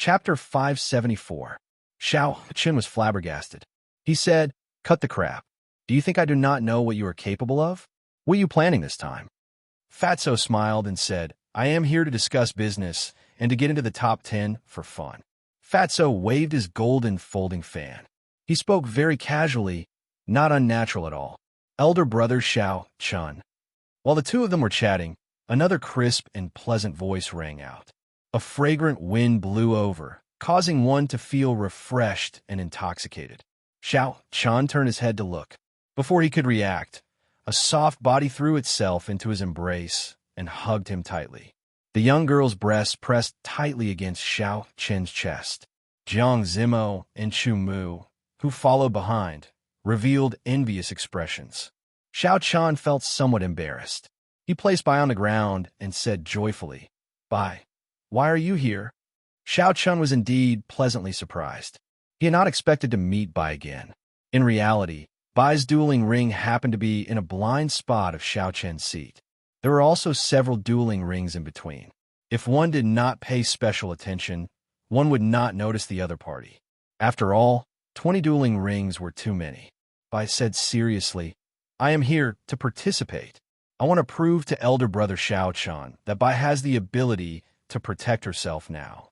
Chapter 574. Xiao Qin was flabbergasted. He said, "Cut the crap. Do you think I do not know what you are capable of? What are you planning this time?" Fatso smiled and said, "I am here to discuss business and to get into the top 10 for fun." Fatso waved his golden folding fan. He spoke very casually, not unnatural at all. Elder brother Xiao Chun. While the two of them were chatting, another crisp and pleasant voice rang out. A fragrant wind blew over, causing one to feel refreshed and intoxicated. Xiao Chun turned his head to look. Before he could react, a soft body threw itself into his embrace and hugged him tightly. The young girl's breasts pressed tightly against Xiao Chen's chest. Jiang Zimo and Chu Mu, who followed behind, revealed envious expressions. Xiao Chan felt somewhat embarrassed. He placed Bai on the ground and said joyfully, "Bai, why are you here?" Xiao Chun was indeed pleasantly surprised. He had not expected to meet Bai again. In reality, Bai's dueling ring happened to be in a blind spot of Xiao Chen's seat. There were also several dueling rings in between. If one did not pay special attention, one would not notice the other party. After all, 20 dueling rings were too many. Bai said seriously, "I am here to participate. I want to prove to elder brother Xiao Chun that Bai has the ability to protect herself now."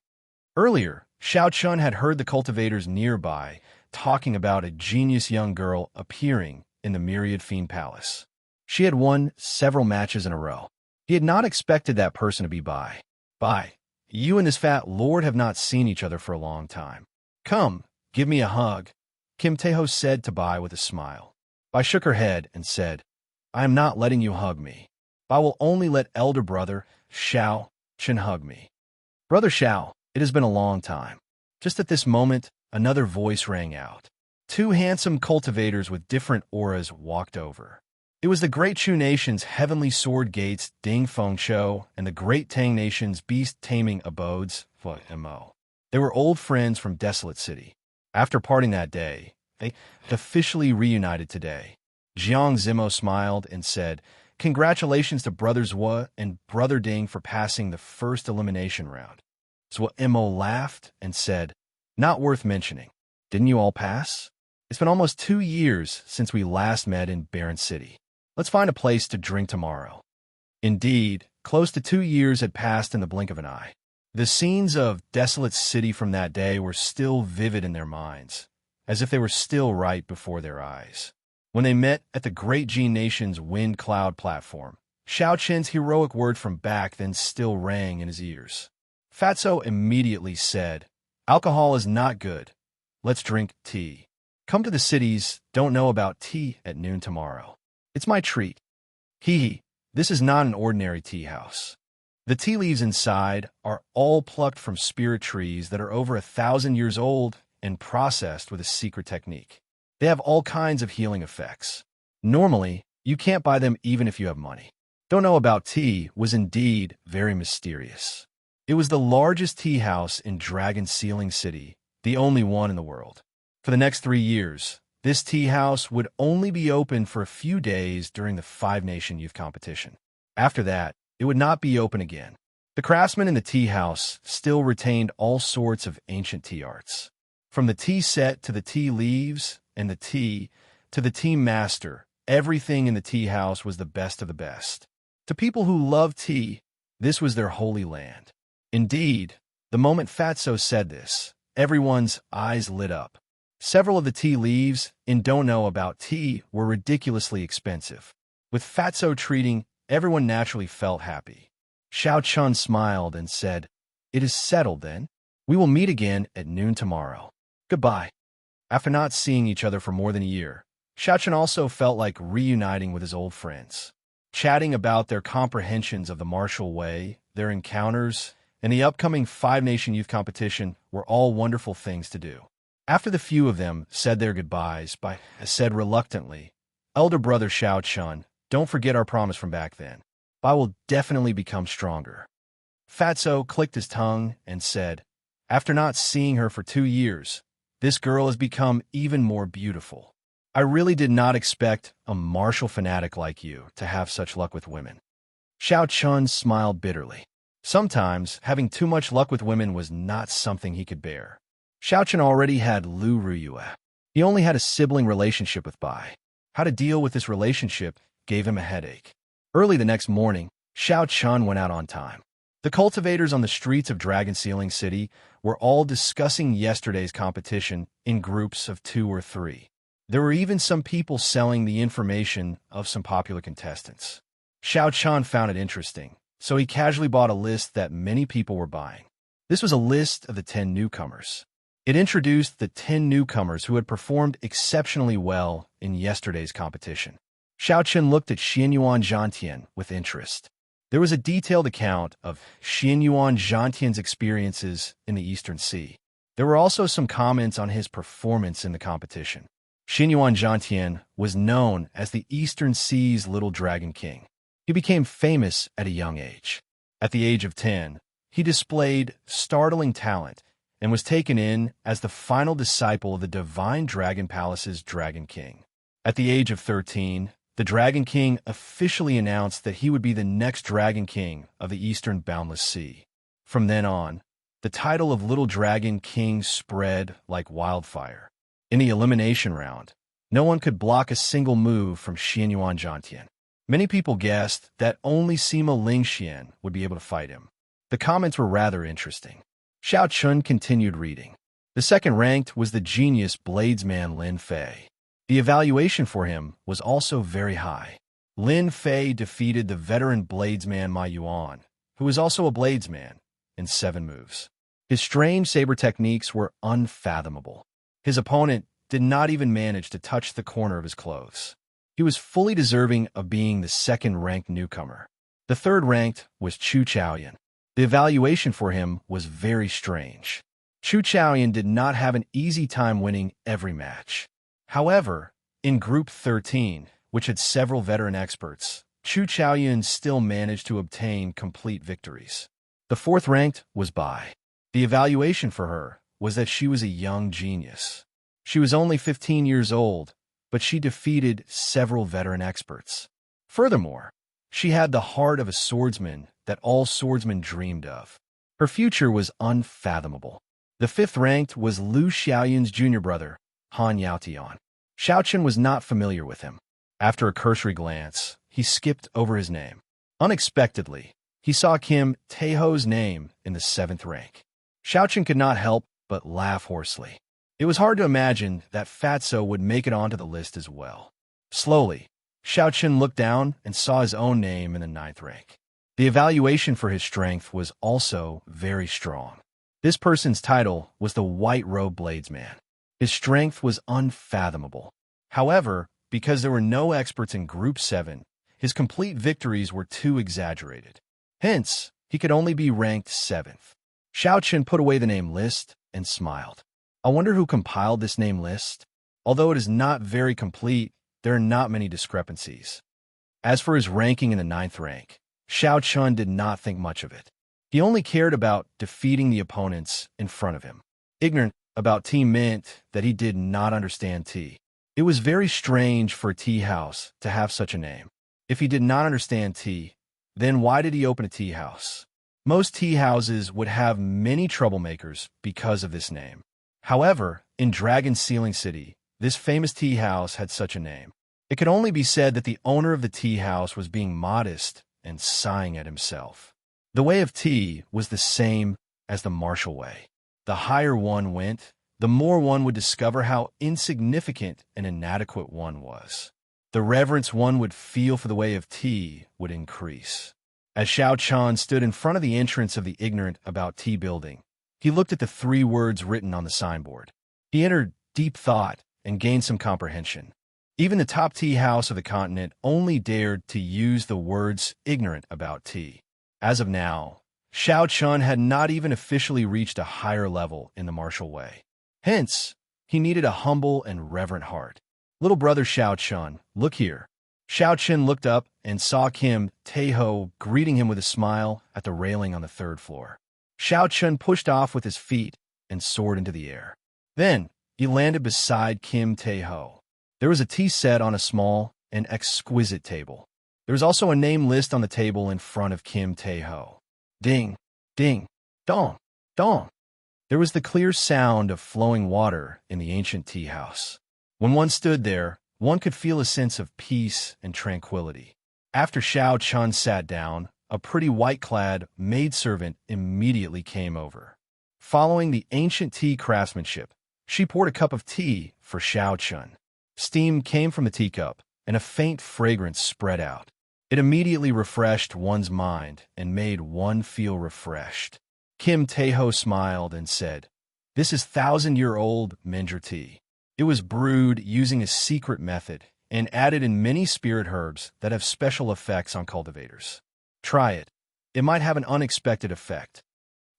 Earlier, Xiao Chun had heard the cultivators nearby talking about a genius young girl appearing in the Myriad Fiend Palace. She had won several matches in a row. He had not expected that person to be Bai. "Bai, you and this fat lord have not seen each other for a long time. Come, give me a hug," Kim Taeho said to Bai with a smile. Bai shook her head and said, "I am not letting you hug me. Bai will only let elder brother Xiao Chen hug me." "Brother Xiao, it has been a long time." Just at this moment, another voice rang out. Two handsome cultivators with different auras walked over. It was the Great Chu Nation's Heavenly Sword Gates Ding Feng Shou and the Great Tang Nation's Beast Taming Abodes Mo. They were old friends from Desolate City. After parting that day, they officially reunited today. Jiang Zimo smiled and said, "Congratulations to Brothers Wu and Brother Ding for passing the first elimination round." So Mo laughed and said, "Not worth mentioning. Didn't you all pass? It's been almost 2 years since we last met in Barren City. Let's find a place to drink tomorrow." Indeed, close to 2 years had passed in the blink of an eye. The scenes of Desolate City from that day were still vivid in their minds, as if they were still right before their eyes. When they met at the Great G Nation's Wind Cloud platform, Xiao Chen's heroic word from back then still rang in his ears. Fatso immediately said, "Alcohol is not good. Let's drink tea. Come to the cities, don't know about tea at noon tomorrow. It's my treat. Hee, this is not an ordinary tea house. The tea leaves inside are all plucked from spirit trees that are over 1,000 years old and processed with a secret technique. They have all kinds of healing effects. Normally, you can't buy them even if you have money." Don't know about tea was indeed very mysterious. It was the largest tea house in Dragon Sealing City, the only one in the world. For the next 3 years, this tea house would only be open for a few days during the 5-Nation Youth Competition. After that, it would not be open again. The craftsmen in the tea house still retained all sorts of ancient tea arts. From the tea set to the tea leaves and the tea to the tea master, everything in the tea house was the best of the best. To people who love tea, this was their holy land. Indeed, the moment Fatso said this, everyone's eyes lit up. Several of the tea leaves in Don't Know About Tea were ridiculously expensive. With Fatso treating, everyone naturally felt happy. Xiao Chun smiled and said, "It is settled then. We will meet again at noon tomorrow. Goodbye." After not seeing each other for more than a year, Xiao Chun also felt like reuniting with his old friends. Chatting about their comprehensions of the martial way, their encounters, and the upcoming 5-Nation Youth Competition were all wonderful things to do. After the few of them said their goodbyes, Bai said reluctantly, "Elder brother Xiao Chun, don't forget our promise from back then. Bai will definitely become stronger." Fatso clicked his tongue and said, "After not seeing her for 2 years, this girl has become even more beautiful. I really did not expect a martial fanatic like you to have such luck with women." Xiao Chun smiled bitterly. Sometimes, having too much luck with women was not something he could bear. Xiaochen already had Lu Ruyue. He only had a sibling relationship with Bai. How to deal with this relationship gave him a headache. Early the next morning, Xiao Chun went out on time. The cultivators on the streets of Dragon Sealing City were all discussing yesterday's competition in groups of 2 or 3. There were even some people selling the information of some popular contestants. Xiao Chun found it interesting, so he casually bought a list that many people were buying. This was a list of the 10 newcomers. It introduced the 10 newcomers who had performed exceptionally well in yesterday's competition. Xiao Chun looked at Xianyuan Zhantian with interest. There was a detailed account of Xianyuan Zhantian's experiences in the Eastern Sea. There were also some comments on his performance in the competition. Xianyuan Zhantian was known as the Eastern Sea's Little Dragon King. He became famous at a young age. At the age of 10, he displayed startling talent and was taken in as the final disciple of the Divine Dragon Palace's Dragon King. At the age of 13, the Dragon King officially announced that he would be the next Dragon King of the Eastern Boundless Sea. From then on, the title of Little Dragon King spread like wildfire. In the elimination round, no one could block a single move from Xianyuan Zhantian. Many people guessed that only Sima Lingxian would be able to fight him. The comments were rather interesting. Xiao Chun continued reading. The second ranked was the genius bladesman Lin Fei. The evaluation for him was also very high. Lin Fei defeated the veteran bladesman Ma Yuan, who was also a bladesman, in 7 moves. His strange saber techniques were unfathomable. His opponent did not even manage to touch the corner of his clothes. He was fully deserving of being the second-ranked newcomer. The third-ranked was Chu Chaoyan. The evaluation for him was very strange. Chu Chaoyan did not have an easy time winning every match. However, in Group 13, which had several veteran experts, Chu Chaoyan still managed to obtain complete victories. The fourth-ranked was Bai. The evaluation for her was that she was a young genius. She was only 15 years old, but she defeated several veteran experts. Furthermore, she had the heart of a swordsman that all swordsmen dreamed of. Her future was unfathomable. The fifth-ranked was Lu Xiaoyan's junior brother, Han Yaotian. Xiao Chun was not familiar with him. After a cursory glance, he skipped over his name. Unexpectedly, he saw Kim Taeho's name in the 7th rank. Xiao Chun could not help but laugh hoarsely. It was hard to imagine that Fatso would make it onto the list as well. Slowly, Xiao Chun looked down and saw his own name in the 9th rank. The evaluation for his strength was also very strong. This person's title was the White Robe Bladesman. His strength was unfathomable. However, because there were no experts in Group 7, his complete victories were too exaggerated. Hence, he could only be ranked 7th. Xiao Chun put away the name list and smiled. I wonder who compiled this name list? Although it is not very complete, there are not many discrepancies. As for his ranking in the 9th rank, Xiao Chun did not think much of it. He only cared about defeating the opponents in front of him. Ignorant about tea meant that he did not understand tea. It was very strange for a tea house to have such a name. If he did not understand tea, then why did he open a tea house? Most tea houses would have many troublemakers because of this name. However, in Dragon Sealing City, this famous tea house had such a name. It could only be said that the owner of the tea house was being modest and sighing at himself. The way of tea was the same as the martial way. The higher one went, the more one would discover how insignificant and inadequate one was. The reverence one would feel for the way of tea would increase. As Xiao Chun stood in front of the entrance of the ignorant about tea building, he looked at the 3 words written on the signboard. He entered deep thought and gained some comprehension. Even the top tea house of the continent only dared to use the words ignorant about tea. As of now, Xiao Chun had not even officially reached a higher level in the martial way. Hence, he needed a humble and reverent heart. Little brother Xiao Chun, look here. Xiao Chun looked up and saw Kim Taeho greeting him with a smile at the railing on the 3rd floor. Xiao Chun pushed off with his feet and soared into the air. Then, he landed beside Kim Taeho. There was a tea set on a small and exquisite table. There was also a name list on the table in front of Kim Taeho. Ding, ding, dong, dong. There was the clear sound of flowing water in the ancient tea house. When one stood there, one could feel a sense of peace and tranquility. After Xiao Chun sat down, a pretty white-clad maidservant immediately came over. Following the ancient tea craftsmanship, she poured a cup of tea for Xiao Chun. Steam came from the teacup, and a faint fragrance spread out. It immediately refreshed one's mind and made one feel refreshed. Kim Taeho smiled and said, "This is 1,000-year-old Minger tea. It was brewed using a secret method and added in many spirit herbs that have special effects on cultivators. Try it. It might have an unexpected effect."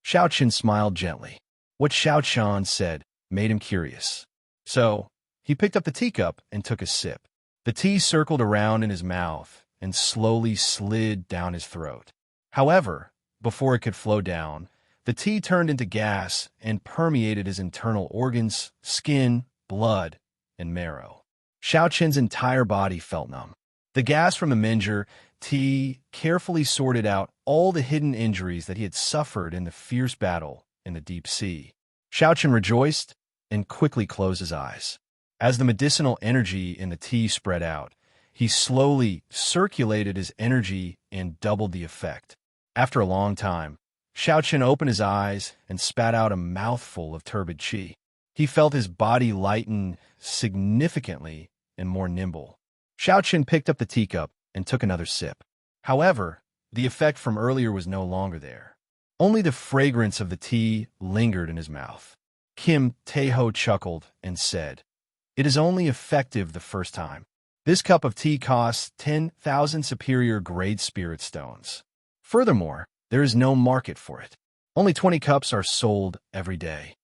Xiao Chen smiled gently. What Xiao Chan said made him curious. So, he picked up the teacup and took a sip. The tea circled around in his mouth and slowly slid down his throat. However, before it could flow down, the tea turned into gas and permeated his internal organs, skin, blood, and marrow. Xiao Chen's entire body felt numb. The gas from the Minger tea carefully sorted out all the hidden injuries that he had suffered in the fierce battle in the deep sea. Xiao Chen rejoiced and quickly closed his eyes. As the medicinal energy in the tea spread out, he slowly circulated his energy and doubled the effect. After a long time, Xiao Chen opened his eyes and spat out a mouthful of turbid qi. He felt his body lighten significantly and more nimble. Xiao Chen picked up the teacup and took another sip. However, the effect from earlier was no longer there. Only the fragrance of the tea lingered in his mouth. Kim Taeho chuckled and said, "It is only effective the first time. This cup of tea costs 10,000 superior grade spirit stones. Furthermore, there is no market for it. Only 20 cups are sold every day."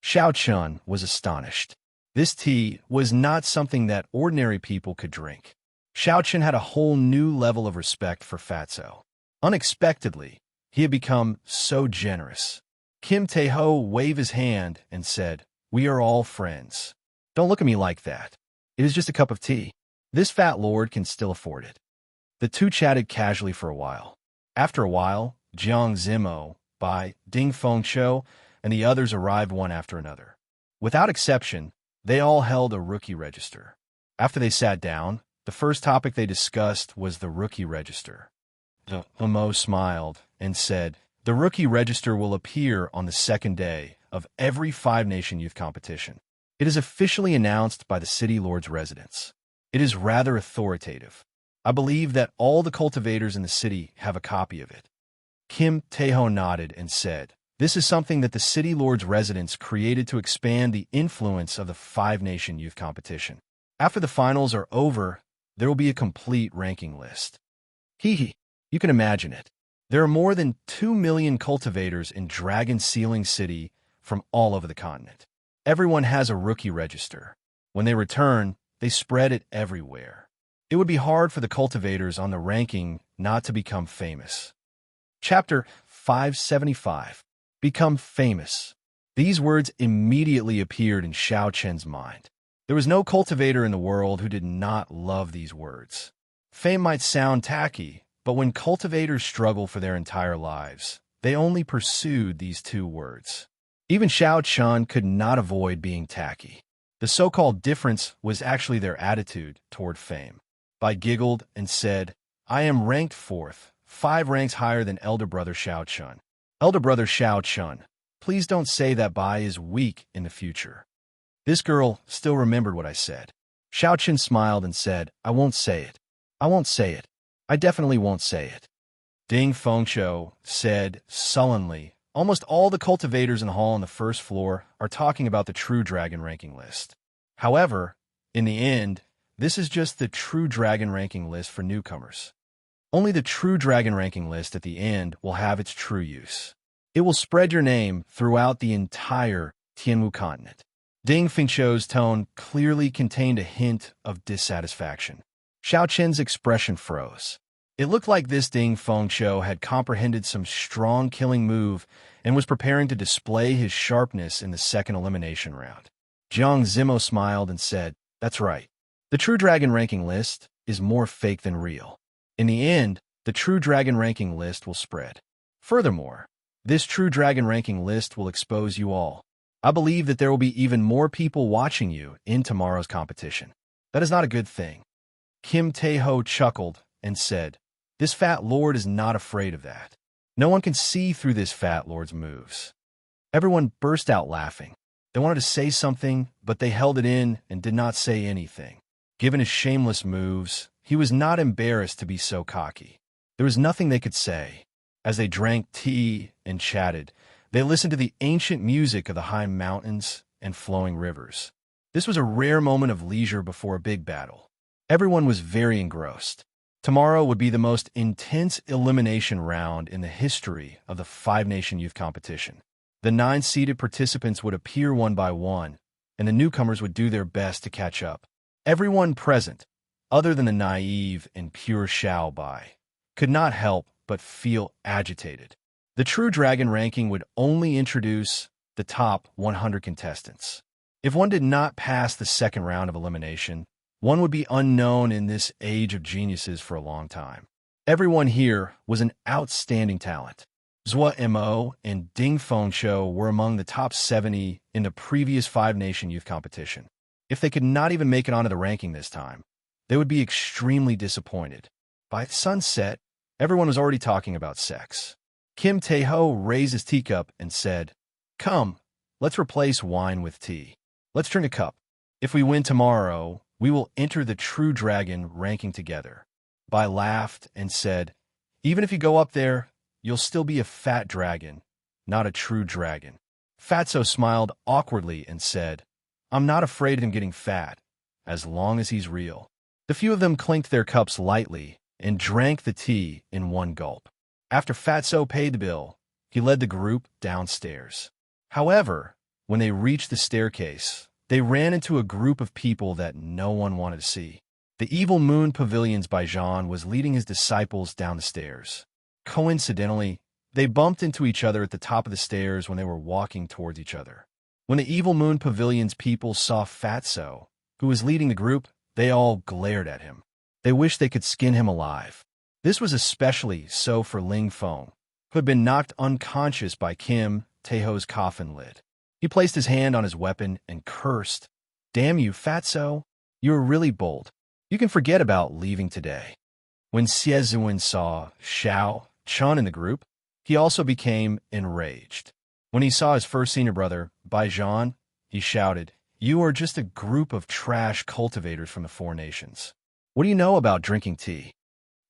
Xiao Chun was astonished. This tea was not something that ordinary people could drink. Xiao Chun had a whole new level of respect for Fatso. Unexpectedly, he had become so generous. Kim Taeho waved his hand and said, "We are all friends. Don't look at me like that. It is just a cup of tea. This fat lord can still afford it." The two chatted casually for a while. After a while, Jiang Zimo, Bai, Ding Fengqiu, and the others arrived one after another. Without exception, they all held a rookie register. After they sat down, the first topic they discussed was the rookie register. The Mo smiled and said, "The rookie register will appear on the second day of every Five-Nation Youth Competition. It is officially announced by the City Lord's residents. It is rather authoritative. I believe that all the cultivators in the city have a copy of it." Kim Taeho nodded and said, "This is something that the City Lord's residents created to expand the influence of the Five-Nation Youth Competition. After the finals are over, there will be a complete ranking list." Hee, you can imagine it. There are more than 2 million cultivators in Dragon Sealing City from all over the continent. Everyone has a rookie register. When they return, they spread it everywhere. It would be hard for the cultivators on the ranking not to become famous. Chapter 575. Become famous. These words immediately appeared in Xiao Chen's mind. There was no cultivator in the world who did not love these words. Fame might sound tacky, but when cultivators struggle for their entire lives, they only pursued these two words. Even Xiao Chen could not avoid being tacky. The so-called difference was actually their attitude toward fame. Bai giggled and said, "I am ranked 4th, 5 ranks higher than elder brother Xiao Chen. Elder brother Xiao Chen, please don't say that Bai is weak in the future." This girl still remembered what I said. Xiao Chen smiled and said, "I won't say it. I won't say it. I definitely won't say it." Ding Fengqiu said sullenly, "Almost all the cultivators in the hall on the first floor are talking about the True Dragon ranking list. However, in the end, this is just the True Dragon ranking list for newcomers. Only the True Dragon ranking list at the end will have its true use. It will spread your name throughout the entire Tianwu continent." Ding Fengqiu's tone clearly contained a hint of dissatisfaction. Xiao Chen's expression froze. It looked like this Ding Fengqiu had comprehended some strong killing move and was preparing to display his sharpness in the second elimination round. Jiang Zimo smiled and said, "That's right. The True Dragon ranking list is more fake than real. In the end, the True Dragon ranking list will spread. Furthermore, this True Dragon ranking list will expose you all. I believe that there will be even more people watching you in tomorrow's competition. That is not a good thing. Kim Tae-ho chuckled and said, "This fat lord is not afraid of that. No one can see through this fat lord's moves." Everyone burst out laughing. They wanted to say something, but they held it in and did not say anything. Given his shameless moves, he was not embarrassed to be so cocky. There was nothing they could say. As they drank tea and chatted, they listened to the ancient music of the high mountains and flowing rivers. This was a rare moment of leisure before a big battle. Everyone was very engrossed. Tomorrow would be the most intense elimination round in the history of the five-nation youth competition. The 9 seeded participants would appear one by one, and the newcomers would do their best to catch up. Everyone present, other than the naive and pure Xiao Bai, could not help but feel agitated. The True Dragon ranking would only introduce the top 100 contestants. If one did not pass the second round of elimination, one would be unknown in this age of geniuses for a long time. Everyone here was an outstanding talent. Zhua Mo and Ding Fengshou were among the top 70 in the previous five-nation youth competition. If they could not even make it onto the ranking this time, they would be extremely disappointed. By sunset, everyone was already talking about sex. Kim Tae-ho raised his teacup and said, "Come, let's replace wine with tea. Let's drink a cup. If we win tomorrow, we will enter the True Dragon ranking together." Bai laughed and said, "Even if you go up there, you'll still be a fat dragon, not a true dragon." Fatso smiled awkwardly and said, "I'm not afraid of him getting fat, as long as he's real." The few of them clinked their cups lightly and drank the tea in one gulp. After Fatso paid the bill, he led the group downstairs. However, when they reached the staircase, they ran into a group of people that no one wanted to see. The Evil Moon Pavilion's Baijan was leading his disciples down the stairs. Coincidentally, they bumped into each other at the top of the stairs when they were walking towards each other. When the Evil Moon Pavilion's people saw Fatso, who was leading the group, they all glared at him. They wished they could skin him alive. This was especially so for Ling Feng, who had been knocked unconscious by Kim Tae-ho's coffin lid. He placed his hand on his weapon and cursed, "Damn you, Fatso! You are really bold. You can forget about leaving today." When Xie Ziwen saw Xiao Chun in the group, he also became enraged. When he saw his first senior brother, Baijan, he shouted, "You are just a group of trash cultivators from the Four Nations. What do you know about drinking tea?"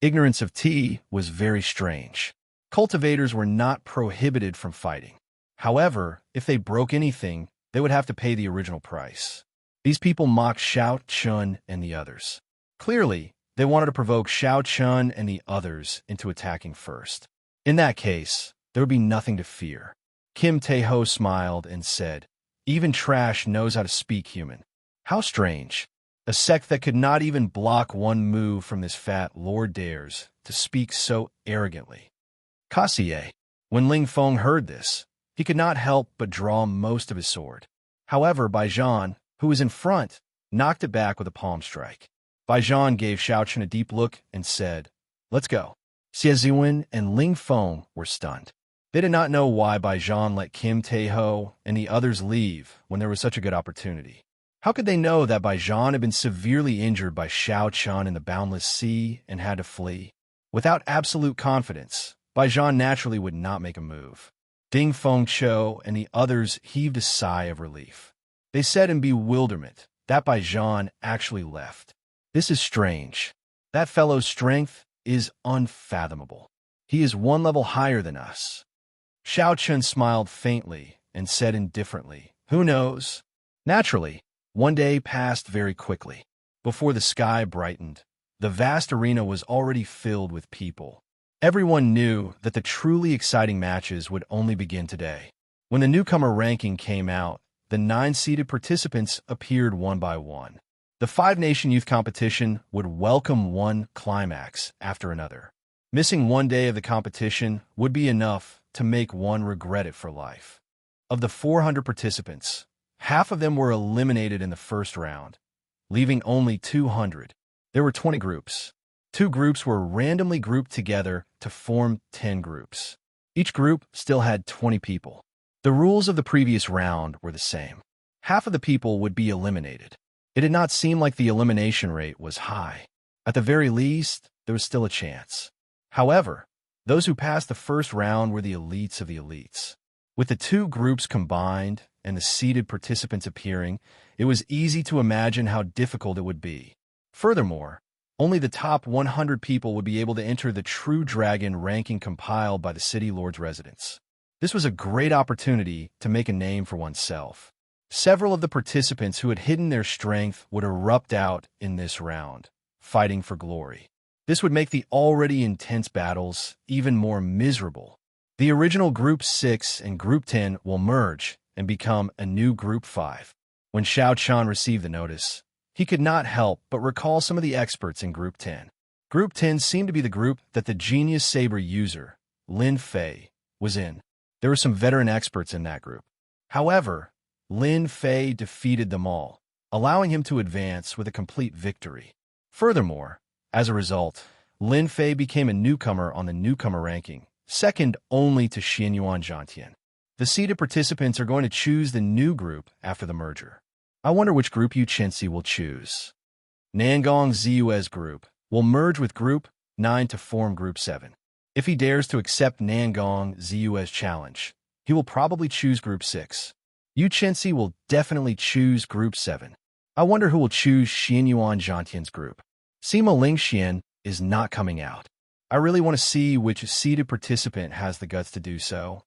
Ignorance of tea was very strange. Cultivators were not prohibited from fighting. However, if they broke anything, they would have to pay the original price. These people mocked Xiao Chun and the others. Clearly, they wanted to provoke Xiao Chun and the others into attacking first. In that case, there would be nothing to fear. Kim Tae-ho smiled and said, "Even trash knows how to speak human." How strange. A sect that could not even block one move from this fat lord dares to speak so arrogantly. Kassier. When Ling Feng heard this, he could not help but draw most of his sword. However, Baijan, who was in front, knocked it back with a palm strike. Baijan gave Xiao Chun a deep look and said, "Let's go." Xie Ziwen and Ling Feng were stunned. They did not know why Baijan let Kim Tae-ho and the others leave when there was such a good opportunity. How could they know that Baijan had been severely injured by Xiao Chun in the Boundless Sea and had to flee? Without absolute confidence, Baijan naturally would not make a move. Ding Fengshou and the others heaved a sigh of relief. They said in bewilderment that Baijan actually left. "This is strange. That fellow's strength is unfathomable. He is one level higher than us." Xiao Chun smiled faintly and said indifferently, "Who knows?" Naturally, one day passed very quickly. Before the sky brightened, the vast arena was already filled with people. Everyone knew that the truly exciting matches would only begin today. When the newcomer ranking came out, the 9-seeded participants appeared one by one. The five-nation youth competition would welcome one climax after another. Missing one day of the competition would be enough to make one regret it for life. Of the 400 participants, half of them were eliminated in the first round, leaving only 200. There were 20 groups. 2 groups were randomly grouped together to form 10 groups. Each group still had 20 people. The rules of the previous round were the same. Half of the people would be eliminated. It did not seem like the elimination rate was high. At the very least, there was still a chance. However, those who passed the first round were the elites of the elites. With the two groups combined and the seeded participants appearing, it was easy to imagine how difficult it would be. Furthermore, only the top 100 people would be able to enter the True Dragon ranking compiled by the City Lord's residents. This was a great opportunity to make a name for oneself. Several of the participants who had hidden their strength would erupt out in this round, fighting for glory. This would make the already intense battles even more miserable. The original Group 6 and Group 10 will merge and become a new Group 5. When Xiao Chun received the notice, he could not help but recall some of the experts in Group 10. Group 10 seemed to be the group that the genius saber user, Lin Fei, was in. There were some veteran experts in that group. However, Lin Fei defeated them all, allowing him to advance with a complete victory. Furthermore, as a result, Lin Fei became a newcomer on the newcomer ranking, second only to Xianyuan Zhantian. The seeded participants are going to choose the new group after the merger. I wonder which group Yu Chenxi will choose. Nangong Ziyue's group will merge with Group 9 to form Group 7. If he dares to accept Nangong Ziyue's challenge, he will probably choose Group 6. Yu Chenxi will definitely choose Group 7. I wonder who will choose Xianyuan Zhantian's group. Sima Lingxian is not coming out. I really want to see which seeded participant has the guts to do so.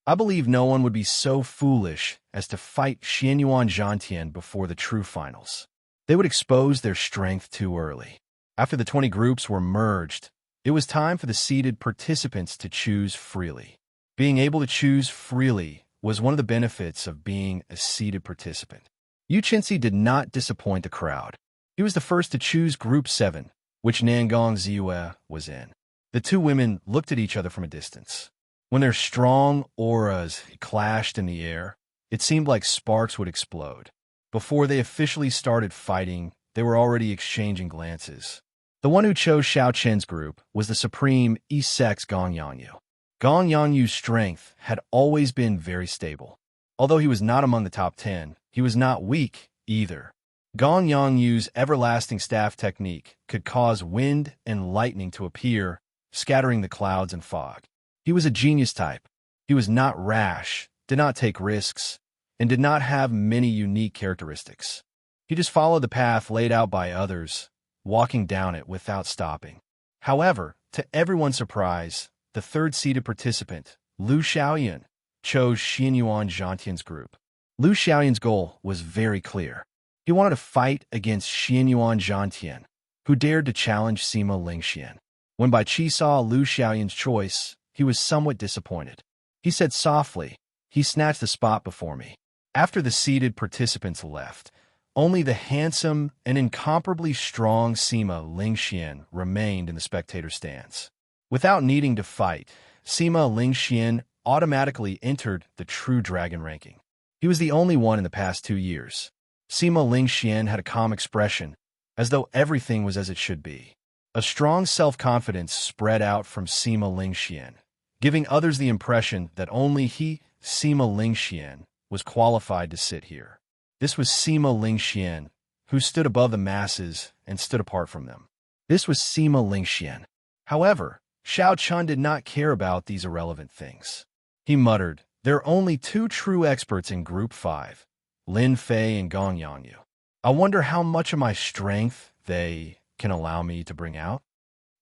I believe no one would be so foolish as to fight Xianyuan Zhantian before the true finals. They would expose their strength too early. After the 20 groups were merged, it was time for the seeded participants to choose freely. Being able to choose freely was one of the benefits of being a seeded participant. Yu Chenxi did not disappoint the crowd. He was the first to choose Group 7, which Nangong Ziyue was in. The two women looked at each other from a distance. When their strong auras clashed in the air, it seemed like sparks would explode. Before they officially started fighting, they were already exchanging glances. The one who chose Xiao Chen's group was the supreme East-Sex Gong Yangyu. Gong Yangyu's strength had always been very stable. Although he was not among the top 10, he was not weak either. Gong Yangyu's everlasting staff technique could cause wind and lightning to appear, scattering the clouds and fog. He was a genius type. He was not rash, did not take risks, and did not have many unique characteristics. He just followed the path laid out by others, walking down it without stopping. However, to everyone's surprise, the third-seeded participant, Lu Xiaoyan, chose Xianyuan Zhantian's group. Lu Xiaoyan's goal was very clear. He wanted to fight against Xianyuan Zhantian, who dared to challenge Sima Lingxian. When Bai Qi saw Lu Xiaoyan's choice, he was somewhat disappointed. He said softly, "He snatched the spot before me." After the seeded participants left, only the handsome and incomparably strong Sima Lingxian remained in the spectator stands. Without needing to fight, Sima Lingxian automatically entered the True Dragon ranking. He was the only one in the past 2 years. Sima Lingxian had a calm expression, as though everything was as it should be. A strong self-confidence spread out from Sima Lingxian, giving others the impression that only he, Sima Lingxian, was qualified to sit here. This was Sima Lingxian, who stood above the masses and stood apart from them. This was Sima Lingxian. However, Xiao Chun did not care about these irrelevant things. He muttered, "There are only 2 true experts in Group 5, Lin Fei and Gong Yangyu. I wonder how much of my strength they can allow me to bring out."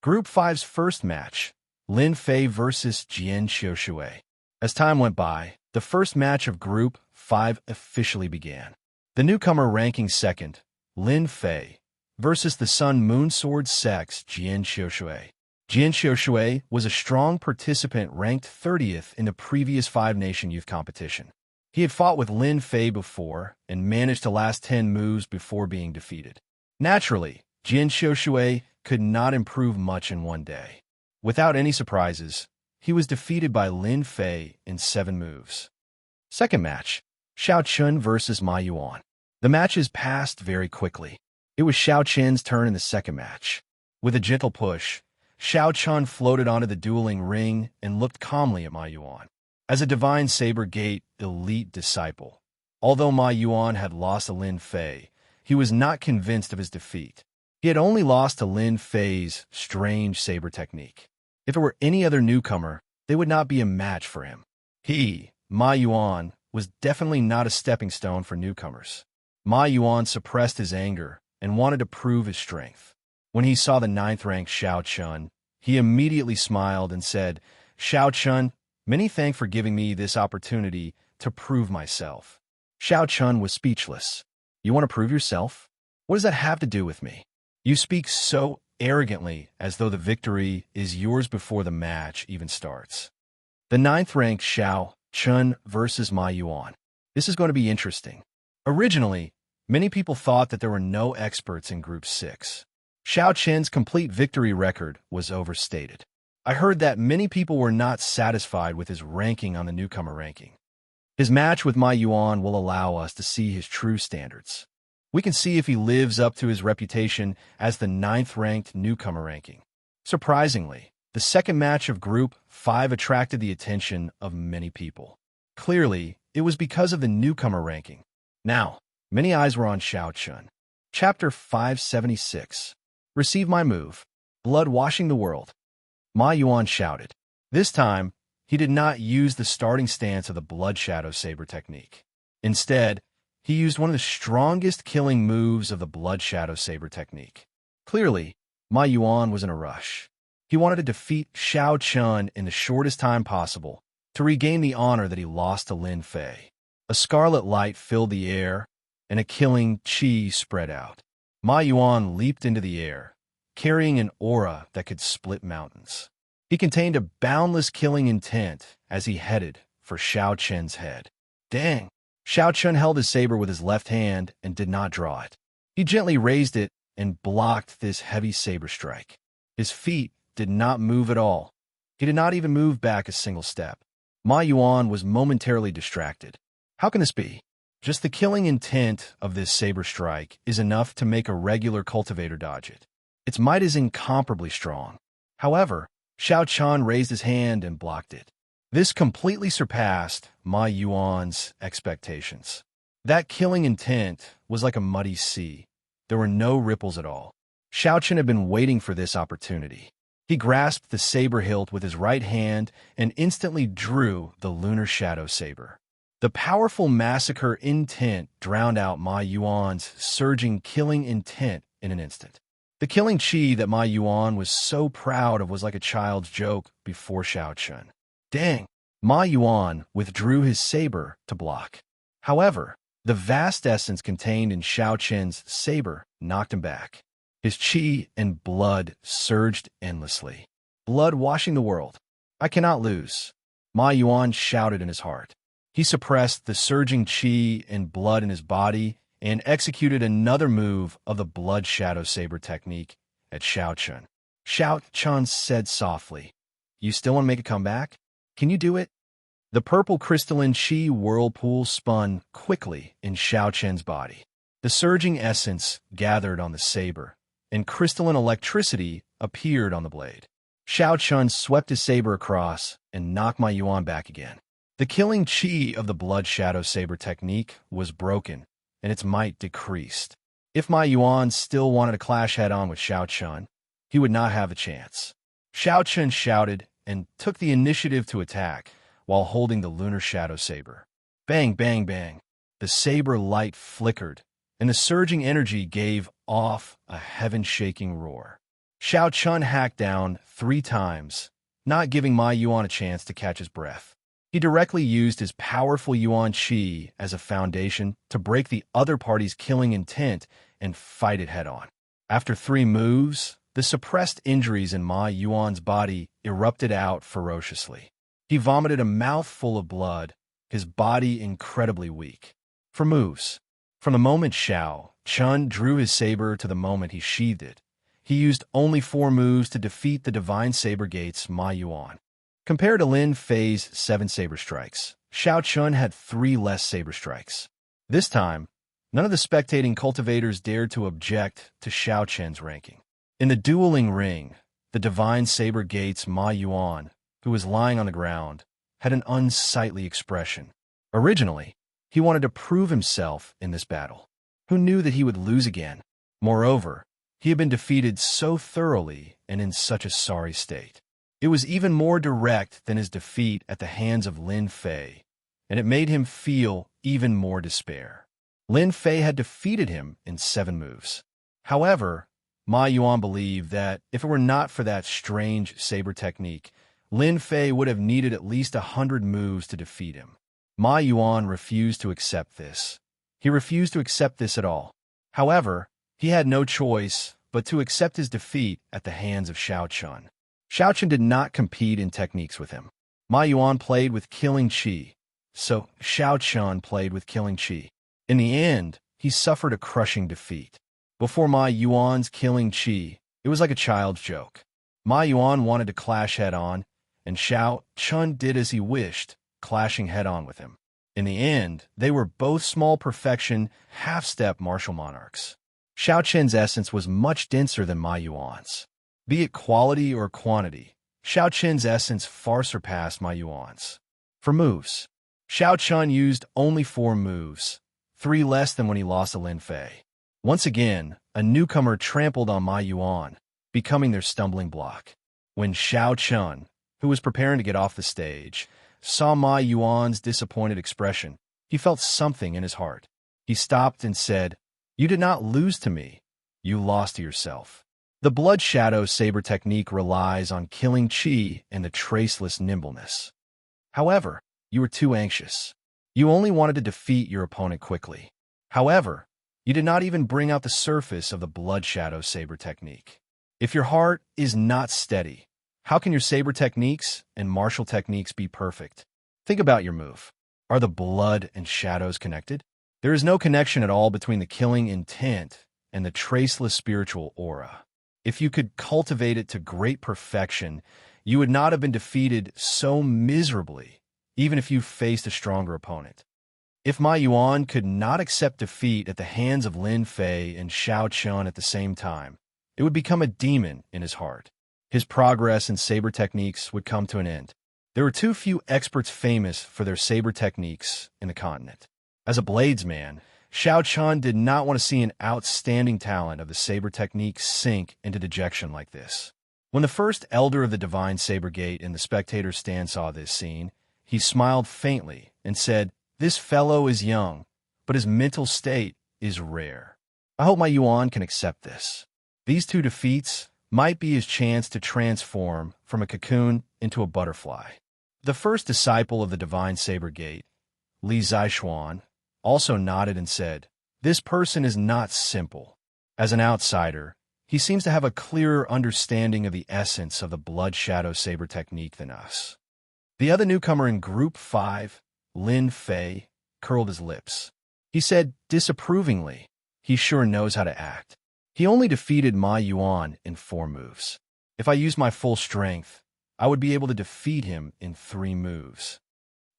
Group 5's first match, Lin Fei versus Jian Xiushui. As time went by, the first match of Group 5 officially began. The newcomer ranking second, Lin Fei, versus the Sun Moon Sword Sex Jian Xiushui. Jian Xiushui was a strong participant ranked 30th in the previous 5-nation youth competition. He had fought with Lin Fei before and managed to last 10 moves before being defeated. Naturally, Jian Xiushui could not improve much in one day. Without any surprises, he was defeated by Lin Fei in 7 moves. Second match, Xiao Chun versus Ma Yuan. The matches passed very quickly. It was Xiao Chen's turn in the second match. With a gentle push, Xiao Chun floated onto the dueling ring and looked calmly at Ma Yuan. As a Divine Saber Gate elite disciple, although Ma Yuan had lost to Lin Fei, he was not convinced of his defeat. He had only lost to Lin Fei's strange saber technique. If it were any other newcomer, they would not be a match for him. He, Ma Yuan, was definitely not a stepping stone for newcomers. Ma Yuan suppressed his anger and wanted to prove his strength. When he saw the 9th-ranked Xiao Chun, he immediately smiled and said, "Xiao Chun, many thanks for giving me this opportunity to prove myself." Xiao Chun was speechless. "You want to prove yourself? What does that have to do with me? You speak so arrogantly as though the victory is yours before the match even starts." The 9th-ranked Xiao Chun versus Ma Yuan. This is going to be interesting. Originally, many people thought that there were no experts in Group 6. Xiao Chen's complete victory record was overstated. I heard that many people were not satisfied with his ranking on the newcomer ranking. His match with Ma Yuan will allow us to see his true standards. We can see if he lives up to his reputation as the 9th-ranked newcomer ranking. Surprisingly, the second match of Group 5 attracted the attention of many people. Clearly, it was because of the newcomer ranking. Now, many eyes were on Xiao Chun. Chapter 576. Receive my move. Blood washing the world. Ma Yuan shouted. This time, he did not use the starting stance of the Blood Shadow Saber technique. Instead, he used one of the strongest killing moves of the Blood Shadow Saber technique. Clearly, Ma Yuan was in a rush. He wanted to defeat Xiao Chun in the shortest time possible to regain the honor that he lost to Lin Fei. A scarlet light filled the air, and a killing qi spread out. Ma Yuan leaped into the air, carrying an aura that could split mountains. He contained a boundless killing intent as he headed for Xiao Chun's head. Dang! Xiao Chun held his saber with his left hand and did not draw it. He gently raised it and blocked this heavy saber strike. His feet did not move at all. He did not even move back a single step. Ma Yuan was momentarily distracted. How can this be? Just the killing intent of this saber strike is enough to make a regular cultivator dodge it. Its might is incomparably strong. However, Xiao Chun raised his hand and blocked it. This completely surpassed Ma Yuan's expectations. That killing intent was like a muddy sea. There were no ripples at all. Xiao Chun had been waiting for this opportunity. He grasped the saber hilt with his right hand and instantly drew the Lunar Shadow Saber. The powerful massacre intent drowned out Ma Yuan's surging killing intent in an instant. The killing qi that Ma Yuan was so proud of was like a child's joke before Xiao Chun. Dang! Ma Yuan withdrew his saber to block. However, the vast essence contained in Xiao Chun's saber knocked him back. His qi and blood surged endlessly. Blood washing the world. I cannot lose. Ma Yuan shouted in his heart. He suppressed the surging qi and blood in his body and executed another move of the Blood Shadow Saber technique at Xiao Chun. Xiao Chun said softly, "You still want to make a comeback? Can you do it?" The purple crystalline qi whirlpool spun quickly in Xiao Chun's body. The surging essence gathered on the saber, and crystalline electricity appeared on the blade. Xiao Chun swept his saber across and knocked Ma Yuan back again. The killing qi of the Blood Shadow Saber technique was broken, and its might decreased. If Ma Yuan still wanted to clash head-on with Xiao Chun, he would not have a chance. Xiao Chun shouted and took the initiative to attack while holding the Lunar Shadow Saber. Bang, bang, bang. The saber light flickered, and the surging energy gave off a heaven-shaking roar. Xiao Chun hacked down 3 times, not giving Ma Yuan a chance to catch his breath. He directly used his powerful Yuan Qi as a foundation to break the other party's killing intent and fight it head-on. After 3 moves, the suppressed injuries in Ma Yuan's body erupted out ferociously. He vomited a mouthful of blood, his body incredibly weak. For moves. From the moment Xiao Chun drew his saber to the moment he sheathed it, he used only 4 moves to defeat the Divine Saber Gate's Ma Yuan. Compared to Lin Fei's 7 saber strikes, Xiao Chun had 3 less saber strikes. This time, none of the spectating cultivators dared to object to Xiao Chun's ranking. In the dueling ring, the divine saber gate's Ma Yuan, who was lying on the ground, had an unsightly expression. Originally, he wanted to prove himself in this battle. Who knew that he would lose again? Moreover, he had been defeated so thoroughly and in such a sorry state. It was even more direct than his defeat at the hands of Lin Fei, and it made him feel even more despair. Lin Fei had defeated him in 7 moves. However, Ma Yuan believed that if it were not for that strange saber technique, Lin Fei would have needed at least 100 moves to defeat him. Ma Yuan refused to accept this. He refused to accept this at all. However, he had no choice but to accept his defeat at the hands of Xiao Chun. Xiao Chun did not compete in techniques with him. Ma Yuan played with killing chi, so Xiao Chun played with killing chi. In the end, he suffered a crushing defeat. Before Ma Yuan's killing chi, it was like a child's joke. Ma Yuan wanted to clash head-on, and Xiao Chun did as he wished, clashing head-on with him. In the end, they were both small perfection, half-step martial monarchs. Xiao Chun's essence was much denser than Ma Yuan's. Be it quality or quantity, Xiao Chun's essence far surpassed Ma Yuan's. For moves, Xiao Chun used only 4 moves, 3 less than when he lost to Lin Fei. Once again, a newcomer trampled on Ma Yuan, becoming their stumbling block. When Xiao Chun, who was preparing to get off the stage, saw Ma Yuan's disappointed expression, he felt something in his heart. He stopped and said, "You did not lose to me. You lost to yourself." The Blood Shadow Saber technique relies on killing chi and the traceless nimbleness. However, you were too anxious. You only wanted to defeat your opponent quickly. However, you did not even bring out the surface of the Blood Shadow Saber technique. If your heart is not steady, how can your saber techniques and martial techniques be perfect? Think about your move. Are the blood and shadows connected? There is no connection at all between the killing intent and the traceless spiritual aura. If you could cultivate it to great perfection, you would not have been defeated so miserably, even if you faced a stronger opponent. If Ma Yuan could not accept defeat at the hands of Lin Fei and Xiao Chun at the same time, it would become a demon in his heart. His progress in saber techniques would come to an end. There were too few experts famous for their saber techniques in the continent. As a bladesman, Xiao Chun did not want to see an outstanding talent of the saber technique sink into dejection like this. When the first elder of the Divine Saber Gate in the spectator stand saw this scene, he smiled faintly and said, "This fellow is young, but his mental state is rare. I hope my Yuan can accept this." These 2 defeats might be his chance to transform from a cocoon into a butterfly. The first disciple of the Divine Saber Gate, Li Zixuan, also nodded and said, "This person is not simple. As an outsider, he seems to have a clearer understanding of the essence of the Blood Shadow Saber technique than us." The other newcomer in Group 5, Lin Fei, curled his lips. He said disapprovingly, "He sure knows how to act. He only defeated Ma Yuan in 4 moves. If I used my full strength, I would be able to defeat him in 3 moves."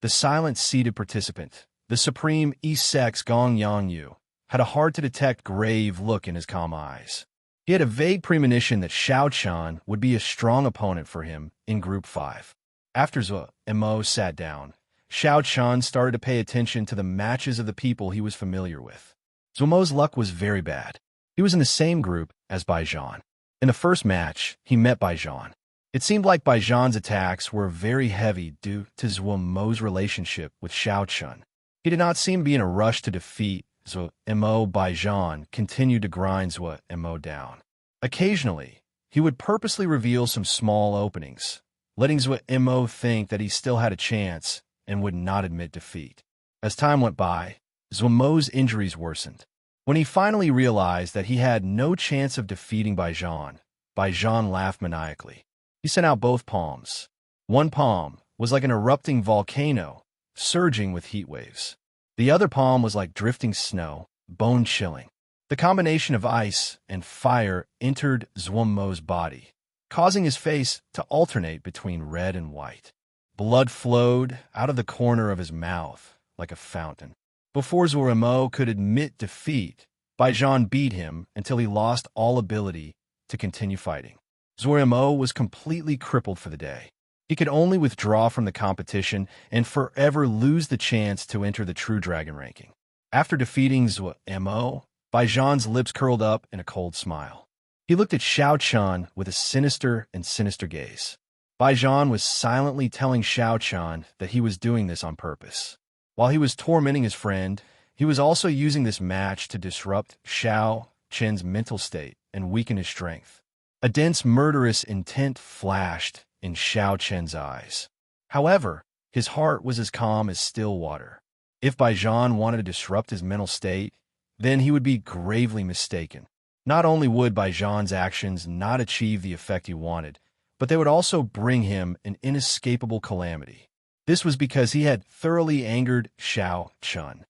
The silent seated participant, the supreme E-Sex Gong Yangyu, had a hard-to-detect grave look in his calm eyes. He had a vague premonition that Xiao Chun would be a strong opponent for him in Group 5. After Zhou Mo sat down, Xiao Chun started to pay attention to the matches of the people he was familiar with. Zhou Mo's luck was very bad. He was in the same group as Bai Zhan. In the first match, he met Bai Zhan. It seemed like Bai Zhan's attacks were very heavy due to Zhou Mo's relationship with Xiao Chun. He did not seem to be in a rush to defeat Zhou Mo. Bai Zhan continued to grind Zhou Mo down. Occasionally, he would purposely reveal some small openings, letting Zhou Mo think that he still had a chance and would not admit defeat. As time went by, Zhou Mo's injuries worsened. When he finally realized that he had no chance of defeating Bai Zhan laughed maniacally. He sent out both palms. One palm was like an erupting volcano, surging with heat waves. The other palm was like drifting snow, bone-chilling. The combination of ice and fire entered Zhou Mo's body, causing his face to alternate between red and white. Blood flowed out of the corner of his mouth like a fountain. Before Zhou Mo could admit defeat, Bai Zhan beat him until he lost all ability to continue fighting. Zorimo was completely crippled for the day. He could only withdraw from the competition and forever lose the chance to enter the True Dragon ranking. After defeating Zorimo, Baijan's lips curled up in a cold smile. He looked at Xiao Chan with a sinister gaze. Baijan was silently telling Xiao Chan that he was doing this on purpose. While he was tormenting his friend, he was also using this match to disrupt Xiao Chen's mental state and weaken his strength. A dense, murderous intent flashed in Xiao Chen's eyes. However, his heart was as calm as still water. If Baijan wanted to disrupt his mental state, then he would be gravely mistaken. Not only would Baijan's actions not achieve the effect he wanted, but they would also bring him an inescapable calamity. This was because he had thoroughly angered Xiao Chen.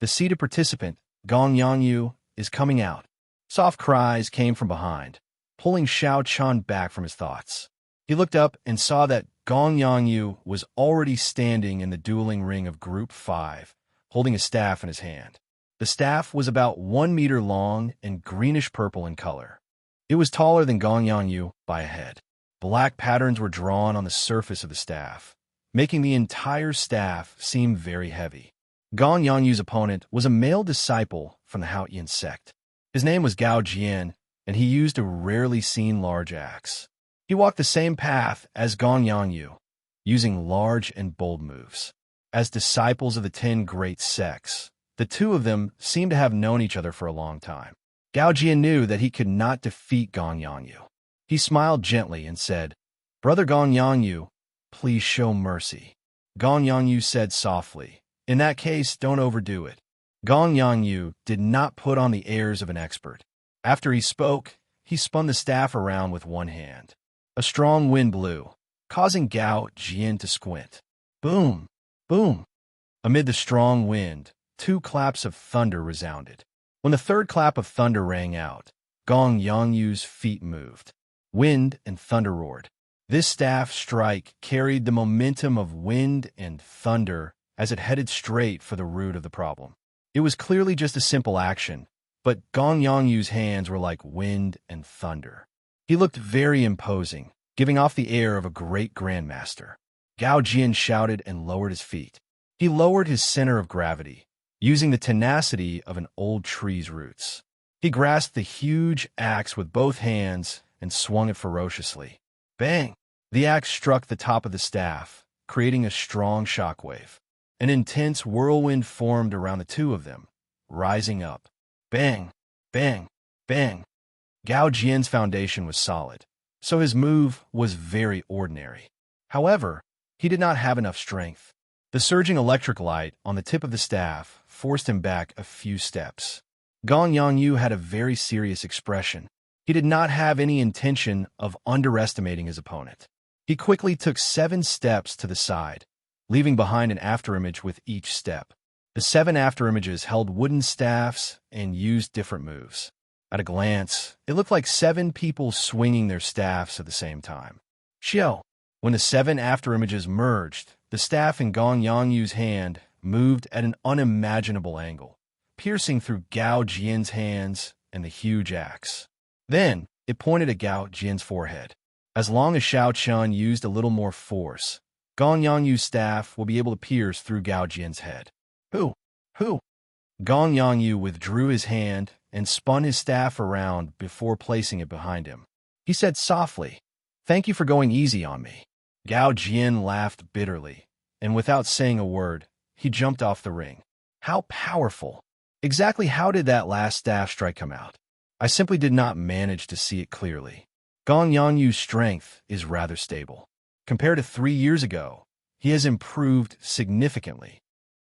The seated participant, Gong Yangyu, is coming out. Soft cries came from behind, pulling Xiao Chen back from his thoughts. He looked up and saw that Gong Yangyu was already standing in the dueling ring of Group 5, holding a staff in his hand. The staff was about 1 meter long and greenish-purple in color. It was taller than Gong Yangyu by a head. Black patterns were drawn on the surface of the staff, making the entire staff seem very heavy. Gong Yangyu's opponent was a male disciple from the Haotian sect. His name was Gao Jian, and he used a rarely seen large axe. He walked the same path as Gong Yangyu, using large and bold moves. As disciples of the 10 great sects, the two of them seemed to have known each other for a long time. Gao Jian knew that he could not defeat Gong Yangyu. He smiled gently and said, "Brother Gong Yangyu, please show mercy." Gong Yangyu said softly, "In that case, don't overdo it." Gong Yangyu did not put on the airs of an expert. After he spoke, he spun the staff around with one hand. A strong wind blew, causing Gao Jian to squint. Boom! Boom! Amid the strong wind, 2 claps of thunder resounded. When the third clap of thunder rang out, Gong Yangyu's feet moved. Wind and thunder roared. This staff strike carried the momentum of wind and thunder as it headed straight for the root of the problem. It was clearly just a simple action, but Gong Yangyu's hands were like wind and thunder. He looked very imposing, giving off the air of a great grandmaster. Gao Jian shouted and lowered his feet. He lowered his center of gravity, using the tenacity of an old tree's roots. He grasped the huge axe with both hands and swung it ferociously. Bang! The axe struck the top of the staff, creating a strong shockwave. An intense whirlwind formed around the two of them, rising up. Bang! Bang! Bang! Gao Jian's foundation was solid, so his move was very ordinary. However, he did not have enough strength. The surging electric light on the tip of the staff forced him back a few steps. Gong Yangyu had a very serious expression. He did not have any intention of underestimating his opponent. He quickly took 7 steps to the side, leaving behind an afterimage with each step. The 7 afterimages held wooden staffs and used different moves. At a glance, it looked like 7 people swinging their staffs at the same time. Xiao. When the 7 afterimages merged, the staff in Gong Yangyu's hand moved at an unimaginable angle, piercing through Gao Jian's hands and the huge axe. Then, it pointed at Gao Jian's forehead. As long as Xiao Chen used a little more force, Gong Yangyu's staff will be able to pierce through Gao Jian's head. Who? Gong Yangyu withdrew his hand and spun his staff around before placing it behind him. He said softly, "Thank you for going easy on me." Gao Jian laughed bitterly, and without saying a word, he jumped off the ring. How powerful! Exactly how did that last staff strike come out? I simply did not manage to see it clearly. Gong Yangyu's strength is rather stable. Compared to 3 years ago, he has improved significantly.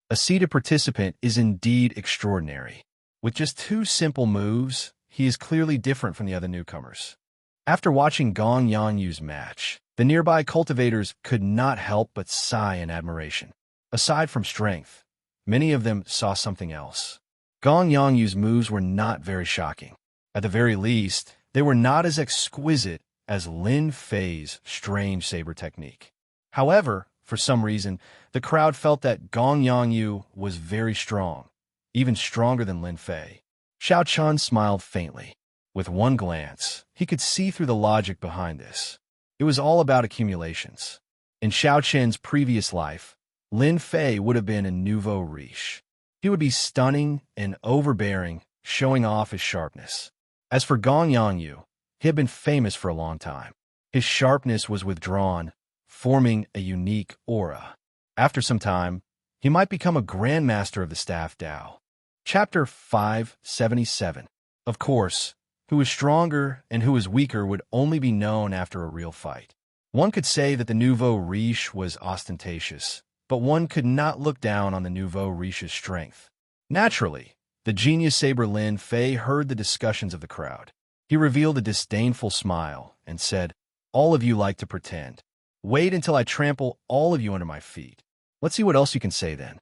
A seated participant is indeed extraordinary. With just 2 simple moves, he is clearly different from the other newcomers. After watching Gong Yangyu's match, the nearby cultivators could not help but sigh in admiration. Aside from strength, many of them saw something else. Gong Yangyu's moves were not very shocking. At the very least, they were not as exquisite as Lin Fei's strange saber technique. However, for some reason, the crowd felt that Gong Yangyu was very strong, even stronger than Lin Fei. Xiao Chen smiled faintly. With one glance, he could see through the logic behind this. It was all about accumulations. In Xiao Qian's previous life, Lin Fei would have been a nouveau riche. He would be stunning and overbearing, showing off his sharpness. As for Gong Yangyu, he had been famous for a long time. His sharpness was withdrawn, forming a unique aura. After some time, he might become a grandmaster of the staff Dao. Chapter 577. Of course, who is stronger and who is weaker would only be known after a real fight. One could say that the nouveau riche was ostentatious, but one could not look down on the nouveau riche's strength. Naturally, the genius saber Lin Fei heard the discussions of the crowd. He revealed a disdainful smile and said, "All of you like to pretend. Wait until I trample all of you under my feet. Let's see what else you can say then."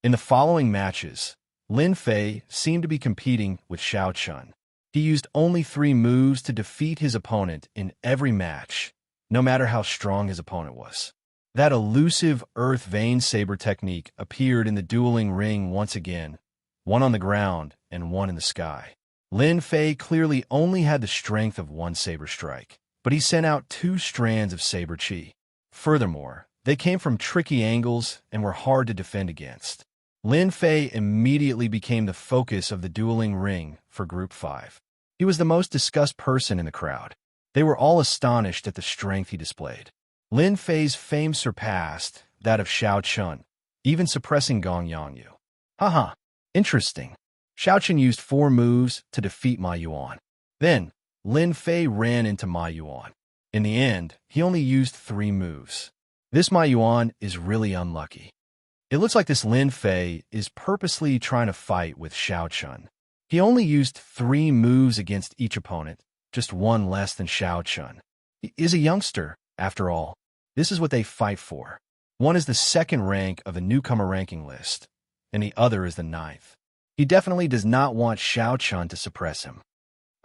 In the following matches, Lin Fei seemed to be competing with Xiao Chun. He used only 3 moves to defeat his opponent in every match, no matter how strong his opponent was. That elusive earth vein saber technique appeared in the dueling ring once again, one on the ground and one in the sky. Lin Fei clearly only had the strength of one saber strike, but he sent out 2 strands of saber chi. Furthermore, they came from tricky angles and were hard to defend against. Lin Fei immediately became the focus of the dueling ring for Group 5. He was the most discussed person in the crowd. They were all astonished at the strength he displayed. Lin Fei's fame surpassed that of Xiao Chun, even suppressing Gong Yangyu. Haha, interesting. Xiao Chun used 4 moves to defeat Ma Yuan. Then, Lin Fei ran into Ma Yuan. In the end, he only used 3 moves. This Ma Yuan is really unlucky. It looks like this Lin Fei is purposely trying to fight with Xiao Chun. He only used 3 moves against each opponent, just 1 less than Xiao Chun. He is a youngster, after all. This is what they fight for. One is the 2nd rank of the newcomer ranking list, and the other is the 9th. He definitely does not want Xiao Chun to suppress him.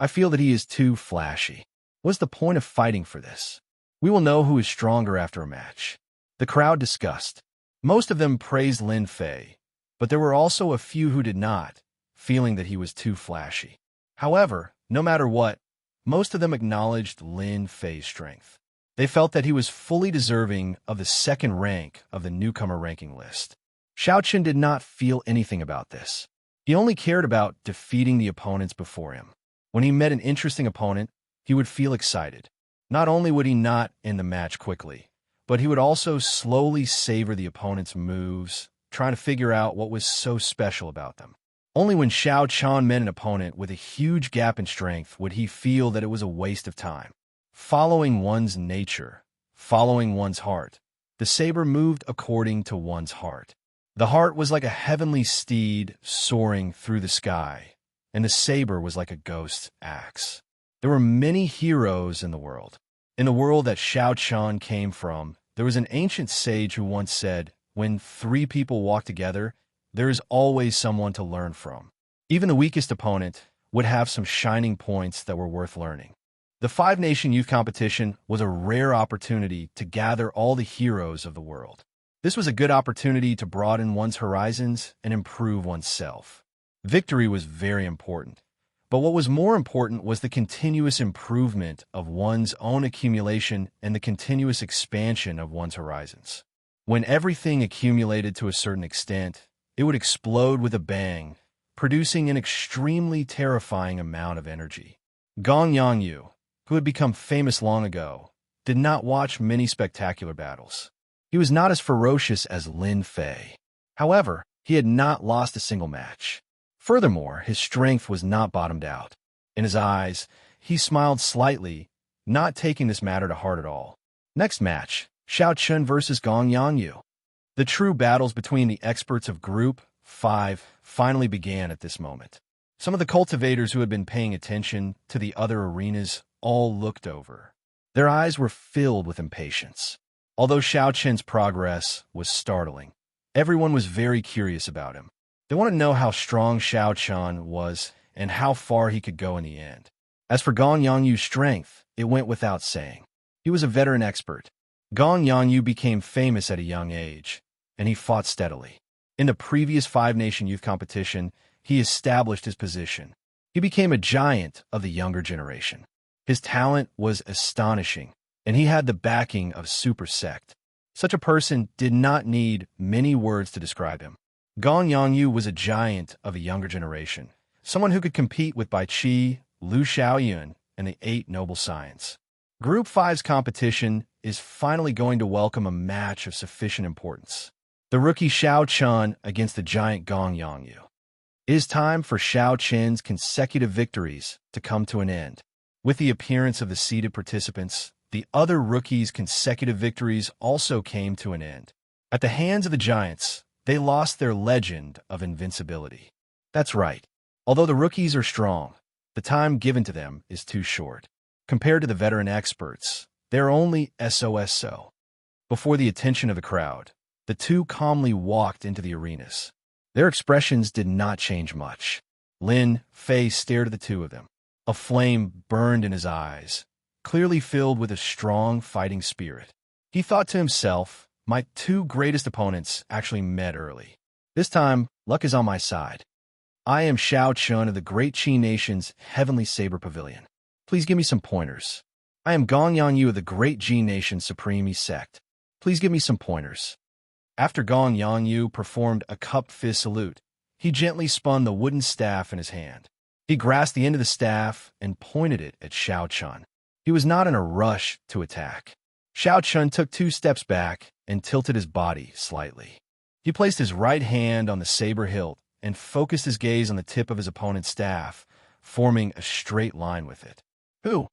I feel that he is too flashy. What's the point of fighting for this? We will know who is stronger after a match. The crowd discussed. Most of them praised Lin Fei, but there were also a few who did not, feeling that he was too flashy. However, no matter what, most of them acknowledged Lin Fei's strength. They felt that he was fully deserving of the 2nd rank of the newcomer ranking list. Xiao Chun did not feel anything about this. He only cared about defeating the opponents before him. When he met an interesting opponent, he would feel excited. Not only would he not end the match quickly, but he would also slowly savor the opponent's moves, trying to figure out what was so special about them. Only when Xiao Chun met an opponent with a huge gap in strength would he feel that it was a waste of time. Following one's nature, following one's heart, the saber moved according to one's heart. The heart was like a heavenly steed soaring through the sky, and the saber was like a ghost axe. There were many heroes in the world. In the world that Xiao Chun came from, there was an ancient sage who once said, "When 3 people walk together, there is always someone to learn from." Even the weakest opponent would have some shining points that were worth learning. The 5-nation youth competition was a rare opportunity to gather all the heroes of the world. This was a good opportunity to broaden one's horizons and improve oneself. Victory was very important, but what was more important was the continuous improvement of one's own accumulation and the continuous expansion of one's horizons. When everything accumulated to a certain extent, it would explode with a bang, producing an extremely terrifying amount of energy. Gong Yangyu, who had become famous long ago, did not watch many spectacular battles. He was not as ferocious as Lin Fei. However, he had not lost a single match. Furthermore, his strength was not bottomed out. In his eyes, he smiled slightly, not taking this matter to heart at all. Next match, Xiao Chun versus Gong Yangyu. The true battles between the experts of Group 5 finally began at this moment. Some of the cultivators who had been paying attention to the other arenas all looked over. Their eyes were filled with impatience. Although Xiao Chun's progress was startling, everyone was very curious about him. They wanted to know how strong Xiao Chun was and how far he could go in the end. As for Gong Yangyu's strength, it went without saying. He was a veteran expert. Gong Yangyu became famous at a young age, and he fought steadily. In the previous 5-nation youth competition, he established his position. He became a giant of the younger generation. His talent was astonishing, and he had the backing of a super sect. Such a person did not need many words to describe him. Gong Yongyu was a giant of a younger generation, someone who could compete with Bai Qi, Liu Xiaoyun, and the Eight Noble Science. Group 5's competition is finally going to welcome a match of sufficient importance. The rookie Xiao Chun against the giant Gong Yongyu. It is time for Xiao Chen's consecutive victories to come to an end. With the appearance of the seeded participants, the other rookies' consecutive victories also came to an end. At the hands of the giants, they lost their legend of invincibility. That's right. Although the rookies are strong, the time given to them is too short. Compared to the veteran experts, they're only SOSO. Before the attention of the crowd, the two calmly walked into the arenas. Their expressions did not change much. Lin Fei stared at the two of them. A flame burned in his eyes, clearly filled with a strong fighting spirit. He thought to himself, my two greatest opponents actually met early. This time, luck is on my side. I am Xiao Chun of the Great Qi Nation's Heavenly Saber Pavilion. Please give me some pointers. I am Gong Yongyu of the Great Qi Nation's Supreme Sect. Please give me some pointers. After Gong Yongyu performed a cupped fist salute, he gently spun the wooden staff in his hand. He grasped the end of the staff and pointed it at Xiao Chun. He was not in a rush to attack. Xiao Chun took 2 steps back and tilted his body slightly. He placed his right hand on the saber hilt and focused his gaze on the tip of his opponent's staff, forming a straight line with it. Who?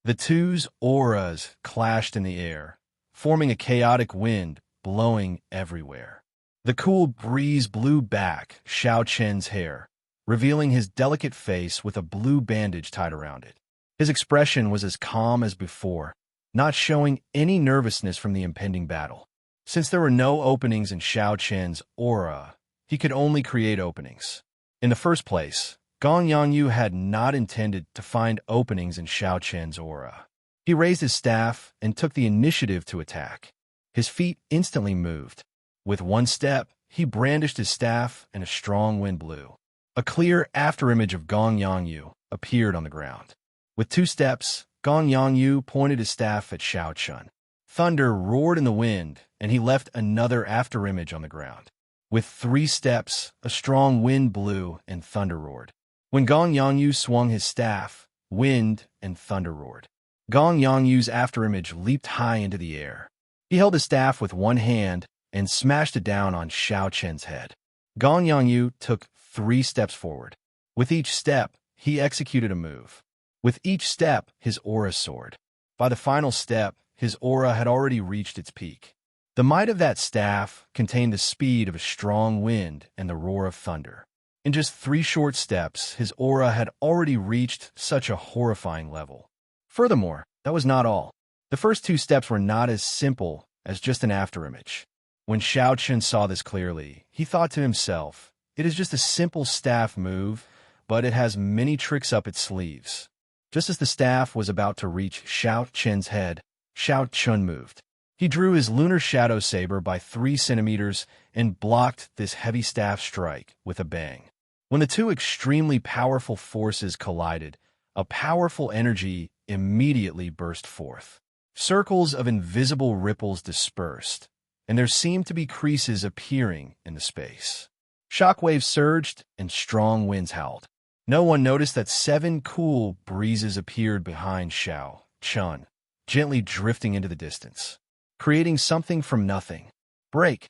The two's auras clashed in the air, forming a chaotic wind blowing everywhere. The cool breeze blew back Xiao Chen's hair, revealing his delicate face with a blue bandage tied around it. His expression was as calm as before, not showing any nervousness from the impending battle. Since there were no openings in Xiao Chen's aura, he could only create openings. In the first place, Gong Yongyu had not intended to find openings in Xiao Chen's aura. He raised his staff and took the initiative to attack. His feet instantly moved. With one step, he brandished his staff and a strong wind blew. A clear afterimage of Gong Yongyu appeared on the ground. With 2 steps, Gong Yongyu pointed his staff at Xiao Chun. Thunder roared in the wind, and he left another afterimage on the ground. With 3 steps, a strong wind blew and thunder roared. When Gong Yongyu swung his staff, wind and thunder roared. Gong Yongyu's afterimage leaped high into the air. He held his staff with one hand and smashed it down on Xiao Chen's head. Gong Yongyu took 3 steps forward. With each step, he executed a move. With each step, his aura soared. By the final step, his aura had already reached its peak. The might of that staff contained the speed of a strong wind and the roar of thunder. In just 3 short steps, his aura had already reached such a horrifying level. Furthermore, that was not all. The first 2 steps were not as simple as just an afterimage. When Xiao Chun saw this clearly, he thought to himself, it is just a simple staff move, but it has many tricks up its sleeves. Just as the staff was about to reach Xiao Chen's head, Xiao Chun moved. He drew his lunar shadow saber by 3 centimeters and blocked this heavy staff strike with a bang. When the 2 extremely powerful forces collided, a powerful energy immediately burst forth. Circles of invisible ripples dispersed, and there seemed to be creases appearing in the space. Shockwaves surged and strong winds howled. No one noticed that 7 cool breezes appeared behind Xiao Chun, gently drifting into the distance, creating something from nothing. Break!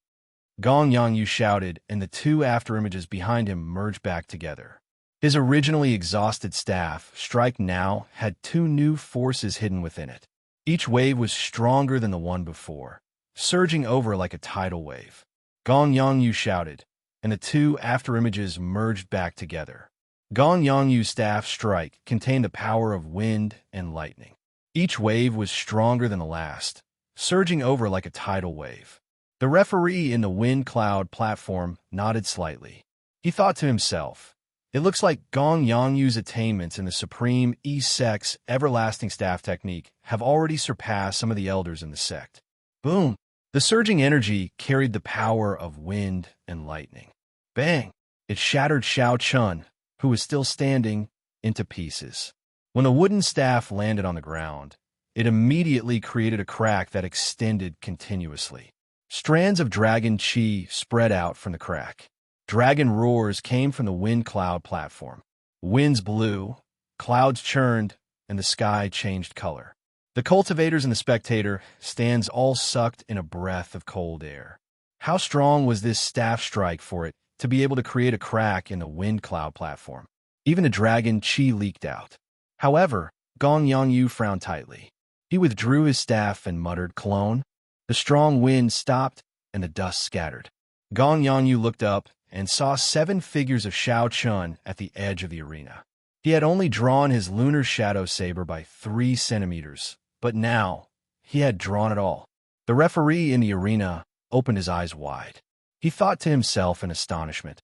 Gong Yongyu shouted, and the 2 afterimages behind him merged back together. His originally exhausted staff strike now had 2 new forces hidden within it. Each wave was stronger than the one before, surging over like a tidal wave. Gong Yongyu shouted, and the 2 afterimages merged back together. Gong Yongyu's staff strike contained the power of wind and lightning. Each wave was stronger than the last, surging over like a tidal wave. The referee in the wind cloud platform nodded slightly. He thought to himself, it looks like Gong Yongyu's attainments in the Supreme E-Sect's everlasting staff technique have already surpassed some of the elders in the sect. Boom! The surging energy carried the power of wind and lightning. Bang! It shattered Xiao Chun, who was still standing, into pieces. When the wooden staff landed on the ground, it immediately created a crack that extended continuously. Strands of dragon chi spread out from the crack. Dragon roars came from the wind cloud platform. Winds blew, clouds churned, and the sky changed color. The cultivators and the spectator stands all sucked in a breath of cold air. How strong was this staff strike for it to be able to create a crack in the wind cloud platform? Even the dragon chi leaked out. However, Gong Yongyu frowned tightly. He withdrew his staff and muttered, "Clone." The strong wind stopped and the dust scattered. Gong Yongyu looked up and saw 7 figures of Shao Chun at the edge of the arena. He had only drawn his lunar shadow saber by 3 centimeters, but now he had drawn it all. The referee in the arena opened his eyes wide. He thought to himself in astonishment,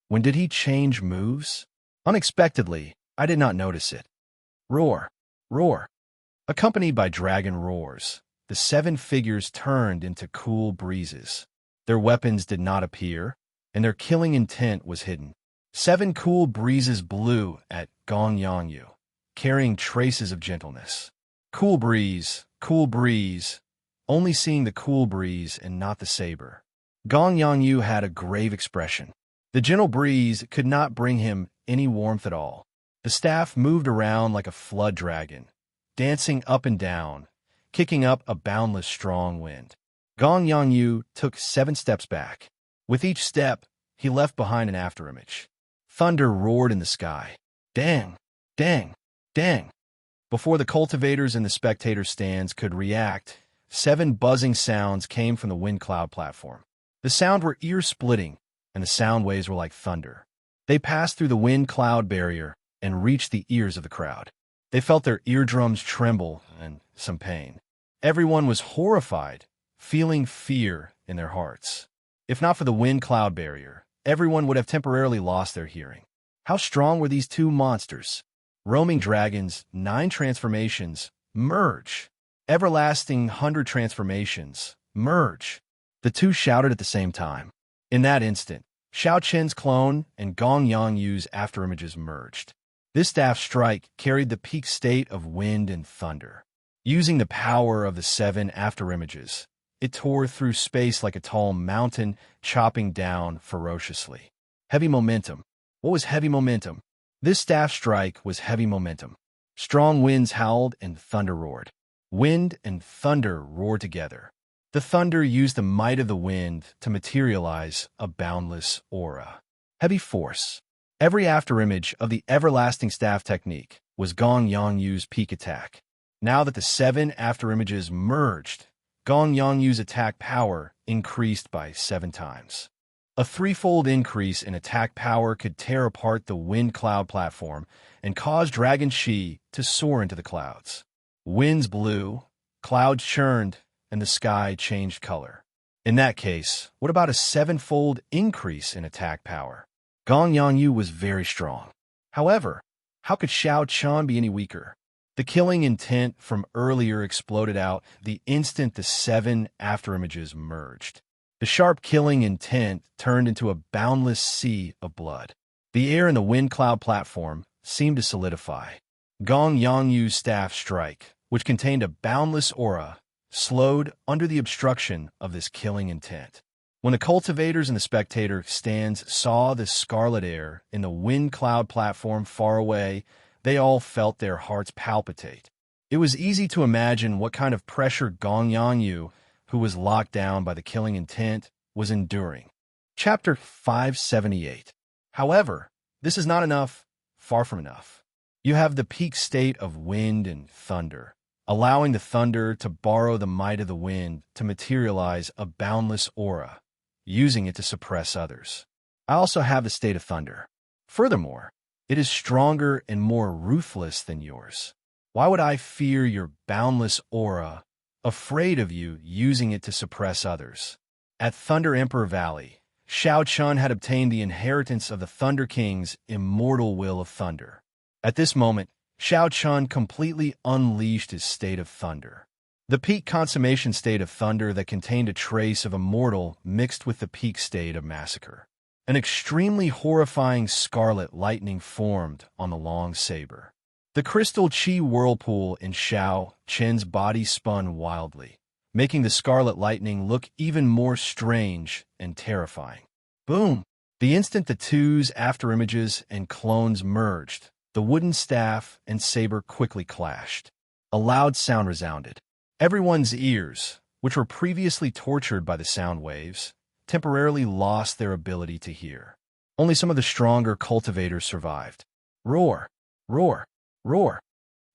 "When did he change moves? Unexpectedly, I did not notice it." Roar, roar. Accompanied by dragon roars, the 7 figures turned into cool breezes. Their weapons did not appear, and their killing intent was hidden. 7 cool breezes blew at Gong Yongyu, carrying traces of gentleness. Cool breeze, only seeing the cool breeze and not the saber. Gong Yongyu had a grave expression. The gentle breeze could not bring him any warmth at all. The staff moved around like a flood dragon, dancing up and down, kicking up a boundless strong wind. Gong Yongyu took 7 steps back. With each step, he left behind an afterimage. Thunder roared in the sky. Dang, dang, dang. Before the cultivators and the spectator stands could react, 7 buzzing sounds came from the wind cloud platform. The sound were ear-splitting, and the sound waves were like thunder. They passed through the wind cloud barrier and reached the ears of the crowd. They felt their eardrums tremble and some pain. Everyone was horrified, feeling fear in their hearts. If not for the wind cloud barrier, everyone would have temporarily lost their hearing. How strong were these 2 monsters? Roaming dragons, 9 transformations, merge. Everlasting 100 transformations, merge. The 2 shouted at the same time. In that instant, Shao Chen's clone and Gong Yongyu's afterimages merged. This staff strike carried the peak state of wind and thunder. Using the power of the 7 afterimages, it tore through space like a tall mountain, chopping down ferociously. Heavy momentum. What was heavy momentum? This staff strike was heavy momentum. Strong winds howled and thunder roared. Wind and thunder roared together. The thunder used the might of the wind to materialize a boundless aura. Heavy force. Every afterimage of the everlasting staff technique was Gong Yongyu's peak attack. Now that the 7 afterimages merged, Gong Yongyu's attack power increased by 7 times. A 3-fold increase in attack power could tear apart the wind cloud platform and cause Dragon Shi to soar into the clouds. Winds blew, clouds churned, and the sky changed color. In that case, what about a 7-fold increase in attack power? Gong Yongyu was very strong. However, how could Shao Chun be any weaker? The killing intent from earlier exploded out the instant the 7 afterimages merged. The sharp killing intent turned into a boundless sea of blood. The air in the wind cloud platform seemed to solidify. Gong Yongyu's staff strike, which contained a boundless aura, slowed under the obstruction of this killing intent. When the cultivators and the spectator stands saw the scarlet air in the wind cloud platform far away, they all felt their hearts palpitate. It was easy to imagine what kind of pressure Gong Yongyu, who was locked down by the killing intent, was enduring. Chapter 578. However, this is not enough, far from enough. You have the peak state of wind and thunder, allowing the thunder to borrow the might of the wind to materialize a boundless aura, using it to suppress others. I also have the state of thunder. Furthermore, it is stronger and more ruthless than yours. Why would I fear your boundless aura, afraid of you using it to suppress others? At Thunder Emperor Valley, Shao Chun had obtained the inheritance of the Thunder King's immortal will of thunder. At this moment, Shao Chun completely unleashed his state of thunder. The peak consummation state of thunder that contained a trace of immortal mixed with the peak state of massacre. An extremely horrifying scarlet lightning formed on the long saber. The crystal chi whirlpool in Xiao Chen's body spun wildly, making the scarlet lightning look even more strange and terrifying. Boom! The instant the two's afterimages and clones merged, the wooden staff and saber quickly clashed. A loud sound resounded. Everyone's ears, which were previously tortured by the sound waves, temporarily lost their ability to hear. Only some of the stronger cultivators survived. Roar! Roar! Roar!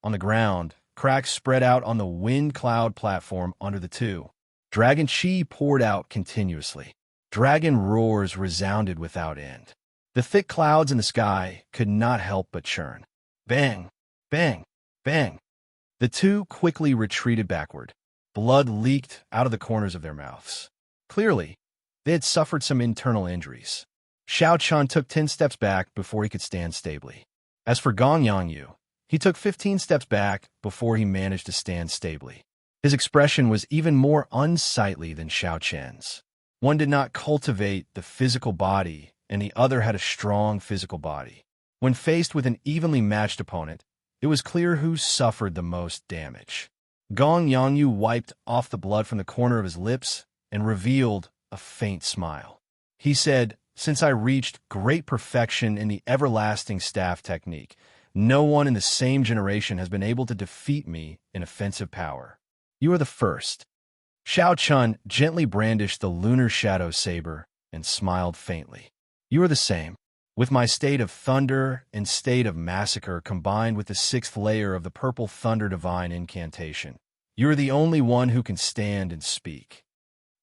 On the ground, cracks spread out on the wind cloud platform under the two. Dragon chi poured out continuously. Dragon roars resounded without end. The thick clouds in the sky could not help but churn. Bang! Bang! Bang! The two quickly retreated backward. Blood leaked out of the corners of their mouths. Clearly, they had suffered some internal injuries. Xiao Chun took 10 steps back before he could stand stably. As for Gong Yangyu, he took 15 steps back before he managed to stand stably. His expression was even more unsightly than Xiao Chen's. One did not cultivate the physical body, and the other had a strong physical body. When faced with an evenly matched opponent, it was clear who suffered the most damage. Gong Yangyu wiped off the blood from the corner of his lips and revealed a faint smile. He said, "Since I reached great perfection in the everlasting staff technique, no one in the same generation has been able to defeat me in offensive power. You are the first." Xiao Chun gently brandished the lunar shadow saber and smiled faintly. "You are the same. With my state of thunder and state of massacre combined with the 6th layer of the purple thunder divine incantation, you are the only one who can stand and speak."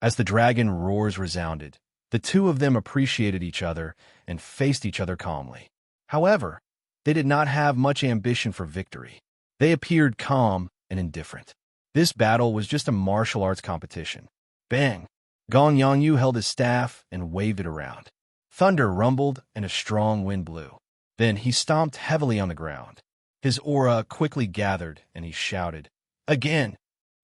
As the dragon roars resounded, the two of them appreciated each other and faced each other calmly. However, they did not have much ambition for victory. They appeared calm and indifferent. This battle was just a martial arts competition. Bang! Gong Yangyu held his staff and waved it around. Thunder rumbled and a strong wind blew. Then he stomped heavily on the ground. His aura quickly gathered and he shouted, "Again!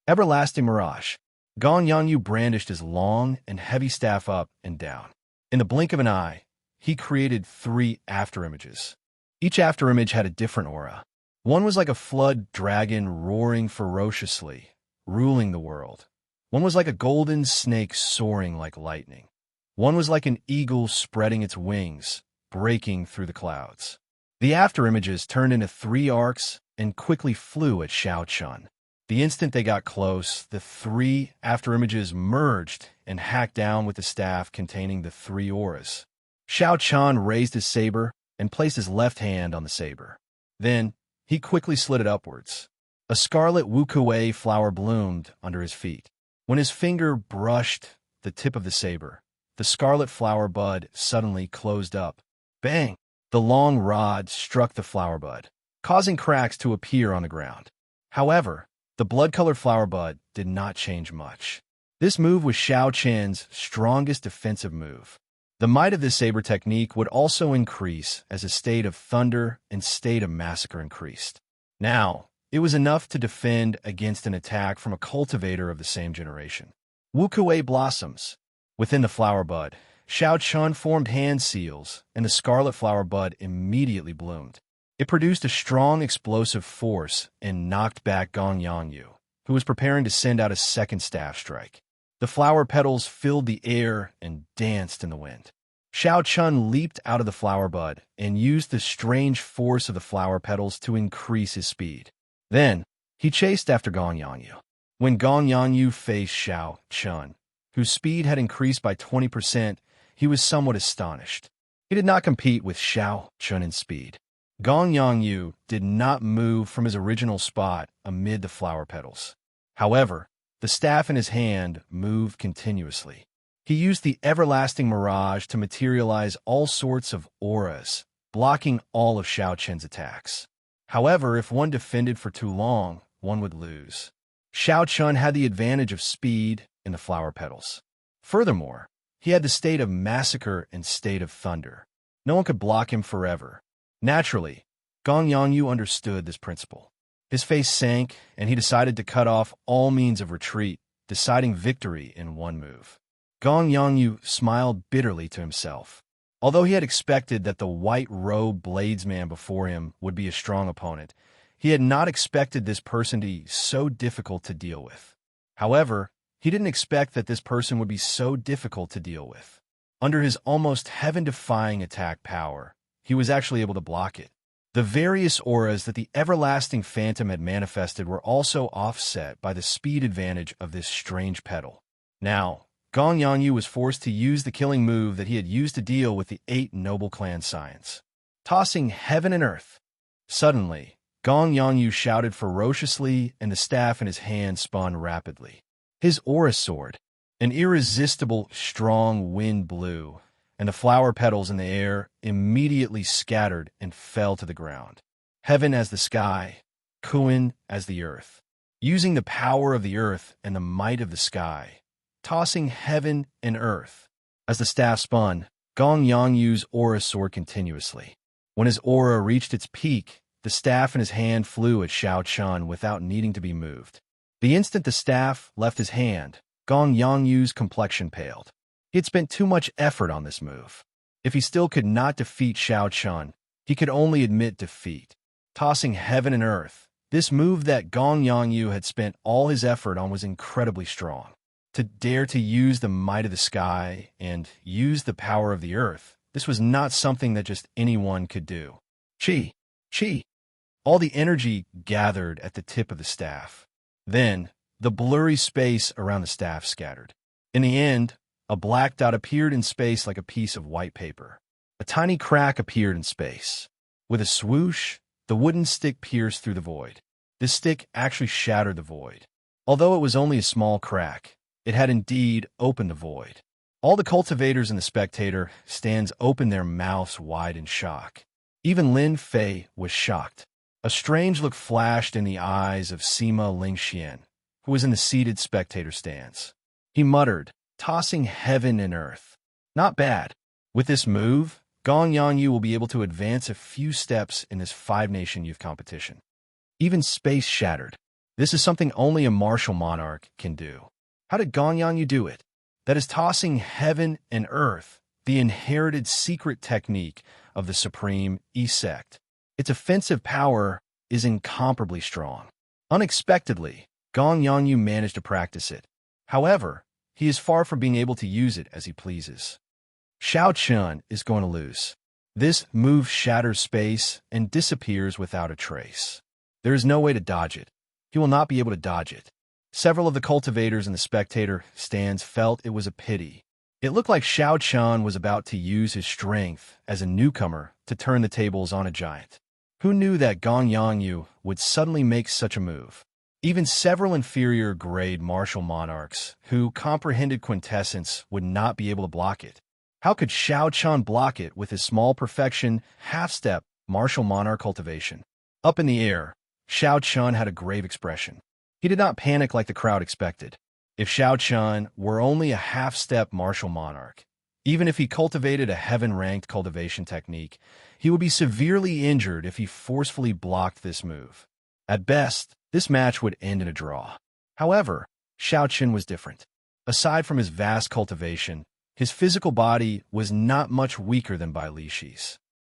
Everlasting Mirage!" Gong Yangyu brandished his long and heavy staff up and down. In the blink of an eye, he created 3 afterimages. Each afterimage had a different aura. One was like a flood dragon roaring ferociously, ruling the world. One was like a golden snake soaring like lightning. One was like an eagle spreading its wings, breaking through the clouds. The afterimages turned into 3 arcs and quickly flew at Xiao Chun. The instant they got close, the 3 afterimages merged and hacked down with the staff containing the 3 auras. Xiao Chun raised his saber and placed his left hand on the saber. Then, he quickly slid it upwards. A scarlet wukuei flower bloomed under his feet. When his finger brushed the tip of the saber, the scarlet flower bud suddenly closed up. Bang! The long rod struck the flower bud, causing cracks to appear on the ground. However, the blood-colored flower bud did not change much. This move was Xiao Chen's strongest defensive move. The might of this saber technique would also increase as a state of thunder and state of massacre increased. Now, it was enough to defend against an attack from a cultivator of the same generation. Wukuei blossoms. Within the flower bud, Xiao Chun formed hand seals, and the scarlet flower bud immediately bloomed. It produced a strong explosive force and knocked back Gong Yangyu, who was preparing to send out a second staff strike. The flower petals filled the air and danced in the wind. Xiao Chun leaped out of the flower bud and used the strange force of the flower petals to increase his speed. Then, he chased after Gong Yangyu. When Gong Yangyu faced Xiao Chun, whose speed had increased by 20%, he was somewhat astonished. He did not compete with Xiao Chun in speed. Gong Yangyu did not move from his original spot amid the flower petals. However, the staff in his hand moved continuously. He used the everlasting mirage to materialize all sorts of auras, blocking all of Xiao Chen's attacks. However, if one defended for too long, one would lose. Xiao Chun had the advantage of speed in the flower petals. Furthermore, he had the state of massacre and state of thunder. No one could block him forever. Naturally, Gong Yangyu understood this principle. His face sank, and he decided to cut off all means of retreat, deciding victory in one move. Gong Yangyu smiled bitterly to himself. Although he had expected that the white-robed bladesman before him would be a strong opponent, he had not expected this person to be so difficult to deal with. However, he didn't expect that this person would be so difficult to deal with. Under his almost heaven-defying attack power, he was actually able to block it. The various auras that the everlasting phantom had manifested were also offset by the speed advantage of this strange petal. Now, Gong Yangyu was forced to use the killing move that he had used to deal with the 8 noble clan scions, tossing heaven and earth. Suddenly, Gong Yangyu shouted ferociously, and the staff in his hand spun rapidly. His aura sword, an irresistible, strong wind blew, and the flower petals in the air immediately scattered and fell to the ground. Heaven as the sky, Kuin as the earth. Using the power of the earth and the might of the sky, tossing heaven and earth. As the staff spun, Gong Yangyu's aura soared continuously. When his aura reached its peak, the staff in his hand flew at Xiao Chun without needing to be moved. The instant the staff left his hand, Gong Yangyu's complexion paled. He had spent too much effort on this move. If he still could not defeat Xiao Chun, he could only admit defeat. Tossing heaven and earth, this move that Gong Yangyu had spent all his effort on was incredibly strong. To dare to use the might of the sky and use the power of the earth, this was not something that just anyone could do. Chi! Chi! All the energy gathered at the tip of the staff. Then, the blurry space around the staff scattered. In the end, a black dot appeared in space like a piece of white paper. A tiny crack appeared in space. With a swoosh, the wooden stick pierced through the void. This stick actually shattered the void. Although it was only a small crack, it had indeed opened the void. All the cultivators in the spectator stands opened their mouths wide in shock. Even Lin Fei was shocked. A strange look flashed in the eyes of Sima Lingxian, who was in the seated spectator stands. He muttered, tossing heaven and earth. Not bad. With this move, Gong Yangyu will be able to advance a few steps in this 5-nation youth competition. Even space shattered. This is something only a martial monarch can do. How did Gong Yangyu do it? That is tossing heaven and earth, the inherited secret technique of the supreme E-sect. Its offensive power is incomparably strong. Unexpectedly, Gong Yangyu managed to practice it. However, he is far from being able to use it as he pleases. Xiao Chun is going to lose. This move shatters space and disappears without a trace. There is no way to dodge it. He will not be able to dodge it. Several of the cultivators in the spectator stands felt it was a pity. It looked like Xiao Chun was about to use his strength as a newcomer to turn the tables on a giant. Who knew that Gong Yangyu would suddenly make such a move? Even several inferior grade martial monarchs who comprehended quintessence would not be able to block it. How could Xiao Chun block it with his small perfection, half-step martial monarch cultivation? Up in the air, Xiao Chun had a grave expression. He did not panic like the crowd expected. If Xiao Chun were only a half-step martial monarch, even if he cultivated a heaven-ranked cultivation technique, he would be severely injured if he forcefully blocked this move. At best, this match would end in a draw. However, Xiao Chun was different. Aside from his vast cultivation, his physical body was not much weaker than Bai Lishi's.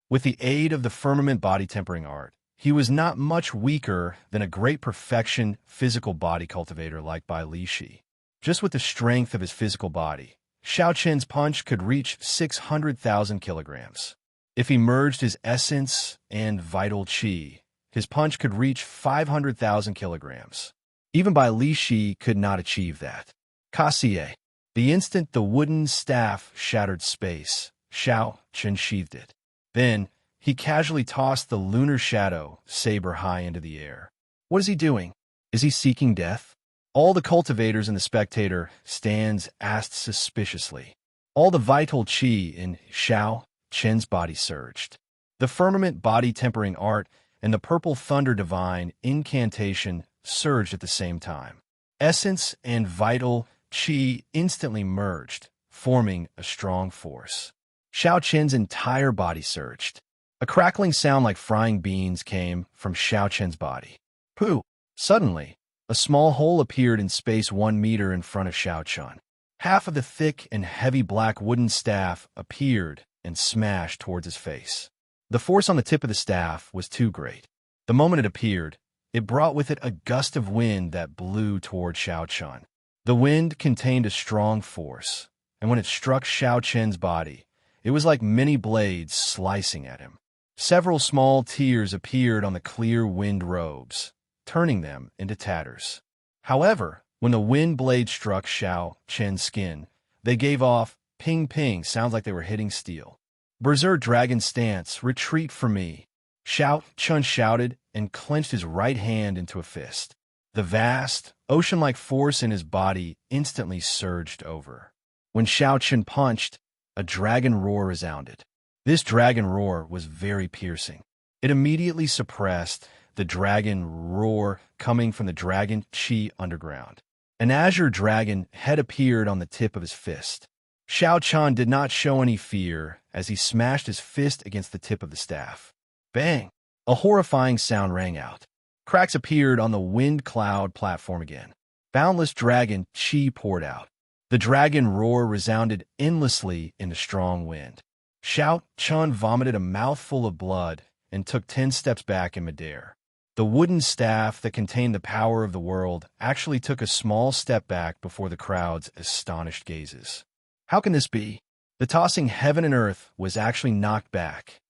With the aid of the firmament body tempering art, he was not much weaker than a great perfection physical body cultivator like Bai Lishi. Just with the strength of his physical body, Xiao Chun's punch could reach 600,000 kilograms. If he merged his essence and vital qi, his punch could reach 500,000 kilograms. Even Bai Lishi could not achieve that. Kasie. The instant the wooden staff shattered space, Xiao Chun sheathed it. Then, he casually tossed the lunar shadow saber high into the air. What is he doing? Is he seeking death? All the cultivators in the spectator stands asked suspiciously. All the vital qi in Xiao Chun's body surged. The firmament body tempering art and the purple thunder divine incantation surged at the same time. Essence and vital qi instantly merged, forming a strong force. Xiao Chun's entire body surged. A crackling sound like frying beans came from Xiao Chun's body. Pooh! Suddenly, a small hole appeared in space 1 meter in front of Xiao Chun. Half of the thick and heavy black wooden staff appeared and smashed towards his face. The force on the tip of the staff was too great. The moment it appeared, it brought with it a gust of wind that blew toward Xiao Chun. The wind contained a strong force, and when it struck Xiao Chen's body, it was like many blades slicing at him. Several small tears appeared on the clear wind robes, turning them into tatters. However, when the wind blade struck Xiao Chen's skin, they gave off ping-ping sounds like they were hitting steel. Berserk Dragon Stance, retreat from me, Xiao Chun shouted and clenched his right hand into a fist. The vast, ocean-like force in his body instantly surged over. When Xiao Chun punched, a dragon roar resounded. This dragon roar was very piercing. It immediately suppressed the dragon roar coming from the dragon Qi underground. An azure dragon head appeared on the tip of his fist. Xiao Chun did not show any fear as he smashed his fist against the tip of the staff. Bang! A horrifying sound rang out. Cracks appeared on the wind cloud platform again. Boundless dragon Qi poured out. The dragon roar resounded endlessly in the strong wind. Xiao Chun vomited a mouthful of blood and took 10 steps back in midair. The wooden staff that contained the power of the world actually took a small step back before the crowd's astonished gazes. How can this be? The tossing heaven and earth was actually knocked back.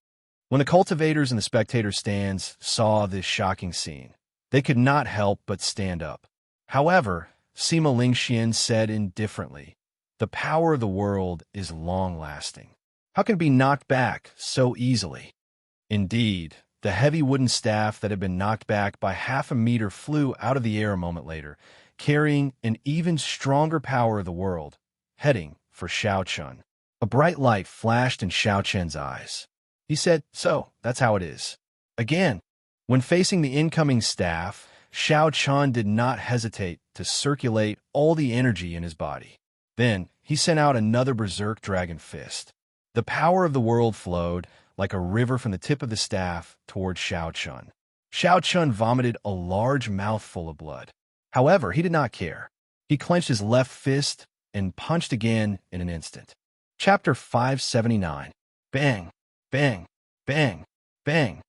When the cultivators and the spectator stands saw this shocking scene, they could not help but stand up. However, Sima Lingxian said indifferently, "The power of the world is long-lasting. How can it be knocked back so easily?" Indeed, the heavy wooden staff that had been knocked back by half a meter flew out of the air a moment later, carrying an even stronger power of the world, heading for Xiao Chun. A bright light flashed in Xiao Chen's eyes. He said, "So, that's how it is." Again, when facing the incoming staff, Xiao Chun did not hesitate to circulate all the energy in his body. Then, he sent out another berserk dragon fist. The power of the world flowed like a river from the tip of the staff toward Xiao Chun. Xiao Chun vomited a large mouthful of blood. However, he did not care. He clenched his left fist and punched again in an instant. Chapter 579. Bang, bang, bang, bang.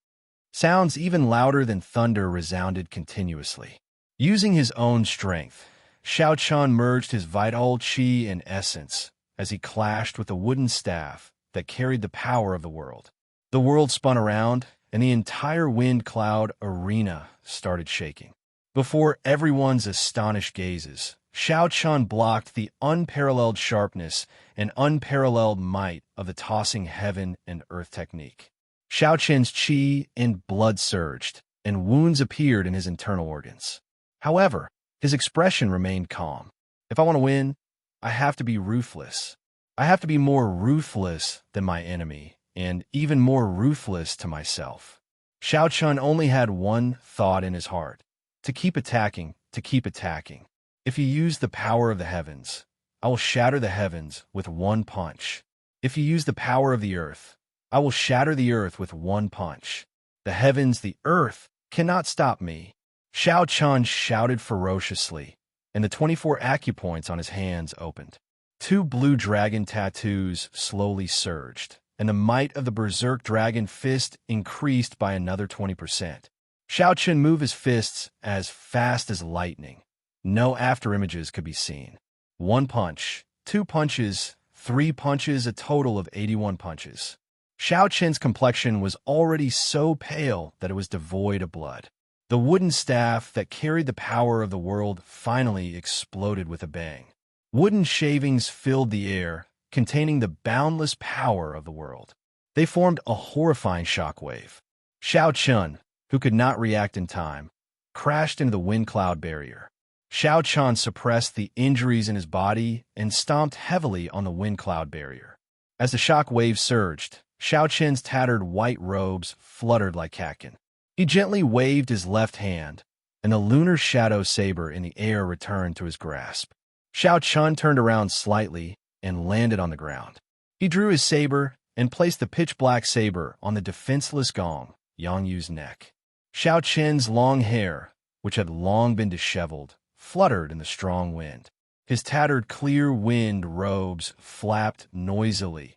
Sounds even louder than thunder resounded continuously. Using his own strength, Xiao Chun merged his vital qi and essence as he clashed with the wooden staff that carried the power of the world. The world spun around, and the entire wind cloud arena started shaking. Before everyone's astonished gazes, Xiao Chun blocked the unparalleled sharpness and unparalleled might of the tossing heaven and earth technique. Xiao Chen's qi and blood surged, and wounds appeared in his internal organs. However, his expression remained calm. If I want to win, I have to be ruthless. I have to be more ruthless than my enemy, and even more ruthless to myself. Xiao Chun only had one thought in his heart: to keep attacking, to keep attacking. If you use the power of the heavens, I will shatter the heavens with one punch. If you use the power of the earth, I will shatter the earth with one punch. The heavens, the earth, cannot stop me. Xiao Chun shouted ferociously, and the 24 acupoints on his hands opened. 2 blue dragon tattoos slowly surged, and the might of the berserk dragon fist increased by another 20%. Xiao Chun moved his fists as fast as lightning. No afterimages could be seen. 1 punch, 2 punches, 3 punches, a total of 81 punches. Xiao Chen's complexion was already so pale that it was devoid of blood. The wooden staff that carried the power of the world finally exploded with a bang. Wooden shavings filled the air, containing the boundless power of the world. They formed a horrifying shockwave. Xiao Chun, who could not react in time, crashed into the wind cloud barrier. Xiao Chun suppressed the injuries in his body and stomped heavily on the wind cloud barrier. As the shock wave surged, Xiao Chen's tattered white robes fluttered like catkin. He gently waved his left hand, and the lunar shadow saber in the air returned to his grasp. Xiao Chun turned around slightly and landed on the ground. He drew his saber and placed the pitch-black saber on the defenseless Gong, Yang Yu's neck. Xiao Chen's long hair, which had long been disheveled, fluttered in the strong wind. His tattered clear wind robes flapped noisily,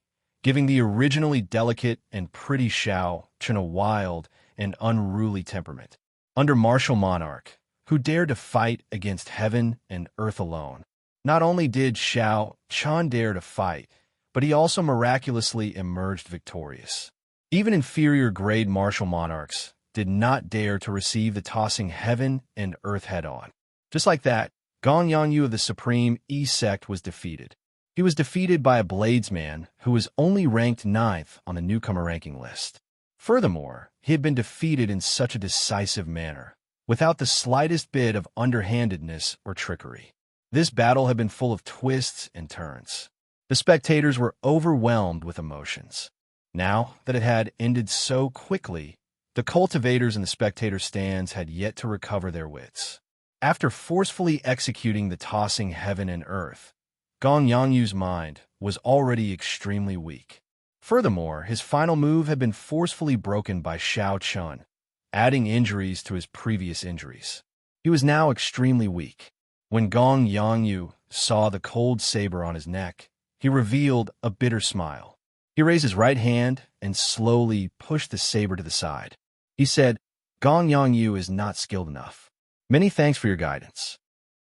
giving the originally delicate and pretty Xiao Chen a wild and unruly temperament. Under martial monarch, who dared to fight against heaven and earth alone. Not only did Xiao Chen dare to fight, but he also miraculously emerged victorious. Even inferior grade martial monarchs did not dare to receive the tossing heaven and earth head-on. Just like that, Gong Yangyu of the Supreme E sect was defeated. He was defeated by a bladesman who was only ranked 9th on the newcomer ranking list. Furthermore, he had been defeated in such a decisive manner, without the slightest bit of underhandedness or trickery. This battle had been full of twists and turns. The spectators were overwhelmed with emotions. Now that it had ended so quickly, the cultivators in the spectator stands had yet to recover their wits. After forcefully executing the tossing heaven and earth, Gong Yangyu's mind was already extremely weak. Furthermore, his final move had been forcefully broken by Xiao Chen, adding injuries to his previous injuries. He was now extremely weak. When Gong Yangyu saw the cold saber on his neck, he revealed a bitter smile. He raised his right hand and slowly pushed the saber to the side. He said, "Gong Yangyu is not skilled enough. Many thanks for your guidance."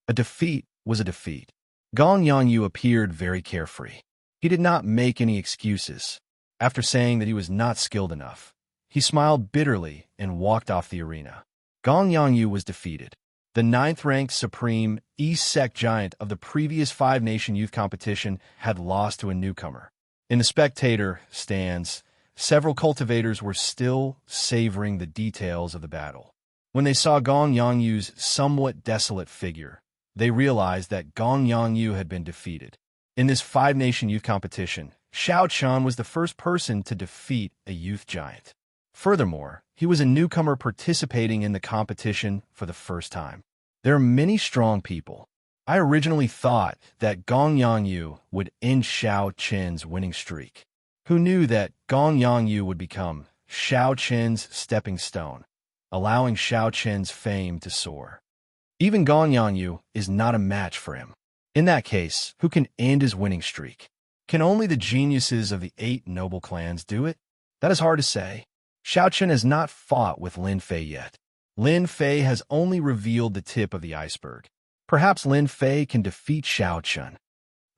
A defeat was a defeat. Gong Yangyu appeared very carefree. He did not make any excuses. After saying that he was not skilled enough, he smiled bitterly and walked off the arena. Gong Yangyu was defeated. The 9th-ranked Supreme E-Sect giant of the previous 5-nation youth competition had lost to a newcomer. In the spectator stands, several cultivators were still savoring the details of the battle. When they saw Gong Yangyu's somewhat desolate figure, they realized that Gong Yangyu had been defeated. In this 5-nation youth competition, Xiao Chen was the first person to defeat a youth giant. Furthermore, he was a newcomer participating in the competition for the first time. There are many strong people. I originally thought that Gong Yangyu would end Xiao Chen's winning streak. Who knew that Gong Yangyu would become Xiao Chen's stepping stone, allowing Xiao Chen's fame to soar? Even Gong Yangyu is not a match for him. In that case, who can end his winning streak? Can only the geniuses of the 8 noble clans do it? That is hard to say. Xiao Chen has not fought with Lin Fei yet. Lin Fei has only revealed the tip of the iceberg. Perhaps Lin Fei can defeat Xiao Chen.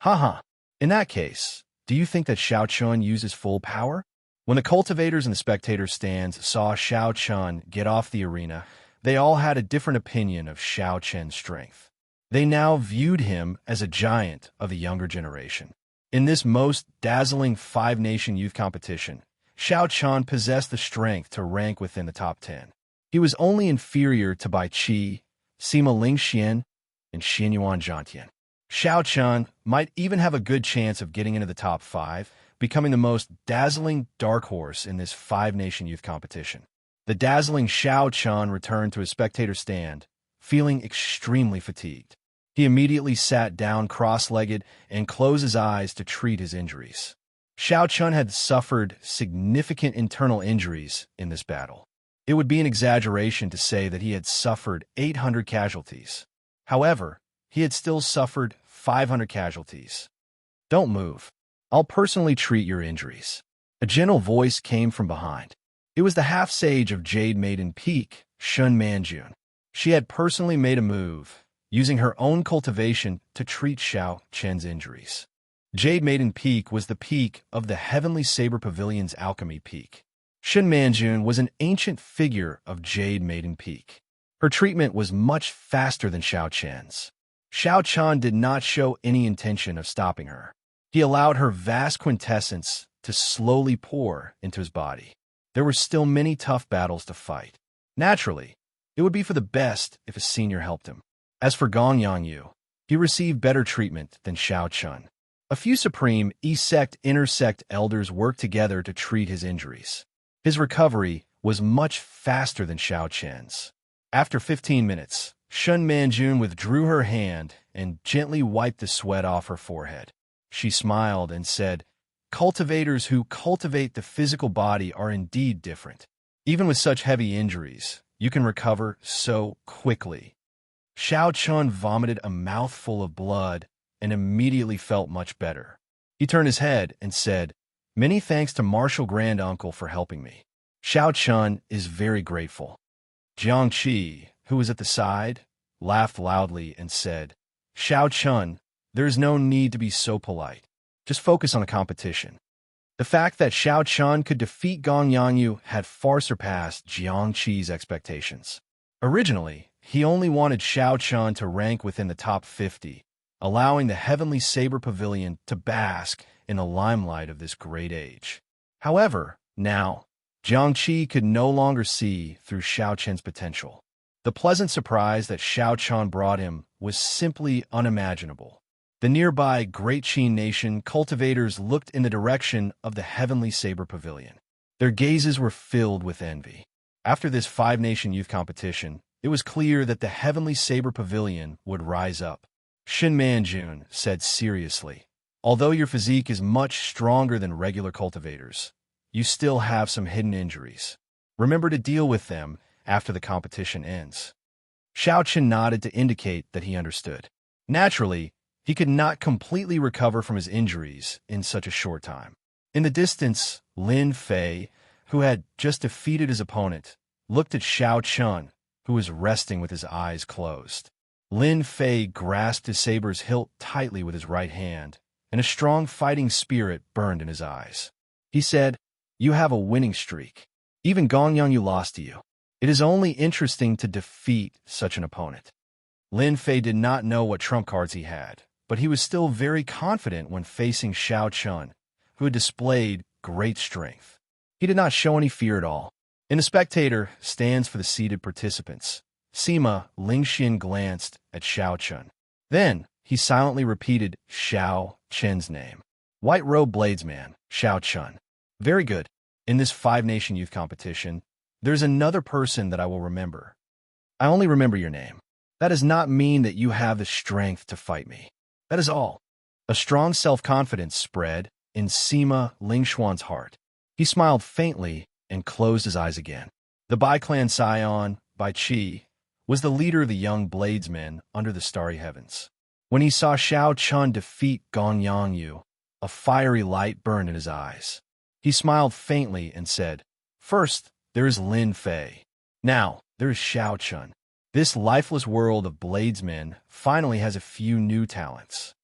Haha. In that case, do you think that Xiao Chen uses full power? When the cultivators and the spectator stands saw Xiao Chen get off the arena, they all had a different opinion of Xiao Chen's strength. They now viewed him as a giant of the younger generation. In this most dazzling 5-nation youth competition, Xiao Chen possessed the strength to rank within the top 10. He was only inferior to Bai Qi, Sima Lingxian, and Xianyuan Zhantian. Xiao Chen might even have a good chance of getting into the top 5, becoming the most dazzling dark horse in this 5-nation youth competition. The dazzling Xiao Chen returned to his spectator stand, feeling extremely fatigued. He immediately sat down cross-legged and closed his eyes to treat his injuries. Xiao Chen had suffered significant internal injuries in this battle. It would be an exaggeration to say that he had suffered 800 casualties. However, he had still suffered 500 casualties. "Don't move. I'll personally treat your injuries." A gentle voice came from behind. It was the half-sage of Jade Maiden Peak, Shun Manjun. She had personally made a move, using her own cultivation to treat Xiao Chen's injuries. Jade Maiden Peak was the peak of the Heavenly Saber Pavilion's alchemy peak. Shun Manjun was an ancient figure of Jade Maiden Peak. Her treatment was much faster than Xiao Chen's. Xiao Chen did not show any intention of stopping her. He allowed her vast quintessence to slowly pour into his body. There were still many tough battles to fight. Naturally, it would be for the best if a senior helped him. As for Gong Yangyu, he received better treatment than Xiao Chen. A few Supreme E-Sect Intersect elders worked together to treat his injuries. His recovery was much faster than Xiao Chen's. After 15 minutes, Shun Manjun withdrew her hand and gently wiped the sweat off her forehead. She smiled and said, "Cultivators who cultivate the physical body are indeed different. Even with such heavy injuries, you can recover so quickly." Xiao Chen vomited a mouthful of blood and immediately felt much better. He turned his head and said, Many thanks to Marshal Granduncle for helping me. Xiao Chun is very grateful. Jiang Qi, who was at the side, laughed loudly and said, Xiao Chun, there is no need to be so polite. Just focus on the competition. The fact that Xiao Chun could defeat Gong Yangyu had far surpassed Jiang Qi's expectations. Originally, he only wanted Xiao Chun to rank within the top 50, allowing the Heavenly Saber Pavilion to bask in the limelight of this great age. However, now, Jiang Qi could no longer see through Xiao Chun's potential. The pleasant surprise that Xiao Chun brought him was simply unimaginable. The nearby Great Qin Nation cultivators looked in the direction of the Heavenly Saber Pavilion. Their gazes were filled with envy. After this five-nation youth competition, it was clear that the Heavenly Saber Pavilion would rise up. Shin Manjun said seriously, although your physique is much stronger than regular cultivators, you still have some hidden injuries. Remember to deal with them after the competition ends. Xiao Chun nodded to indicate that he understood. Naturally, he could not completely recover from his injuries in such a short time. In the distance, Lin Fei, who had just defeated his opponent, looked at Xiao Chun, who was resting with his eyes closed. Lin Fei grasped his saber's hilt tightly with his right hand, and a strong fighting spirit burned in his eyes. He said, You have a winning streak. Even Gong Yangyu lost to you. It is only interesting to defeat such an opponent. Lin Fei did not know what trump cards he had, but he was still very confident when facing Xiao Chun, who had displayed great strength. He did not show any fear at all. In the spectator stands for the seated participants, Sima Lingxian glanced at Xiao Chun. Then he silently repeated Xiao Chun's name. White Robe Bladesman, Xiao Chun. Very good. In this five-nation youth competition, there's another person that I will remember. I only remember your name. That does not mean that you have the strength to fight me. That is all. A strong self-confidence spread in Sima Lingshuan's heart. He smiled faintly and closed his eyes again. The Bai clan scion, Bai Qi, was the leader of the young bladesmen under the starry heavens. When he saw Xiao Chun defeat Gong Yangyu, a fiery light burned in his eyes. He smiled faintly and said, First, there is Lin Fei. Now, there is Xiao Chun. This lifeless world of bladesmen finally has a few new talents.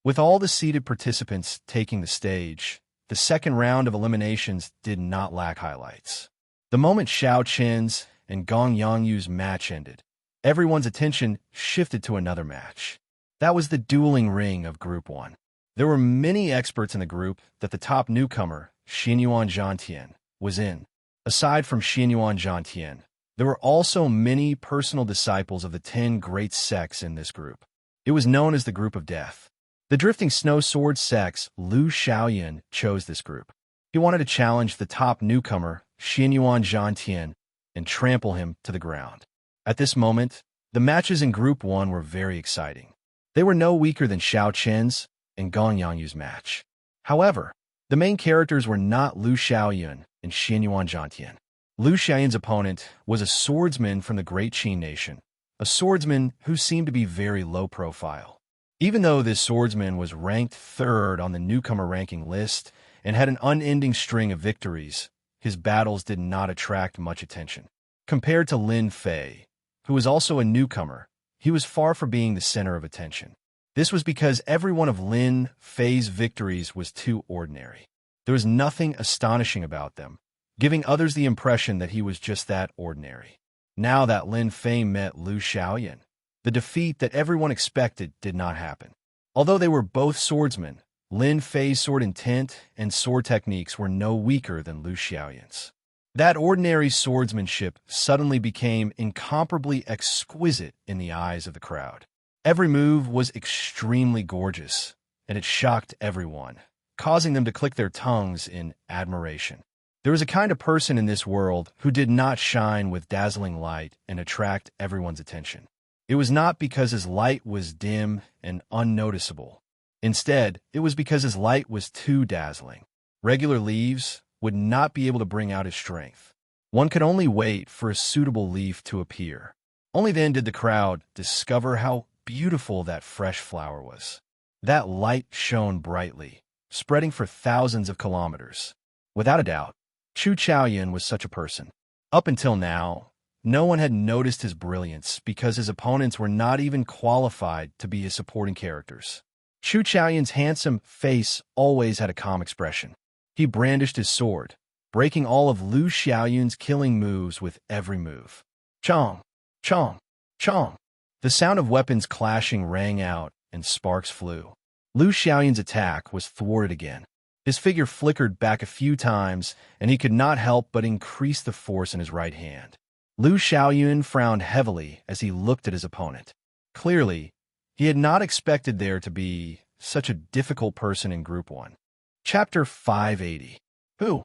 With all the seated participants taking the stage, the second round of eliminations did not lack highlights. The moment Xiao Chun's and Gong Yangyu's match ended, everyone's attention shifted to another match. That was the dueling ring of Group 1. There were many experts in the group that the top newcomer, Xianyuan Zhantian, was in. Aside from Xianyuan Zhantian, there were also many personal disciples of the 10 great sects in this group. It was known as the Group of Death. The Drifting Snow Sword sect's Lu Xiaoyan chose this group. He wanted to challenge the top newcomer, Xianyuan Zhantian, and trample him to the ground. At this moment, the matches in Group 1 were very exciting. They were no weaker than Xiao Chun's and Gong Yangyu's match. However, the main characters were not Lu Xiaoyan and Xianyuan Zhantian. Lu Xiaoyan's opponent was a swordsman from the Great Qin Nation, a swordsman who seemed to be very low profile. Even though this swordsman was ranked third on the newcomer ranking list and had an unending string of victories, his battles did not attract much attention. Compared to Lin Fei, who was also a newcomer, he was far from being the center of attention. This was because every one of Lin Fei's victories was too ordinary. There was nothing astonishing about them, giving others the impression that he was just that ordinary. Now that Lin Fei met Lu Xiaoyan, the defeat that everyone expected did not happen. Although they were both swordsmen, Lin Fei's sword intent and sword techniques were no weaker than Lu Xiaoyan's. That ordinary swordsmanship suddenly became incomparably exquisite in the eyes of the crowd. Every move was extremely gorgeous, and it shocked everyone, causing them to click their tongues in admiration. There was a kind of person in this world who did not shine with dazzling light and attract everyone's attention. It was not because his light was dim and unnoticeable. Instead, it was because his light was too dazzling. Regular leaves would not be able to bring out his strength. One could only wait for a suitable leaf to appear. Only then did the crowd discover how beautiful that fresh flower was. That light shone brightly, spreading for thousands of kilometers. Without a doubt, Chu Chaoyun was such a person. Up until now, no one had noticed his brilliance because his opponents were not even qualified to be his supporting characters. Chu Chaoyun's handsome face always had a calm expression. He brandished his sword, breaking all of Lu Xiaoyun's killing moves with every move. Chong! Chong! Chong! The sound of weapons clashing rang out, and sparks flew. Lu Xiaoyun's attack was thwarted again. His figure flickered back a few times, and he could not help but increase the force in his right hand. Lu Xiaoyun frowned heavily as he looked at his opponent. Clearly, he had not expected there to be such a difficult person in Group 1. Chapter 580. Who?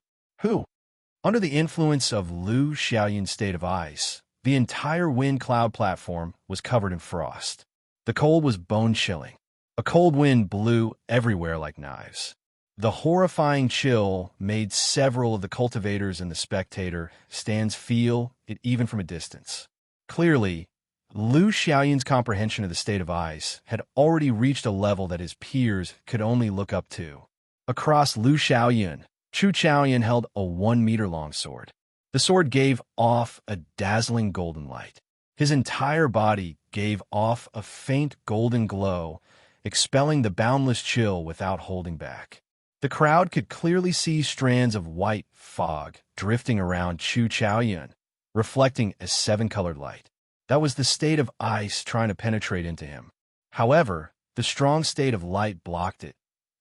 Under the influence of Lu Xiaoyun's state of ice, the entire wind cloud platform was covered in frost. The cold was bone-chilling. A cold wind blew everywhere like knives. The horrifying chill made several of the cultivators and the spectator stands feel it even from a distance. Clearly, Lu Xiaoyun's comprehension of the state of ice had already reached a level that his peers could only look up to. Across Lu Xiaoyun, Chu Chaoyun held a 1-meter-long sword. The sword gave off a dazzling golden light. His entire body gave off a faint golden glow, expelling the boundless chill without holding back. The crowd could clearly see strands of white fog drifting around Chu Chaoyun, reflecting a 7-colored light. That was the state of ice trying to penetrate into him. However, the strong state of light blocked it,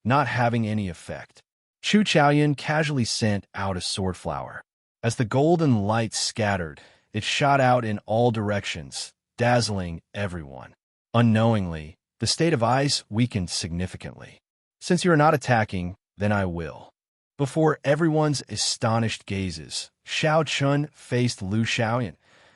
not having any effect. Chu Chaoyun casually sent out a sword flower. As the golden light scattered, it shot out in all directions, dazzling everyone. Unknowingly, the state of ice weakened significantly. Since you are not attacking, then I will. Before everyone's astonished gazes, Xiao Chun faced Lu Xiaoyun,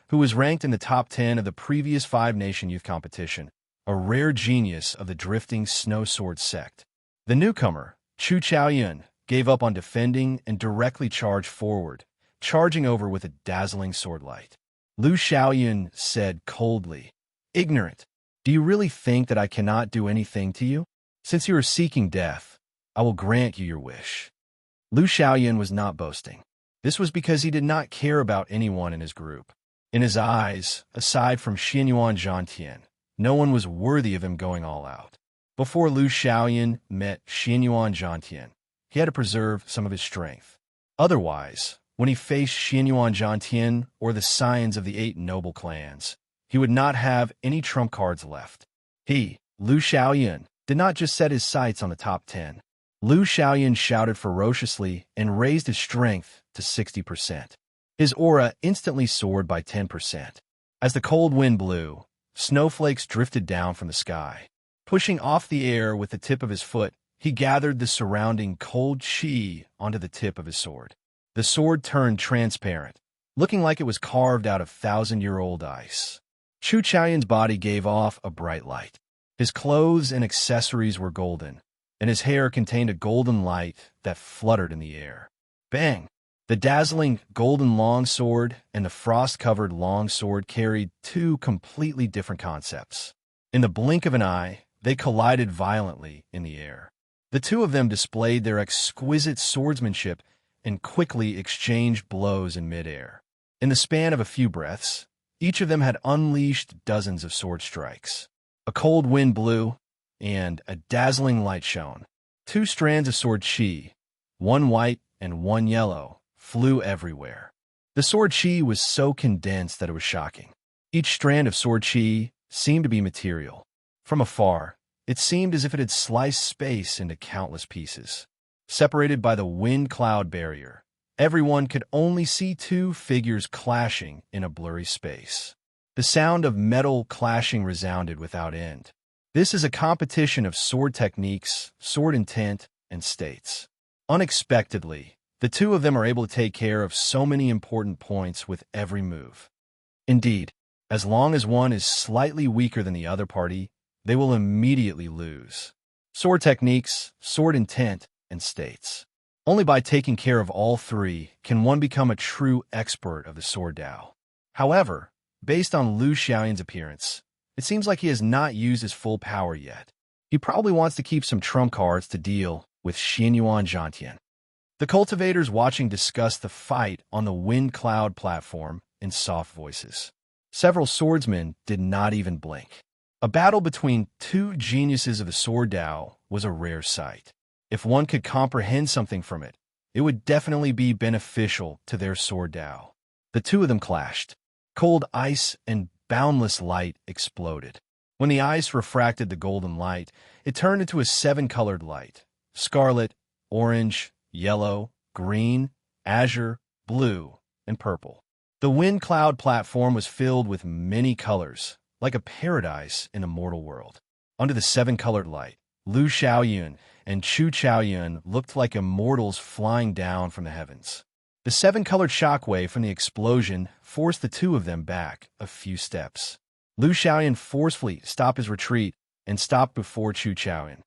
who was ranked in the top 10 of the previous 5-nation youth competition, a rare genius of the drifting snow sword sect. The newcomer, Chu Chaoyun, gave up on defending and directly charged forward, charging over with a dazzling sword light. Lu Xiaoyun said coldly, "Ignorant, do you really think that I cannot do anything to you? Since you are seeking death, I will grant you your wish." Lu Xiaoyun was not boasting. This was because he did not care about anyone in his group. In his eyes, aside from Xianyuan Zhantian, no one was worthy of him going all out. Before Lu Xiaoyun met Xianyuan Zhantian, he had to preserve some of his strength. Otherwise, when he faced Xianyuan Zhantian or the scions of the 8 noble clans, he would not have any trump cards left. He, Lu Xiaoyun, did not just set his sights on the top 10. Lu Xiaoyun shouted ferociously and raised his strength to 60%. His aura instantly soared by 10%. As the cold wind blew, snowflakes drifted down from the sky. Pushing off the air with the tip of his foot, he gathered the surrounding cold chi onto the tip of his sword. The sword turned transparent, looking like it was carved out of 1,000-year-old ice. Chu Chaoyun's body gave off a bright light. His clothes and accessories were golden, and his hair contained a golden light that fluttered in the air. Bang! The dazzling golden longsword and the frost-covered longsword carried 2 completely different concepts. In the blink of an eye, they collided violently in the air. The 2 of them displayed their exquisite swordsmanship and quickly exchanged blows in midair. In the span of a few breaths, each of them had unleashed dozens of sword strikes. A cold wind blew, and a dazzling light shone. 2 strands of sword chi, one white and one yellow, flew everywhere. The sword chi was so condensed that it was shocking. Each strand of sword chi seemed to be material. From afar, it seemed as if it had sliced space into countless pieces. Separated by the wind-cloud barrier, everyone could only see 2 figures clashing in a blurry space. The sound of metal clashing resounded without end. This is a competition of sword techniques, sword intent, and states. Unexpectedly, the 2 of them are able to take care of so many important points with every move. Indeed, as long as one is slightly weaker than the other party, they will immediately lose. Sword techniques, sword intent, and states. Only by taking care of all 3 can one become a true expert of the sword Dao. However, based on Lu Xiaoyun's appearance, it seems like he has not used his full power yet. He probably wants to keep some trump cards to deal with Xianyuan Zhantian. The cultivators watching discussed the fight on the wind cloud platform in soft voices. Several swordsmen did not even blink. A battle between two geniuses of the sword Dao was a rare sight. If one could comprehend something from it, it would definitely be beneficial to their sword Dao. The two of them clashed. Cold ice and boundless light exploded. When the ice refracted the golden light, it turned into a seven-colored light: scarlet, orange, yellow, green, azure, blue, and purple. The wind cloud platform was filled with many colors, like a paradise in a mortal world. Under the seven-colored light, Lu Xiaoyun and Chu Qiaoyun looked like immortals flying down from the heavens. The seven-colored shockwave from the explosion forced the two of them back a few steps. Lu Xiaoyun forcefully stopped his retreat and stopped before Chu Qiaoyun.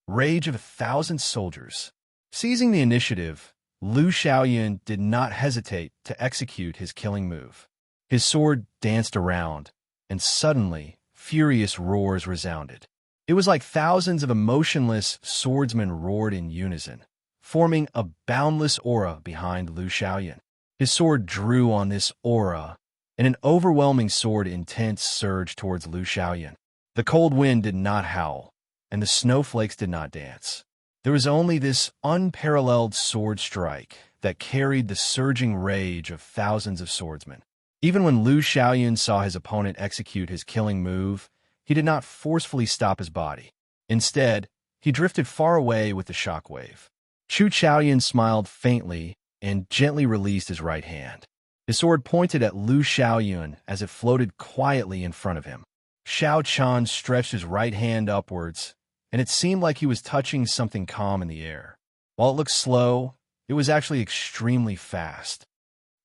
Rage of 1,000 soldiers. Seizing the initiative, Lu Xiaoyun did not hesitate to execute his killing move. His sword danced around, and suddenly, furious roars resounded. It was like thousands of emotionless swordsmen roared in unison, forming a boundless aura behind Lu Xiaoyun. His sword drew on this aura, and an overwhelming sword intent surged towards Lu Xiaoyun. The cold wind did not howl, and the snowflakes did not dance. There was only this unparalleled sword strike that carried the surging rage of thousands of swordsmen. Even when Lu Xiaoyun saw his opponent execute his killing move, he did not forcefully stop his body. Instead, he drifted far away with the shockwave. Chu Qiaoyun smiled faintly and gently released his right hand. His sword pointed at Lu Xiaoyun as it floated quietly in front of him. Xiao Chan stretched his right hand upwards, and it seemed like he was touching something calm in the air. While it looked slow, it was actually extremely fast.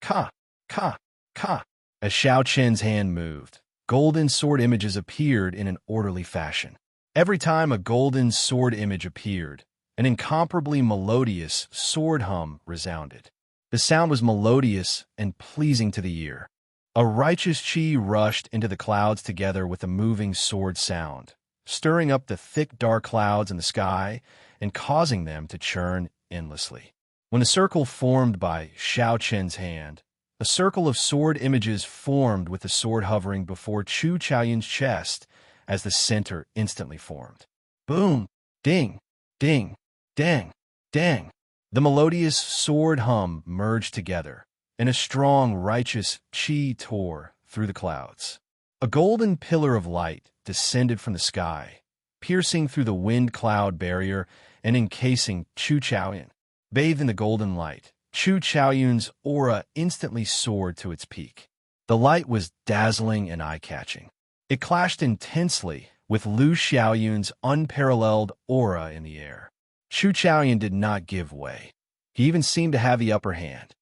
Ka, ka, ka. As Xiao Chen's hand moved, golden sword images appeared in an orderly fashion. Every time a golden sword image appeared, an incomparably melodious sword hum resounded. The sound was melodious and pleasing to the ear. A righteous chi rushed into the clouds together with the moving sword sound, stirring up the thick dark clouds in the sky and causing them to churn endlessly. When the circle formed by Xiao Chen's hand, a circle of sword images formed with the sword hovering before Chu Qiaoyun's chest as the center instantly formed. Boom! Ding! Ding! Dang! Dang! The melodious sword hum merged together, and a strong, righteous chi tore through the clouds. A golden pillar of light descended from the sky, piercing through the wind cloud barrier and encasing Chu Qiaoyun. Bathed in the golden light, Chu Qiaoyun's aura instantly soared to its peak. The light was dazzling and eye-catching. It clashed intensely with Lu Xiaoyun's unparalleled aura in the air. Chu Qiaoyun did not give way. He even seemed to have the upper hand.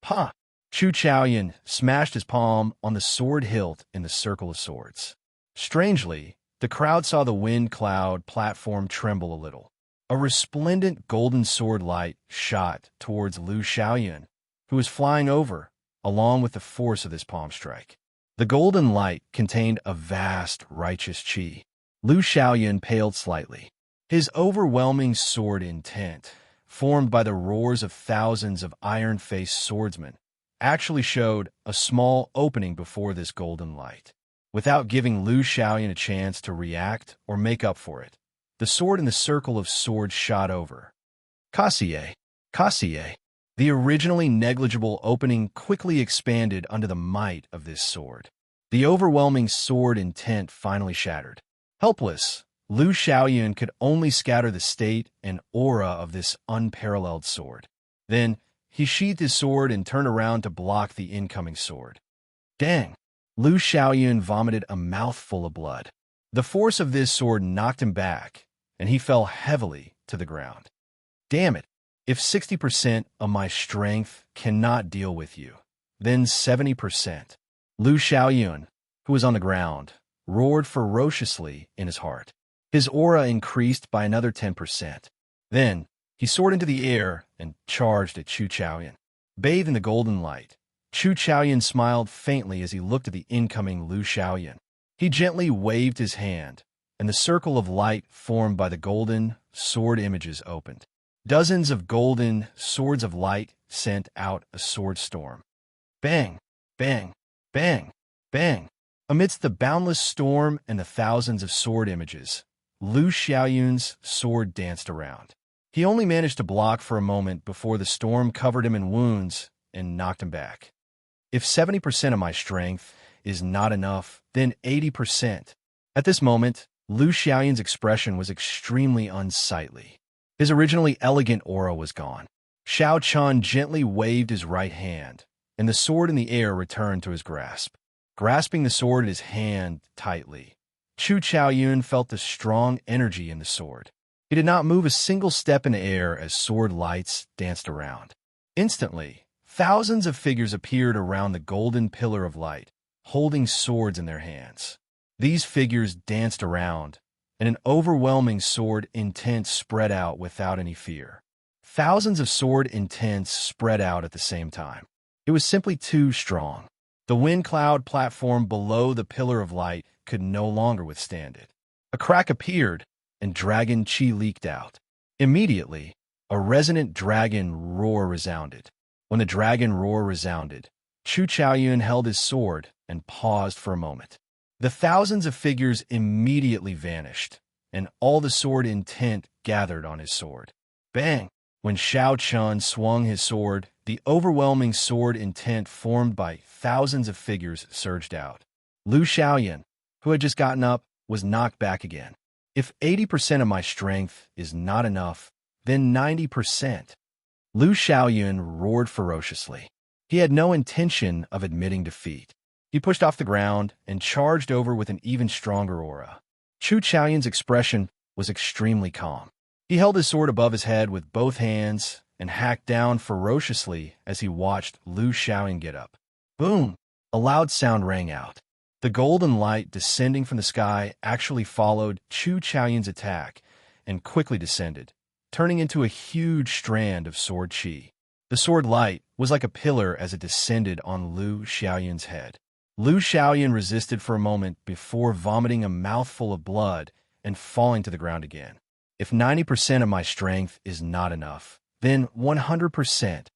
Pa! Chu Qiaoyun smashed his palm on the sword hilt in the circle of swords. Strangely, the crowd saw the wind cloud platform tremble a little. A resplendent golden sword light shot towards Lu Xiaoyun, who was flying over, along with the force of this palm strike. The golden light contained a vast, righteous chi. Lu Xiaoyun paled slightly. His overwhelming sword intent, formed by the roars of thousands of iron-faced swordsmen, actually showed a small opening before this golden light. Without giving Lu Xiaoyun a chance to react or make up for it, the sword in the circle of swords shot over. Kassier! Kassier! The originally negligible opening quickly expanded under the might of this sword. The overwhelming sword intent finally shattered. Helpless, Lu Xiaoyun could only scatter the state and aura of this unparalleled sword. Then, he sheathed his sword and turned around to block the incoming sword. Dang! Lu Xiaoyun vomited a mouthful of blood. The force of this sword knocked him back, and he fell heavily to the ground. Damn it! If 60% of my strength cannot deal with you, then 70%. Lu Xiaoyun, who was on the ground, roared ferociously in his heart. His aura increased by another 10%. Then, he soared into the air and charged at Chu Qiaoyun. Bathed in the golden light, Chu Qiaoyun smiled faintly as he looked at the incoming Lu Xiaoyun. He gently waved his hand, and the circle of light formed by the golden sword images opened. Dozens of golden swords of light sent out a sword storm. Bang, bang, bang, bang. Amidst the boundless storm and the thousands of sword images, Lu Xiaoyun's sword danced around. He only managed to block for a moment before the storm covered him in wounds and knocked him back. If 70% of my strength is not enough, then 80%. At this moment, Lu Xiaoyun's expression was extremely unsightly. His originally elegant aura was gone. Xiao Chun gently waved his right hand, and the sword in the air returned to his grasp. Grasping the sword in his hand tightly, Chu Chaoyun felt the strong energy in the sword. He did not move a single step in the air as sword lights danced around. Instantly, thousands of figures appeared around the golden pillar of light, holding swords in their hands. These figures danced around, and an overwhelming sword intent spread out without any fear. Thousands of sword intents spread out at the same time. It was simply too strong. The wind cloud platform below the pillar of light could no longer withstand it. A crack appeared, and dragon chi leaked out. Immediately, a resonant dragon roar resounded. When the dragon roar resounded, Chu Chaoyun held his sword and paused for a moment. The thousands of figures immediately vanished, and all the sword intent gathered on his sword. Bang! When Xiao Chun swung his sword, the overwhelming sword intent formed by thousands of figures surged out. Lu Xiaoyun, who had just gotten up, was knocked back again. If 80% of my strength is not enough, then 90%. Lu Xiaoyun roared ferociously. He had no intention of admitting defeat. He pushed off the ground and charged over with an even stronger aura. Chu Chaoyun's expression was extremely calm. He held his sword above his head with both hands and hacked down ferociously as he watched Lu Xiaoyun get up. Boom! A loud sound rang out. The golden light descending from the sky actually followed Chu Chaoyun's attack and quickly descended, turning into a huge strand of sword chi. The sword light was like a pillar as it descended on Lu Xiaoyun's head. Lu Xiaoyun resisted for a moment before vomiting a mouthful of blood and falling to the ground again. If 90% of my strength is not enough, then 100%.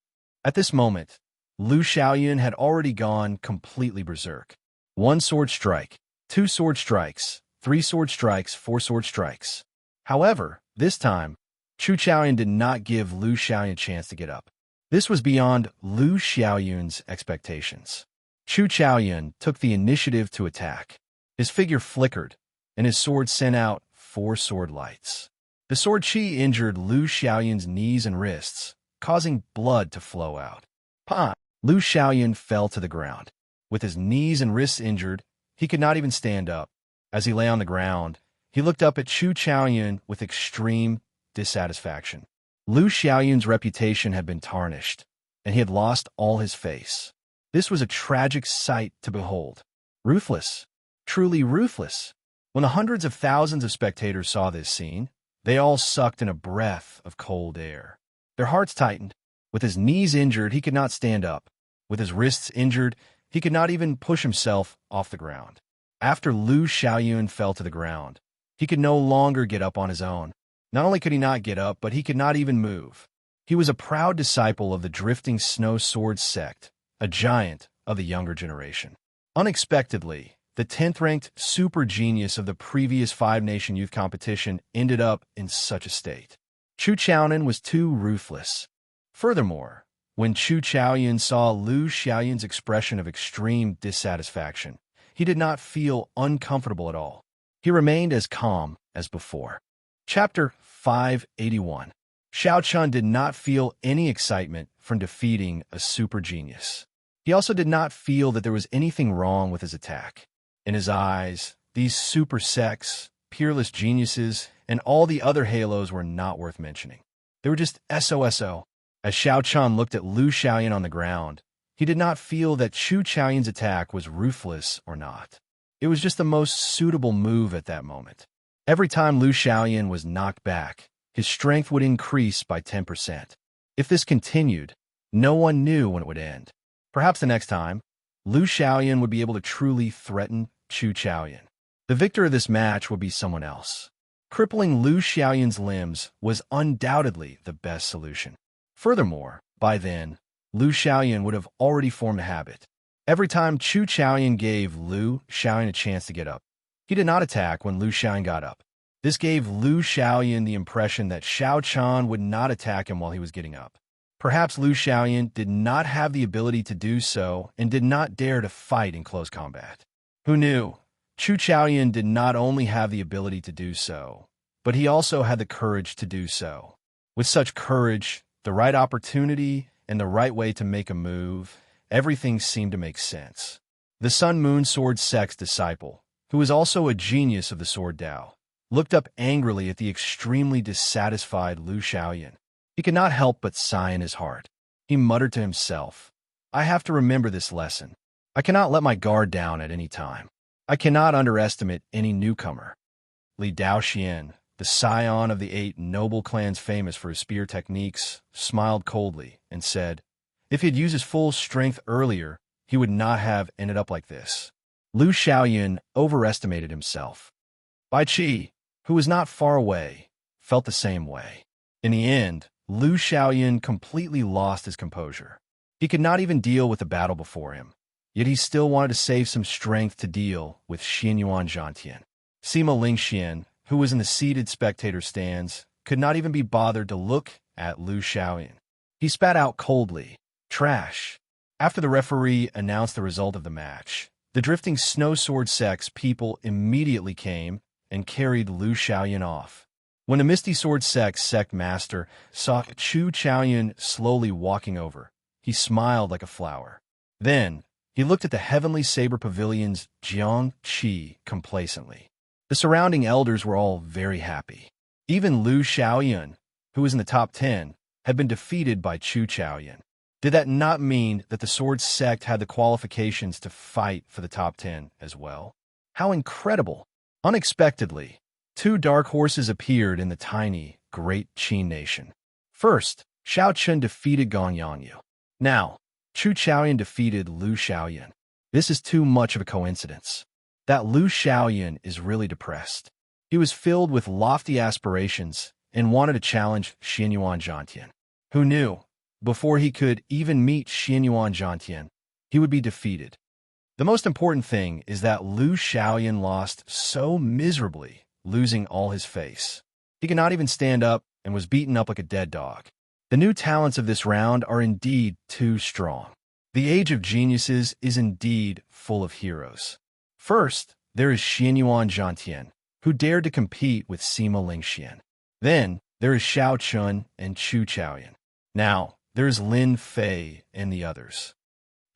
At this moment, Lu Xiaoyun had already gone completely berserk. 1 sword strike, 2 sword strikes, 3 sword strikes, 4 sword strikes. However, this time, Chu Chaoyun did not give Lu Xiaoyun a chance to get up. This was beyond Lu Xiaoyun's expectations. Chu Chaoyun took the initiative to attack. His figure flickered, and his sword sent out 4 sword lights. The sword chi injured Lu Xiaoyun's knees and wrists, causing blood to flow out. Pa! Lu Xiaoyun fell to the ground. With his knees and wrists injured, he could not even stand up. As he lay on the ground, he looked up at Chu Chaoyun with extreme dissatisfaction. Lu Xiaoyun's reputation had been tarnished, and he had lost all his face. This was a tragic sight to behold. Ruthless. Truly ruthless. When the hundreds of thousands of spectators saw this scene, they all sucked in a breath of cold air. Their hearts tightened. With his knees injured, he could not stand up. With his wrists injured, he could not even push himself off the ground. After Lu Xiaoyun fell to the ground, he could no longer get up on his own. Not only could he not get up, but he could not even move. He was a proud disciple of the Drifting Snow Sword sect, a giant of the younger generation. Unexpectedly, the 10th-ranked super genius of the previous 5-nation youth competition ended up in such a state. Chu Chaoyun was too ruthless. Furthermore, when Chu Chaoyun saw Lu Xiaoyun's expression of extreme dissatisfaction, he did not feel uncomfortable at all. He remained as calm as before. Chapter 581. Xiao Chun did not feel any excitement from defeating a super genius. He also did not feel that there was anything wrong with his attack. In his eyes, these super sects, peerless geniuses, and all the other halos were not worth mentioning. They were just SOSO. As Xiao Chun looked at Lu Xiaoyun on the ground, he did not feel that Chu Chaoyun's attack was ruthless or not. It was just the most suitable move at that moment. Every time Lu Xiaoyun was knocked back, his strength would increase by 10%. If this continued, no one knew when it would end. Perhaps the next time, Lu Xiaoyun would be able to truly threaten Chu Chaoyun. The victor of this match would be someone else. Crippling Lu Xiaoyan's limbs was undoubtedly the best solution. Furthermore, by then, Lu Xiaoyan would have already formed a habit. Every time Chu Xiaoyan gave Lu Xiaoyan a chance to get up, he did not attack when Lu Xiaoyan got up. This gave Lu Xiaoyan the impression that Xiao Chan would not attack him while he was getting up. Perhaps Lu Xiaoyan did not have the ability to do so and did not dare to fight in close combat. Who knew? Chu Xiaoyan did not only have the ability to do so, but he also had the courage to do so. With such courage, the right opportunity, and the right way to make a move, everything seemed to make sense. The Sun Moon Sword Sect's disciple, who was also a genius of the Sword Dao, looked up angrily at the extremely dissatisfied Lu Xiaoyan. He could not help but sigh in his heart. He muttered to himself, "I have to remember this lesson. I cannot let my guard down at any time. I cannot underestimate any newcomer." Li Daoxian, the scion of the 8 noble clans famous for his spear techniques, smiled coldly and said, if he had used his full strength earlier, he would not have ended up like this. Lu Xiaoyan overestimated himself. Bai Qi, who was not far away, felt the same way. In the end, Lu Xiaoyan completely lost his composure. He could not even deal with the battle before him, yet he still wanted to save some strength to deal with Xianyuan Zhantian. Sima Lingxian, who was in the seated spectator stands, could not even be bothered to look at Lu Xiaoyan. He spat out coldly, "Trash." After the referee announced the result of the match, the drifting snow sword sect's people immediately came and carried Lu Xiaoyan off. When the Misty Sword sect master saw Chu Xiaoyan slowly walking over, he smiled like a flower. Then, he looked at the Heavenly Saber Pavilion's Jiang Qi complacently. The surrounding elders were all very happy. Even Lu Xiaoyan, who was in the top 10, had been defeated by Chu Xiaoyan. Did that not mean that the Sword Sect had the qualifications to fight for the top 10 as well? How incredible! Unexpectedly, 2 dark horses appeared in the tiny, great Qin nation. First, Xiao Chun defeated Gong Yangyu. Now, Chu Xiaoyan defeated Lu Xiaoyan. This is too much of a coincidence. That Lu Xiaoyan is really depressed. He was filled with lofty aspirations and wanted to challenge Xianyuan Zhantian. Who knew? Before he could even meet Xianyuan Zhantian, he would be defeated. The most important thing is that Lu Xiaoyan lost so miserably, losing all his face. He could not even stand up and was beaten up like a dead dog. The new talents of this round are indeed too strong. The Age of Geniuses is indeed full of heroes. First, there is Xianyuan Zhantian, who dared to compete with Sima Lingxian. Then, there is Xiao Chun and Chu Xiaoyan. Now, there is Lin Fei and the others.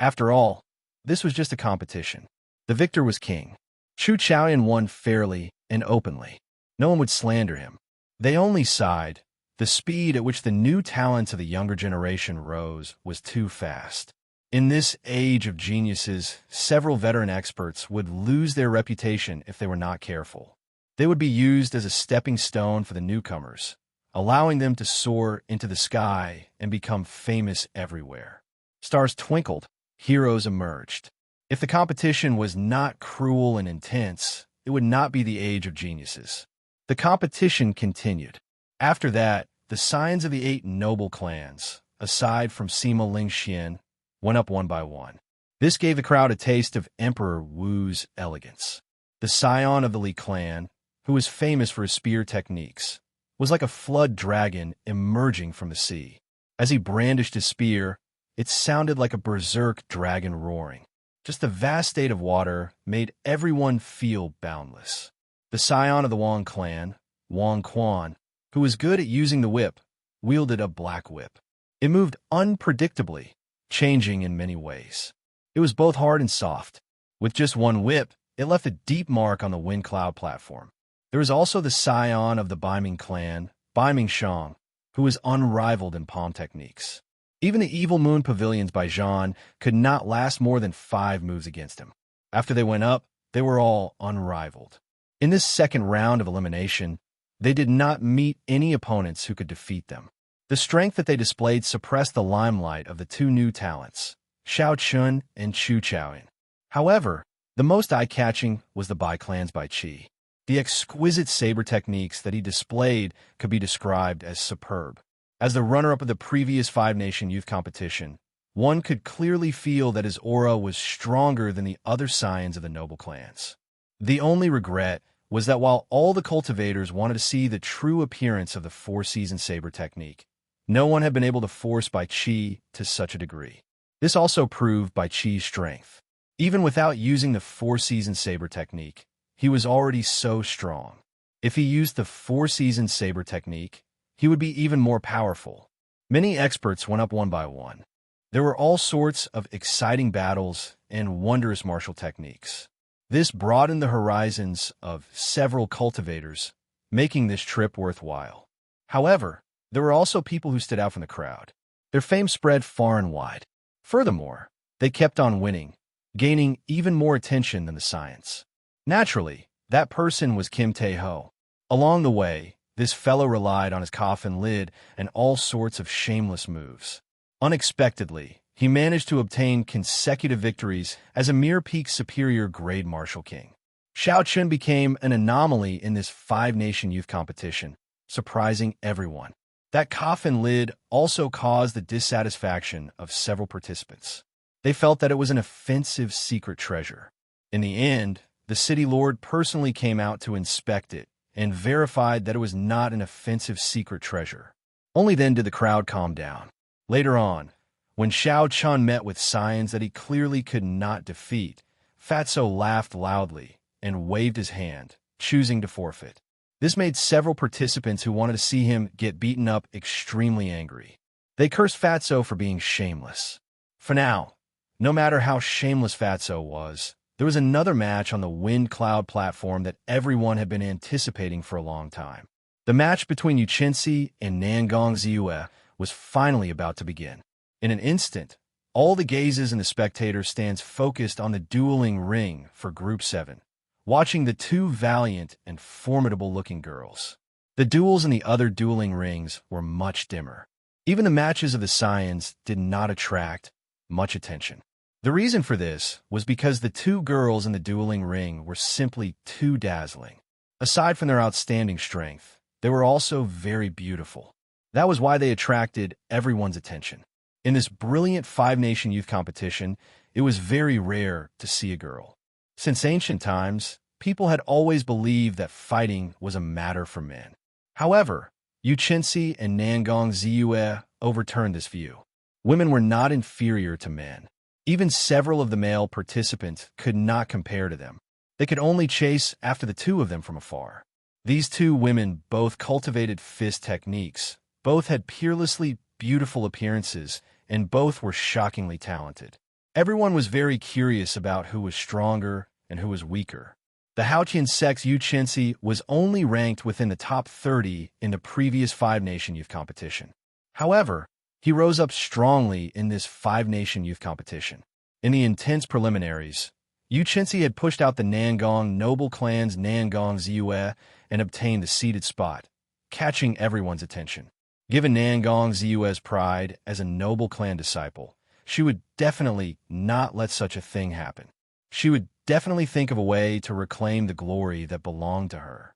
After all, this was just a competition. The victor was king. Chu Xiaoyan won fairly and openly. No one would slander him. They only sighed. The speed at which the new talents of the younger generation rose was too fast. In this age of geniuses, several veteran experts would lose their reputation if they were not careful. They would be used as a stepping stone for the newcomers, allowing them to soar into the sky and become famous everywhere. Stars twinkled, heroes emerged. If the competition was not cruel and intense, it would not be the Age of Geniuses. The competition continued. After that, the signs of the 8 noble clans, aside from Sima Lingxian, went up one by one. This gave the crowd a taste of Emperor Wu's elegance. The scion of the Li clan, who was famous for his spear techniques, was like a flood dragon emerging from the sea. As he brandished his spear, it sounded like a berserk dragon roaring. Just the vast state of water made everyone feel boundless. The scion of the Wang clan, Wang Quan, who was good at using the whip, wielded a black whip. It moved unpredictably, changing in many ways. It was both hard and soft. With just one whip, it left a deep mark on the wind cloud platform. There was also the scion of the Baiming clan, Baiming Shang, who was unrivaled in palm techniques. Even the Evil Moon Pavilions by Zhan could not last more than 5 moves against him. After they went up, they were all unrivaled. In this second round of elimination, they did not meet any opponents who could defeat them. The strength that they displayed suppressed the limelight of the 2 new talents, Xiao Chun and Chu Xiaoyan. However, the most eye-catching was the Bai clan's Bai Qi. The exquisite saber techniques that he displayed could be described as superb. As the runner-up of the previous five-nation youth competition, one could clearly feel that his aura was stronger than the other scions of the noble clans. The only regret was that while all the cultivators wanted to see the true appearance of the four-season saber technique, no one had been able to force Bai Qi to such a degree. This also proved Bai Qi's strength. Even without using the four-season saber technique, he was already so strong. If he used the four-season saber technique, he would be even more powerful. Many experts went up one by one. There were all sorts of exciting battles and wondrous martial techniques. This broadened the horizons of several cultivators, making this trip worthwhile. However, there were also people who stood out from the crowd. Their fame spread far and wide. Furthermore, they kept on winning, gaining even more attention than the science. Naturally, that person was Kim Tae-ho. Along the way, this fellow relied on his coffin lid and all sorts of shameless moves. Unexpectedly, he managed to obtain consecutive victories as a mere peak superior grade martial king. Xiao Chun became an anomaly in this five-nation youth competition, surprising everyone. That coffin lid also caused the dissatisfaction of several participants. They felt that it was an offensive secret treasure. In the end, the city lord personally came out to inspect it and verified that it was not an offensive secret treasure. Only then did the crowd calm down. Later on, when Xiao Chun met with scions that he clearly could not defeat, Fatso laughed loudly and waved his hand, choosing to forfeit. This made several participants who wanted to see him get beaten up extremely angry. They cursed Fatso for being shameless. For now, no matter how shameless Fatso was, there was another match on the Wind Cloud platform that everyone had been anticipating for a long time. The match between Yu Chenxi and Nangong Ziyue was finally about to begin. In an instant, all the gazes in the spectators stands focused on the dueling ring for Group 7, watching the two valiant and formidable-looking girls. The duels in the other dueling rings were much dimmer. Even the matches of the scions did not attract much attention. The reason for this was because the two girls in the dueling ring were simply too dazzling. Aside from their outstanding strength, they were also very beautiful. That was why they attracted everyone's attention. In this brilliant five-nation youth competition, it was very rare to see a girl. Since ancient times, people had always believed that fighting was a matter for men. However, Yu Chenxi and Nangong Ziyue overturned this view. Women were not inferior to men. Even several of the male participants could not compare to them. They could only chase after the two of them from afar. These two women both cultivated fist techniques, both had peerlessly beautiful appearances, and both were shockingly talented. Everyone was very curious about who was stronger and who was weaker. The Haotian sex Yu Chenxi was only ranked within the top 30 in the previous five-nation youth competition. However, he rose up strongly in this five-nation youth competition. In the intense preliminaries, Yu Chenxi had pushed out the Nangong noble clan's Nangong Ziyue and obtained the seated spot, catching everyone's attention. Given Nangong Ziyue's pride as a noble clan disciple, she would definitely not let such a thing happen. She would definitely think of a way to reclaim the glory that belonged to her.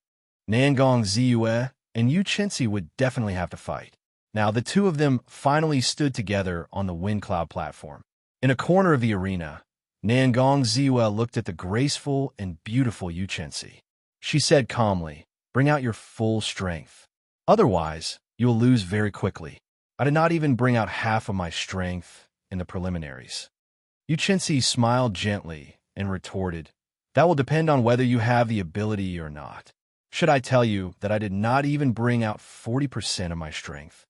Nangong Ziyue and Yu Chenxi would definitely have to fight. Now, the two of them finally stood together on the Wind Cloud platform. In a corner of the arena, Nangong Ziyue looked at the graceful and beautiful Yu Chenxi. She said calmly, "Bring out your full strength. Otherwise, you will lose very quickly. I did not even bring out half of my strength in the preliminaries." Yu Chenxi smiled gently and retorted, "That will depend on whether you have the ability or not. Should I tell you that I did not even bring out 40% of my strength?"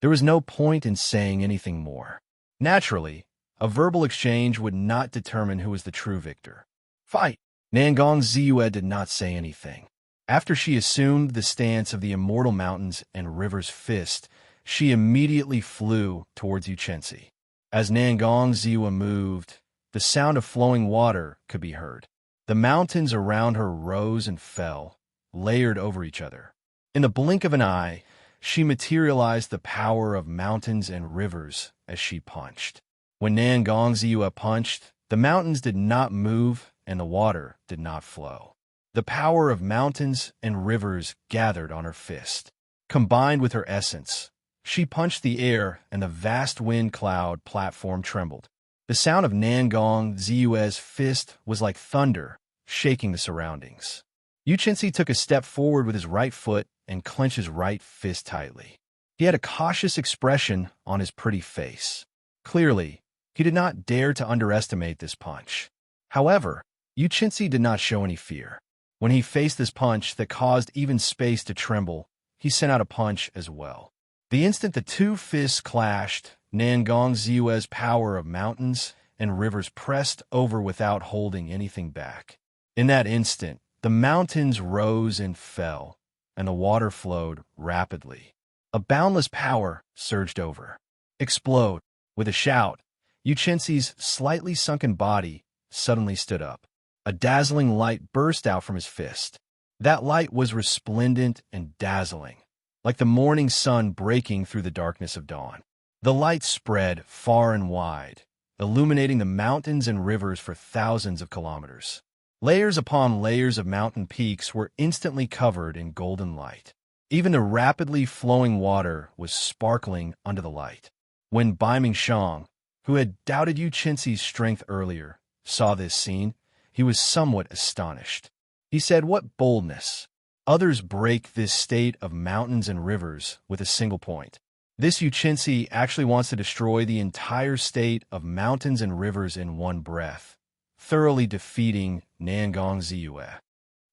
There was no point in saying anything more. Naturally, a verbal exchange would not determine who was the true victor. "Fight!" Nangong Ziyue did not say anything. After she assumed the stance of the Immortal Mountains and Rivers Fist, she immediately flew towards Yu Chenxi. As Nangong Ziyue moved, the sound of flowing water could be heard. The mountains around her rose and fell, layered over each other. In the blink of an eye, she materialized the power of mountains and rivers as she punched. When Nangong Ziyue punched, the mountains did not move and the water did not flow. The power of mountains and rivers gathered on her fist. Combined with her essence, she punched the air and the vast wind cloud platform trembled. The sound of Nangong Ziyue's fist was like thunder, shaking the surroundings. Yuchensi took a step forward with his right foot and clenched his right fist tightly. He had a cautious expression on his pretty face. Clearly, he did not dare to underestimate this punch. However, Yuchensi did not show any fear. When he faced this punch that caused even space to tremble, he sent out a punch as well. The instant the two fists clashed, Nangong Ziyue's power of mountains and rivers pressed over without holding anything back. In that instant, the mountains rose and fell, and the water flowed rapidly. A boundless power surged over. Explode! With a shout, Yuchensi's slightly sunken body suddenly stood up. A dazzling light burst out from his fist. That light was resplendent and dazzling, like the morning sun breaking through the darkness of dawn. The light spread far and wide, illuminating the mountains and rivers for thousands of kilometers. Layers upon layers of mountain peaks were instantly covered in golden light. Even the rapidly flowing water was sparkling under the light. When Bai Mingxiang, who had doubted Yuchensi's strength earlier, saw this scene, he was somewhat astonished. He said, "What boldness! Others break this state of mountains and rivers with a single point. This Yuchensi actually wants to destroy the entire state of mountains and rivers in one breath, thoroughly defeating Nangong Ziyue."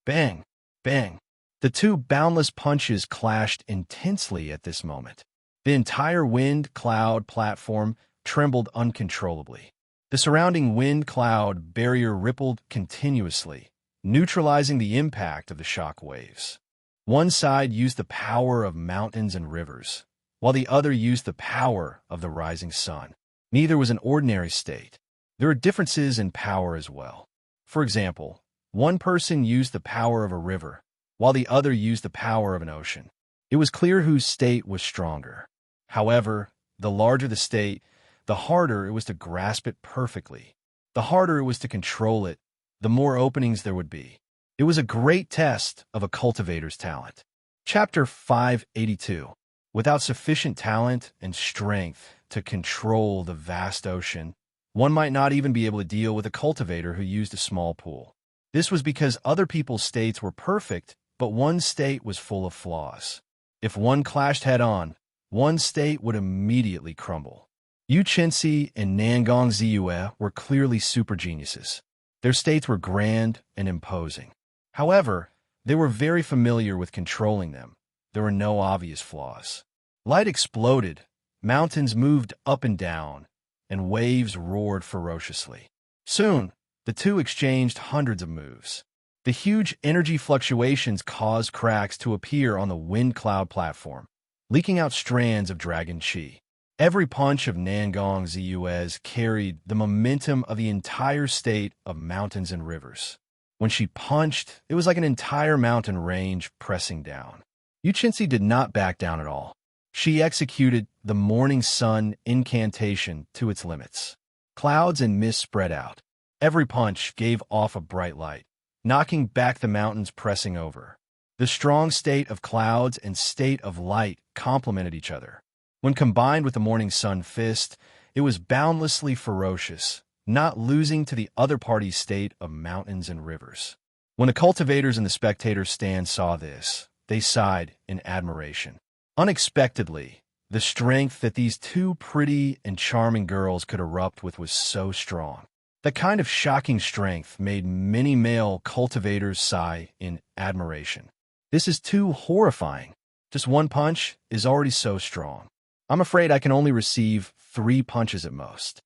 Bang! Bang! The two boundless punches clashed intensely at this moment. The entire wind cloud platform trembled uncontrollably. The surrounding wind cloud barrier rippled continuously, neutralizing the impact of the shock waves. One side used the power of mountains and rivers, while the other used the power of the rising sun. Neither was an ordinary state. There are differences in power as well. For example, one person used the power of a river, while the other used the power of an ocean. It was clear whose state was stronger. However, the larger the state, the harder it was to grasp it perfectly. The harder it was to control it, the more openings there would be. It was a great test of a cultivator's talent. Chapter 582. Without sufficient talent and strength to control the vast ocean, one might not even be able to deal with a cultivator who used a small pool. This was because other people's states were perfect, but one state was full of flaws. If one clashed head-on, one state would immediately crumble. Yuchensi and Nangong Ziyue were clearly super geniuses. Their states were grand and imposing. However, they were very familiar with controlling them. There were no obvious flaws. Light exploded, mountains moved up and down, and waves roared ferociously. Soon, the two exchanged hundreds of moves. The huge energy fluctuations caused cracks to appear on the wind cloud platform, leaking out strands of dragon chi. Every punch of Nangong Ziyue's carried the momentum of the entire state of mountains and rivers. When she punched, it was like an entire mountain range pressing down. Yuchensi did not back down at all. She executed the morning sun incantation to its limits. Clouds and mist spread out. Every punch gave off a bright light, knocking back the mountains pressing over. The strong state of clouds and state of light complemented each other. When combined with the morning sun fist, it was boundlessly ferocious, not losing to the other party's state of mountains and rivers. When the cultivators and the spectators stand saw this, they sighed in admiration. Unexpectedly, the strength that these two pretty and charming girls could erupt with was so strong. That kind of shocking strength made many male cultivators sigh in admiration. This is too horrifying. Just one punch is already so strong. I'm afraid I can only receive 3 punches at most.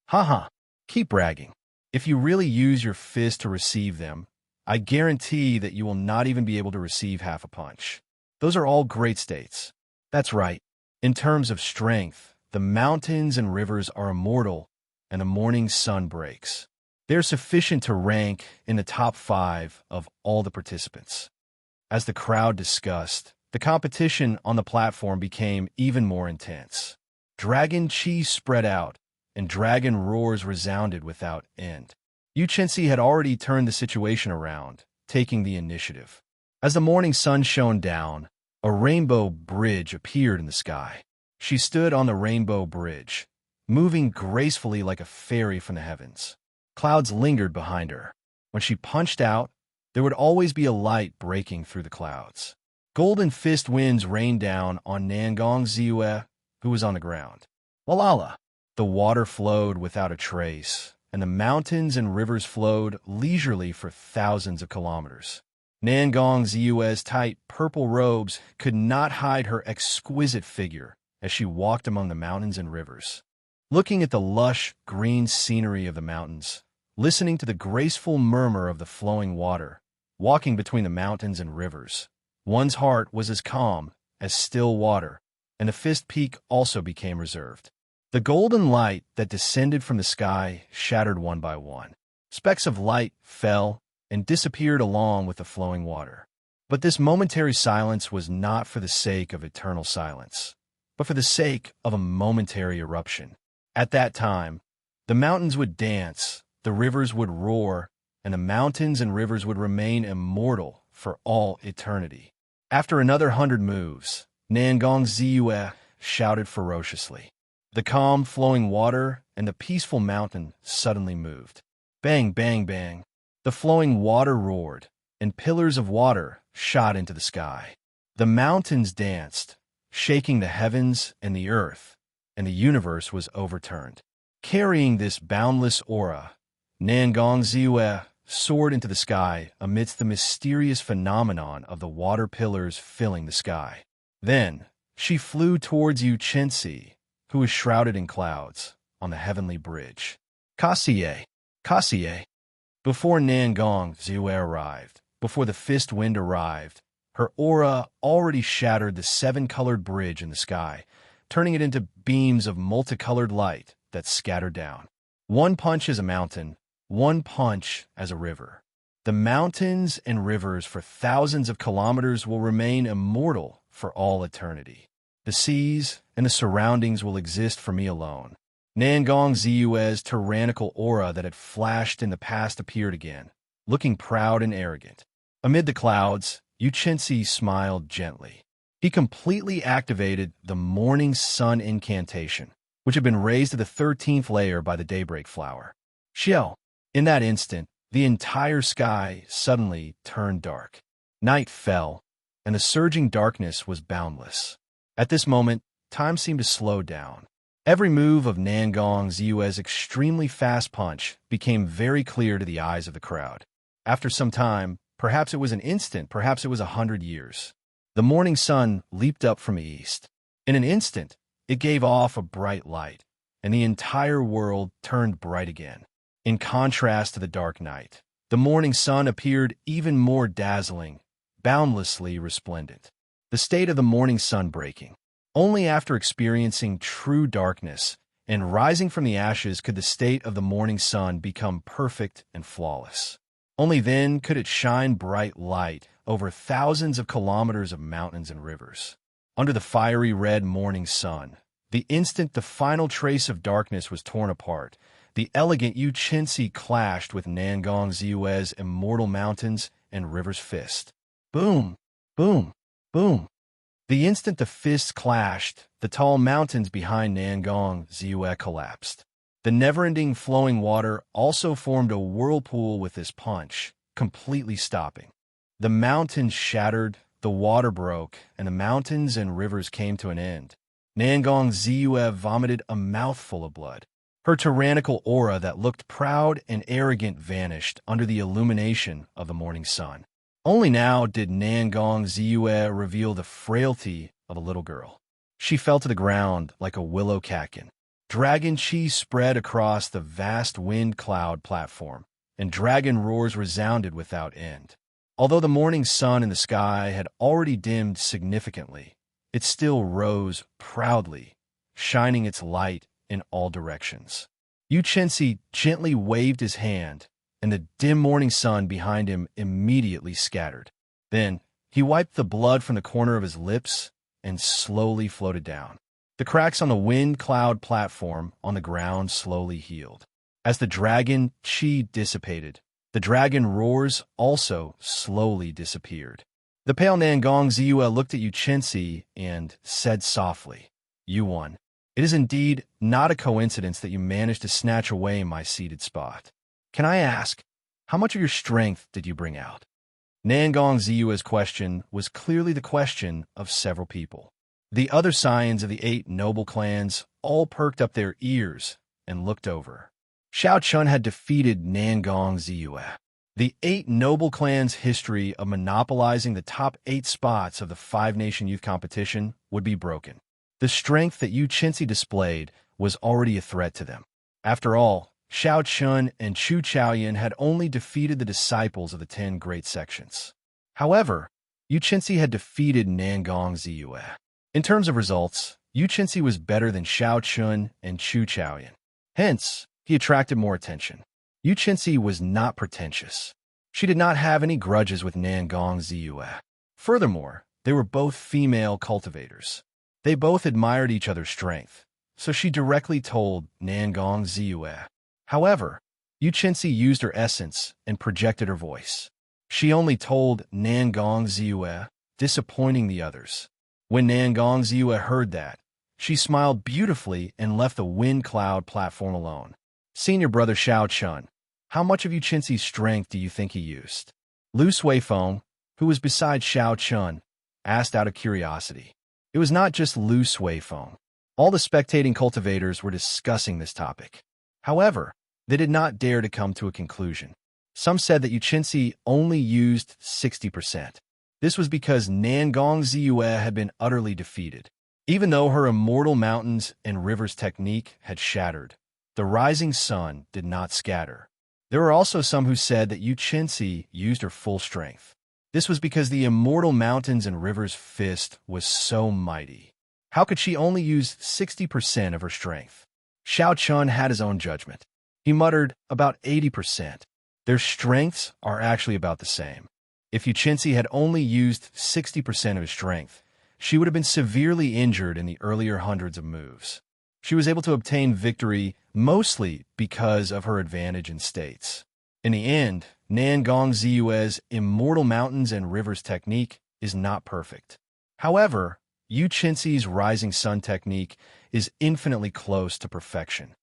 Haha, keep bragging. If you really use your fist to receive them, I guarantee that you will not even be able to receive half a punch. Those are all great states. That's right. In terms of strength, the mountains and rivers are immortal, and the morning sun breaks. They're sufficient to rank in the top 5 of all the participants. As the crowd discussed, the competition on the platform became even more intense. Dragon chi spread out, and dragon roars resounded without end. Yuchensi had already turned the situation around, taking the initiative. As the morning sun shone down, a rainbow bridge appeared in the sky. She stood on the rainbow bridge, moving gracefully like a fairy from the heavens. Clouds lingered behind her. When she punched out, there would always be a light breaking through the clouds. Golden fist winds rained down on Nangong Ziue, who was on the ground. La la la. The water flowed without a trace, and the mountains and rivers flowed leisurely for thousands of kilometers. Nangong Ziue's tight purple robes could not hide her exquisite figure as she walked among the mountains and rivers. Looking at the lush, green scenery of the mountains, listening to the graceful murmur of the flowing water, walking between the mountains and rivers, one's heart was as calm as still water, and the fist peak also became reserved. The golden light that descended from the sky shattered one by one. Specks of light fell and disappeared along with the flowing water. But this momentary silence was not for the sake of eternal silence, but for the sake of a momentary eruption. At that time, the mountains would dance, the rivers would roar, and the mountains and rivers would remain immortal for all eternity. After another 100 moves, Nangong Ziue shouted ferociously. The calm, flowing water and the peaceful mountain suddenly moved. Bang, bang, bang. The flowing water roared, and pillars of water shot into the sky. The mountains danced, shaking the heavens and the earth, and the universe was overturned. Carrying this boundless aura, Nangong Ziue soared into the sky amidst the mysterious phenomenon of the water pillars filling the sky. Then, she flew towards Yu Chenxi, who was shrouded in clouds, on the heavenly bridge. Kassiye, Kassiye. Before Nangong Ziue arrived, before the fist wind arrived, her aura already shattered the 7-colored bridge in the sky, turning it into beams of multicolored light that scattered down. One punch as a mountain, one punch as a river. The mountains and rivers for thousands of kilometers will remain immortal for all eternity. The seas and the surroundings will exist for me alone. Nangong Ziue's tyrannical aura that had flashed in the past appeared again, looking proud and arrogant. Amid the clouds, Yu Chenxi smiled gently. He completely activated the morning sun incantation, which had been raised to the 13th layer by the daybreak flower. Xiao. In that instant, the entire sky suddenly turned dark. Night fell, and the surging darkness was boundless. At this moment, time seemed to slow down. Every move of Nangong Ziue's extremely fast punch became very clear to the eyes of the crowd. After some time, perhaps it was an instant, perhaps it was 100 years, the morning sun leaped up from the east. In an instant, it gave off a bright light, and the entire world turned bright again. In contrast to the dark night, the morning sun appeared even more dazzling, boundlessly resplendent. The state of the morning sun breaking. Only after experiencing true darkness and rising from the ashes could the state of the morning sun become perfect and flawless. Only then could it shine bright light over thousands of kilometers of mountains and rivers. Under the fiery red morning sun, the instant the final trace of darkness was torn apart, the elegant Yu Chenxi clashed with Nangong Ziue's immortal mountains and rivers fist. Boom, boom, boom. The instant the fists clashed, the tall mountains behind Nangong Ziue collapsed. The never-ending flowing water also formed a whirlpool with this punch, completely stopping. The mountains shattered, the water broke, and the mountains and rivers came to an end. Nangong Ziue vomited a mouthful of blood. Her tyrannical aura that looked proud and arrogant vanished under the illumination of the morning sun. Only now did Nangong Ziue reveal the frailty of a little girl. She fell to the ground like a willow catkin. Dragon chi spread across the vast wind cloud platform, and dragon roars resounded without end. Although the morning sun in the sky had already dimmed significantly, it still rose proudly, shining its light in all directions. Yu Chenxi gently waved his hand, and the dim morning sun behind him immediately scattered. Then, he wiped the blood from the corner of his lips and slowly floated down. The cracks on the wind cloud platform on the ground slowly healed. As the dragon chi dissipated, The dragon roars also slowly disappeared. The pale Nangong Ziyue looked at Yu Qinzi and said softly, "You won. It is indeed not a coincidence that you managed to snatch away my seated spot. Can I ask, how much of your strength did you bring out?" Nangong Ziyue's question was clearly the question of several people. The other scions of the 8 noble clans all perked up their ears and looked over. Xiao Chun had defeated Nangong Ziyue. The 8 noble clans' history of monopolizing the top 8 spots of the 5-nation youth competition would be broken. The strength that Yu Qinzi displayed was already a threat to them. After all, Xiao Chun and Chu Chaoyan had only defeated the disciples of the 10 great sections. However, Yu Qinzi had defeated Nangong Ziyue. In terms of results, Yu Qinzi was better than Xiao Chun and Chu Chaoyan. Hence, he attracted more attention. Yu Qinzi was not pretentious. She did not have any grudges with Nangong Ziyue. Furthermore, they were both female cultivators. They both admired each other's strength, so she directly told Nangong Ziyue. However, Yu Qinzi used her essence and projected her voice. She only told Nangong Ziyue, disappointing the others. When Nangong Ziyue heard that, she smiled beautifully and left the wind cloud platform alone. "Senior brother Xiao Chun, how much of Yu Qinzi's strength do you think he used?" Lu Suifeng, who was beside Xiao Chun, asked out of curiosity. It was not just Lu Suifeng. All the spectating cultivators were discussing this topic. However, they did not dare to come to a conclusion. Some said that Yu Qinzi only used 60%. This was because Nangong Ziyue had been utterly defeated. Even though her Immortal Mountains and Rivers technique had shattered, the rising sun did not scatter. There were also some who said that Yu Qinzi used her full strength. This was because the Immortal Mountains and Rivers fist was so mighty. How could she only use 60% of her strength? Xiao Chun had his own judgment. He muttered, about 80%. Their strengths are actually about the same. If Yu Qinzi had only used 60% of his strength, she would have been severely injured in the earlier hundreds of moves. She was able to obtain victory mostly because of her advantage in states. In the end, Nangong Ziyue's Immortal Mountains and Rivers technique is not perfect. However, Yu Qinzi's Rising Sun technique is infinitely close to perfection.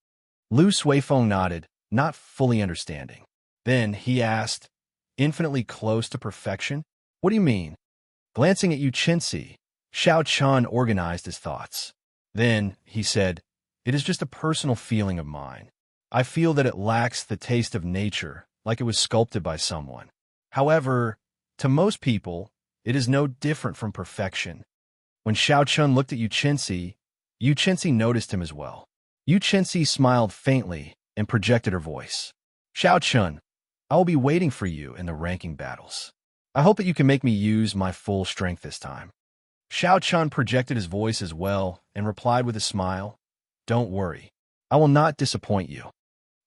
Lu Suifeng nodded, not fully understanding. Then he asked, "Infinitely close to perfection? What do you mean?" Glancing at Yu Qinzi, Xiao Chun organized his thoughts. Then he said, "It is just a personal feeling of mine. I feel that it lacks the taste of nature, like it was sculpted by someone. However, to most people, it is no different from perfection." When Xiao Chun looked at Yu Qinzi noticed him as well. Yu Qinzi smiled faintly and projected her voice. "Xiao Chun, I will be waiting for you in the ranking battles. I hope that you can make me use my full strength this time." Xiao Chun projected his voice as well and replied with a smile, "Don't worry, I will not disappoint you."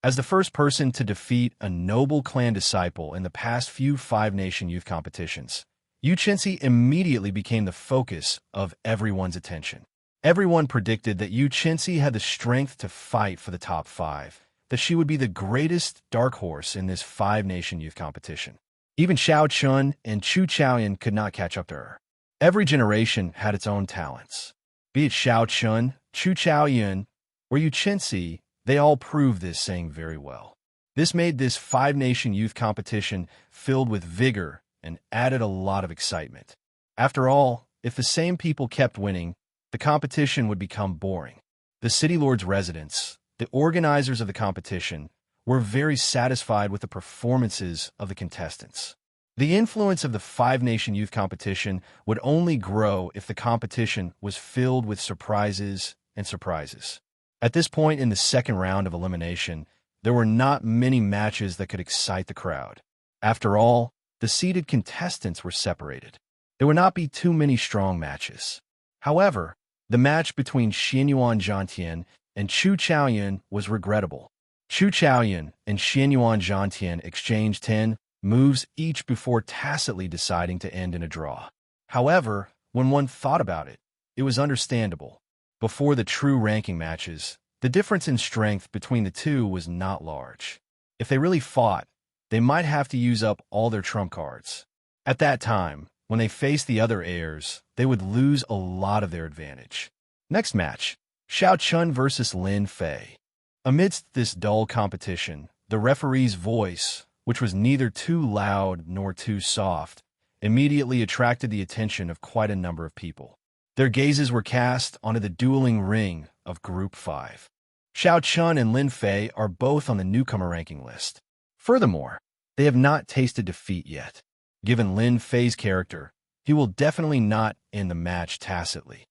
As the first person to defeat a noble clan disciple in the past few 5-nation youth competitions, Yu Qinzi immediately became the focus of everyone's attention. Everyone predicted that Yu Qinzi had the strength to fight for the top 5, that she would be the greatest dark horse in this 5-nation youth competition. Even Xiao Chun and Chu Chaoyan could not catch up to her. Every generation had its own talents. Be it Xiao Chun, Chu Chaoyan, or Yu Qinzi, they all proved this saying very well. This made this 5-nation youth competition filled with vigor and added a lot of excitement. After all, if the same people kept winning, the competition would become boring. The City Lord's residents, the organizers of the competition, were very satisfied with the performances of the contestants. The influence of the 5-nation youth competition would only grow if the competition was filled with surprises and surprises. At this point in the second round of elimination, there were not many matches that could excite the crowd. After all, the seeded contestants were separated. There would not be too many strong matches. However, the match between Xianyuan Zhantian and Chu Chaoyan was regrettable. Chu Chaoyan and Xianyuan Zhantian exchanged 10 moves each before tacitly deciding to end in a draw. However, when one thought about it, it was understandable. Before the true ranking matches, the difference in strength between the two was not large. If they really fought, they might have to use up all their trump cards. At that time, when they faced the other heirs, they would lose a lot of their advantage. Next match, Xiao Chun versus Lin Fei. Amidst this dull competition, the referee's voice, which was neither too loud nor too soft, immediately attracted the attention of quite a number of people. Their gazes were cast onto the dueling ring of Group 5. Xiao Chun and Lin Fei are both on the newcomer ranking list. Furthermore, they have not tasted defeat yet. Given Lin Fei's character, he will definitely not end the match tacitly.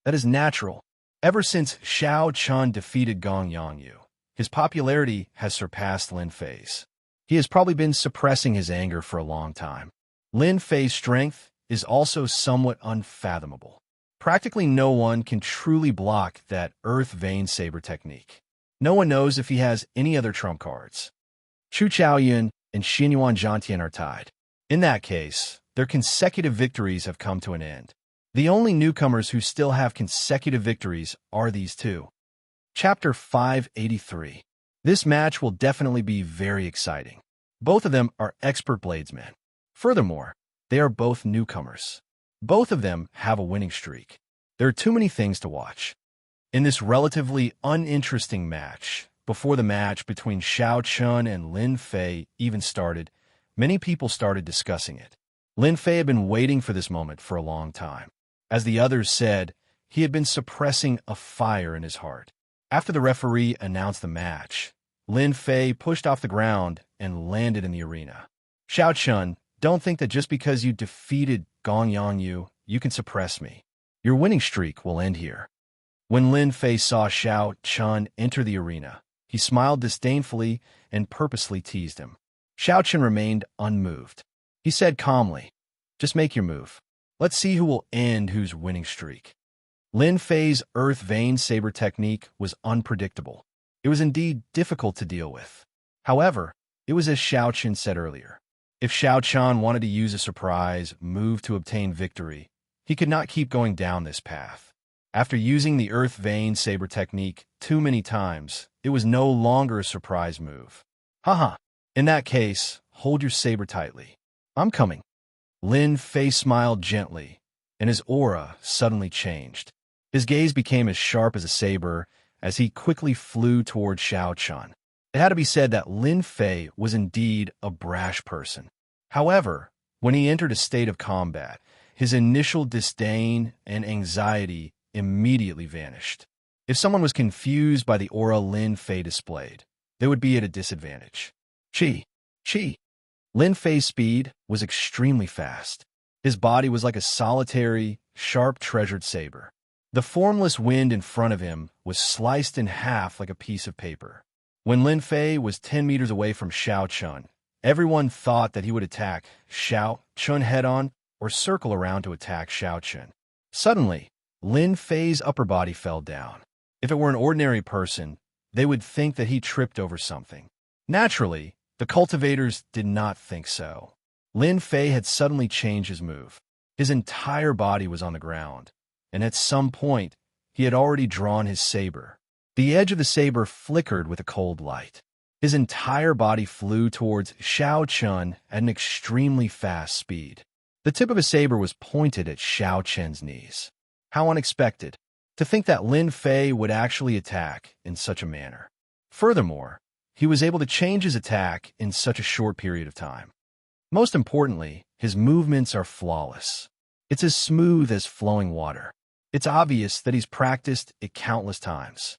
That is natural. Ever since Xiao Chun defeated Gong Yangyu, his popularity has surpassed Lin Fei's. He has probably been suppressing his anger for a long time. Lin Fei's strength is also somewhat unfathomable. Practically no one can truly block that Earth Vein Saber technique. No one knows if he has any other trump cards. Chu Chaoyun and Xinyuan Zhantian are tied. In that case, their consecutive victories have come to an end. The only newcomers who still have consecutive victories are these two. Chapter 583. This match will definitely be very exciting. Both of them are expert bladesmen. Furthermore, they are both newcomers. Both of them have a winning streak. There are too many things to watch. In this relatively uninteresting match, before the match between Xiao Chun and Lin Fei even started, many people started discussing it. Lin Fei had been waiting for this moment for a long time. As the others said, he had been suppressing a fire in his heart. After the referee announced the match, Lin Fei pushed off the ground and landed in the arena. Xiao Chun, don't think that just because you defeated Gong Yangyu, you can suppress me. Your winning streak will end here. When Lin Fei saw Xiao Chun enter the arena, he smiled disdainfully and purposely teased him. Xiao Chun remained unmoved. He said calmly, "Just make your move. Let's see who will end whose winning streak." Lin Fei's Earth Vein Saber technique was unpredictable. It was indeed difficult to deal with. However, it was as Xiao Chun said earlier. If Xiao Chun wanted to use a surprise move to obtain victory, he could not keep going down this path. After using the Earth Vein Saber technique too many times, it was no longer a surprise move. Haha. In that case, hold your saber tightly. I'm coming. Lin Fei smiled gently, and his aura suddenly changed. His gaze became as sharp as a saber as he quickly flew toward Xiao Chun. It had to be said that Lin Fei was indeed a brash person. However, when he entered a state of combat, his initial disdain and anxiety immediately vanished. If someone was confused by the aura Lin Fei displayed, they would be at a disadvantage. Chi. Lin Fei's speed was extremely fast. His body was like a solitary, sharp treasured saber. The formless wind in front of him was sliced in half like a piece of paper. When Lin Fei was 10 meters away from Xiao Chun, everyone thought that he would attack Xiao Chun head-on or circle around to attack Xiao Chun. Suddenly, Lin Fei's upper body fell down. If it were an ordinary person, they would think that he tripped over something. Naturally, the cultivators did not think so. Lin Fei had suddenly changed his move. His entire body was on the ground, and at some point, he had already drawn his saber. The edge of the saber flickered with a cold light. His entire body flew towards Xiao Chun at an extremely fast speed. The tip of his saber was pointed at Xiao Chun's knees. How unexpected. To think that Lin Fei would actually attack in such a manner. Furthermore, he was able to change his attack in such a short period of time. Most importantly, his movements are flawless. It's as smooth as flowing water. It's obvious that he's practiced it countless times.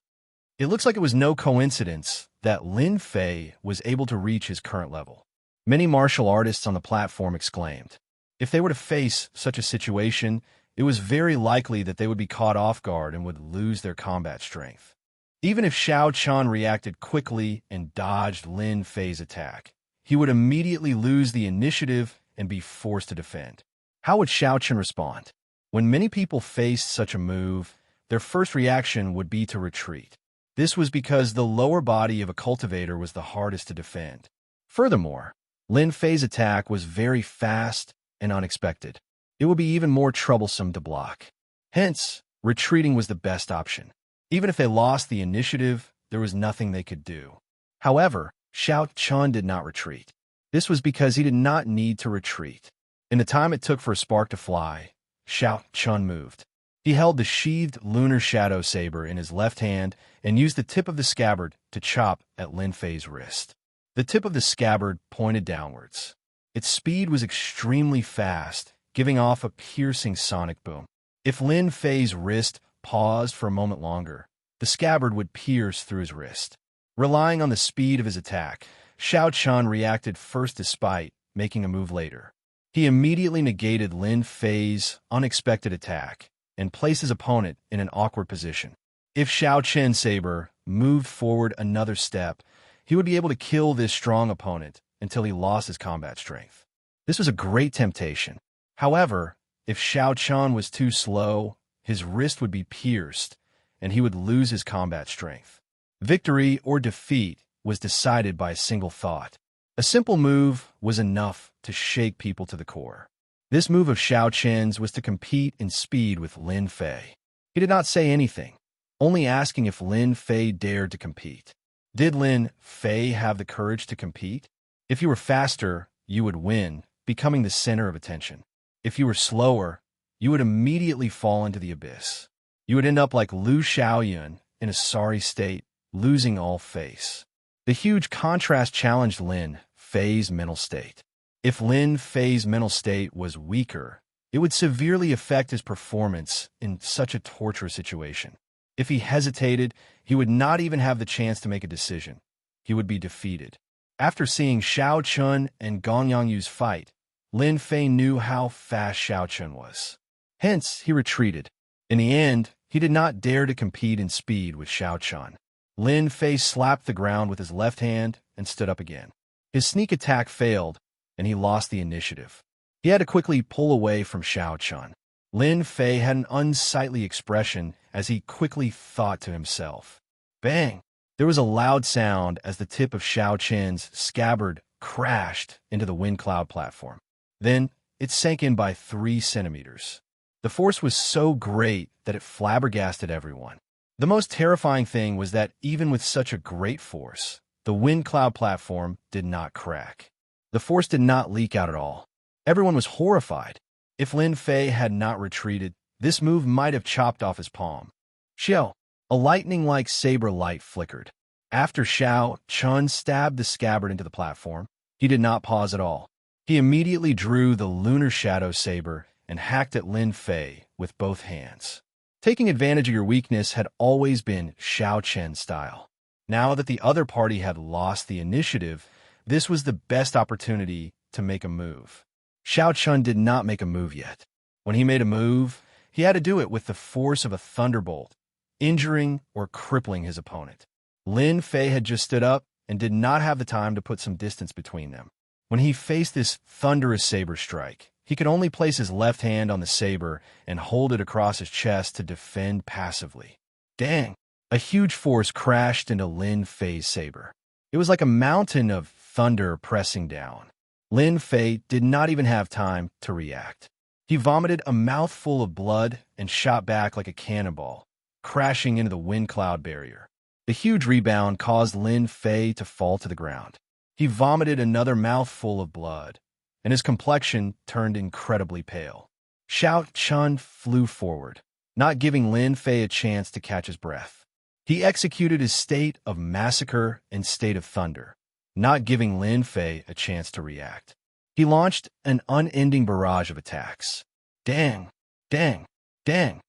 It looks like it was no coincidence that Lin Fei was able to reach his current level. Many martial artists on the platform exclaimed. If they were to face such a situation, it was very likely that they would be caught off guard and would lose their combat strength. Even if Xiao Chun reacted quickly and dodged Lin Fei's attack, he would immediately lose the initiative and be forced to defend. How would Xiao Chun respond? When many people faced such a move, their first reaction would be to retreat. This was because the lower body of a cultivator was the hardest to defend. Furthermore, Lin Fei's attack was very fast and unexpected. It would be even more troublesome to block. Hence, retreating was the best option. Even if they lost the initiative, there was nothing they could do. However, Xiao Chun did not retreat. This was because he did not need to retreat. In the time it took for a spark to fly, Xiao Chun moved. He held the sheathed lunar shadow saber in his left hand and used the tip of the scabbard to chop at Lin Fei's wrist. The tip of the scabbard pointed downwards. Its speed was extremely fast, giving off a piercing sonic boom. If Lin Fei's wrist paused for a moment longer, the scabbard would pierce through his wrist. Relying on the speed of his attack, Xiao Chun reacted first despite making a move later. He immediately negated Lin Fei's unexpected attack and placed his opponent in an awkward position. If Xiao Chen's saber moved forward another step, he would be able to kill this strong opponent until he lost his combat strength. This was a great temptation. However, if Xiao Chun was too slow, his wrist would be pierced, and he would lose his combat strength. Victory or defeat was decided by a single thought. A simple move was enough to shake people to the core. This move of Xiao Chen's was to compete in speed with Lin Fei. He did not say anything, only asking if Lin Fei dared to compete. Did Lin Fei have the courage to compete? If you were faster, you would win, becoming the center of attention. If you were slower, you would immediately fall into the abyss. You would end up like Lu Xiaoyun in a sorry state, losing all face. The huge contrast challenged Lin Fei's mental state. If Lin Fei's mental state was weaker, it would severely affect his performance in such a torturous situation. If he hesitated, he would not even have the chance to make a decision. He would be defeated. After seeing Xiao Chun and Gong Yangyu's fight, Lin Fei knew how fast Xiao Chun was. Hence, he retreated. In the end, he did not dare to compete in speed with Xiao Chun. Lin Fei slapped the ground with his left hand and stood up again. His sneak attack failed, and he lost the initiative. He had to quickly pull away from Xiao Chun. Lin Fei had an unsightly expression as he quickly thought to himself. Bang! There was a loud sound as the tip of Xiao Chen's scabbard crashed into the wind cloud platform. Then, it sank in by 3 centimeters. The force was so great that it flabbergasted everyone. The most terrifying thing was that even with such a great force, the wind cloud platform did not crack. The force did not leak out at all. Everyone was horrified. If Lin Fei had not retreated, this move might have chopped off his palm. Xiao, a lightning-like saber light flickered. After Xiao Chun stabbed the scabbard into the platform, he did not pause at all. He immediately drew the lunar shadow saber and hacked at Lin Fei with both hands. Taking advantage of your weakness had always been Xiao Chen's style. Now that the other party had lost the initiative, this was the best opportunity to make a move. Xiao Chun did not make a move yet. When he made a move, he had to do it with the force of a thunderbolt, injuring or crippling his opponent. Lin Fei had just stood up and did not have the time to put some distance between them. When he faced this thunderous saber strike, he could only place his left hand on the saber and hold it across his chest to defend passively. Dang! A huge force crashed into Lin Fei's saber. It was like a mountain of thunder pressing down. Lin Fei did not even have time to react. He vomited a mouthful of blood and shot back like a cannonball, crashing into the wind cloud barrier. The huge rebound caused Lin Fei to fall to the ground. He vomited another mouthful of blood, and his complexion turned incredibly pale. Xiao Chun flew forward, not giving Lin Fei a chance to catch his breath. He executed his state of massacre and state of thunder, not giving Lin Fei a chance to react. He launched an unending barrage of attacks. Dang! Dang! Dang!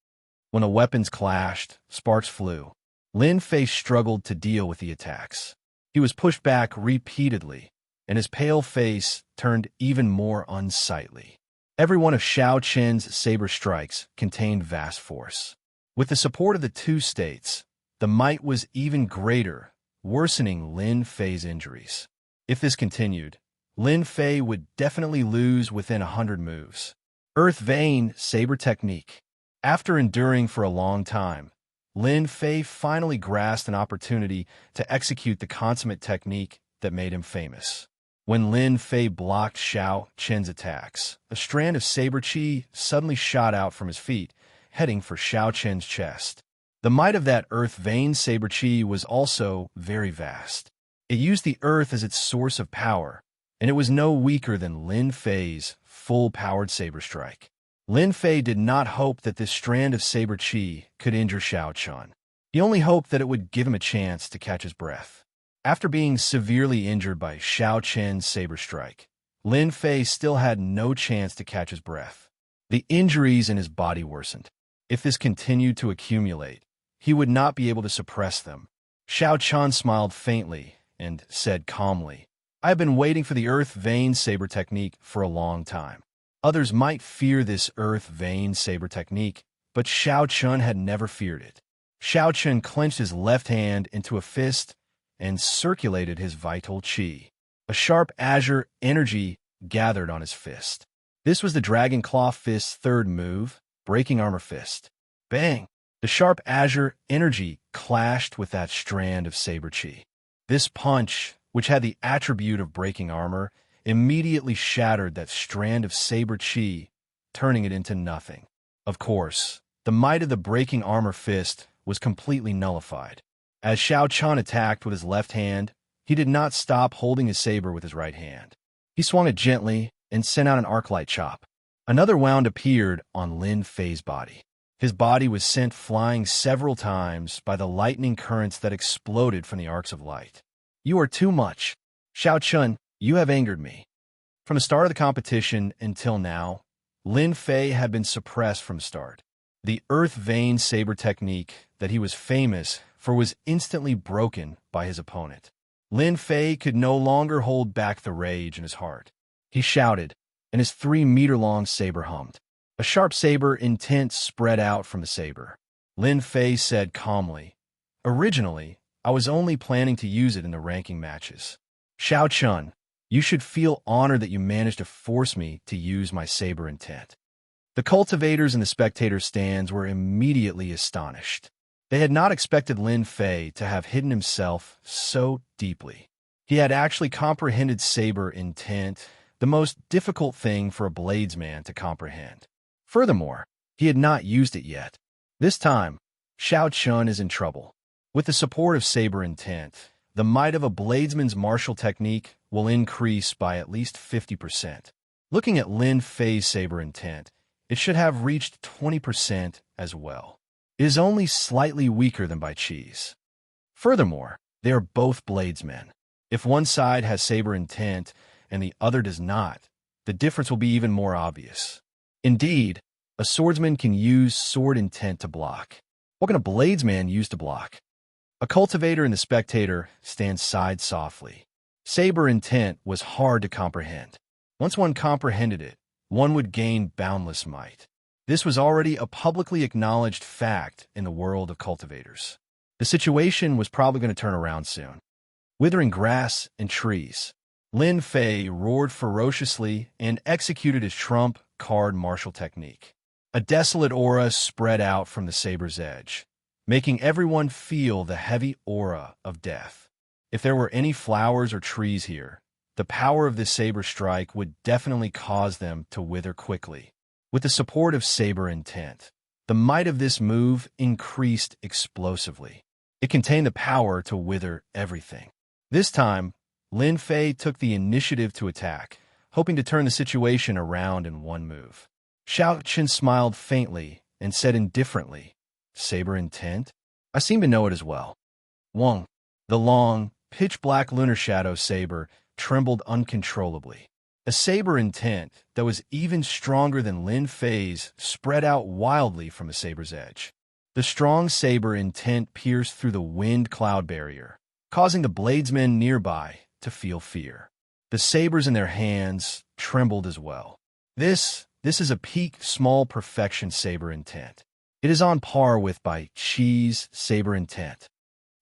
When the weapons clashed, sparks flew. Lin Fei struggled to deal with the attacks. He was pushed back repeatedly, and his pale face turned even more unsightly. Every one of Xiao Chen's saber strikes contained vast force. With the support of the two states, the might was even greater, worsening Lin Fei's injuries. If this continued, Lin Fei would definitely lose within 100 moves. Earth Vein Saber Technique. After enduring for a long time, Lin Fei finally grasped an opportunity to execute the consummate technique that made him famous. When Lin Fei blocked Xiao Chen's attacks, a strand of saber chi suddenly shot out from his feet, heading for Xiao Chen's chest. The might of that earth vein saber chi was also very vast. It used the earth as its source of power, and it was no weaker than Lin Fei's full-powered saber strike. Lin Fei did not hope that this strand of saber chi could injure Xiao Chun. He only hoped that it would give him a chance to catch his breath. After being severely injured by Xiao Chen's saber strike, Lin Fei still had no chance to catch his breath. The injuries in his body worsened. If this continued to accumulate, he would not be able to suppress them. Xiao Chun smiled faintly and said calmly, "I have been waiting for the Earth Vein Saber technique for a long time." Others might fear this Earth Vein Saber technique, but Xiao Chun had never feared it. Xiao Chun clenched his left hand into a fist and circulated his vital chi. A sharp azure energy gathered on his fist. This was the Dragon Claw Fist's third move, Breaking Armor Fist. Bang! The sharp azure energy clashed with that strand of saber chi. This punch, which had the attribute of breaking armor, immediately shattered that strand of saber chi, turning it into nothing. Of course, the might of the breaking armor fist was completely nullified. As Xiao Chun attacked with his left hand, he did not stop holding his saber with his right hand. He swung it gently and sent out an arc-light chop. Another wound appeared on Lin Fei's body. His body was sent flying several times by the lightning currents that exploded from the arcs of light. "You are too much. Xiao Chun, you have angered me." From the start of the competition until now, Lin Fei had been suppressed from start. The Earth Vein Saber technique that he was famous for was instantly broken by his opponent. Lin Fei could no longer hold back the rage in his heart. He shouted, and his 3-meter-long saber hummed. A sharp saber intent spread out from the saber. Lin Fei said calmly, "Originally, I was only planning to use it in the ranking matches. Xiao Chun, you should feel honored that you managed to force me to use my saber intent." The cultivators in the spectator stands were immediately astonished. They had not expected Lin Fei to have hidden himself so deeply. He had actually comprehended saber intent, the most difficult thing for a bladesman to comprehend. Furthermore, he had not used it yet. This time, Xiao Chun is in trouble. With the support of saber intent, the might of a bladesman's martial technique will increase by at least 50%. Looking at Lin Fei's saber intent, it should have reached 20% as well. It is only slightly weaker than by Chi's. Furthermore, they are both bladesmen. If one side has saber intent and the other does not, the difference will be even more obvious. Indeed, a swordsman can use sword intent to block. What can a bladesman use to block? A cultivator and the spectator stand side softly. Saber intent was hard to comprehend. Once one comprehended it, one would gain boundless might. This was already a publicly acknowledged fact in the world of cultivators. The situation was probably going to turn around soon. Withering grass and trees, Lin Fei roared ferociously and executed his trump card martial technique. A desolate aura spread out from the saber's edge, making everyone feel the heavy aura of death. If there were any flowers or trees here, the power of this saber strike would definitely cause them to wither quickly. With the support of saber intent, the might of this move increased explosively. It contained the power to wither everything. This time, Lin Fei took the initiative to attack, hoping to turn the situation around in one move. Xiao Chun smiled faintly and said indifferently, "Saber intent? I seem to know it as well." Wong, the long, pitch-black lunar shadow saber, trembled uncontrollably. A saber intent that was even stronger than Lin Fei's spread out wildly from the saber's edge. The strong saber intent pierced through the wind cloud barrier, causing the bladesmen nearby to feel fear. The sabers in their hands trembled as well. This is a peak small perfection saber intent. It is on par with Bai Chi's saber intent.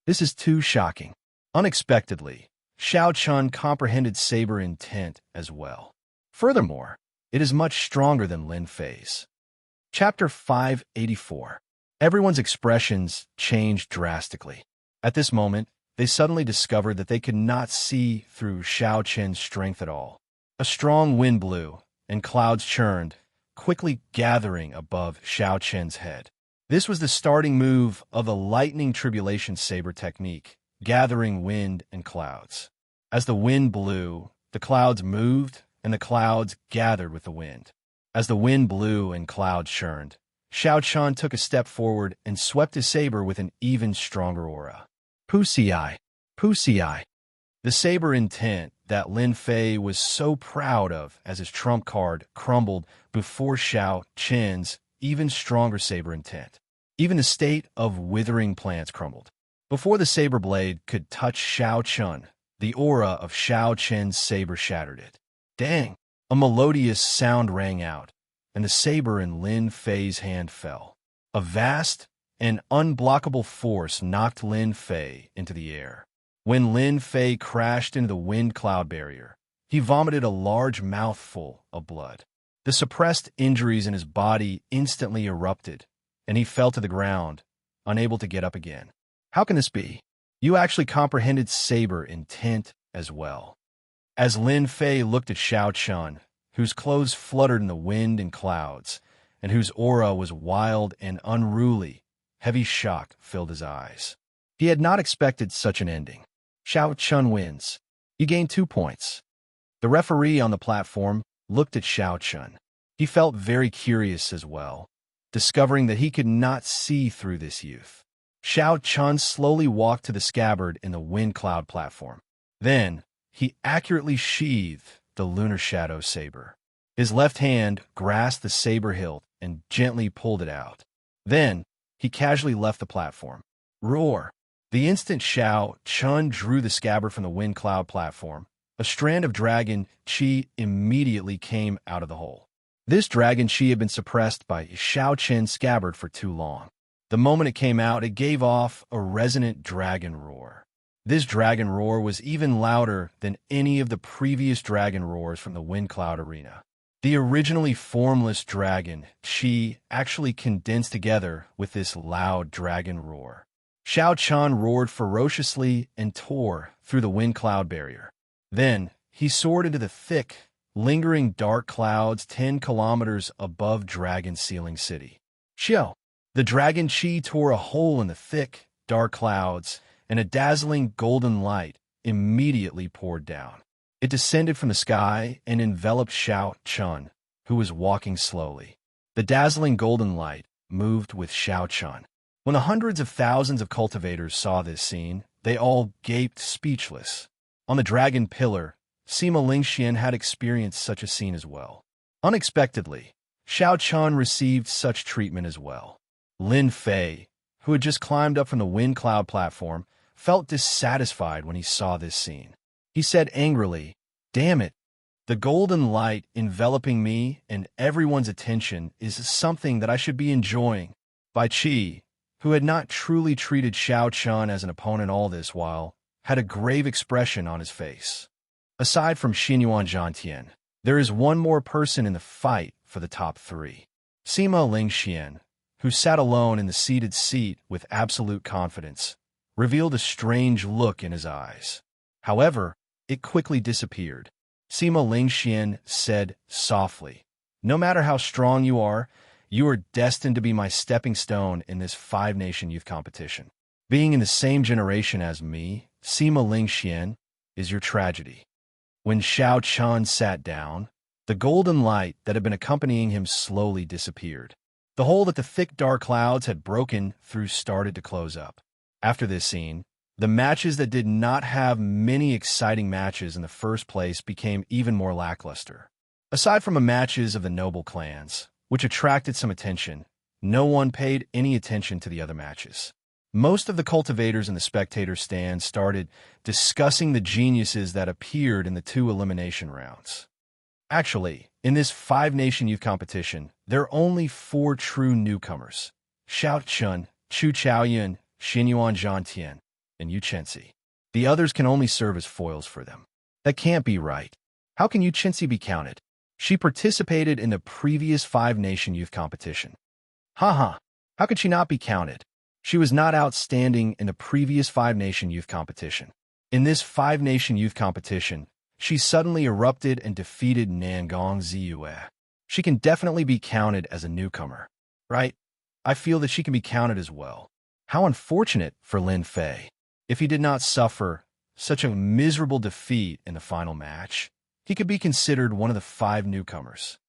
This is too shocking. Unexpectedly, Xiao Chun comprehended saber intent as well. Furthermore, it is much stronger than Lin Fei's. Chapter 584. Everyone's expressions changed drastically. At this moment, they suddenly discovered that they could not see through Xiao Chun's strength at all. A strong wind blew, and clouds churned, quickly gathering above Xiao Chun's head. This was the starting move of the lightning tribulation saber technique, gathering wind and clouds. As the wind blew, the clouds moved, and the clouds gathered with the wind. As the wind blew and clouds churned, Xiao Chun took a step forward and swept his saber with an even stronger aura. Puxi, Puxi. The saber intent that Lin Fei was so proud of as his trump card crumbled before Xiao Chen's even stronger saber intent. Even the state of withering plants crumbled. Before the saber blade could touch Xiao Chun, the aura of Xiao Chen's saber shattered it. Dang! A melodious sound rang out, and the saber in Lin Fei's hand fell. A vast and unblockable force knocked Lin Fei into the air. When Lin Fei crashed into the wind cloud barrier, he vomited a large mouthful of blood. The suppressed injuries in his body instantly erupted, and he fell to the ground, unable to get up again. How can this be? You actually comprehended saber intent as well. As Lin Fei looked at Xiao Chun, whose clothes fluttered in the wind and clouds, and whose aura was wild and unruly, heavy shock filled his eyes. He had not expected such an ending. Xiao Chun wins. You gain 2 points. The referee on the platform looked at Xiao Chun. He felt very curious as well, discovering that he could not see through this youth. Xiao Chun slowly walked to the scabbard in the wind cloud platform. Then, he accurately sheathed the lunar shadow saber. His left hand grasped the saber hilt and gently pulled it out. Then, he casually left the platform. Roar! The instant Xiao Chun drew the scabbard from the wind cloud platform, a strand of dragon chi immediately came out of the hole. This dragon chi had been suppressed by Xiao Chen's scabbard for too long. The moment it came out, it gave off a resonant dragon roar. This dragon roar was even louder than any of the previous dragon roars from the wind cloud arena. The originally formless dragon chi actually condensed together with this loud dragon roar. Xiao Chun roared ferociously and tore through the wind cloud barrier. Then, he soared into the thick, lingering dark clouds 10 kilometers above Dragon Ceiling City. Xiao! The dragon chi tore a hole in the thick, dark clouds, and a dazzling golden light immediately poured down. It descended from the sky and enveloped Xiao Chun, who was walking slowly. The dazzling golden light moved with Xiao Chun. When the hundreds of thousands of cultivators saw this scene, they all gaped speechless. On the dragon pillar, Sima Lingxian had experienced such a scene as well. Unexpectedly, Xiao Chun received such treatment as well. Lin Fei, who had just climbed up from the wind cloud platform, felt dissatisfied when he saw this scene. He said angrily, "Damn it! The golden light enveloping me and everyone's attention is something that I should be enjoying." Bai Qi, who had not truly treated Xiao Chun as an opponent all this while, had a grave expression on his face. Aside from Xinyuan Zhantian, there is one more person in the fight for the top 3. Sima Lingxian, who sat alone in the seated seat with absolute confidence, revealed a strange look in his eyes. However, it quickly disappeared. Sima Lingxian said softly, "No matter how strong you are destined to be my stepping stone in this 5-nation youth competition. Being in the same generation as me, Sima Lingxian, is your tragedy." When Xiao Chun sat down, the golden light that had been accompanying him slowly disappeared. The hole that the thick dark clouds had broken through started to close up. After this scene, the matches that did not have many exciting matches in the first place became even more lackluster. Aside from the matches of the noble clans, which attracted some attention, no one paid any attention to the other matches. Most of the cultivators in the spectator stand started discussing the geniuses that appeared in the 2 elimination rounds. Actually, in this 5-nation youth competition, there are only 4 true newcomers: Xiao Chun, Chu Chaoyun, Xinyuan Zhantian, and Yu Chenxi. The others can only serve as foils for them. That can't be right. How can Yu Chenxi be counted? She participated in the previous 5-nation youth competition. How could she not be counted? She was not outstanding in the previous 5-nation youth competition. In this 5-nation youth competition, she suddenly erupted and defeated Nangong Ziyue. She can definitely be counted as a newcomer, right? I feel that she can be counted as well. How unfortunate for Lin Fei. If he did not suffer such a miserable defeat in the final match, he could be considered one of the 5 newcomers.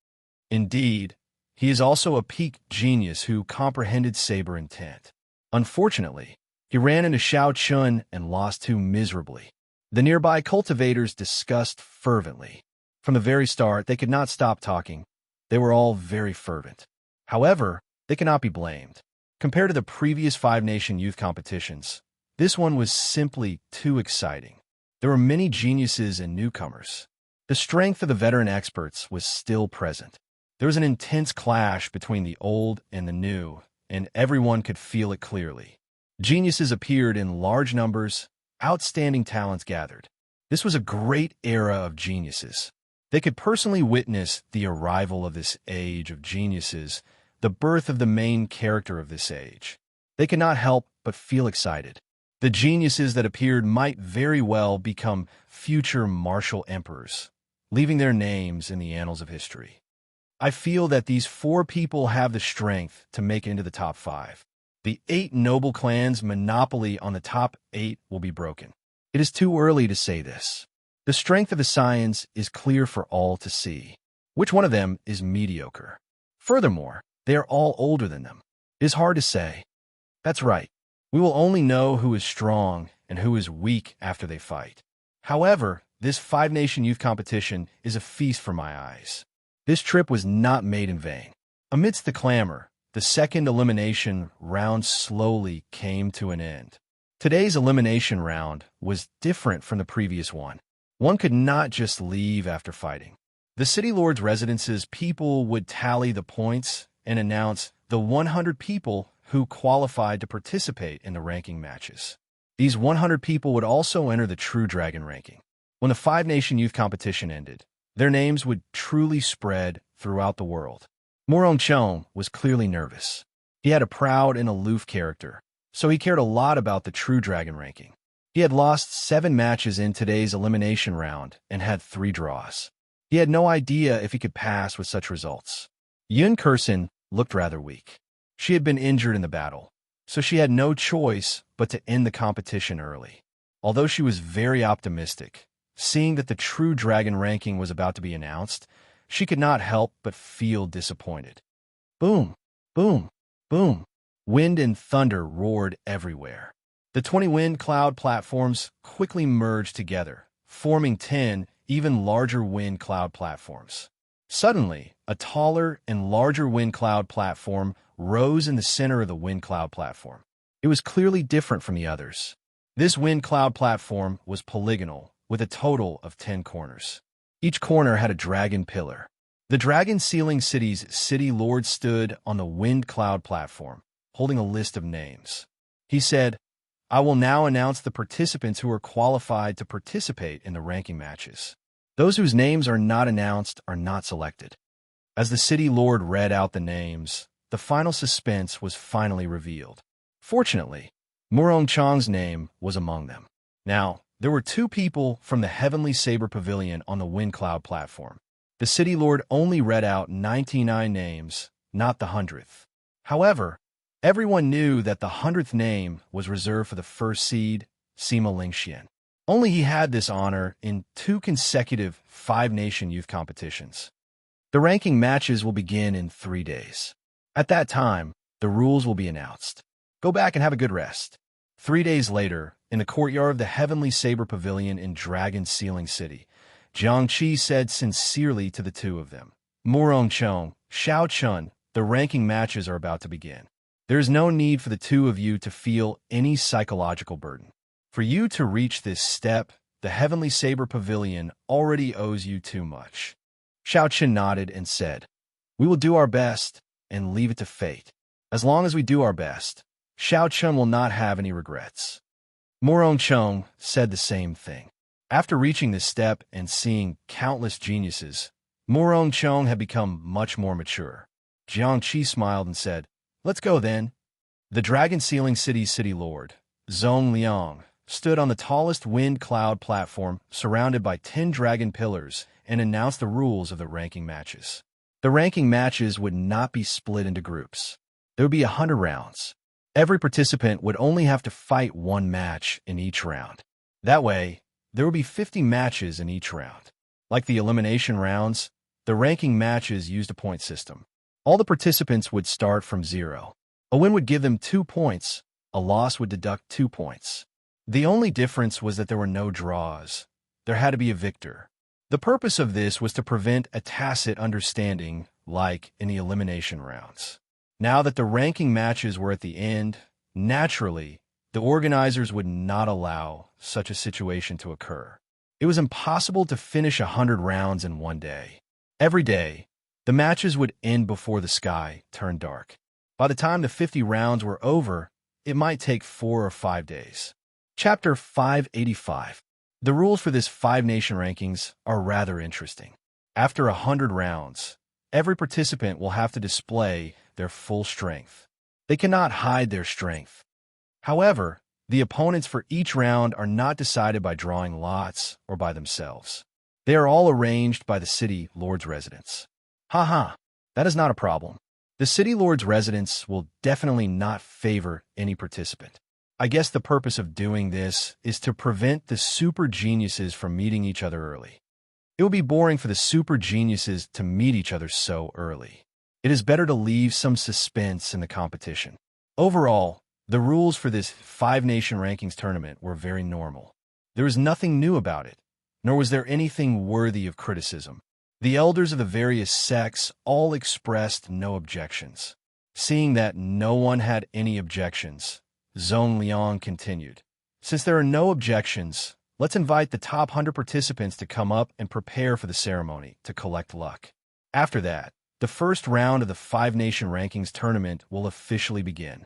Indeed, he is also a peak genius who comprehended saber intent. Unfortunately, he ran into Xiao Chun and lost too miserably. The nearby cultivators discussed fervently. From the very start, they could not stop talking. They were all very fervent. However, they cannot be blamed. Compared to the previous 5-nation youth competitions, this one was simply too exciting. There were many geniuses and newcomers. The strength of the veteran experts was still present. There was an intense clash between the old and the new, and everyone could feel it clearly. Geniuses appeared in large numbers, outstanding talents gathered. This was a great era of geniuses. They could personally witness the arrival of this age of geniuses, the birth of the main character of this age. They could not help but feel excited. The geniuses that appeared might very well become future martial emperors, leaving their names in the annals of history. I feel that these 4 people have the strength to make it into the top 5. The 8 noble clans' monopoly on the top 8 will be broken. It is too early to say this. The strength of the scions is clear for all to see. Which one of them is mediocre? Furthermore, they are all older than them. It is hard to say. That's right. We will only know who is strong and who is weak after they fight. However, this 5-nation youth competition is a feast for my eyes. This trip was not made in vain. Amidst the clamor, the second elimination round slowly came to an end. Today's elimination round was different from the previous one. One could not just leave after fighting. The city lord's residence's people would tally the points and announce the 100 people who qualified to participate in the ranking matches. These 100 people would also enter the True Dragon ranking. When the 5-nation youth competition ended, their names would truly spread throughout the world. Morongchong was clearly nervous. He had a proud and aloof character, so he cared a lot about the True Dragon ranking. He had lost 7 matches in today's elimination round and had 3 draws. He had no idea if he could pass with such results. Yun Kursin looked rather weak. She had been injured in the battle, so she had no choice but to end the competition early. Although she was very optimistic, seeing that the True Dragon ranking was about to be announced, she could not help but feel disappointed. Boom, boom, boom. Wind and thunder roared everywhere. The 20 wind cloud platforms quickly merged together, forming 10 even larger wind cloud platforms. Suddenly, a taller and larger wind cloud platform rose in the center of the wind cloud platform. It was clearly different from the others. This wind cloud platform was polygonal, with a total of 10 corners. Each corner had a dragon pillar. The Dragon Sealing City's city lord stood on the wind cloud platform, holding a list of names. He said, "I will now announce the participants who are qualified to participate in the ranking matches. Those whose names are not announced are not selected." As the city lord read out the names, the final suspense was finally revealed. Fortunately, Morongchong's name was among them. Now, there were 2 people from the Heavenly Saber Pavilion on the Wind Cloud platform. The city lord only read out 99 names, not the 100th. However, everyone knew that the 100th name was reserved for the first seed, Sima Lingxian. Only he had this honor in 2 consecutive 5-nation youth competitions. The ranking matches will begin in 3 days. At that time, the rules will be announced. Go back and have a good rest. 3 days later, in the courtyard of the Heavenly Saber Pavilion in Dragon Sealing City, Jiang Qi said sincerely to the 2 of them, "Morongchong, Xiao Chun, the ranking matches are about to begin. There is no need for the 2 of you to feel any psychological burden. For you to reach this step, the Heavenly Saber Pavilion already owes you too much." Xiao Chun nodded and said, "We will do our best and leave it to fate. As long as we do our best, Xiao Chun will not have any regrets." Morongchong said the same thing. After reaching this step and seeing countless geniuses, Morongchong had become much more mature. Jiang Qi smiled and said, "Let's go then." The Dragon Sealing City's city lord, Zhong Liang, stood on the tallest wind cloud platform surrounded by 10 dragon pillars and announced the rules of the ranking matches. The ranking matches would not be split into groups. There would be 100 rounds. Every participant would only have to fight 1 match in each round. That way, there would be 50 matches in each round. Like the elimination rounds, the ranking matches used a point system. All the participants would start from 0. A win would give them 2 points, a loss would deduct 2 points. The only difference was that there were no draws. There had to be a victor. The purpose of this was to prevent a tacit understanding like in the elimination rounds. Now that the ranking matches were at the end, naturally, the organizers would not allow such a situation to occur. It was impossible to finish 100 rounds in one day. Every day, the matches would end before the sky turned dark. By the time the 50 rounds were over, it might take 4 or 5 days. Chapter 585. The rules for this 5-nation rankings are rather interesting. After 100 rounds, every participant will have to display their full strength. They cannot hide their strength. However, the opponents for each round are not decided by drawing lots or by themselves. They are all arranged by the city lord's residence. Haha, that is not a problem. The city lord's residence will definitely not favor any participant. I guess the purpose of doing this is to prevent the super geniuses from meeting each other early. It would be boring for the super geniuses to meet each other so early. It is better to leave some suspense in the competition. Overall, the rules for this 5-nation rankings tournament were very normal. There was nothing new about it, nor was there anything worthy of criticism. The elders of the various sects all expressed no objections. Seeing that no one had any objections, Zhong Liang continued. Since there are no objections, let's invite the top 100 participants to come up and prepare for the ceremony to collect luck. After that, the first round of the 5-nation rankings tournament will officially begin.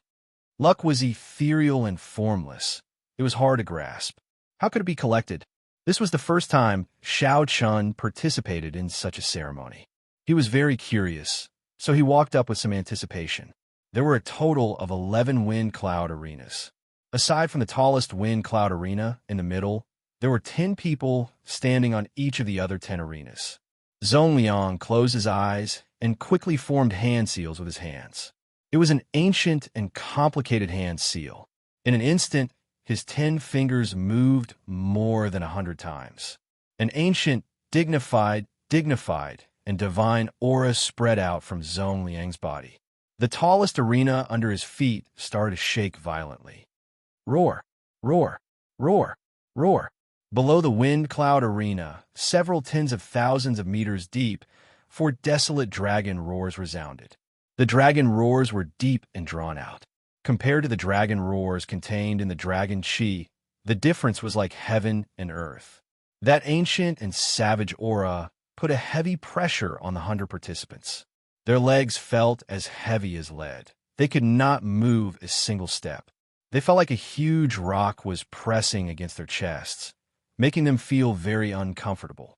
Luck was ethereal and formless. It was hard to grasp. How could it be collected? This was the first time Xiao Chun participated in such a ceremony. He was very curious, so he walked up with some anticipation. There were a total of 11 wind cloud arenas. Aside from the tallest wind cloud arena in the middle, there were 10 people standing on each of the other 10 arenas. Zhong Liang closed his eyes and quickly formed hand seals with his hands. It was an ancient and complicated hand seal. In an instant, his 10 fingers moved more than 100 times. An ancient, dignified, and divine aura spread out from Zhong Liang's body. The tallest arena under his feet started to shake violently. Roar, roar, roar, roar. Below the wind cloud arena, several tens of thousands of meters deep, 4 desolate dragon roars resounded. The dragon roars were deep and drawn out. Compared to the dragon roars contained in the dragon chi, the difference was like heaven and earth. That ancient and savage aura put a heavy pressure on the 100 participants. Their legs felt as heavy as lead. They could not move a single step. They felt like a huge rock was pressing against their chests, making them feel very uncomfortable.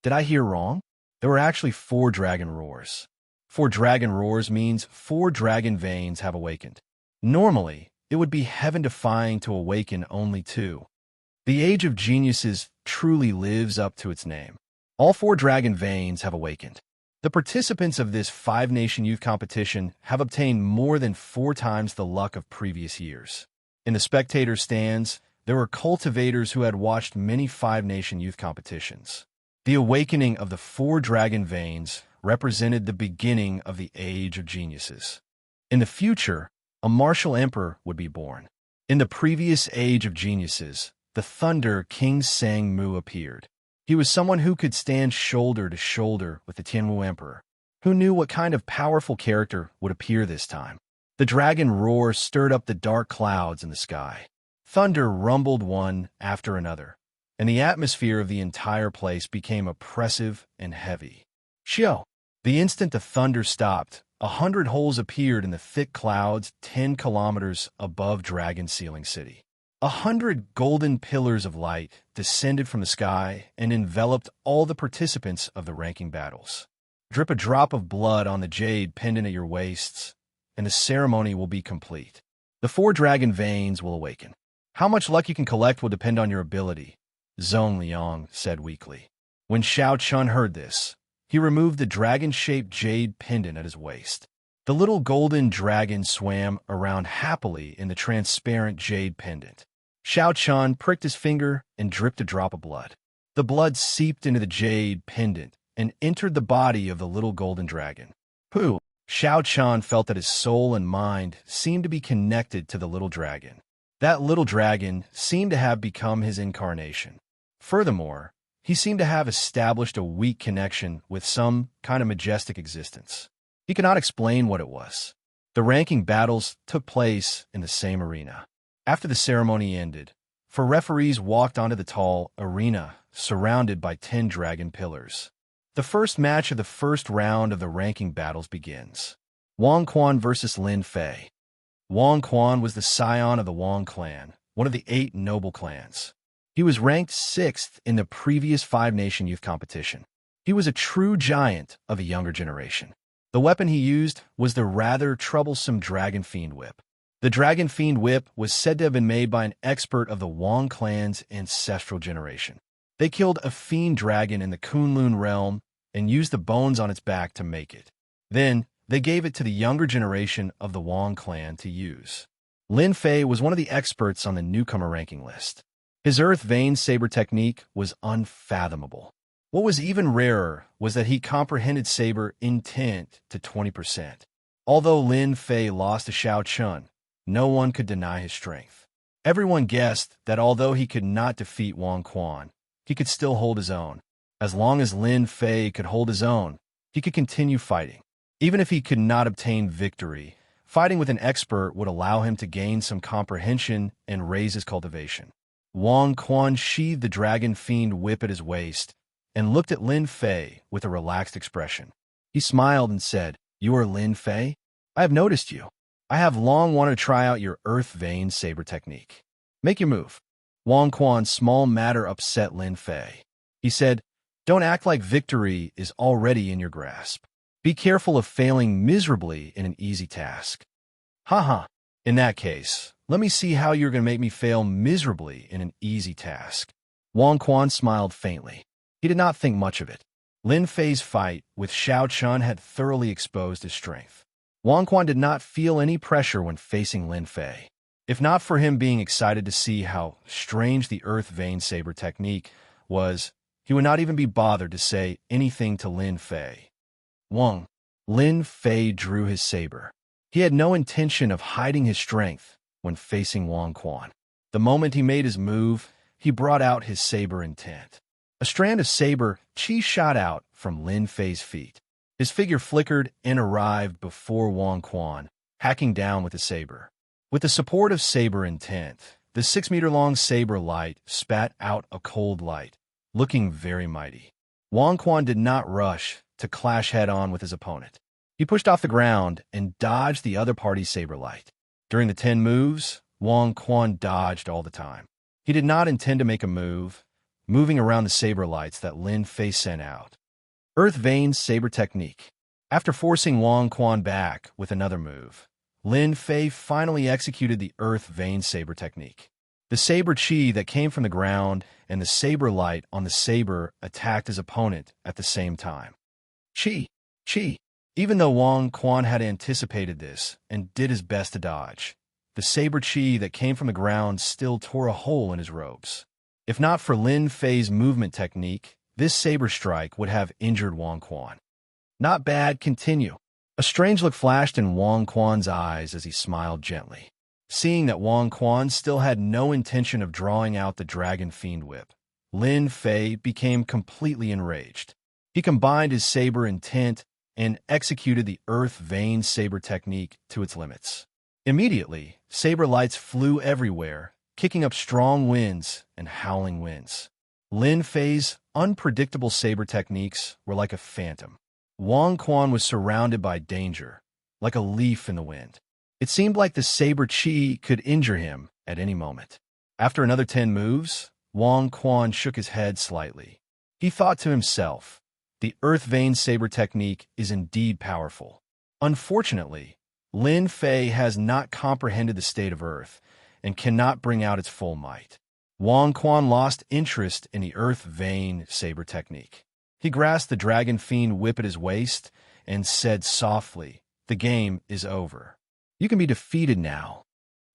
Did I hear wrong? There were actually 4 dragon roars. 4 dragon roars means 4 dragon veins have awakened. Normally, it would be heaven-defying to awaken only 2. The Age of Geniuses truly lives up to its name. All 4 dragon veins have awakened. The participants of this 5-nation youth competition have obtained more than 4 times the luck of previous years. In the spectator stands, there were cultivators who had watched many 5-nation youth competitions. The awakening of the 4 dragon veins represented the beginning of the Age of Geniuses. In the future, a martial emperor would be born. In the previous Age of Geniuses, the Thunder King Sang Mu appeared. He was someone who could stand shoulder to shoulder with the Tianwu Emperor. Who knew what kind of powerful character would appear this time? The dragon roar stirred up the dark clouds in the sky. Thunder rumbled one after another, and the atmosphere of the entire place became oppressive and heavy. Xiao! The instant the thunder stopped, 100 holes appeared in the thick clouds 10 kilometers above Dragon Ceiling City. 100 golden pillars of light descended from the sky and enveloped all the participants of the ranking battles. Drip a drop of blood on the jade pendant at your waists, and the ceremony will be complete. The 4 dragon veins will awaken. How much luck you can collect will depend on your ability, Zhong Liang said weakly. When Xiao Chun heard this, he removed the dragon-shaped jade pendant at his waist. The little golden dragon swam around happily in the transparent jade pendant. Xiao Chun pricked his finger and dripped a drop of blood. The blood seeped into the jade pendant and entered the body of the little golden dragon. Pooh! Xiao Chan felt that his soul and mind seemed to be connected to the little dragon. That little dragon seemed to have become his incarnation. Furthermore, he seemed to have established a weak connection with some kind of majestic existence. He could not explain what it was. The ranking battles took place in the same arena. After the ceremony ended, 4 referees walked onto the tall arena surrounded by 10 dragon pillars. The first match of the first round of the ranking battles begins. Wang Quan versus Lin Fei. Wang Quan was the scion of the Wang clan, one of the 8 noble clans. He was ranked 6th in the previous 5-nation youth competition. He was a true giant of a younger generation. The weapon he used was the rather troublesome Dragon Fiend Whip. The Dragon Fiend Whip was said to have been made by an expert of the Wang clan's ancestral generation. They killed a fiend dragon in the Kunlun realm and used the bones on its back to make it. Then, they gave it to the younger generation of the Wang clan to use. Lin Fei was one of the experts on the newcomer ranking list. His Earth Vein Saber technique was unfathomable. What was even rarer was that he comprehended saber intent to 20%. Although Lin Fei lost to Xiao Chun, no one could deny his strength. Everyone guessed that although he could not defeat Wang Quan, he could still hold his own. As long as Lin Fei could hold his own, he could continue fighting. Even if he could not obtain victory, fighting with an expert would allow him to gain some comprehension and raise his cultivation. Wang Quan sheathed the Dragon Fiend Whip at his waist and looked at Lin Fei with a relaxed expression. He smiled and said, "You are Lin Fei? I have noticed you. I have long wanted to try out your Earth Vein Saber technique. Make your move." Wang Quan's small matter upset Lin Fei. He said, "Don't act like victory is already in your grasp. Be careful of failing miserably in an easy task." Haha, in that case, let me see how you're going to make me fail miserably in an easy task. Wang Quan smiled faintly. He did not think much of it. Lin Fei's fight with Xiao Chun had thoroughly exposed his strength. Wang Quan did not feel any pressure when facing Lin Fei. If not for him being excited to see how strange the Earth Vein Saber technique was, he would not even be bothered to say anything to Lin Fei. Wang. Lin Fei drew his saber. He had no intention of hiding his strength when facing Wang Quan. The moment he made his move, he brought out his saber intent. A strand of saber chi shot out from Lin Fei's feet. His figure flickered and arrived before Wang Quan, hacking down with the saber. With the support of saber intent, the 6-meter-long saber light spat out a cold light, looking very mighty. Wang Quan did not rush to clash head-on with his opponent. He pushed off the ground and dodged the other party's saber light. During the 10 moves, Wang Quan dodged all the time. He did not intend to make a move, moving around the saber lights that Lin Fei sent out. Earth Vein Saber Technique. After forcing Wang Quan back with another move, Lin Fei finally executed the Earth Vein Saber technique. The saber chi that came from the ground and the saber light on the saber attacked his opponent at the same time. Chi! Even though Wang Quan had anticipated this and did his best to dodge, the saber chi that came from the ground still tore a hole in his robes. If not for Lin Fei's movement technique, this saber strike would have injured Wang Quan. Not bad, continue. A strange look flashed in Wang Quan's eyes as he smiled gently. Seeing that Wang Quan still had no intention of drawing out the Dragon Fiend Whip, Lin Fei became completely enraged. He combined his saber intent and executed the Earth Vein Saber technique to its limits. Immediately, saber lights flew everywhere, kicking up strong winds and howling winds. Lin Fei's unpredictable saber techniques were like a phantom. Wang Quan was surrounded by danger, like a leaf in the wind. It seemed like the saber chi could injure him at any moment. After another 10 moves, Wang Quan shook his head slightly. He thought to himself, the Earth Vein Saber technique is indeed powerful. Unfortunately, Lin Fei has not comprehended the state of Earth and cannot bring out its full might. Wang Quan lost interest in the Earth Vein Saber technique. He grasped the Dragon Fiend Whip at his waist and said softly, "The game is over. You can be defeated now."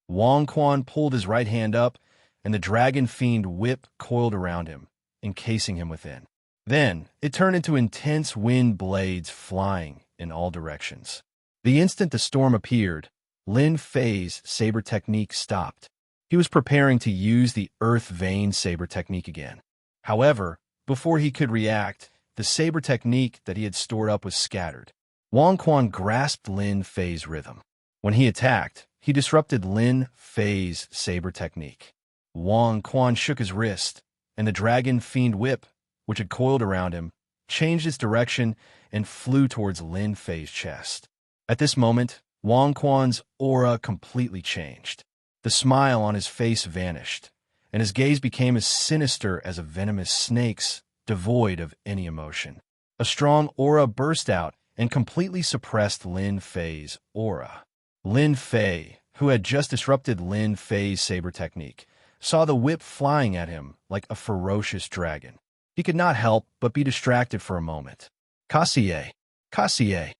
Wang Quan pulled his right hand up, and the Dragon Fiend Whip coiled around him, encasing him within. Then, it turned into intense wind blades flying in all directions. The instant the storm appeared, Lin Fei's saber technique stopped. He was preparing to use the Earth Vein saber technique again. However, before he could react, the saber technique that he had stored up was scattered. Wang Quan grasped Lin Fei's rhythm. When he attacked, he disrupted Lin Fei's saber technique. Wang Quan shook his wrist, and the dragon fiend whip, which had coiled around him, changed its direction and flew towards Lin Fei's chest. At this moment, Wang Quan's aura completely changed. The smile on his face vanished, and his gaze became as sinister as a venomous snake's, devoid of any emotion. A strong aura burst out and completely suppressed Lin Fei's aura. Lin Fei, who had just disrupted Lin Fei's saber technique, saw the whip flying at him like a ferocious dragon. He could not help but be distracted for a moment. Kassier! Kassier!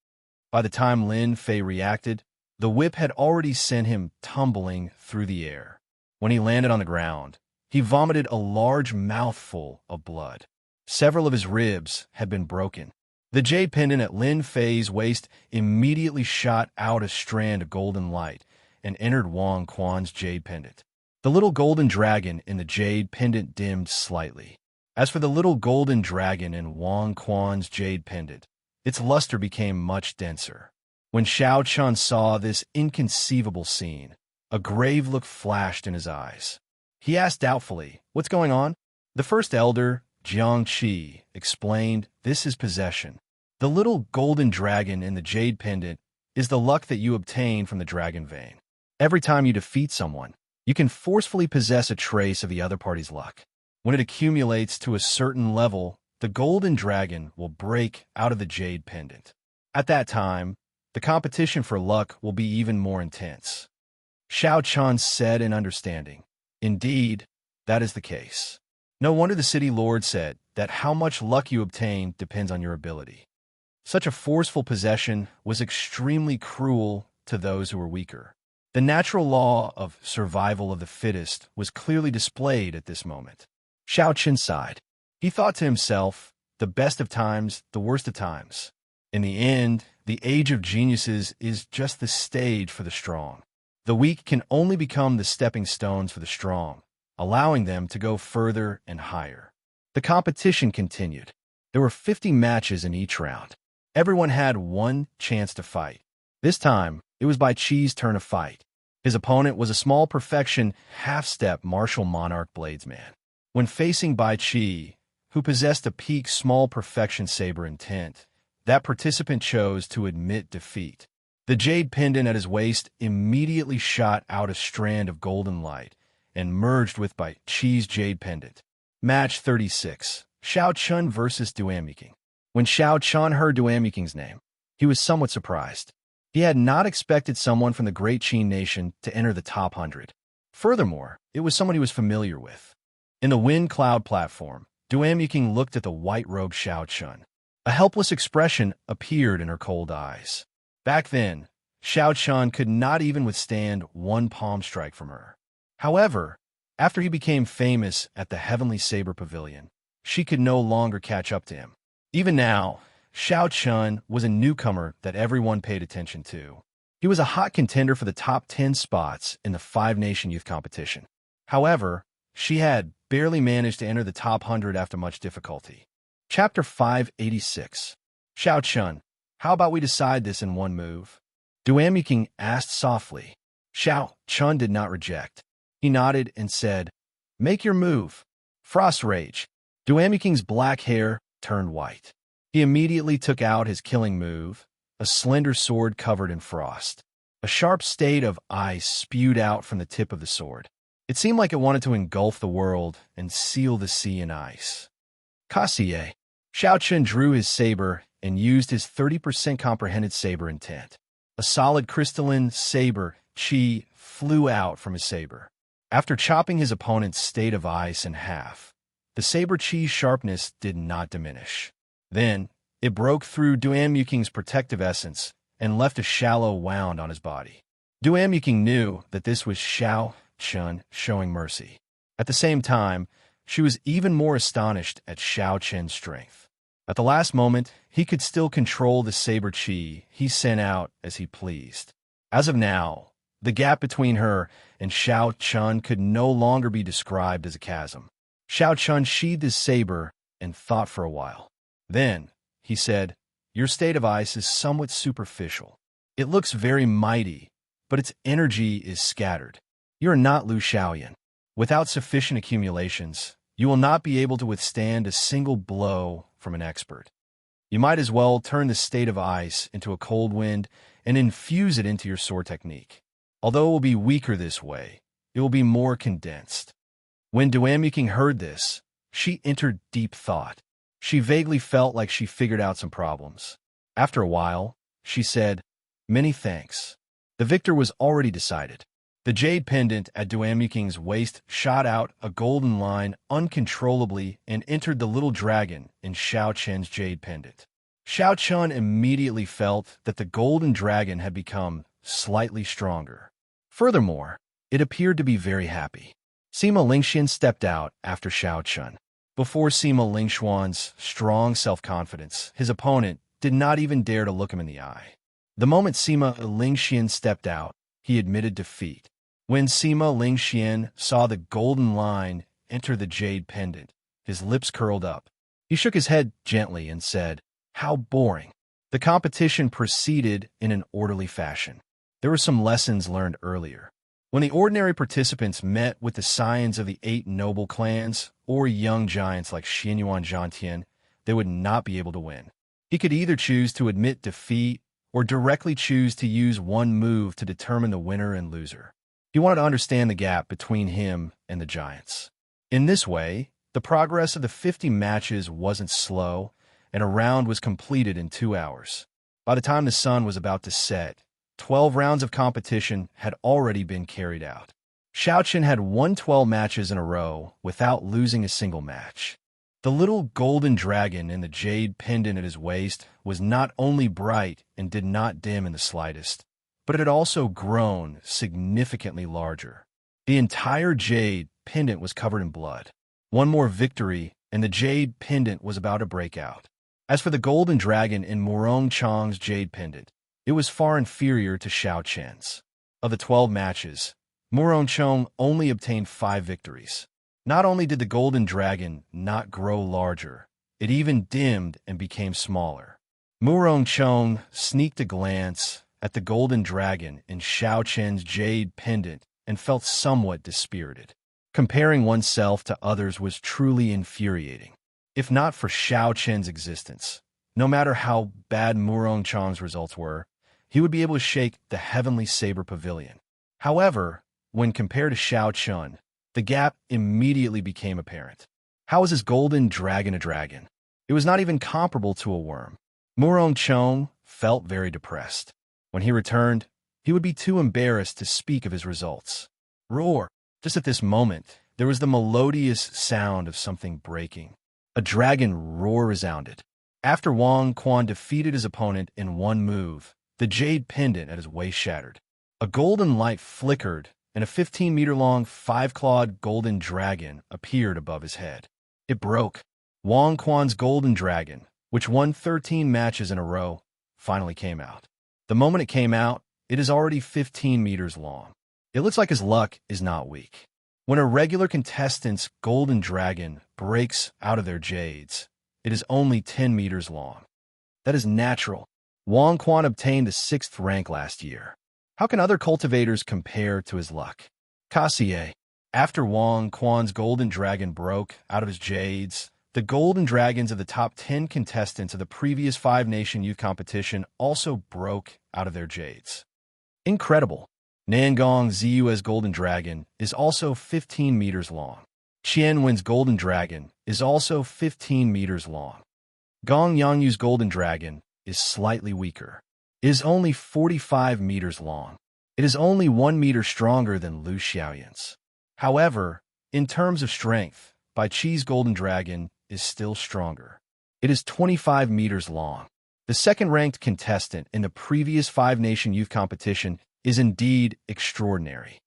By the time Lin Fei reacted, the whip had already sent him tumbling through the air. When he landed on the ground, he vomited a large mouthful of blood. Several of his ribs had been broken. The jade pendant at Lin Fei's waist immediately shot out a strand of golden light and entered Wang Quan's jade pendant. The little golden dragon in the jade pendant dimmed slightly. As for the little golden dragon in Wang Quan's jade pendant, its luster became much denser. When Xiao Chun saw this inconceivable scene, a grave look flashed in his eyes. He asked doubtfully, "What's going on?" The first elder, Jiang Qi, explained, "This is possession. The little golden dragon in the jade pendant is the luck that you obtain from the dragon vein. Every time you defeat someone, you can forcefully possess a trace of the other party's luck. When it accumulates to a certain level, the golden dragon will break out of the jade pendant. At that time, the competition for luck will be even more intense." Xiao Chun said in understanding, "Indeed, that is the case. No wonder the city lord said that how much luck you obtain depends on your ability." Such a forceful possession was extremely cruel to those who were weaker. The natural law of survival of the fittest was clearly displayed at this moment. Xiao Chun sighed. He thought to himself, the best of times, the worst of times. In the end, the age of geniuses is just the stage for the strong. The weak can only become the stepping stones for the strong, allowing them to go further and higher. The competition continued. There were 50 matches in each round. Everyone had one chance to fight. This time, it was Bai Qi's turn to fight. His opponent was a small perfection, half-step martial monarch bladesman. When facing Bai Qi, who possessed a peak small perfection saber intent, that participant chose to admit defeat. The jade pendant at his waist immediately shot out a strand of golden light and merged with Bai Qi's jade pendant. Match 36. Xiao Chun versus Duanmiking. When Xiao Chun heard Duanmiking's name, he was somewhat surprised. He had not expected someone from the Great Qin nation to enter the top 100. Furthermore, it was someone he was familiar with. In the wind cloud platform, Duanmiking looked at the white-robed Xiao Chun. A helpless expression appeared in her cold eyes. Back then, Xiao Chun could not even withstand one palm strike from her. However, after he became famous at the Heavenly Saber Pavilion, she could no longer catch up to him. Even now, Xiao Chun was a newcomer that everyone paid attention to. He was a hot contender for the top 10 spots in the five-nation youth competition. However, she had barely managed to enter the top 100 after much difficulty. Chapter 586. Xiao Chun, how about we decide this in one move? Duanmiking asked softly. Xiao Chun did not reject. He nodded and said, "Make your move." Frost Rage. Duanmiking's black hair turned white. He immediately took out his killing move, a slender sword covered in frost. A sharp state of ice spewed out from the tip of the sword. It seemed like it wanted to engulf the world and seal the sea in ice. Kassier. Xiao Chun drew his saber and used his 30% comprehended saber intent. A solid crystalline saber chi flew out from his saber. After chopping his opponent's state of ice in half, the saber chi's sharpness did not diminish. Then, it broke through Duanmiking's protective essence and left a shallow wound on his body. Duanmiking knew that this was Xiao Chun showing mercy. At the same time, She was even more astonished at Xiao Qian's strength. At the last moment, he could still control the saber chi he sent out as he pleased. As of now, the gap between her and Xiao Qian could no longer be described as a chasm. Xiao Qian sheathed his saber and thought for a while. Then, he said, "Your state of ice is somewhat superficial. It looks very mighty, but its energy is scattered. You are not Lu Xiaoyan. Without sufficient accumulations, you will not be able to withstand a single blow from an expert. You might as well turn the state of ice into a cold wind and infuse it into your sword technique. Although it will be weaker this way, it will be more condensed." When Duanmuking heard this, she entered deep thought. She vaguely felt like she figured out some problems. After a while, she said, "Many thanks." The victor was already decided. The jade pendant at Duanmuking's waist shot out a golden line uncontrollably and entered the little dragon in Xiao Qian's jade pendant. Xiao Qian immediately felt that the golden dragon had become slightly stronger. Furthermore, it appeared to be very happy. Sima Lingxian stepped out after Xiao Qian. Before Sima Lingxuan's strong self-confidence, his opponent did not even dare to look him in the eye. The moment Sima Lingxian stepped out, he admitted defeat. When Sima Lingxian saw the golden line enter the jade pendant, his lips curled up. He shook his head gently and said, "How boring." The competition proceeded in an orderly fashion. There were some lessons learned earlier. When the ordinary participants met with the scions of the 8 noble clans or young giants like Xinyuan Zhantian, they would not be able to win. He could either choose to admit defeat or directly choose to use one move to determine the winner and loser. He wanted to understand the gap between him and the giants. In this way, the progress of the 50 matches wasn't slow, and a round was completed in 2 hours. By the time the sun was about to set, 12 rounds of competition had already been carried out. Xiao Qian had won 12 matches in a row without losing a single match. The little golden dragon in the jade pendant at his waist was not only bright and did not dim in the slightest, but it had also grown significantly larger. The entire jade pendant was covered in blood. One more victory, and the jade pendant was about to break out. As for the golden dragon in Murong Chang's jade pendant, it was far inferior to Xiao Qian's. Of the 12 matches, Murong Chang only obtained 5 victories. Not only did the golden dragon not grow larger, it even dimmed and became smaller. Murong Chang sneaked a glance at the golden dragon in Xiao Qian's jade pendant and felt somewhat dispirited. Comparing oneself to others was truly infuriating. If not for Xiao Qian's existence, no matter how bad Murong Chang's results were, he would be able to shake the heavenly saber pavilion. However, when compared to Xiao Qian, the gap immediately became apparent. How was his golden dragon a dragon? It was not even comparable to a worm. Murong Chang felt very depressed. When he returned, he would be too embarrassed to speak of his results. Roar! Just at this moment, there was the melodious sound of something breaking. A dragon roar resounded. After Wang Quan defeated his opponent in one move, the jade pendant at his waist shattered. A golden light flickered, and a 15-meter-long, 5-clawed golden dragon appeared above his head. It broke. Wang Quan's golden dragon, which won 13 matches in a row, finally came out. The moment it came out, it is already 15 meters long. It looks like his luck is not weak. When a regular contestant's golden dragon breaks out of their jades, it is only 10 meters long. That is natural. Wang Quan obtained the 6th rank last year. How can other cultivators compare to his luck? Cassier. After Wang Quan's golden dragon broke out of his jades, the golden dragons of the top 10 contestants of the previous 5-nation youth competition also broke out of their jades. Incredible. Nangong Ziyue's golden dragon is also 15 meters long. Qian Wen's golden dragon is also 15 meters long. Gong Yangyu's golden dragon is slightly weaker. It is only 45 meters long. It is only 1 meter stronger than Lu Xiaoyan's. However, in terms of strength, Bai Qi's golden dragon is still stronger. It is 25 meters long. The second-ranked contestant in the previous 5-nation youth competition is indeed extraordinary.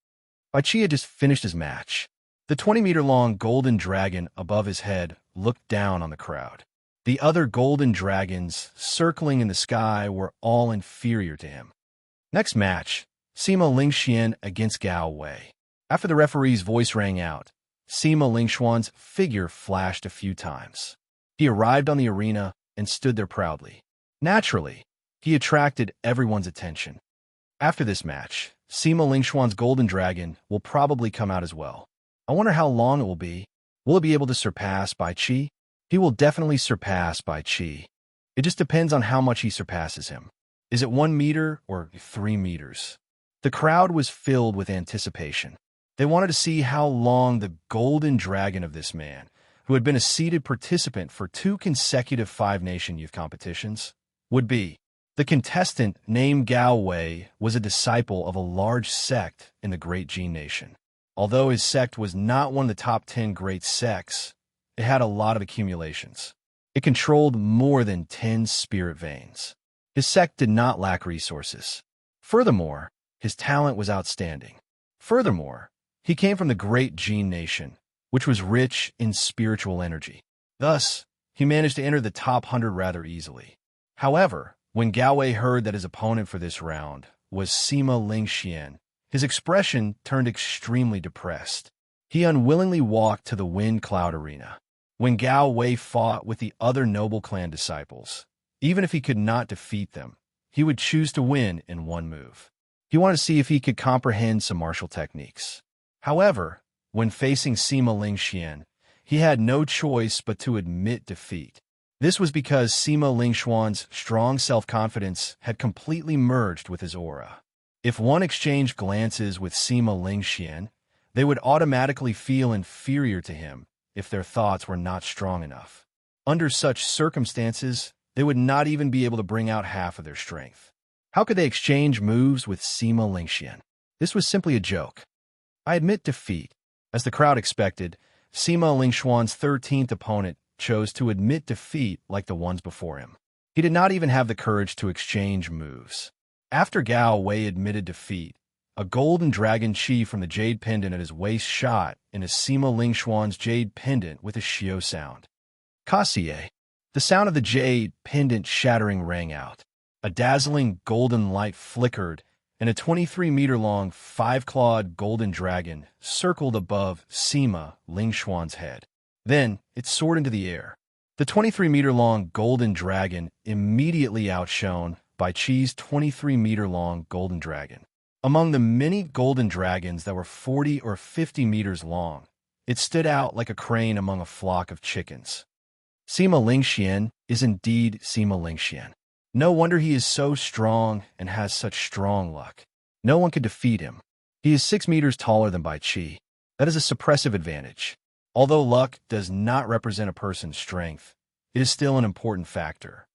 Bai Qi had just finished his match. The 20-meter-long golden dragon above his head looked down on the crowd. The other golden dragons circling in the sky were all inferior to him. Next match, Sima Lingxian against Gao Wei. After the referee's voice rang out, Sima Lingxuan's figure flashed a few times. He arrived on the arena and stood there proudly. Naturally, he attracted everyone's attention. After this match, Sima Lingxuan's golden dragon will probably come out as well. I wonder how long it will be. Will it be able to surpass Bai Qi? He will definitely surpass Bai Qi. It just depends on how much he surpasses him. Is it 1 meter or 3 meters? The crowd was filled with anticipation. They wanted to see how long the golden dragon of this man, who had been a seeded participant for 2 consecutive Five-Nation youth competitions, would be. The contestant, named Gao Wei, was a disciple of a large sect in the Great Jin Nation. Although his sect was not one of the top 10 great sects, it had a lot of accumulations. It controlled more than 10 spirit veins. His sect did not lack resources. Furthermore, his talent was outstanding. Furthermore, he came from the Great Jin Nation, which was rich in spiritual energy. Thus, he managed to enter the top 100 rather easily. However, when Gao Wei heard that his opponent for this round was Sima Lingxian, his expression turned extremely depressed. He unwillingly walked to the Wind Cloud Arena. When Gao Wei fought with the other noble clan disciples, even if he could not defeat them, he would choose to win in one move. He wanted to see if he could comprehend some martial techniques. However, when facing Sima Lingxian, he had no choice but to admit defeat. This was because Sima Lingxuan's strong self-confidence had completely merged with his aura. If one exchanged glances with Sima Lingxian, they would automatically feel inferior to him if their thoughts were not strong enough. Under such circumstances, they would not even be able to bring out half of their strength. How could they exchange moves with Sima Lingxian? This was simply a joke. I admit defeat. As the crowd expected, Sima Lingxuan's 13th opponent chose to admit defeat like the ones before him. He did not even have the courage to exchange moves. After Gao Wei admitted defeat, a golden dragon chi from the jade pendant at his waist shot into Sima Lingxuan's jade pendant with a shio sound. Kasie. The sound of the jade pendant shattering rang out. A dazzling golden light flickered, and a 23-meter-long, 5-clawed golden dragon circled above Sima Lingxuan's head. Then it soared into the air. The 23-meter-long golden dragon immediately outshone Bai Qi's 23-meter-long golden dragon. Among the many golden dragons that were 40 or 50 meters long, it stood out like a crane among a flock of chickens. Sima Lingxian is indeed Sima Lingxian. No wonder he is so strong and has such strong luck. No one could defeat him. He is 6 meters taller than Bai Qi. That is a suppressive advantage. Although luck does not represent a person's strength, it is still an important factor.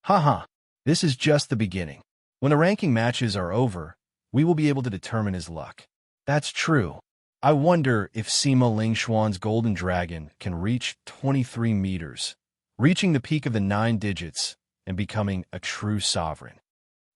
Haha, this is just the beginning. When the ranking matches are over, we will be able to determine his luck. That's true. I wonder if Sima Lingxuan's golden dragon can reach 23 meters, reaching the peak of the 9 digits and becoming a true sovereign.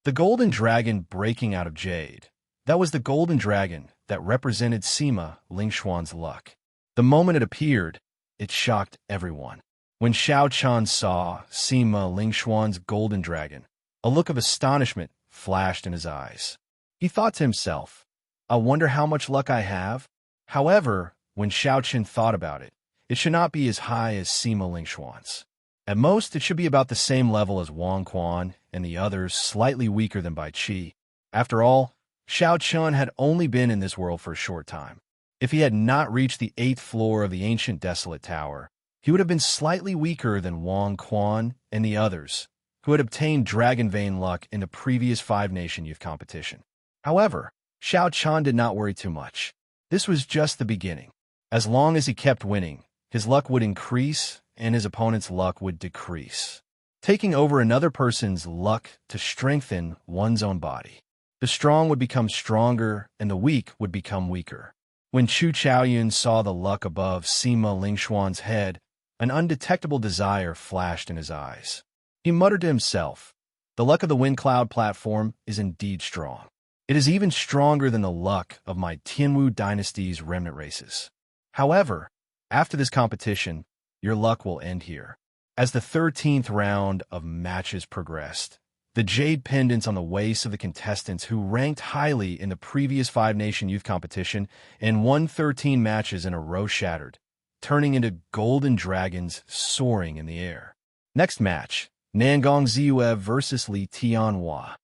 The golden dragon breaking out of jade. That was the golden dragon that represented Sima Lingxuan's luck. The moment it appeared, it shocked everyone. When Xiao Chan saw Sima Lingxuan's golden dragon, a look of astonishment flashed in his eyes. He thought to himself, I wonder how much luck I have. However, when Xiao Chen thought about it, it should not be as high as Sima Lingxuan's. At most, it should be about the same level as Wang Quan and the others, slightly weaker than Bai Qi. After all, Xiao Chen had only been in this world for a short time. If he had not reached the 8th floor of the ancient desolate tower, he would have been slightly weaker than Wang Quan and the others, who had obtained Dragon Vein luck in the previous Five-Nation youth competition. However, Xiao Chan did not worry too much. This was just the beginning. As long as he kept winning, his luck would increase and his opponent's luck would decrease, taking over another person's luck to strengthen one's own body. The strong would become stronger and the weak would become weaker. When Chu Chaoyun saw the luck above Sima Lingxuan's head, an undetectable desire flashed in his eyes. He muttered to himself, the luck of the Wind Cloud platform is indeed strong. It is even stronger than the luck of my Tianwu dynasty's remnant races. However, after this competition, your luck will end here. As the 13th round of matches progressed, the jade pendants on the waists of the contestants who ranked highly in the previous Five-Nation Youth Competition and won 13 matches in a row shattered, turning into golden dragons soaring in the air. Next match, Nangong Ziyue versus Li Tianhua.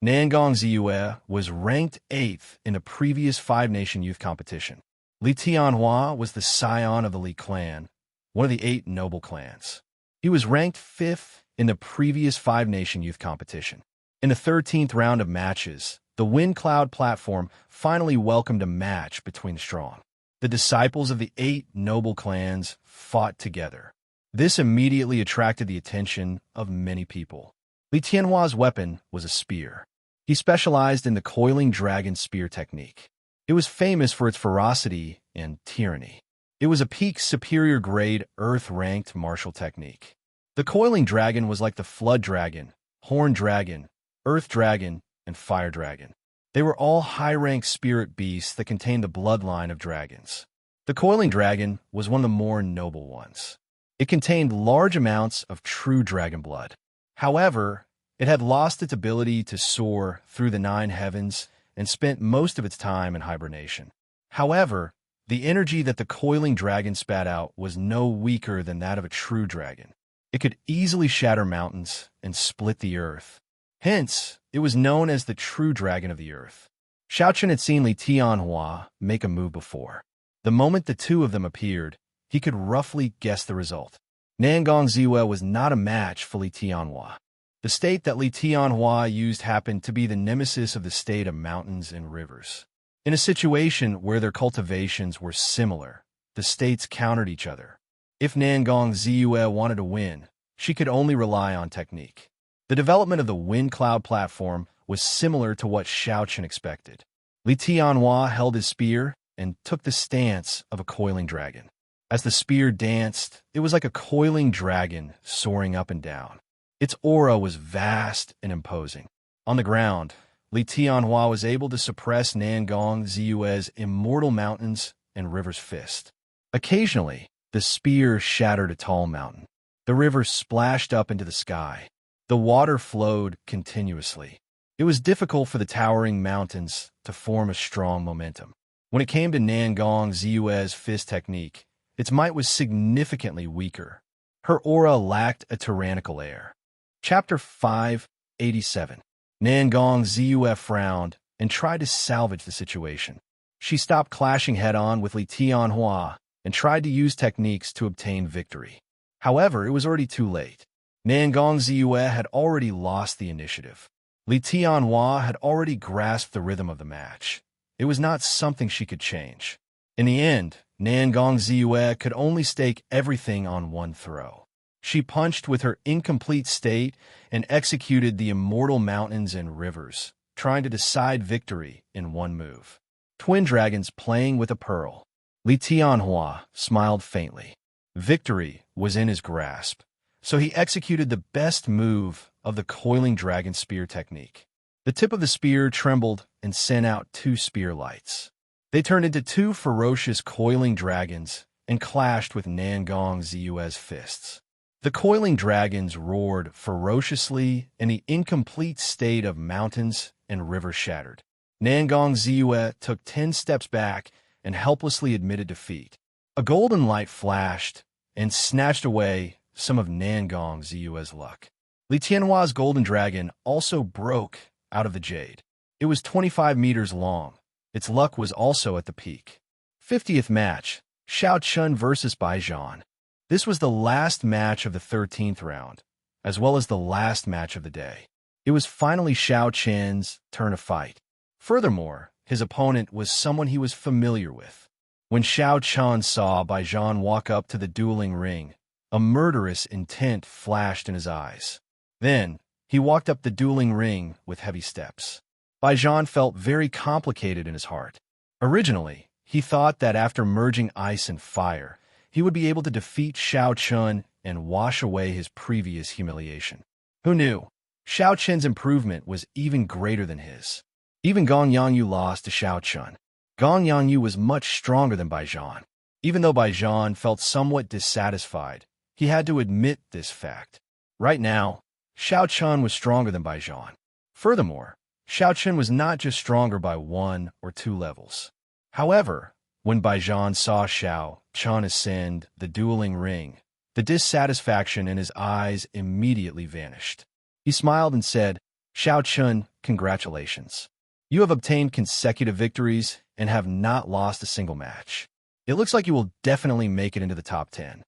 Nangong Ziyue was ranked 8th in the previous Five-Nation Youth Competition. Li Tianhua was the scion of the Li clan, one of the 8 noble clans. He was ranked 5th in the previous Five-Nation Youth Competition. In the 13th round of matches, the Wind Cloud platform finally welcomed a match between the strong. The disciples of the 8 noble clans fought together. This immediately attracted the attention of many people. Li Tianhua's weapon was a spear. He specialized in the coiling dragon spear technique. It was famous for its ferocity and tyranny. It was a peak superior grade Earth-ranked martial technique. The coiling dragon was like the flood dragon, horn dragon, earth dragon, and fire dragon. They were all high-ranked spirit beasts that contained the bloodline of dragons. The coiling dragon was one of the more noble ones. It contained large amounts of true dragon blood. However, it had lost its ability to soar through the 9 heavens and spent most of its time in hibernation. However, the energy that the coiling dragon spat out was no weaker than that of a true dragon. It could easily shatter mountains and split the earth. Hence, it was known as the true dragon of the earth. Xiaochen had seen Li Tianhua make a move before. The moment the two of them appeared, he could roughly guess the result. Nangong Ziyue was not a match for Li Tianhua. The state that Li Tianhua used happened to be the nemesis of the state of mountains and rivers. In a situation where their cultivations were similar, the states countered each other. If Nangong Ziyue wanted to win, she could only rely on technique. The development of the Wind Cloud platform was similar to what Xiaochen expected. Li Tianhua held his spear and took the stance of a coiling dragon. As the spear danced, it was like a coiling dragon soaring up and down. Its aura was vast and imposing. On the ground, Li Tianhua was able to suppress Nangong Ziyue's Immortal Mountains and River's fist. Occasionally, the spear shattered a tall mountain. The river splashed up into the sky. The water flowed continuously. It was difficult for the towering mountains to form a strong momentum. When it came to Nangong Ziyue's fist technique, its might was significantly weaker. Her aura lacked a tyrannical air. Chapter 587. Nangong Ziyue frowned and tried to salvage the situation. She stopped clashing head-on with Li Tianhua and tried to use techniques to obtain victory. However, it was already too late. Nangong Ziyue had already lost the initiative. Li Tianhua had already grasped the rhythm of the match. It was not something she could change. In the end, Nangong Ziyue could only stake everything on one throw. She punched with her incomplete state and executed the Immortal Mountains and Rivers, trying to decide victory in one move. Twin dragons playing with a pearl. Li Tianhua smiled faintly. Victory was in his grasp, so he executed the best move of the coiling dragon spear technique. The tip of the spear trembled and sent out 2 spear lights. They turned into 2 ferocious coiling dragons and clashed with Nangong Ziyue's fists. The coiling dragons roared ferociously, and the incomplete state of mountains and rivers shattered. Nangong Ziyue took 10 steps back and helplessly admitted defeat. A golden light flashed and snatched away some of Nangong Ziyue's luck. Li Tianhua's golden dragon also broke out of the jade. It was 25 meters long. Its luck was also at the peak. 50th match, Xiaochen versus Baijian. This was the last match of the 13th round, as well as the last match of the day. It was finally Xiaochen's turn to fight. Furthermore, his opponent was someone he was familiar with. When Xiaochen saw Baijian walk up to the dueling ring, a murderous intent flashed in his eyes. Then, he walked up the dueling ring with heavy steps. Baijian felt very complicated in his heart. Originally, he thought that after merging ice and fire, he would be able to defeat Xiaochen and wash away his previous humiliation. Who knew? Xiaochen's improvement was even greater than his. Even Gong Yangyu lost to Xiaochen. Gong Yangyu was much stronger than Baijian. Even though Baijan felt somewhat dissatisfied, he had to admit this fact. Right now, Xiao Chun was stronger than Baijan. Furthermore, Xiao Chun was not just stronger by 1 or 2 levels. However, when Baijan saw Xiao Chun ascend the dueling ring, the dissatisfaction in his eyes immediately vanished. He smiled and said, "Xiao Chun, congratulations. You have obtained consecutive victories and have not lost a single match. It looks like you will definitely make it into the top 10.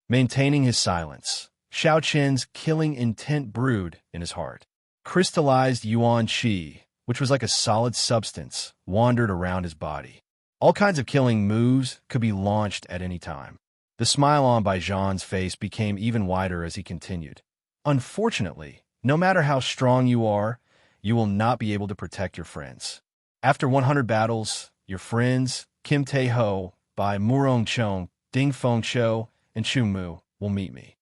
Maintaining his silence, Xiao Chen's killing intent brewed in his heart. Crystallized Yuan Qi, which was like a solid substance, wandered around his body. All kinds of killing moves could be launched at any time. The smile on Baijan's face became even wider as he continued. Unfortunately, no matter how strong you are, you will not be able to protect your friends. After 100 battles, your friends, Kim Tae-ho, Bai Murong-chong, Ding Feng-cho, and Chu-mu, will meet me.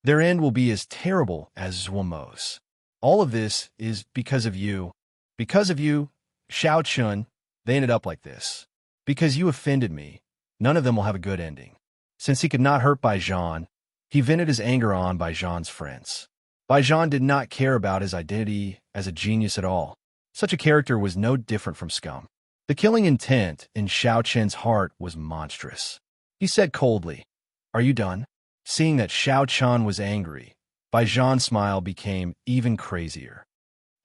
Their end will be as terrible as Zhuomo's. All of this is because of you. Because of you, Xiao Chun, they ended up like this. Because you offended me, none of them will have a good ending." Since he could not hurt Baijan, he vented his anger on Baijan's friends. Baijan did not care about his identity as a genius at all. Such a character was no different from scum. The killing intent in Xiao Chen's heart was monstrous. He said coldly, "Are you done?" Seeing that Xiao Chun was angry, Baijan's smile became even crazier.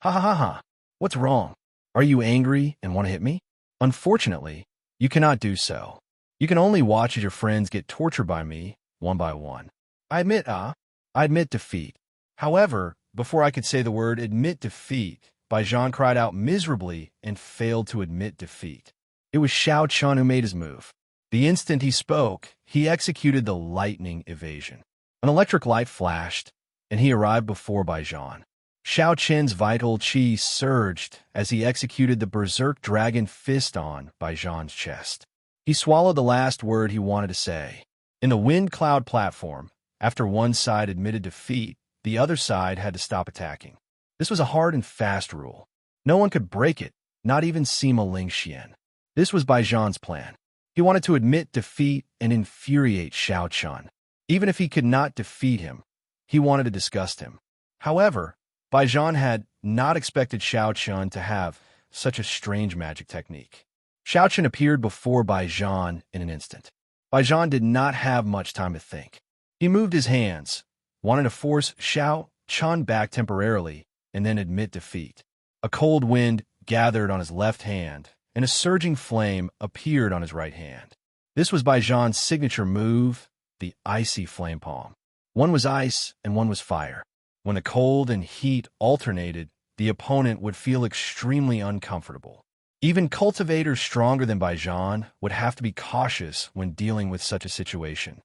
"Ha ha ha ha! What's wrong? Are you angry and want to hit me? Unfortunately, you cannot do so. You can only watch as your friends get tortured by me, one by one. I admit defeat." However, before I could say the word admit defeat, Baijan cried out miserably and failed to admit defeat. It was Xiao Chun who made his move. The instant he spoke, he executed the lightning evasion. An electric light flashed, and he arrived before Baijan. Xiao Chen's vital qi surged as he executed the berserk dragon fist on Baijan's chest. He swallowed the last word he wanted to say. In the wind cloud platform, after one side admitted defeat, the other side had to stop attacking. This was a hard and fast rule. No one could break it, not even Sima Lingxian. This was Baijan's plan. He wanted to admit defeat and infuriate Xiao Chun. Even if he could not defeat him, he wanted to disgust him. However, Baijan had not expected Xiao Chun to have such a strange magic technique. Xiao Chun appeared before Baijan in an instant. Baijan did not have much time to think. He moved his hands, wanted to force Xiao Chun back temporarily and then admit defeat. A cold wind gathered on his left hand, and a surging flame appeared on his right hand. This was Baijan's signature move, the icy flame palm. One was ice and one was fire. When the cold and heat alternated, the opponent would feel extremely uncomfortable. Even cultivators stronger than Baijan would have to be cautious when dealing with such a situation.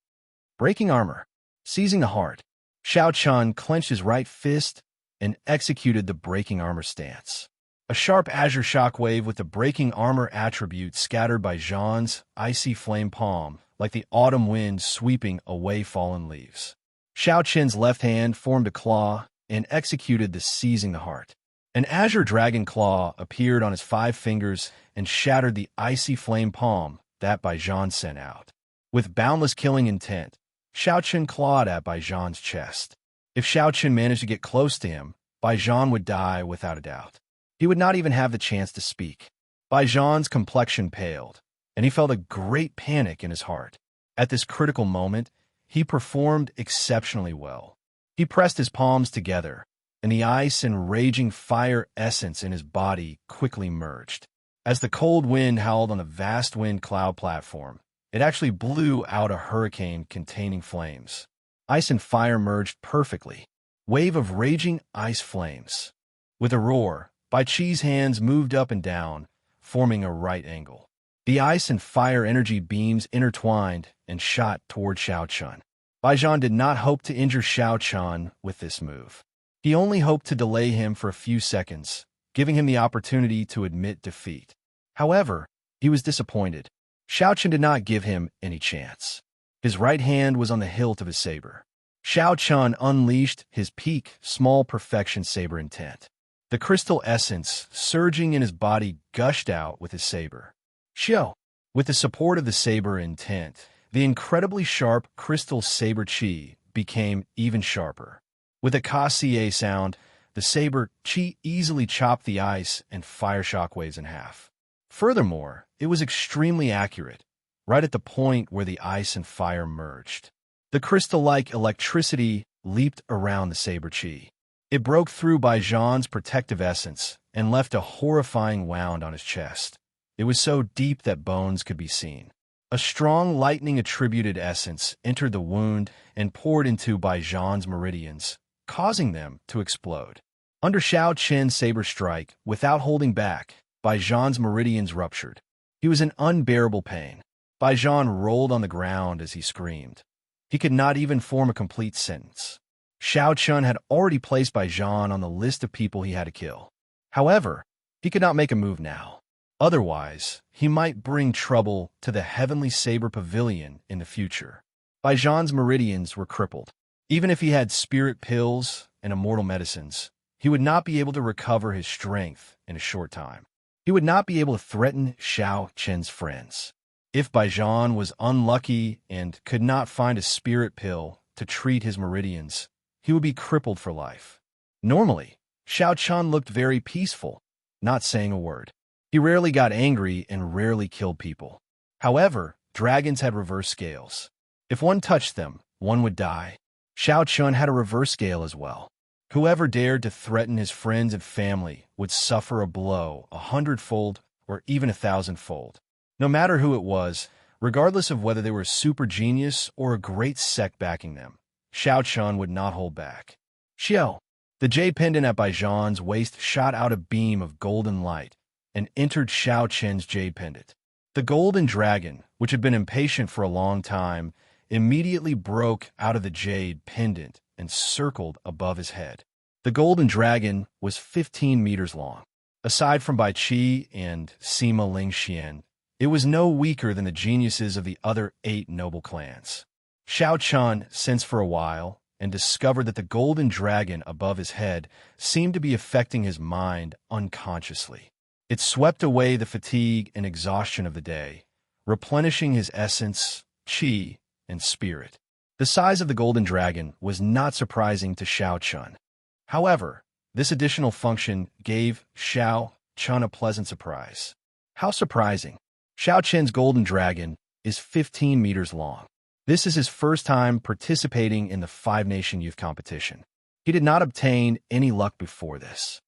Breaking armor. Seizing the heart, Xiao Chun clenched his right fist and executed the breaking armor stance. A sharp azure shockwave with the breaking armor attribute scattered Baijan's icy flame palm like the autumn wind sweeping away fallen leaves. Xiao Chen's left hand formed a claw and executed the seizing the heart. An azure dragon claw appeared on his 5 fingers and shattered the icy flame palm that Baijan sent out. With boundless killing intent, Xiao Chun clawed at Baijan's chest. If Xiao Chun managed to get close to him, Baijan would die without a doubt. He would not even have the chance to speak. Baijan's complexion paled, and he felt a great panic in his heart. At this critical moment, he performed exceptionally well. He pressed his palms together, and the ice and raging fire essence in his body quickly merged. As the cold wind howled on the vast wind cloud platform, it actually blew out a hurricane containing flames. Ice and fire merged perfectly. Wave of raging ice flames. With a roar, Bai Chi's hands moved up and down, forming a right angle. The ice and fire energy beams intertwined and shot toward Xiao Chun. Baijan did not hope to injure Xiao Chun with this move. He only hoped to delay him for a few seconds, giving him the opportunity to admit defeat. However, he was disappointed. Xiao Chun did not give him any chance. His right hand was on the hilt of his saber. Xiao Chun unleashed his peak, small perfection saber intent. The crystal essence surging in his body gushed out with his saber. Xiao, with the support of the saber intent, The incredibly sharp crystal saber chi became even sharper. With a ka-ca sound, the saber chi easily chopped the ice and fire shockwaves in half. Furthermore, it was extremely accurate, right at the point where the ice and fire merged. The crystal-like electricity leaped around the saber chi. It broke through Baijan's protective essence and left a horrifying wound on his chest. It was so deep that bones could be seen. A strong lightning-attributed essence entered the wound and poured into Baijan's meridians, causing them to explode. Under Xiao Qian's saber strike, without holding back, Baijan's meridians ruptured. He was in unbearable pain. Baijan rolled on the ground as he screamed. He could not even form a complete sentence. Xiao Qian had already placed Baijan on the list of people he had to kill. However, he could not make a move now. Otherwise, he might bring trouble to the Heavenly Saber Pavilion in the future. Baijan's meridians were crippled. Even if he had spirit pills and immortal medicines, he would not be able to recover his strength in a short time. He would not be able to threaten Xiao Qian's friends. If Baijan was unlucky and could not find a spirit pill to treat his meridians, he would be crippled for life. Normally, Xiao Qian looked very peaceful, not saying a word. He rarely got angry and rarely killed people. However, dragons had reverse scales. If one touched them, one would die. Xiao Qian had a reverse scale as well. Whoever dared to threaten his friends and family would suffer a blow 100-fold or even 1,000-fold. No matter who it was, regardless of whether they were a super genius or a great sect backing them, Xiao Qian would not hold back. Xiao! The jade pendant at Baijan's waist shot out a beam of golden light and entered Xiao Qian's jade pendant. The golden dragon, which had been impatient for a long time, immediately broke out of the jade pendant and circled above his head. The golden dragon was 15 meters long. Aside from Bai Qi and Sima Lingxian, it was no weaker than the geniuses of the other 8 noble clans. Xiao Qian sensed for a while and discovered that the golden dragon above his head seemed to be affecting his mind unconsciously. It swept away the fatigue and exhaustion of the day, replenishing his essence, qi, and spirit. The size of the golden dragon was not surprising to Xiao Qian. However, this additional function gave Xiao Qian a pleasant surprise. How surprising! Xiao Qian's golden dragon is 15 meters long. This is his first time participating in the 5-nation youth competition. He did not obtain any luck before this.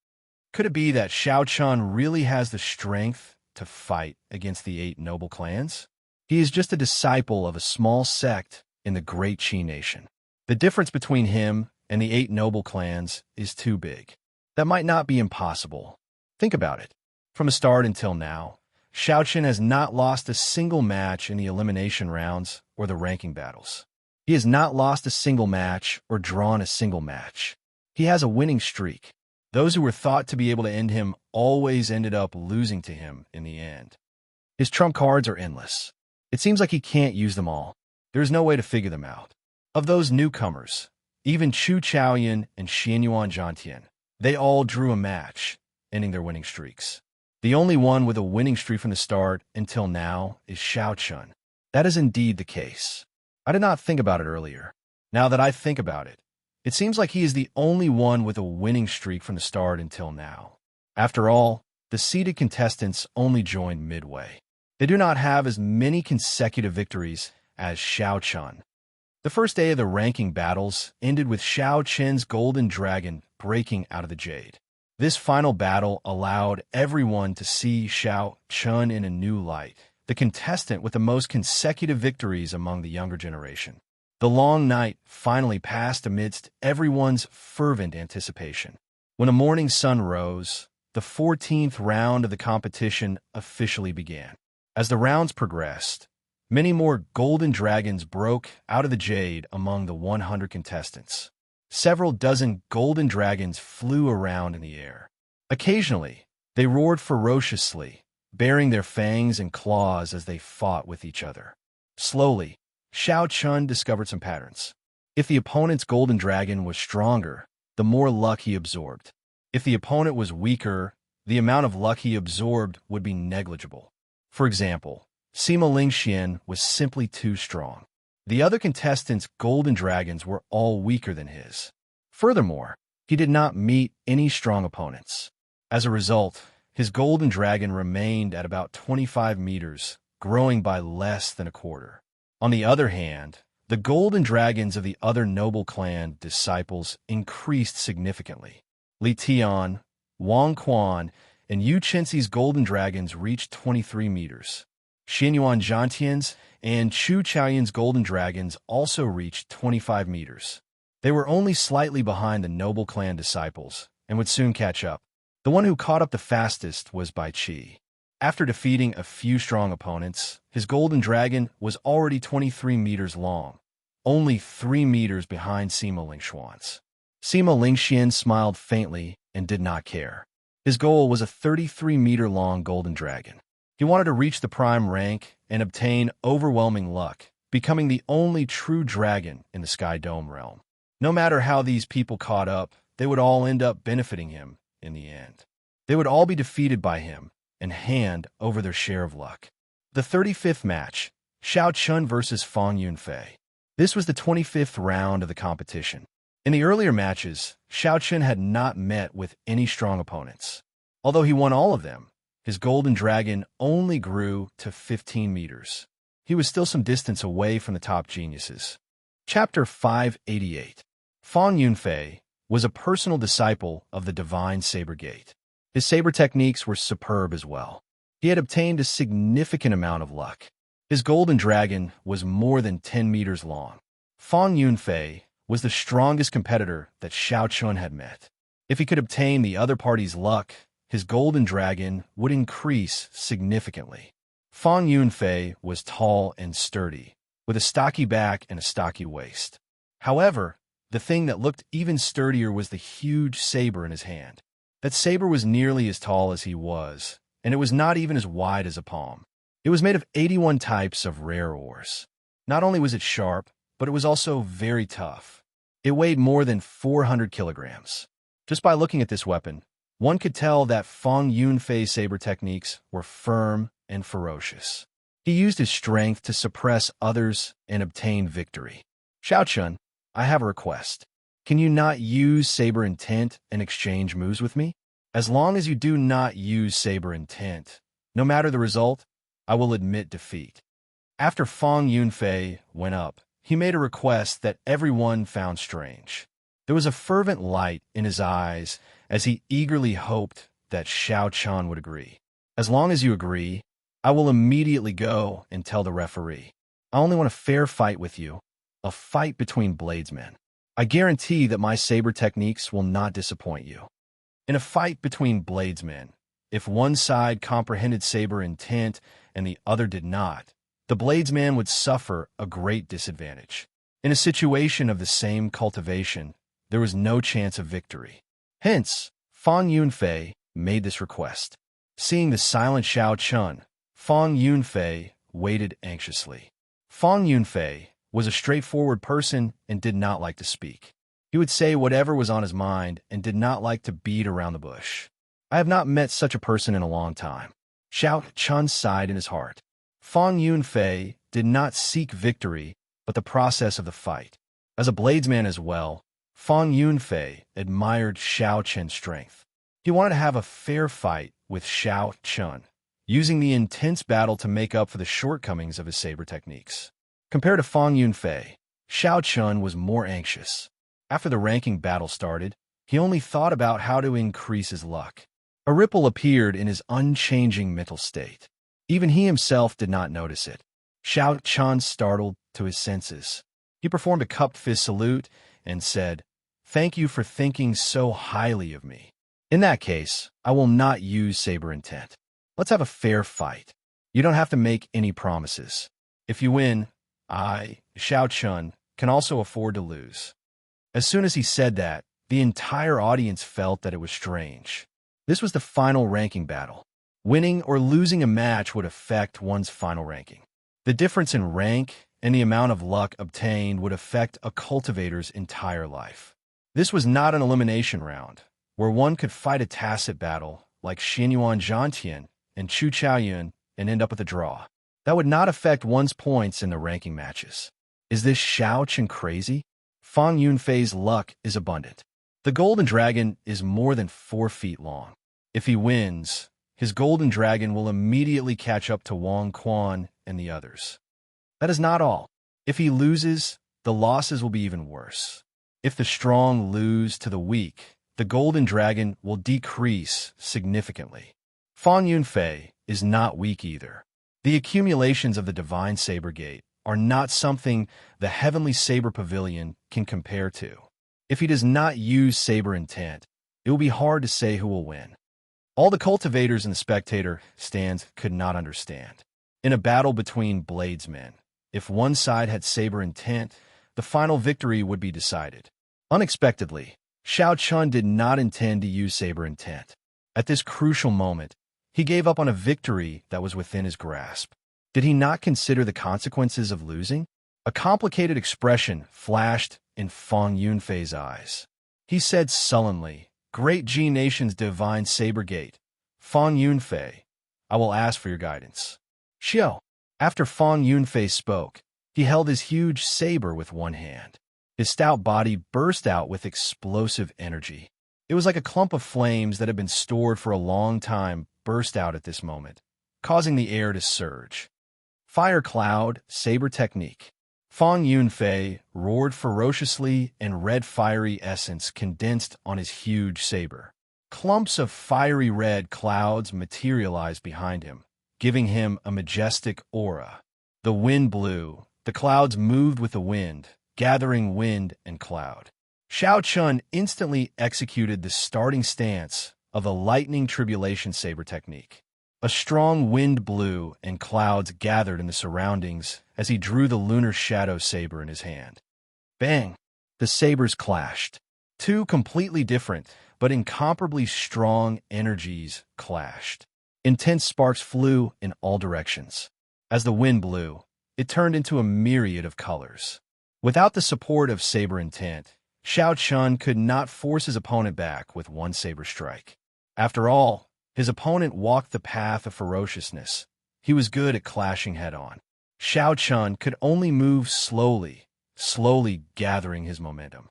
Could it be that Xiao Qian really has the strength to fight against the 8 noble clans? He is just a disciple of a small sect in the great Qi nation. The difference between him and the 8 noble clans is too big. That might not be impossible. Think about it. From the start until now, Xiao Qian has not lost a single match in the elimination rounds or the ranking battles. He has not lost a single match or drawn a single match. He has a winning streak. Those who were thought to be able to end him always ended up losing to him in the end. His trump cards are endless. It seems like he can't use them all. There is no way to figure them out. Of those newcomers, even Chu Chaoyan and Xianyuan Zhantian, they all drew a match, ending their winning streaks. The only one with a winning streak from the start until now is Xiao Qian. That is indeed the case. I did not think about it earlier. Now that I think about it, it seems like he is the only one with a winning streak from the start until now. After all, the seeded contestants only joined midway. They do not have as many consecutive victories as Xiao Qian. The first day of the ranking battles ended with Xiao Qian's golden dragon breaking out of the jade. This final battle allowed everyone to see Xiao Qian in a new light, the contestant with the most consecutive victories among the younger generation. The long night finally passed amidst everyone's fervent anticipation. When the morning sun rose, the 14th round of the competition officially began. As the rounds progressed, many more golden dragons broke out of the jade among the 100 contestants. Several dozen golden dragons flew around in the air. Occasionally, they roared ferociously, baring their fangs and claws as they fought with each other. Slowly, Xiao Qian discovered some patterns. If the opponent's golden dragon was stronger, the more luck he absorbed. If the opponent was weaker, the amount of luck he absorbed would be negligible. For example, Sima Lingxian was simply too strong. The other contestants' golden dragons were all weaker than his. Furthermore, he did not meet any strong opponents. As a result, his golden dragon remained at about 25 meters, growing by less than a quarter. On the other hand, the golden dragons of the other noble clan disciples increased significantly. Li Tian, Wang Quan, and Yu Chenxi's golden dragons reached 23 meters. Xinyuan Zhantian's and Chu Chaoyan's golden dragons also reached 25 meters. They were only slightly behind the noble clan disciples and would soon catch up. The one who caught up the fastest was Bai Qi. After defeating a few strong opponents, his golden dragon was already 23 meters long, only 3 meters behind Sima Lingxuan's. Sima Lingxian smiled faintly and did not care. His goal was a 33-meter-long golden dragon. He wanted to reach the prime rank and obtain overwhelming luck, becoming the only true dragon in the Sky Dome realm. No matter how these people caught up, they would all end up benefiting him in the end. They would all be defeated by him and hand over their share of luck. The 35th match, Xiao Chun versus Fang Yunfei. This was the 25th round of the competition. In the earlier matches, Xiao Chun had not met with any strong opponents. Although he won all of them, his golden dragon only grew to 15 meters. He was still some distance away from the top geniuses. Chapter 588. Fang Yunfei was a personal disciple of the divine saber gate. His saber techniques were superb as well. He had obtained a significant amount of luck. His golden dragon was more than 10 meters long. Fang Yunfei was the strongest competitor that Xiao Chun had met. If he could obtain the other party's luck, his golden dragon would increase significantly. Fang Yunfei was tall and sturdy, with a stocky back and a stocky waist. However, the thing that looked even sturdier was the huge saber in his hand. That saber was nearly as tall as he was, and it was not even as wide as a palm. It was made of 81 types of rare ores. Not only was it sharp, but it was also very tough. It weighed more than 400 kilograms. Just by looking at this weapon, one could tell that Fang Yunfei's saber techniques were firm and ferocious. He used his strength to suppress others and obtain victory. Xiao Chun, I have a request. Can you not use saber intent and exchange moves with me? As long as you do not use saber intent, no matter the result, I will admit defeat. After Fang Yunfei went up, he made a request that everyone found strange. There was a fervent light in his eyes as he eagerly hoped that Xiao Chun would agree. As long as you agree, I will immediately go and tell the referee. I only want a fair fight with you, a fight between bladesmen. I guarantee that my saber techniques will not disappoint you. In a fight between bladesmen, if one side comprehended saber intent and the other did not, the bladesman would suffer a great disadvantage. In a situation of the same cultivation, there was no chance of victory. Hence, Fang Yunfei made this request. Seeing the silent Xiao Chun, Fang Yunfei waited anxiously. Fang Yunfei was a straightforward person and did not like to speak. He would say whatever was on his mind and did not like to beat around the bush. I have not met such a person in a long time. Xiao Chun sighed in his heart. Fang Yunfei did not seek victory, but the process of the fight. As a bladesman as well, Fang Yunfei admired Xiao Chun's strength. He wanted to have a fair fight with Xiao Chun, using the intense battle to make up for the shortcomings of his saber techniques. Compared to Fang Yunfei, Xiao Chun was more anxious. After the ranking battle started, he only thought about how to increase his luck. A ripple appeared in his unchanging mental state. Even he himself did not notice it. Xiao Chun startled to his senses. He performed a cupped fist salute and said, "Thank you for thinking so highly of me. In that case, I will not use saber intent. Let's have a fair fight. You don't have to make any promises. If you win, I, Xiao Chun, can also afford to lose." As soon as he said that, the entire audience felt that it was strange. This was the final ranking battle. Winning or losing a match would affect one's final ranking. The difference in rank and the amount of luck obtained would affect a cultivator's entire life. This was not an elimination round, where one could fight a tacit battle like Xinyuan Zhantian and Chu Chaoyun and end up with a draw. That would not affect one's points in the ranking matches. Is this Xiao Chen crazy? Fang Yunfei's luck is abundant. The golden dragon is more than 4 feet long. If he wins, his golden dragon will immediately catch up to Wang Quan and the others. That is not all. If he loses, the losses will be even worse. If the strong lose to the weak, the golden dragon will decrease significantly. Fang Yunfei is not weak either. The accumulations of the Divine Saber Gate are not something the Heavenly Saber Pavilion can compare to. If he does not use Saber Intent, it will be hard to say who will win. All the cultivators in the spectator stands could not understand. In a battle between bladesmen, if one side had Saber Intent, the final victory would be decided. Unexpectedly, Xiao Chun did not intend to use Saber Intent. At this crucial moment, he gave up on a victory that was within his grasp. Did he not consider the consequences of losing? A complicated expression flashed in Fang Yunfei's eyes. He said sullenly, "Great G Nation's Divine Saber Gate. Fang Yunfei, I will ask for your guidance." Xiao. After Fang Yunfei spoke, he held his huge saber with one hand. His stout body burst out with explosive energy. It was like a clump of flames that had been stored for a long time burst out at this moment, causing the air to surge. Fire Cloud Saber Technique. Fang Yunfei roared ferociously, and red fiery essence condensed on his huge saber. Clumps of fiery red clouds materialized behind him, giving him a majestic aura. The wind blew. The clouds moved with the wind, gathering wind and cloud. Xiao Chun instantly executed the starting stance of the Lightning Tribulation Saber Technique. A strong wind blew and clouds gathered in the surroundings as he drew the Lunar Shadow Saber in his hand. Bang! The sabers clashed. Two completely different but incomparably strong energies clashed. Intense sparks flew in all directions. As the wind blew, it turned into a myriad of colors. Without the support of Saber Intent, Xiao Chun could not force his opponent back with one saber strike. After all, his opponent walked the path of ferociousness. He was good at clashing head-on. Xiao Chun could only move slowly, slowly gathering his momentum.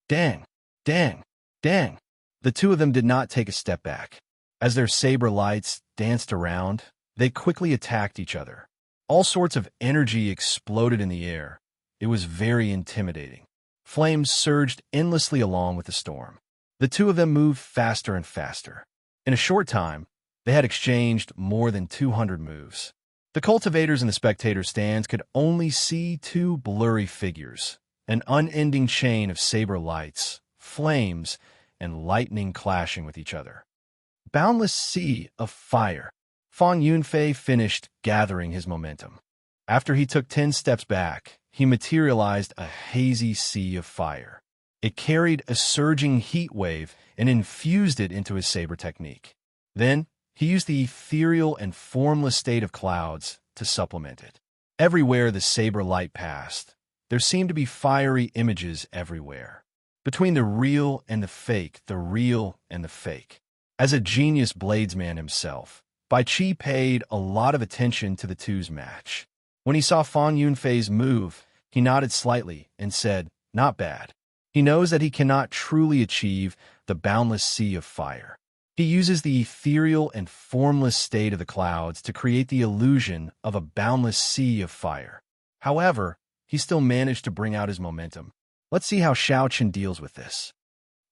Dang! Dang! Dang! The two of them did not take a step back. As their saber lights danced around, they quickly attacked each other. All sorts of energy exploded in the air. It was very intimidating. Flames surged endlessly along with the storm. The two of them moved faster and faster. In a short time, they had exchanged more than 200 moves. The cultivators in the spectator stands could only see two blurry figures, an unending chain of saber lights, flames, and lightning clashing with each other. Boundless sea of fire. Fang Yunfei finished gathering his momentum. After he took 10 steps back, he materialized a hazy sea of fire. It carried a surging heat wave and infused it into his saber technique. Then, he used the ethereal and formless state of clouds to supplement it. Everywhere the saber light passed, there seemed to be fiery images everywhere. Between the real and the fake, the real and the fake. As a genius bladesman himself, Bai Qi paid a lot of attention to the two's match. When he saw Fang Yunfei's move, he nodded slightly and said, "Not bad." He knows that he cannot truly achieve the boundless sea of fire. He uses the ethereal and formless state of the clouds to create the illusion of a boundless sea of fire. However, he still managed to bring out his momentum. Let's see how Xiao Chen deals with this.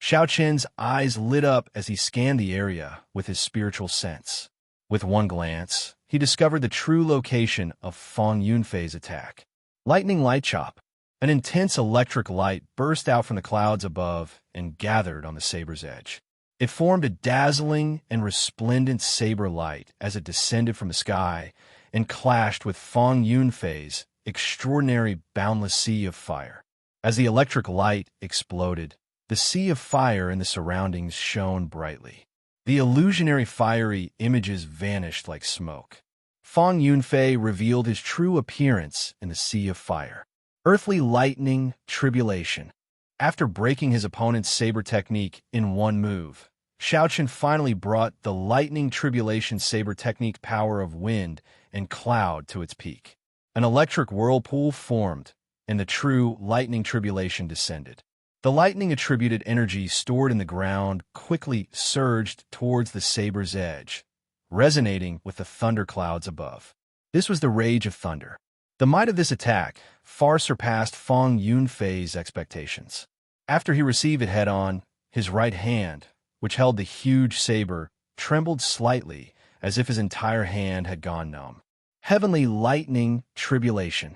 Xiao Chen's eyes lit up as he scanned the area with his spiritual sense. With one glance, he discovered the true location of Fang Yunfei's attack. Lightning Light Chop. An intense electric light burst out from the clouds above and gathered on the saber's edge. It formed a dazzling and resplendent saber light as it descended from the sky and clashed with Fang Yunfei's extraordinary boundless sea of fire. As the electric light exploded, the sea of fire in the surroundings shone brightly. The illusionary fiery images vanished like smoke. Fang Yunfei revealed his true appearance in the sea of fire. Earthly Lightning Tribulation. After breaking his opponent's saber technique in one move, Xiaoqian finally brought the lightning tribulation saber technique power of wind and cloud to its peak. An electric whirlpool formed, and the true lightning tribulation descended. The lightning-attributed energy stored in the ground quickly surged towards the saber's edge, resonating with the thunderclouds above. This was the rage of thunder. The might of this attack far surpassed Fang Yunfei's expectations. After he received it head-on, his right hand, which held the huge saber, trembled slightly as if his entire hand had gone numb. Heavenly lightning tribulation.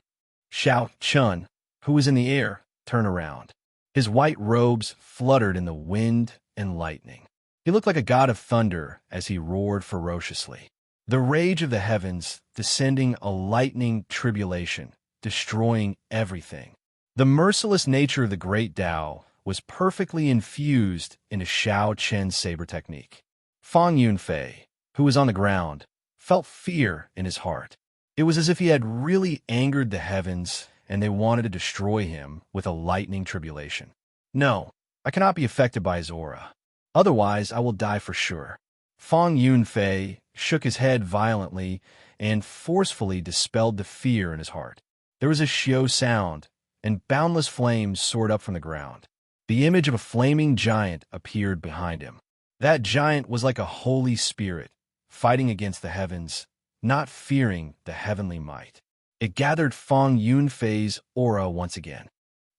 Xiao Chun, who was in the air, turned around. His white robes fluttered in the wind and lightning. He looked like a god of thunder as he roared ferociously. The rage of the heavens descending a lightning tribulation, destroying everything. The merciless nature of the great Tao was perfectly infused into Xiao Qian's saber technique. Fang Yunfei, who was on the ground, felt fear in his heart. It was as if he had really angered the heavens and they wanted to destroy him with a lightning tribulation. No, I cannot be affected by his aura. Otherwise, I will die for sure. Fang Yunfei shook his head violently and forcefully dispelled the fear in his heart. There was a xiao sound, and boundless flames soared up from the ground. The image of a flaming giant appeared behind him. That giant was like a holy spirit, fighting against the heavens, not fearing the heavenly might. It gathered Fang Yunfei's aura once again.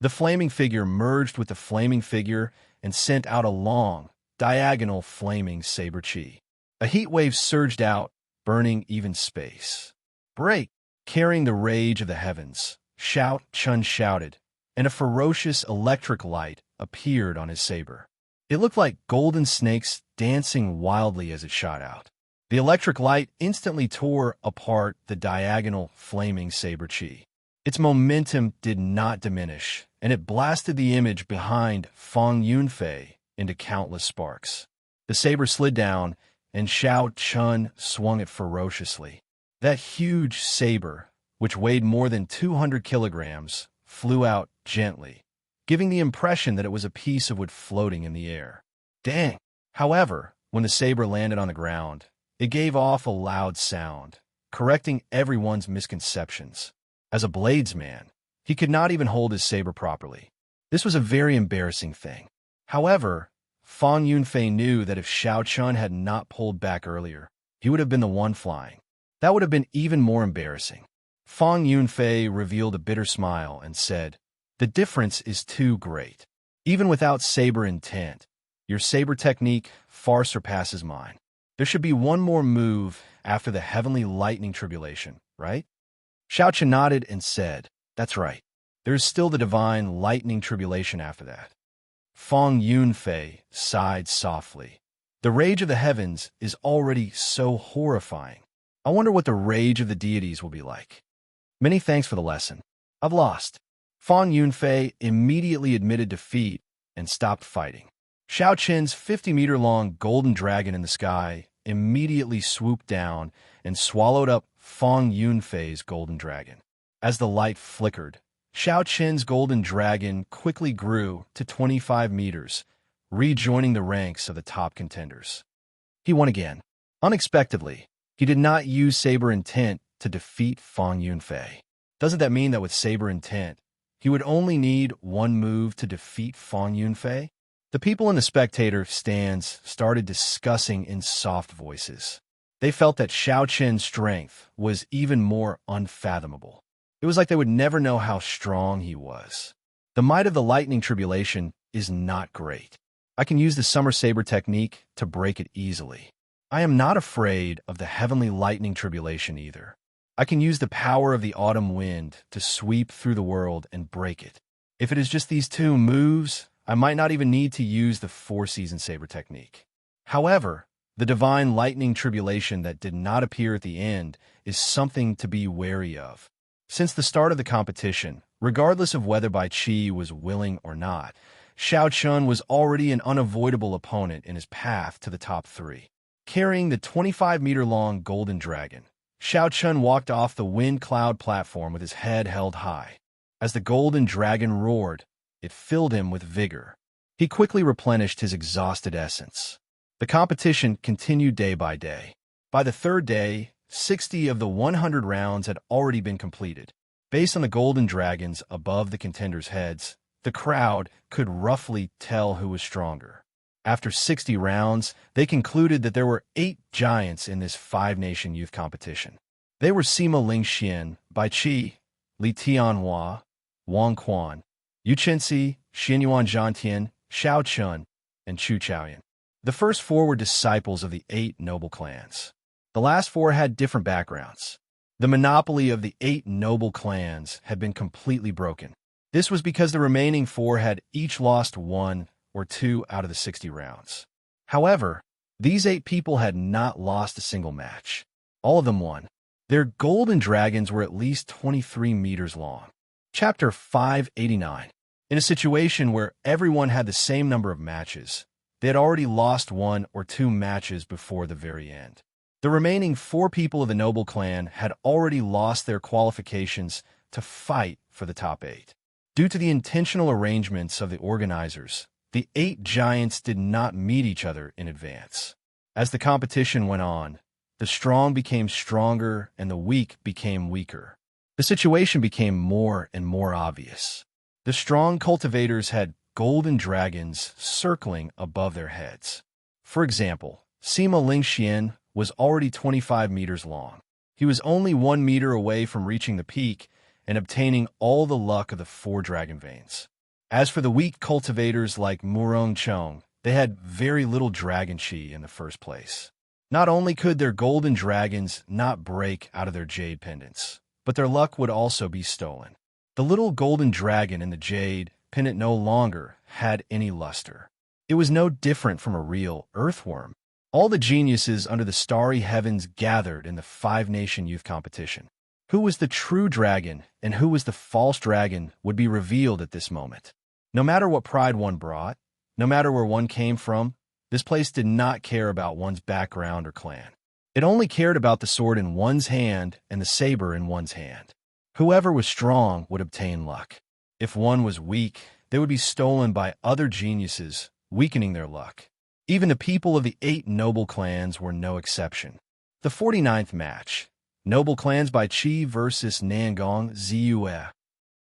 The flaming figure merged with the flaming figure and sent out a long, diagonal flaming saber chi. A heat wave surged out, burning even space. "Break!" Carrying the rage of the heavens, Xiao Chun shouted, and a ferocious electric light appeared on his saber. It looked like golden snakes dancing wildly as it shot out. The electric light instantly tore apart the diagonal flaming saber chi. Its momentum did not diminish, and it blasted the image behind Fang Yunfei into countless sparks. The saber slid down, and Xiao Chun swung it ferociously. That huge saber, which weighed more than 200 kilograms, flew out gently, giving the impression that it was a piece of wood floating in the air. Dang! However, when the saber landed on the ground, it gave off a loud sound, correcting everyone's misconceptions. As a bladesman, he could not even hold his saber properly. This was a very embarrassing thing. However, Fang Yunfei knew that if Xiao Chun had not pulled back earlier, he would have been the one flying. That would have been even more embarrassing. Fang Yunfei revealed a bitter smile and said, "The difference is too great. Even without saber intent, your saber technique far surpasses mine. There should be one more move after the heavenly lightning tribulation, right?" Xiao Qian nodded and said, "That's right. There is still the divine lightning tribulation after that." Fang Yunfei sighed softly. The rage of the heavens is already so horrifying. I wonder what the rage of the deities will be like. Many thanks for the lesson. I've lost. Fang Yunfei immediately admitted defeat and stopped fighting. Xiao Qian's 50-meter-long golden dragon in the sky immediately swooped down and swallowed up Fang Yunfei's golden dragon. As the light flickered, Xiao Qian's golden dragon quickly grew to 25 meters, rejoining the ranks of the top contenders. He won again. Unexpectedly, he did not use saber intent to defeat Fang Yunfei. Doesn't that mean that with saber intent, he would only need one move to defeat Fang Yunfei? The people in the spectator stands started discussing in soft voices. They felt that Xiao Qian's strength was even more unfathomable. It was like they would never know how strong he was. The might of the lightning tribulation is not great. I can use the summer saber technique to break it easily. I am not afraid of the heavenly lightning tribulation either. I can use the power of the autumn wind to sweep through the world and break it. If it is just these two moves, I might not even need to use the four-season saber technique. However, the divine lightning tribulation that did not appear at the end is something to be wary of. Since the start of the competition, regardless of whether Bai Qi was willing or not, Xiao Chun was already an unavoidable opponent in his path to the top three. Carrying the 25-meter-long golden dragon, Xiao Chun walked off the wind cloud platform with his head held high. As the golden dragon roared, it filled him with vigor. He quickly replenished his exhausted essence. The competition continued day by day. By the third day, 60 of the 100 rounds had already been completed. Based on the golden dragons above the contenders' heads, the crowd could roughly tell who was stronger. After 60 rounds, they concluded that there were 8 giants in this 5-nation youth competition. They were Sima Lingxian, Bai Qi, Li Tianhua, Wang Quan, Yu Chenxi, Xianyuan Zhantian, Xiao Chun, and Chu Chaoyan. The first 4 were disciples of the 8 noble clans. The last 4 had different backgrounds. The monopoly of the 8 noble clans had been completely broken. This was because the remaining 4 had each lost 1 or 2 out of the 60 rounds. However, these 8 people had not lost a single match. All of them won. Their golden dragons were at least 23 meters long. Chapter 589. In a situation where everyone had the same number of matches, they had already lost 1 or 2 matches before the very end. The remaining 4 people of the noble clan had already lost their qualifications to fight for the top 8. Due to the intentional arrangements of the organizers, the 8 giants did not meet each other in advance. As the competition went on, the strong became stronger and the weak became weaker. The situation became more and more obvious. The strong cultivators had golden dragons circling above their heads. For example, Sima Lingxian was already 25 meters long. He was only 1 meter away from reaching the peak and obtaining all the luck of the 4 dragon veins. As for the weak cultivators like Murong Chong, they had very little dragon chi in the first place. Not only could their golden dragons not break out of their jade pendants, but their luck would also be stolen. The little golden dragon in the jade pendant no longer had any luster. It was no different from a real earthworm. All the geniuses under the starry heavens gathered in the 5-nation youth competition. Who was the true dragon and who was the false dragon would be revealed at this moment. No matter what pride one brought, no matter where one came from, this place did not care about one's background or clan. It only cared about the sword in one's hand and the saber in one's hand. Whoever was strong would obtain luck. If one was weak, they would be stolen by other geniuses, weakening their luck. Even the people of the 8 noble clans were no exception. The 49th match, Noble Clans Bai Qi versus Nangong Ziyue.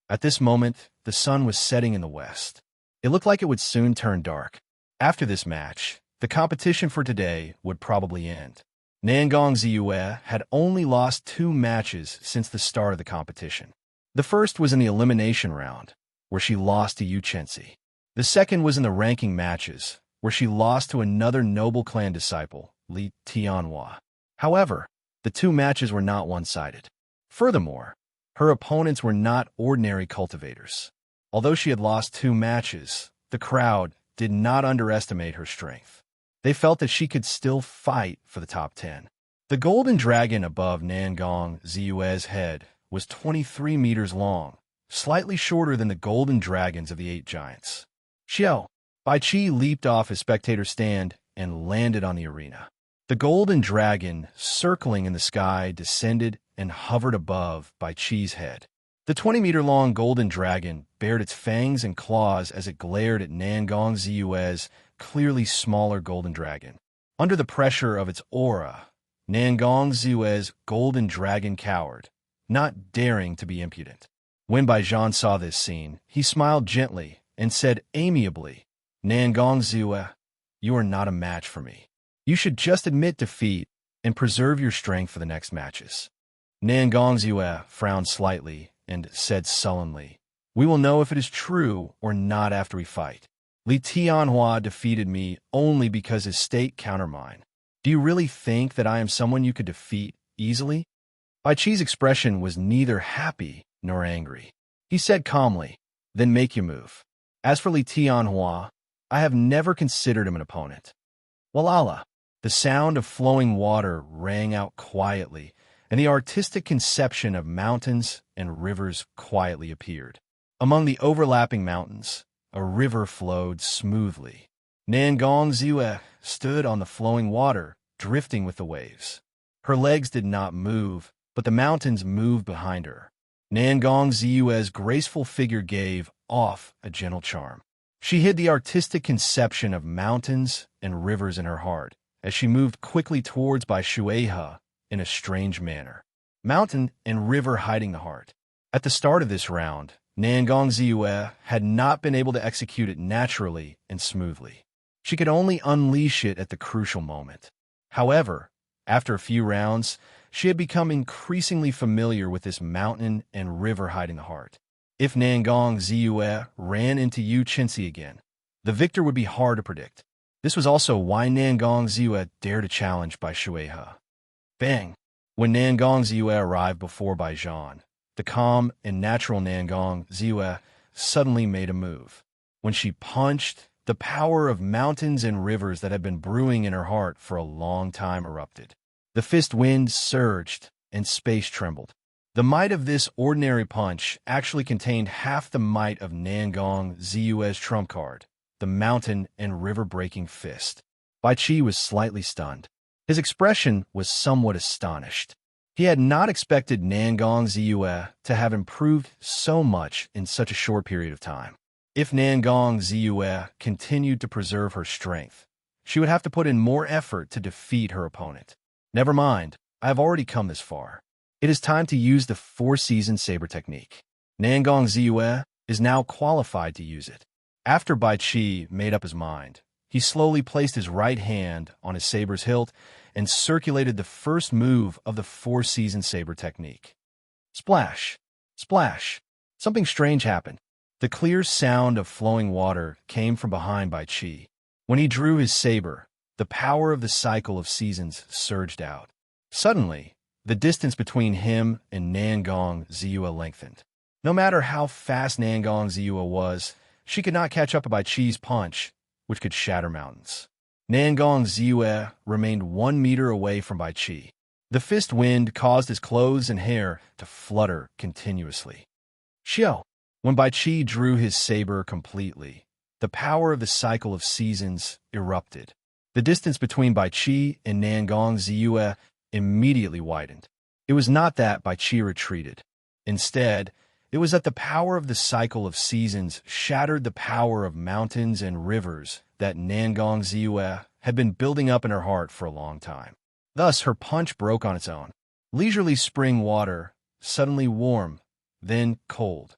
At this moment, the sun was setting in the west. It looked like it would soon turn dark. After this match, the competition for today would probably end. Nangong Ziyue had only lost 2 matches since the start of the competition. The first was in the elimination round, where she lost to Yu Chenxi. The second was in the ranking matches, where she lost to another noble clan disciple, Li Tianhua. However, the 2 matches were not one-sided. Furthermore, her opponents were not ordinary cultivators. Although she had lost 2 matches, the crowd did not underestimate her strength. They felt that she could still fight for the top 10. The golden dragon above Nangong Ziyue's head was 23 meters long, slightly shorter than the golden dragons of the 8 giants. Xiao, Bai Qi leaped off his spectator stand and landed on the arena. The golden dragon, circling in the sky, descended and hovered above Bai Qi's head. The 20-meter-long golden dragon bared its fangs and claws as it glared at Nangong Ziyue's clearly smaller golden dragon. Under the pressure of its aura, Nangong Ziyue's golden dragon cowered, not daring to be impudent. When Baijian saw this scene, he smiled gently and said amiably, "Nangong Ziyue, you are not a match for me. You should just admit defeat and preserve your strength for the next matches." Nangong Ziyue frowned slightly and said sullenly, "We will know if it is true or not after we fight. Li Tianhua defeated me only because his state countered mine. Do you really think that I am someone you could defeat easily?" Bai Qi's expression was neither happy nor angry. He said calmly, "Then make your move. As for Li Tianhua, I have never considered him an opponent." Walala! The sound of flowing water rang out quietly, and the artistic conception of mountains and rivers quietly appeared. Among the overlapping mountains, a river flowed smoothly. Nangong Ziyue stood on the flowing water, drifting with the waves. Her legs did not move, but the mountains moved behind her. Nangong Ziyue's graceful figure gave off a gentle charm. She hid the artistic conception of mountains and rivers in her heart as she moved quickly towards Bai Shuehe in a strange manner. Mountain and river hiding the heart. At the start of this round, Nangong Ziyue had not been able to execute it naturally and smoothly. She could only unleash it at the crucial moment. However, after a few rounds, she had become increasingly familiar with this mountain and river hiding the heart. If Nangong Ziyue ran into Yu Qinzi again, the victor would be hard to predict. This was also why Nangong Ziyue dared to challenge Bai Shuehe. Bang! When Nangong Ziyue arrived before Bai Zhan, the calm and natural Nangong Ziyue suddenly made a move. When she punched, the power of mountains and rivers that had been brewing in her heart for a long time erupted. The fist wind surged, and space trembled. The might of this ordinary punch actually contained half the might of Nangong Ziyue's trump card, the mountain and river-breaking fist. Bai Qi was slightly stunned. His expression was somewhat astonished. He had not expected Nangong Ziyue to have improved so much in such a short period of time. If Nangong Ziyue continued to preserve her strength, she would have to put in more effort to defeat her opponent. Never mind, I have already come this far. It is time to use the four-season saber technique. Nangong Ziyue is now qualified to use it. After Bai Qi made up his mind, he slowly placed his right hand on his saber's hilt and circulated the first move of the four-season saber technique. Splash! Splash! Something strange happened. The clear sound of flowing water came from behind Bai Qi. When he drew his saber, the power of the cycle of seasons surged out. Suddenly, the distance between him and Nangong Ziyue lengthened. No matter how fast Nangong Ziyue was, she could not catch up to Bai Qi's punch, which could shatter mountains. Nangong Ziyue remained 1 meter away from Bai Qi. The fist wind caused his clothes and hair to flutter continuously. Xiao! When Bai Qi drew his saber completely, the power of the cycle of seasons erupted. The distance between Bai Qi and Nangong Ziyue immediately widened. It was not that Bai Qi retreated. Instead, it was that the power of the cycle of seasons shattered the power of mountains and rivers that Nangong Ziyue had been building up in her heart for a long time. Thus, her punch broke on its own. Leisurely spring water, suddenly warm, then cold.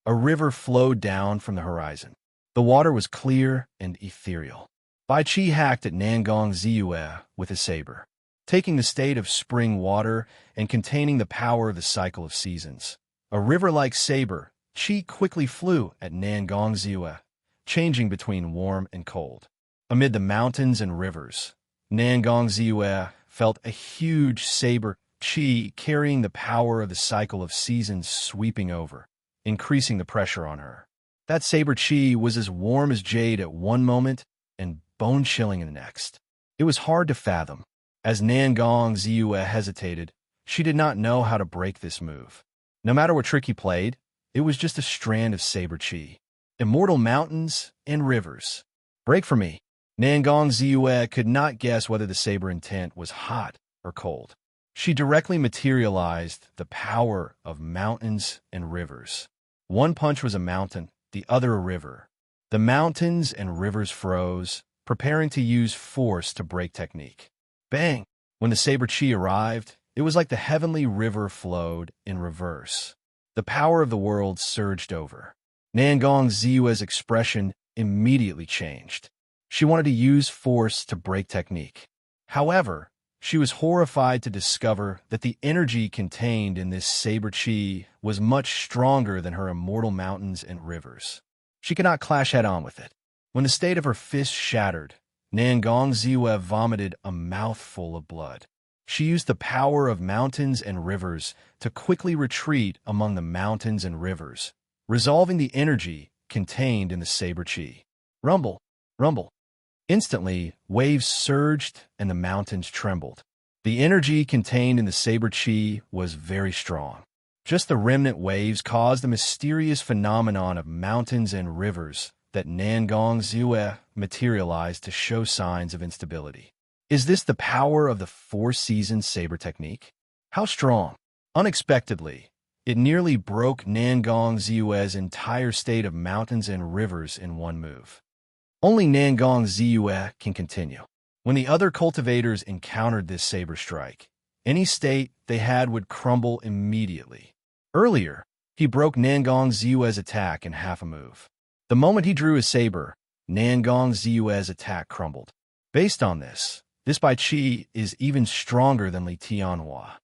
A river flowed down from the horizon. The water was clear and ethereal. Bai Qi hacked at Nangong Ziyue with his saber, taking the state of spring water and containing the power of the cycle of seasons. A river-like saber, Qi quickly flew at Nangong Ziyue, changing between warm and cold. Amid the mountains and rivers, Nangong Ziyue felt a huge saber Qi carrying the power of the cycle of seasons sweeping over, increasing the pressure on her. That saber Qi was as warm as jade at one moment and bone-chilling in the next. It was hard to fathom. As Nangong Ziyue hesitated, she did not know how to break this move. No matter what trick he played, it was just a strand of saber Qi. Immortal mountains and rivers. Break for me. Nangong Ziyue could not guess whether the saber intent was hot or cold. She directly materialized the power of mountains and rivers. One punch was a mountain, the other a river. The mountains and rivers froze, preparing to use force to break technique. Bang! When the saber Qi arrived, it was like the heavenly river flowed in reverse. The power of the world surged over. Nangong Ziyue's expression immediately changed. She wanted to use force to break technique. However, she was horrified to discover that the energy contained in this saber Qi was much stronger than her immortal mountains and rivers. She could not clash head-on with it. When the state of her fist shattered, Nangong Ziyue vomited a mouthful of blood. She used the power of mountains and rivers to quickly retreat among the mountains and rivers, resolving the energy contained in the saber Qi. Rumble, rumble. Instantly, waves surged and the mountains trembled. The energy contained in the saber Qi was very strong. Just the remnant waves caused the mysterious phenomenon of mountains and rivers that Nangong Ziyue materialized to show signs of instability. Is this the power of the four-season saber technique? How strong! Unexpectedly, It nearly broke Nangong Ziyue's entire state of mountains and rivers in one move. Only Nangong Ziyue can continue. When the other cultivators encountered this saber strike, any state they had would crumble immediately. Earlier, he broke Nangong Ziyue's attack in half a move. The moment he drew his saber, Nangong Ziyue's attack crumbled. Based on this Bai Qi is even stronger than Li Tianhua.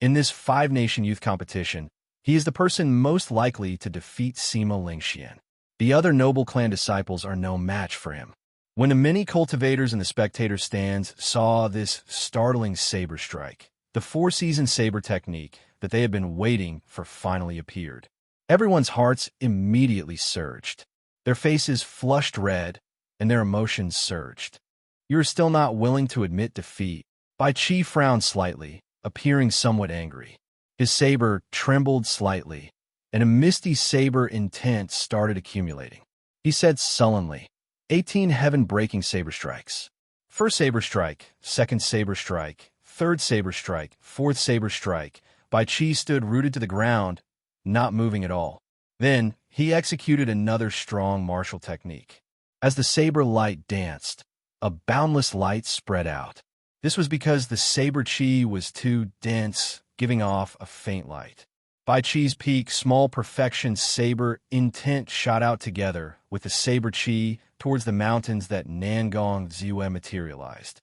In this five-nation youth competition, he is the person most likely to defeat Sima Lingxian. The other noble clan disciples are no match for him. When the many cultivators in the spectator stands saw this startling saber strike, the four-season saber technique that they had been waiting for finally appeared. Everyone's hearts immediately surged. Their faces flushed red, and their emotions surged. "You are still not willing to admit defeat." Bai Qi frowned slightly, appearing somewhat angry. His saber trembled slightly, and a misty saber intent started accumulating. He said sullenly, 18 heaven-breaking saber strikes. First saber strike, second saber strike, third saber strike, fourth saber strike. Bai Qi stood rooted to the ground, not moving at all. Then, he executed another strong martial technique. As the saber light danced, a boundless light spread out. This was because the saber chi was too dense, giving off a faint light. Bai Qi's peak, small perfection saber intent shot out together with the saber chi towards the mountains that Nangong Ziyue materialized.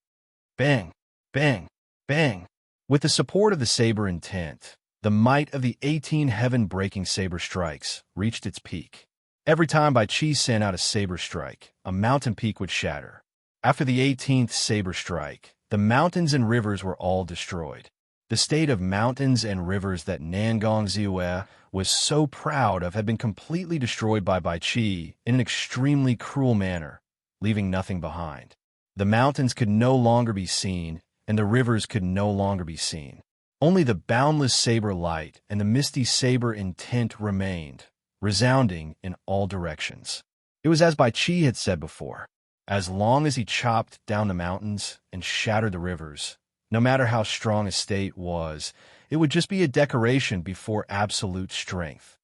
Bang! Bang! Bang! With the support of the saber intent, the might of the 18 heaven-breaking saber strikes reached its peak. Every time Bai Qi sent out a saber strike, a mountain peak would shatter. After the 18th saber strike, the mountains and rivers were all destroyed. The state of mountains and rivers that Nangong Ziyue was so proud of had been completely destroyed by Bai Qi in an extremely cruel manner, leaving nothing behind. The mountains could no longer be seen, and the rivers could no longer be seen. Only the boundless saber light and the misty saber intent remained, resounding in all directions. It was as Bai Qi had said before. As long as he chopped down the mountains and shattered the rivers, no matter how strong a state was, it would just be a decoration before absolute strength.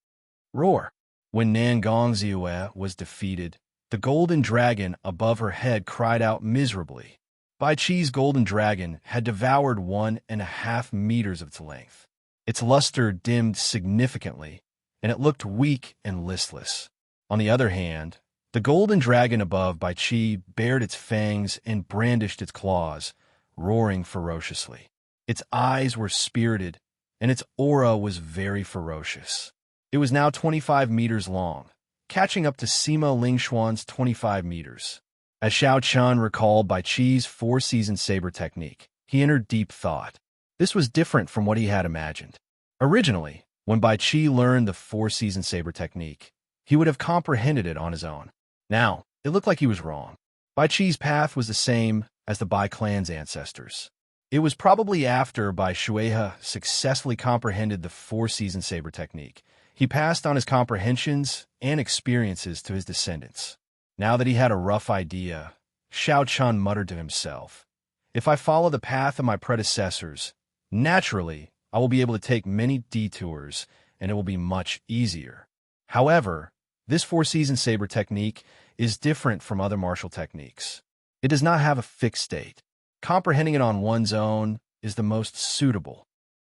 Roar! When Nangong Ziyue was defeated, the golden dragon above her head cried out miserably. Bai Qi's golden dragon had devoured 1.5 meters of its length. Its luster dimmed significantly, and it looked weak and listless. On the other hand, the golden dragon above Bai Qi bared its fangs and brandished its claws, roaring ferociously. Its eyes were spirited, and its aura was very ferocious. It was now 25 meters long, catching up to Sima Lingxuan's 25 meters. As Xiao Chun recalled Bai Qi's four-season saber technique, he entered deep thought. This was different from what he had imagined. Originally, when Bai Qi learned the four-season saber technique, he would have comprehended it on his own. Now, it looked like he was wrong. Bai Qi's path was the same as the Bai clan's ancestors. It was probably after Bai Shuehe successfully comprehended the four-season saber technique. He passed on his comprehensions and experiences to his descendants. Now that he had a rough idea, Xiao Chun muttered to himself, "If I follow the path of my predecessors, naturally, I will be able to take many detours, and it will be much easier." However, this four-season saber technique is different from other martial techniques. It does not have a fixed state. Comprehending it on one's own is the most suitable.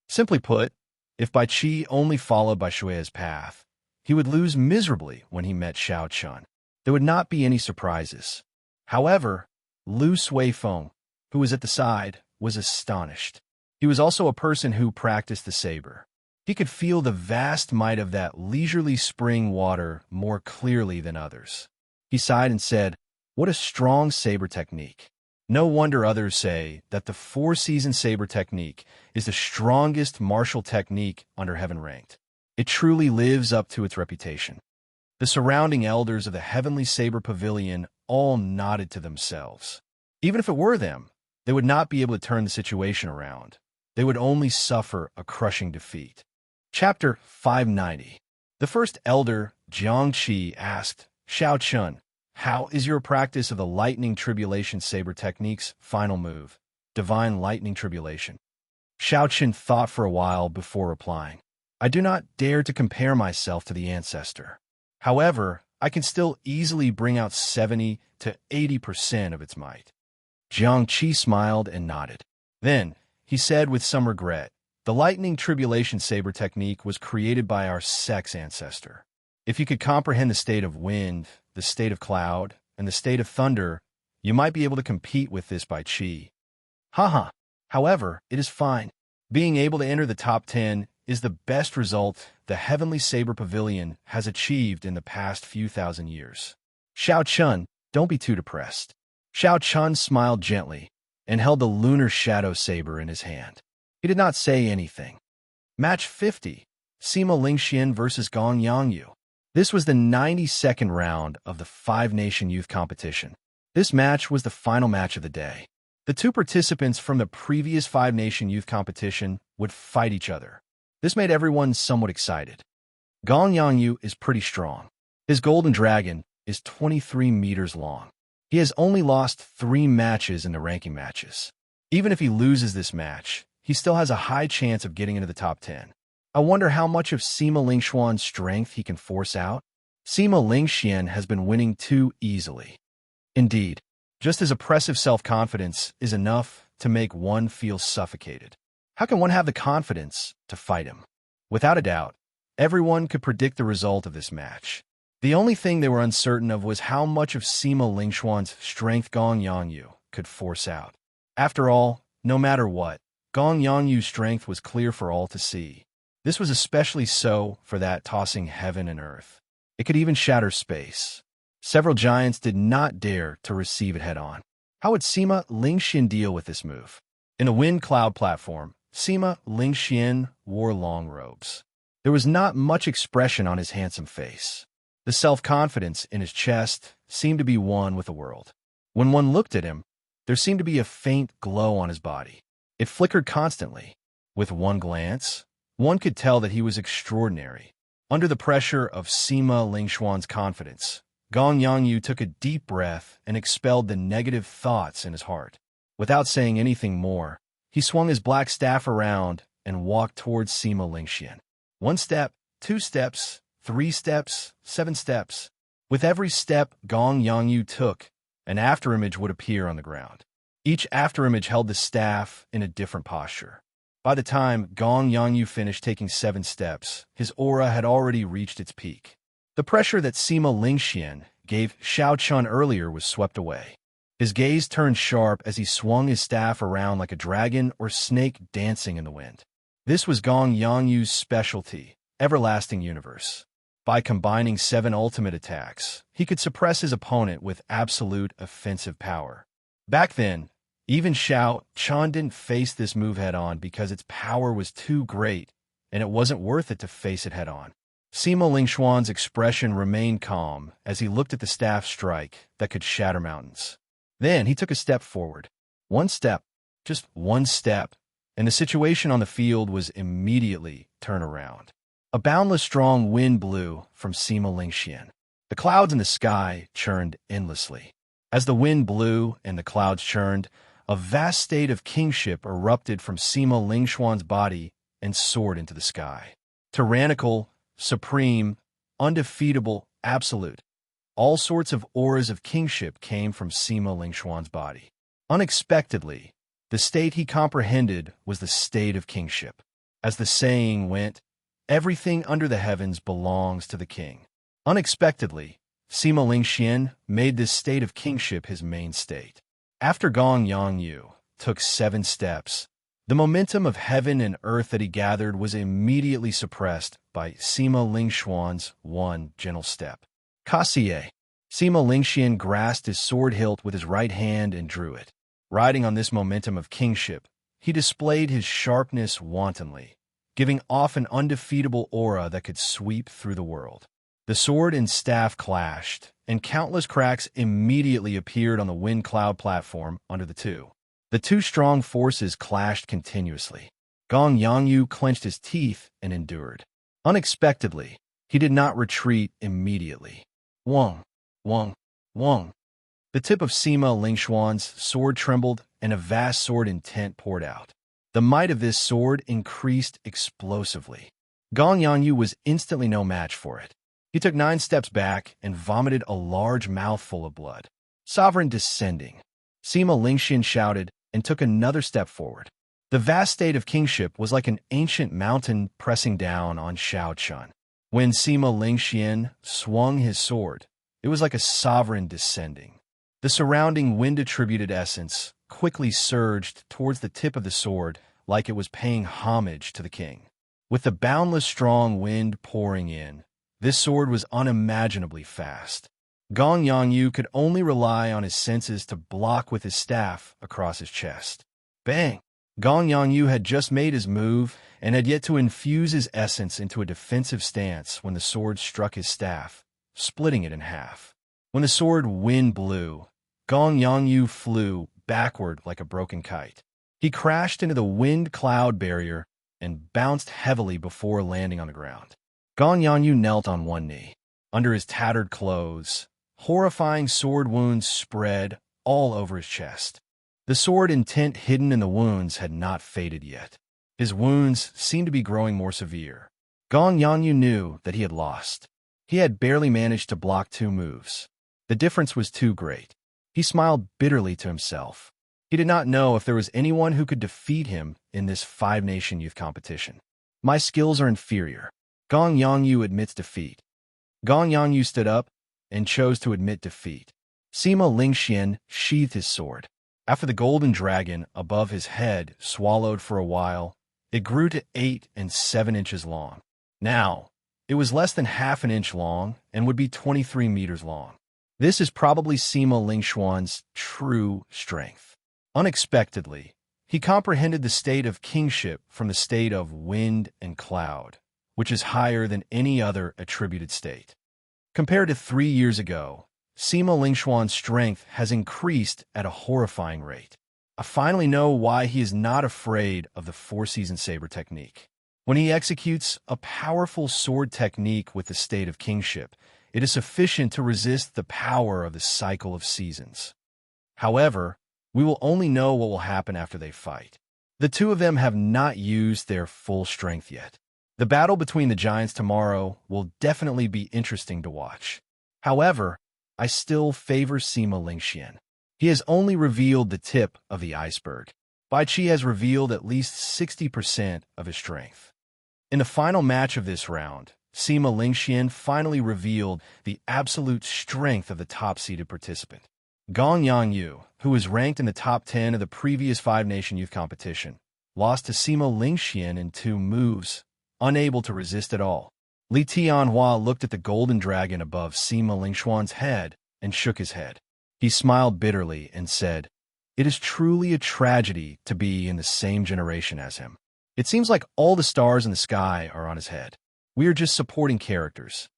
Simply put, if Bai Qi only followed Bai Shuehe's path, he would lose miserably when he met Xiao Chun. There would not be any surprises. However, Lu Suifeng, who was at the side, was astonished. He was also a person who practiced the saber. He could feel the vast might of that leisurely spring water more clearly than others. He sighed and said, "What a strong saber technique." No wonder others say that the four-season saber technique is the strongest martial technique under heaven ranked. It truly lives up to its reputation. The surrounding elders of the Heavenly Saber Pavilion all nodded to themselves. Even if it were them, they would not be able to turn the situation around. They would only suffer a crushing defeat. Chapter 590. The first elder, Jiangqi, asked, "Xiao Chun, how is your practice of the Lightning Tribulation Saber Technique's final move, Divine Lightning Tribulation?" Xiao Chun thought for a while before replying. I do not dare to compare myself to the ancestor. However, I can still easily bring out 70 to 80% of its might. Jiang Qi smiled and nodded. Then, he said with some regret, the lightning tribulation saber technique was created by our sex ancestor. If you could comprehend the state of wind, the state of cloud, and the state of thunder, you might be able to compete with this by qi. Haha. However, it is fine. Being able to enter the top 10 is the best result the Heavenly Saber Pavilion has achieved in the past few thousand years. Xiao Chun, don't be too depressed. Xiao Chun smiled gently and held the lunar shadow saber in his hand. He did not say anything. Match 50, Sima Lingxian versus Gong Yangyu. This was the 92nd round of the five-nation youth competition. This match was the final match of the day. The two participants from the previous five-nation youth competition would fight each other. This made everyone somewhat excited. Gong Yangyu is pretty strong. His golden dragon is 23 meters long. He has only lost 3 matches in the ranking matches. Even if he loses this match, he still has a high chance of getting into the top 10. I wonder how much of Sima Lingxuan's strength he can force out. Sima Lingxian has been winning too easily. Indeed, just his oppressive self-confidence is enough to make one feel suffocated. How can one have the confidence to fight him? Without a doubt, everyone could predict the result of this match. The only thing they were uncertain of was how much of Sima Lingxuan's strength Gong Yangyu could force out. After all, no matter what, Gong Yangyu's strength was clear for all to see. This was especially so for that tossing heaven and earth. It could even shatter space. Several giants did not dare to receive it head-on. How would Sima Lingxian deal with this move? In the wind cloud platform, Sima Lingxian wore long robes. There was not much expression on his handsome face. The self-confidence in his chest seemed to be one with the world. When one looked at him, there seemed to be a faint glow on his body. It flickered constantly. With one glance, one could tell that he was extraordinary. Under the pressure of Sima Lingxuan's confidence, Gong Yangyu took a deep breath and expelled the negative thoughts in his heart. Without saying anything more, he swung his black staff around and walked towards Sima Lingxian. 1 step, 2 steps, 3 steps, 7 steps. With every step Gong Yangyu took, an afterimage would appear on the ground. Each afterimage held the staff in a different posture. By the time Gong Yangyu finished taking 7 steps, his aura had already reached its peak. The pressure that Sima Lingxian gave Xiao Chun earlier was swept away. His gaze turned sharp as he swung his staff around like a dragon or snake dancing in the wind. This was Gong Yangyu's specialty, Everlasting Universe. By combining 7 ultimate attacks, he could suppress his opponent with absolute offensive power. Back then, even Xiao Chun didn't face this move head-on because its power was too great, and it wasn't worth it to face it head-on. Sima Lingxuan's expression remained calm as he looked at the staff strike that could shatter mountains. Then he took a step forward. 1 step, just 1 step, and the situation on the field was immediately turned around. A boundless strong wind blew from Sima Lingxian. The clouds in the sky churned endlessly. As the wind blew and the clouds churned, a vast state of kingship erupted from Sima Lingxuan's body and soared into the sky. Tyrannical, supreme, undefeatable, absolute. All sorts of auras of kingship came from Sima Lingxuan's body. Unexpectedly, the state he comprehended was the state of kingship. As the saying went, everything under the heavens belongs to the king. Unexpectedly, Sima Lingxian made this state of kingship his main state. After Gong Yangyu took 7 steps, the momentum of heaven and earth that he gathered was immediately suppressed by Sima Lingxuan's 1 gentle step. Kasie. Sima Lingxian grasped his sword hilt with his right hand and drew it. Riding on this momentum of kingship, he displayed his sharpness wantonly, giving off an undefeatable aura that could sweep through the world. The sword and staff clashed, and countless cracks immediately appeared on the wind cloud platform under the two. The two strong forces clashed continuously. Gong Yangyu clenched his teeth and endured. Unexpectedly, he did not retreat immediately. Wong, Wong, Wong. The tip of Sima Lingxuan's sword trembled, and a vast sword intent poured out. The might of this sword increased explosively. Gong Yangyu was instantly no match for it. He took 9 steps back and vomited a large mouthful of blood. Sovereign descending. Sima Lingxian shouted and took another step forward. The vast state of kingship was like an ancient mountain pressing down on Shao Chun. When Sima Lingxian swung his sword, it was like a sovereign descending. The surrounding wind-attributed essence quickly surged towards the tip of the sword like it was paying homage to the king. With the boundless strong wind pouring in, this sword was unimaginably fast. Gong Yangyu could only rely on his senses to block with his staff across his chest. Bang! Gong Yangyu had just made his move and had yet to infuse his essence into a defensive stance when the sword struck his staff, splitting it in half. When the sword wind blew, Gong Yangyu flew backward like a broken kite. He crashed into the wind-cloud barrier and bounced heavily before landing on the ground. Gong Yangyu knelt on one knee. Under his tattered clothes, horrifying sword wounds spread all over his chest. The sword intent hidden in the wounds had not faded yet. His wounds seemed to be growing more severe. Gong Yangyu knew that he had lost. He had barely managed to block 2 moves. The difference was too great. He smiled bitterly to himself. He did not know if there was anyone who could defeat him in this 5-nation youth competition. My skills are inferior. Gong Yangyu admits defeat. Gong Yangyu stood up and chose to admit defeat. Sima Lingxian sheathed his sword. After the golden dragon above his head swallowed for a while, it grew to 8 and 7 inches long. Now, it was less than half an inch long and would be 23 meters long. This is probably Sima Lingxuan's true strength. Unexpectedly, he comprehended the state of kingship from the state of wind and cloud, which is higher than any other attributed state. Compared to 3 years ago, Sima Lingxuan's strength has increased at a horrifying rate. I finally know why he is not afraid of the 4-season saber technique. When he executes a powerful sword technique with the state of kingship, it is sufficient to resist the power of the cycle of seasons. However, we will only know what will happen after they fight. The 2 of them have not used their full strength yet. The battle between the giants tomorrow will definitely be interesting to watch. However, I still favor Sima Lingxian. He has only revealed the tip of the iceberg. Bai Qi has revealed at least 60% of his strength. In the final match of this round, Sima Lingxian finally revealed the absolute strength of the top-seeded participant. Gong Yangyu, who was ranked in the top 10 of the previous 5-nation youth competition, lost to Sima Lingxian in 2 moves, unable to resist at all. Li Tianhua looked at the golden dragon above Sima Lingxuan's head and shook his head. He smiled bitterly and said, "It is truly a tragedy to be in the same generation as him. It seems like all the stars in the sky are on his head. We are just supporting characters."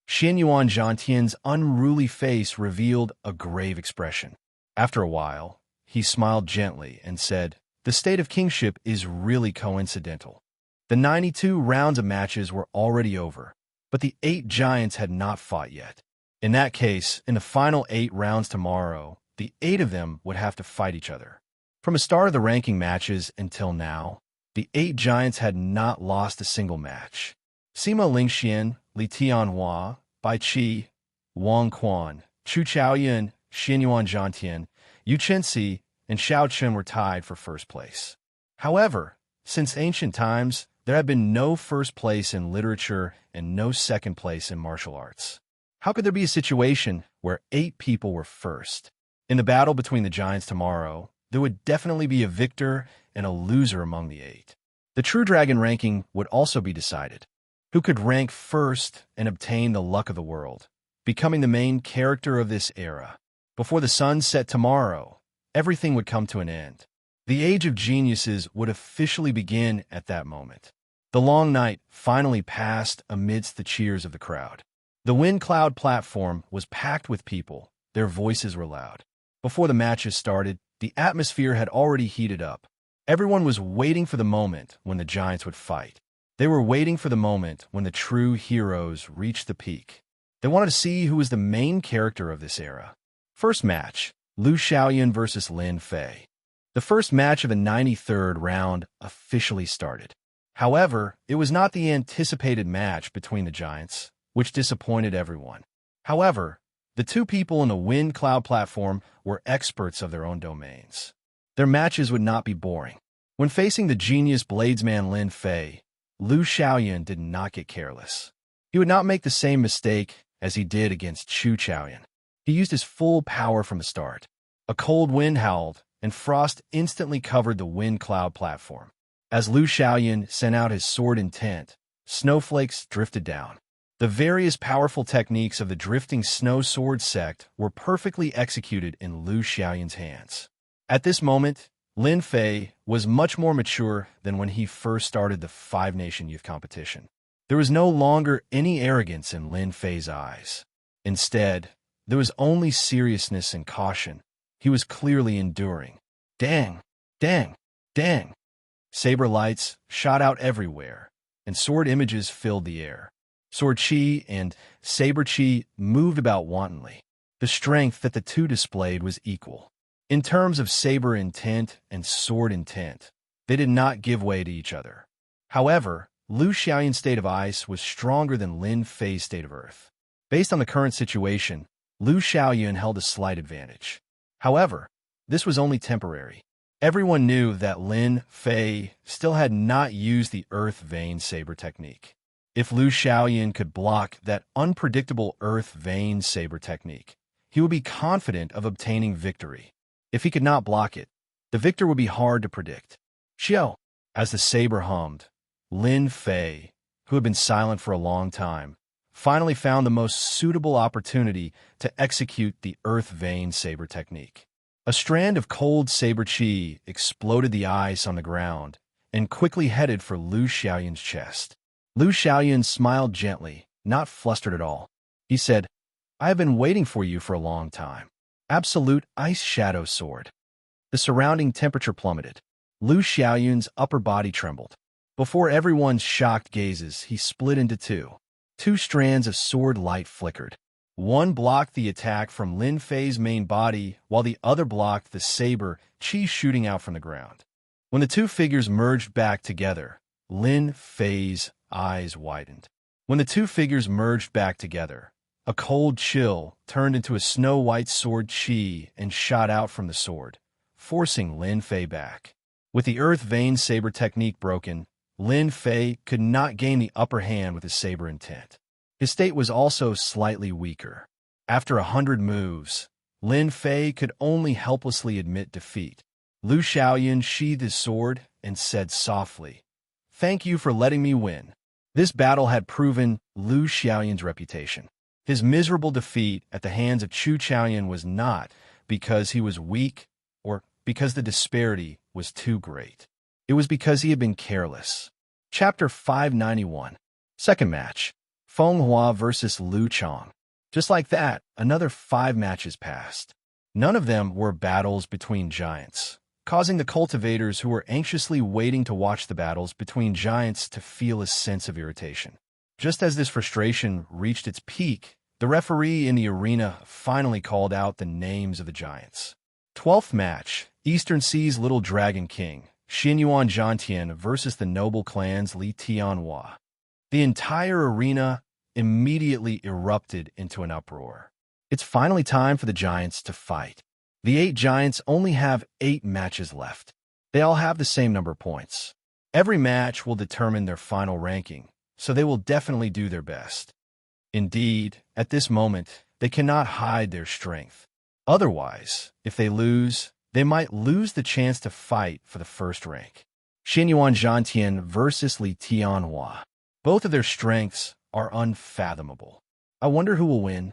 Xianyuan Zhantian's unruly face revealed a grave expression. After a while, he smiled gently and said, "The state of kingship is really coincidental. The 92 rounds of matches were already over, but the 8 giants had not fought yet. In that case, in the final 8 rounds tomorrow, the 8 of them would have to fight each other. From the start of the ranking matches until now, the 8 giants had not lost a single match. Sima Lingxian, Li Tianhua, Bai Qi, Wang Quan, Chu Chaoyuan, Xianyuan Zhantian, Yu Chenxi, and Shao Chun were tied for first place. However, since ancient times, there have been no first place in literature and no second place in martial arts. How could there be a situation where 8 people were first? In the battle between the giants tomorrow, there would definitely be a victor and a loser among the 8. The True Dragon ranking would also be decided. Who could rank first and obtain the luck of the world, becoming the main character of this era? Before the sun set tomorrow, everything would come to an end. The Age of Geniuses would officially begin at that moment. The long night finally passed amidst the cheers of the crowd. The wind cloud platform was packed with people. Their voices were loud. Before the matches started, the atmosphere had already heated up. Everyone was waiting for the moment when the giants would fight. They were waiting for the moment when the true heroes reached the peak. They wanted to see who was the main character of this era. First match, Lu Xiaoyan versus Lin Fei. The first match of the 93rd round officially started. However, it was not the anticipated match between the giants, which disappointed everyone. However, the two people in the wind cloud platform were experts of their own domains. Their matches would not be boring. When facing the genius bladesman Lin Fei, Lu Xiaoyan did not get careless. He would not make the same mistake as he did against Chu Xiaoyan. He used his full power from the start. A cold wind howled, and frost instantly covered the wind cloud platform. As Lu Xiaoyan sent out his sword intent, snowflakes drifted down. The various powerful techniques of the drifting snow sword sect were perfectly executed in Lu Xiaoyan's hands. At this moment, Lin Fei was much more mature than when he first started the Five-Nation Youth Competition. There was no longer any arrogance in Lin Fei's eyes. Instead, there was only seriousness and caution. He was clearly enduring. Dang! Dang! Dang! Saber lights shot out everywhere, and sword images filled the air. Sword chi and saber chi moved about wantonly. The strength that the two displayed was equal. In terms of saber intent and sword intent, they did not give way to each other. However, Lu Xiaoyan's state of ice was stronger than Lin Fei's state of earth. Based on the current situation, Lu Xiaoyan held a slight advantage. However, this was only temporary. Everyone knew that Lin Fei still had not used the Earth Vein Saber technique. If Lu Xiaoyan could block that unpredictable Earth Vein Saber technique, he would be confident of obtaining victory. If he could not block it, the victor would be hard to predict. Xiao, as the saber hummed, Lin Fei, who had been silent for a long time, finally found the most suitable opportunity to execute the Earth Vein Saber technique. A strand of cold saber chi exploded the ice on the ground and quickly headed for Lu Xiaoyan's chest. Lu Xiaoyan smiled gently, not flustered at all. He said, "I have been waiting for you for a long time." Absolute Ice Shadow Sword. The surrounding temperature plummeted. Lu Xiaoyan's upper body trembled. Before everyone's shocked gazes, he split into two. Two strands of sword light flickered. One blocked the attack from Lin Fei's main body, while the other blocked the saber chi shooting out from the ground. When the two figures merged back together, Lin Fei's eyes widened. When the two figures merged back together, a cold chill turned into a snow-white sword chi and shot out from the sword, forcing Lin Fei back. With the Earth Vein Saber technique broken, Lin Fei could not gain the upper hand with his saber intent. His state was also slightly weaker. After 100 moves, Lin Fei could only helplessly admit defeat. Lu Xiaoyan sheathed his sword and said softly, "Thank you for letting me win." This battle had proven Lu Xiaoyan's reputation. His miserable defeat at the hands of Chu Xiaoyan was not because he was weak or because the disparity was too great. It was because he had been careless. Chapter 591. Second match. Feng Hua versus Lu Chong. Just like that, another 5 matches passed. None of them were battles between giants, causing the cultivators who were anxiously waiting to watch the battles between giants to feel a sense of irritation. Just as this frustration reached its peak, the referee in the arena finally called out the names of the giants. 12th match, Eastern Sea's Little Dragon King, Xinyuan Zhantian versus the noble clans Li Tianhua. The entire arena immediately erupted into an uproar. It's finally time for the giants to fight. The 8 giants only have 8 matches left. They all have the same number of points. Every match will determine their final ranking, so they will definitely do their best. Indeed, at this moment, they cannot hide their strength. Otherwise, if they lose, they might lose the chance to fight for the first rank. Xinyuan Zhantian versus Li Tianhua. Both of their strengths are unfathomable. I wonder who will win.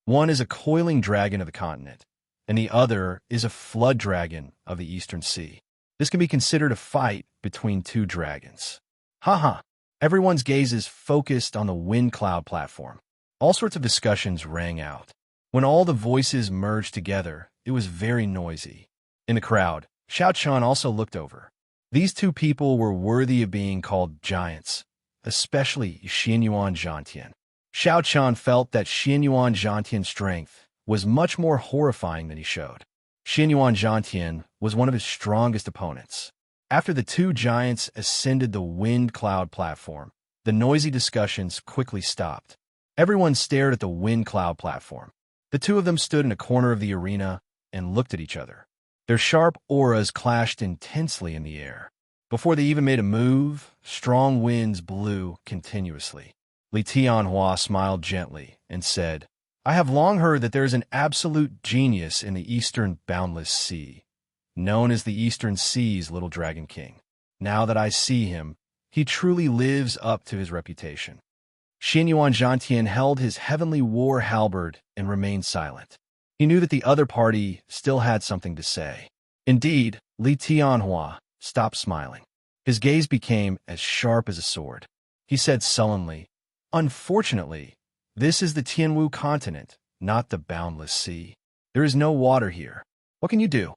One is a coiling dragon of the continent, and the other is a flood dragon of the Eastern Sea. This can be considered a fight between 2 dragons. Haha! Everyone's gazes focused on the wind cloud platform. All sorts of discussions rang out. When all the voices merged together, it was very noisy. In the crowd, Xiao Chan also looked over. These 2 people were worthy of being called giants, especially Xinyuan Zhantian. Xiao Chan felt that Xinyuan Zhantian's strength was much more horrifying than he showed. Xinyuan Zhantian was one of his strongest opponents. After the two giants ascended the wind cloud platform, the noisy discussions quickly stopped. Everyone stared at the wind cloud platform. The two of them stood in a corner of the arena and looked at each other. Their sharp auras clashed intensely in the air. Before they even made a move, strong winds blew continuously. Li Tianhua smiled gently and said, I have long heard that there is an absolute genius in the Eastern Boundless Sea, known as the Eastern Sea's Little Dragon King. Now that I see him, he truly lives up to his reputation. Xianyuan Zhantian held his heavenly war halberd and remained silent. He knew that the other party still had something to say. Indeed, Li Tianhua stopped smiling. His gaze became as sharp as a sword. He said sullenly, Unfortunately, this is the Tianwu continent, not the Boundless Sea. There is no water here. What can you do?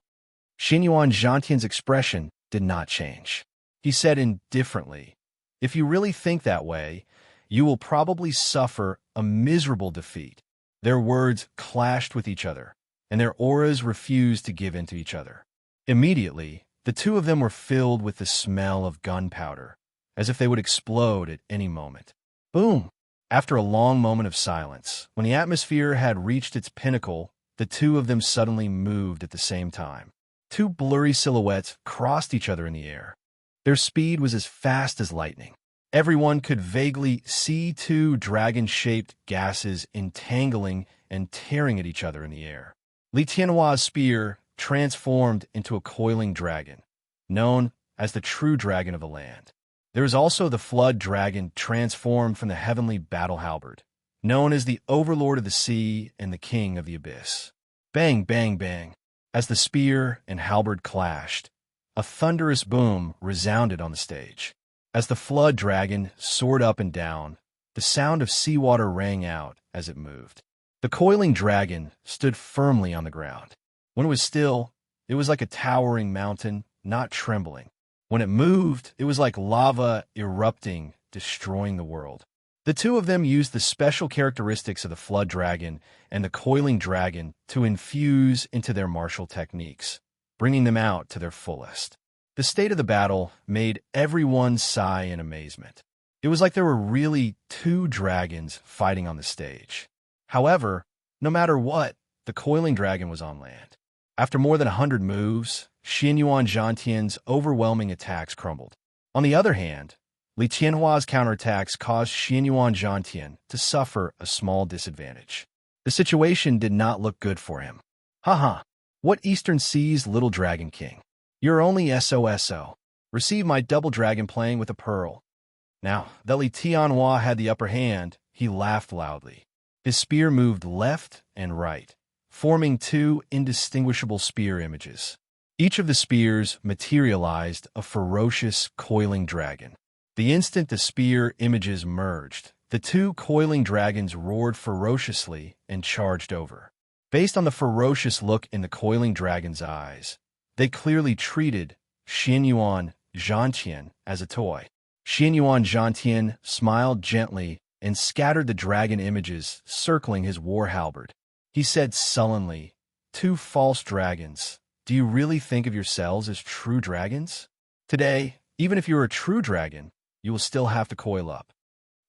Xianyuan Zhantian's expression did not change. He said indifferently, If you really think that way, you will probably suffer a miserable defeat. Their words clashed with each other, and their auras refused to give in to each other. Immediately, the two of them were filled with the smell of gunpowder, as if they would explode at any moment. Boom! After a long moment of silence, when the atmosphere had reached its pinnacle, the two of them suddenly moved at the same time. Two blurry silhouettes crossed each other in the air. Their speed was as fast as lightning. Everyone could vaguely see two dragon-shaped gases entangling and tearing at each other in the air. Li Tianhua's spear transformed into a coiling dragon, known as the true dragon of the land. There is also the flood dragon transformed from the heavenly battle halberd, known as the overlord of the sea and the king of the abyss. Bang, bang, bang. As the spear and halberd clashed, a thunderous boom resounded on the stage. As the flood dragon soared up and down, the sound of seawater rang out as it moved. The coiling dragon stood firmly on the ground. When it was still, it was like a towering mountain, not trembling. When it moved, it was like lava erupting, destroying the world. The two of them used the special characteristics of the flood dragon and the coiling dragon to infuse into their martial techniques, bringing them out to their fullest. The state of the battle made everyone sigh in amazement. It was like there were really two dragons fighting on the stage. However, no matter what, the coiling dragon was on land. After more than 100 moves, Xianyuan Zhantian's overwhelming attacks crumbled. On the other hand, Li Tianhua's counterattacks caused Xianyuan Zhantian to suffer a small disadvantage. The situation did not look good for him. Haha, what Eastern Sea's Little Dragon King? You're only SOSO. Receive my double dragon playing with a pearl. Now, that Li Tianhua had the upper hand, he laughed loudly. His spear moved left and right, forming two indistinguishable spear images. Each of the spears materialized a ferocious, coiling dragon. The instant the spear images merged, the two coiling dragons roared ferociously and charged over. Based on the ferocious look in the coiling dragon's eyes, they clearly treated Xianyuan Zhantian as a toy. Xianyuan Zhantian smiled gently and scattered the dragon images circling his war halberd. He said sullenly, Two false dragons. Do you really think of yourselves as true dragons? Today, even if you're a true dragon, you will still have to coil up.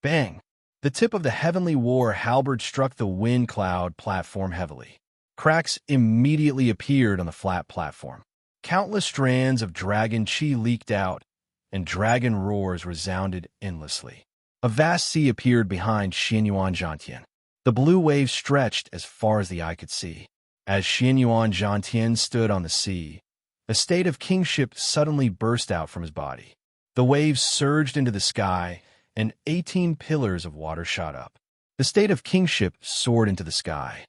Bang! The tip of the heavenly war halberd struck the wind cloud platform heavily. Cracks immediately appeared on the flat platform. Countless strands of dragon chi leaked out, and dragon roars resounded endlessly. A vast sea appeared behind Xianyuan Zhantian. The blue waves stretched as far as the eye could see. As Xianyuan Zhantian stood on the sea, a state of kingship suddenly burst out from his body. The waves surged into the sky, and 18 pillars of water shot up. The state of kingship soared into the sky.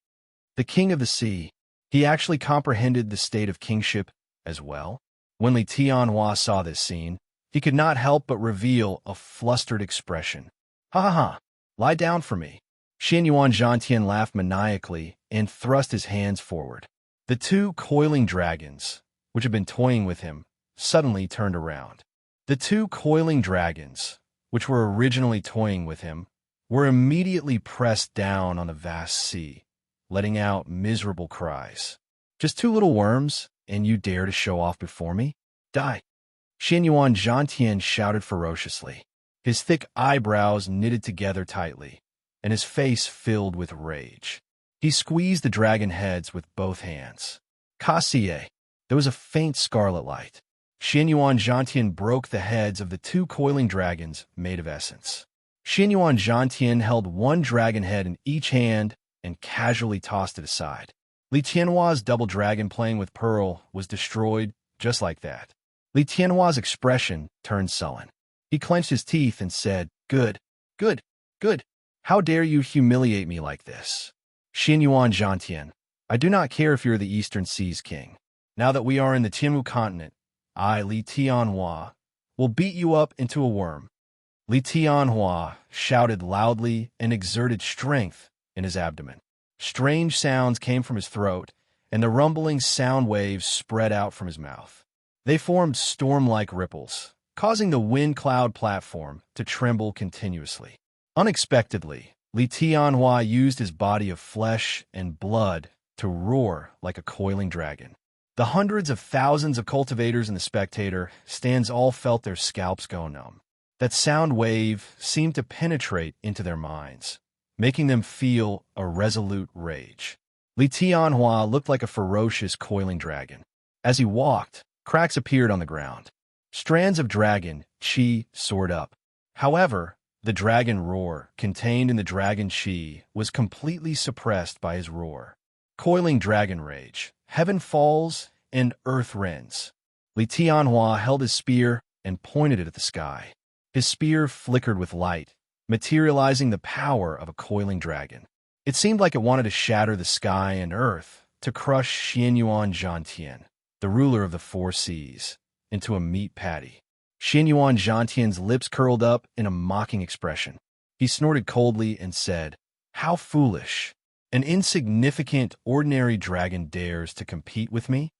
The king of the sea, he actually comprehended the state of kingship as well. When Li Tianhua saw this scene, he could not help but reveal a flustered expression. Ha ha ha, lie down for me. Xianyuan Zhantian laughed maniacally and thrust his hands forward. The two coiling dragons, which had been toying with him, suddenly turned around. The two coiling dragons, which were originally toying with him, were immediately pressed down on the vast sea, letting out miserable cries. Just two little worms, and you dare to show off before me? Die! Xianyuan Zhantian shouted ferociously, his thick eyebrows knitted together tightly, and his face filled with rage. He squeezed the dragon heads with both hands. Kassier. There was a faint scarlet light. Xianyuan Zhantian broke the heads of the two coiling dragons made of essence. Xianyuan Zhantian held one dragon head in each hand and casually tossed it aside. Li Tianhua's double dragon playing with Pearl was destroyed just like that. Li Tianhua's expression turned sullen. He clenched his teeth and said, "Good, good, good. How dare you humiliate me like this? Xianyuan Zhantian, I do not care if you're the Eastern Seas king. Now that we are in the Tianmu continent, I, Li Tianhua, will beat you up into a worm." Li Tianhua shouted loudly and exerted strength in his abdomen. Strange sounds came from his throat, and the rumbling sound waves spread out from his mouth. They formed storm-like ripples, causing the wind cloud platform to tremble continuously. Unexpectedly, Li Tianhua used his body of flesh and blood to roar like a coiling dragon. The hundreds of thousands of cultivators in the spectator stands all felt their scalps go numb. That sound wave seemed to penetrate into their minds, making them feel a resolute rage. Li Tianhua looked like a ferocious coiling dragon. As he walked, cracks appeared on the ground. Strands of dragon qi soared up. However, the dragon roar contained in the dragon qi was completely suppressed by his roar. Coiling dragon rage, heaven falls, and earth rends. Li Tianhua held his spear and pointed it at the sky. His spear flickered with light, materializing the power of a coiling dragon. It seemed like it wanted to shatter the sky and earth to crush Xianyuan Zhantian, the ruler of the four seas, into a meat patty. Xianyuan Zhantian's lips curled up in a mocking expression. He snorted coldly and said, "How foolish! An insignificant, ordinary dragon dares to compete with me?"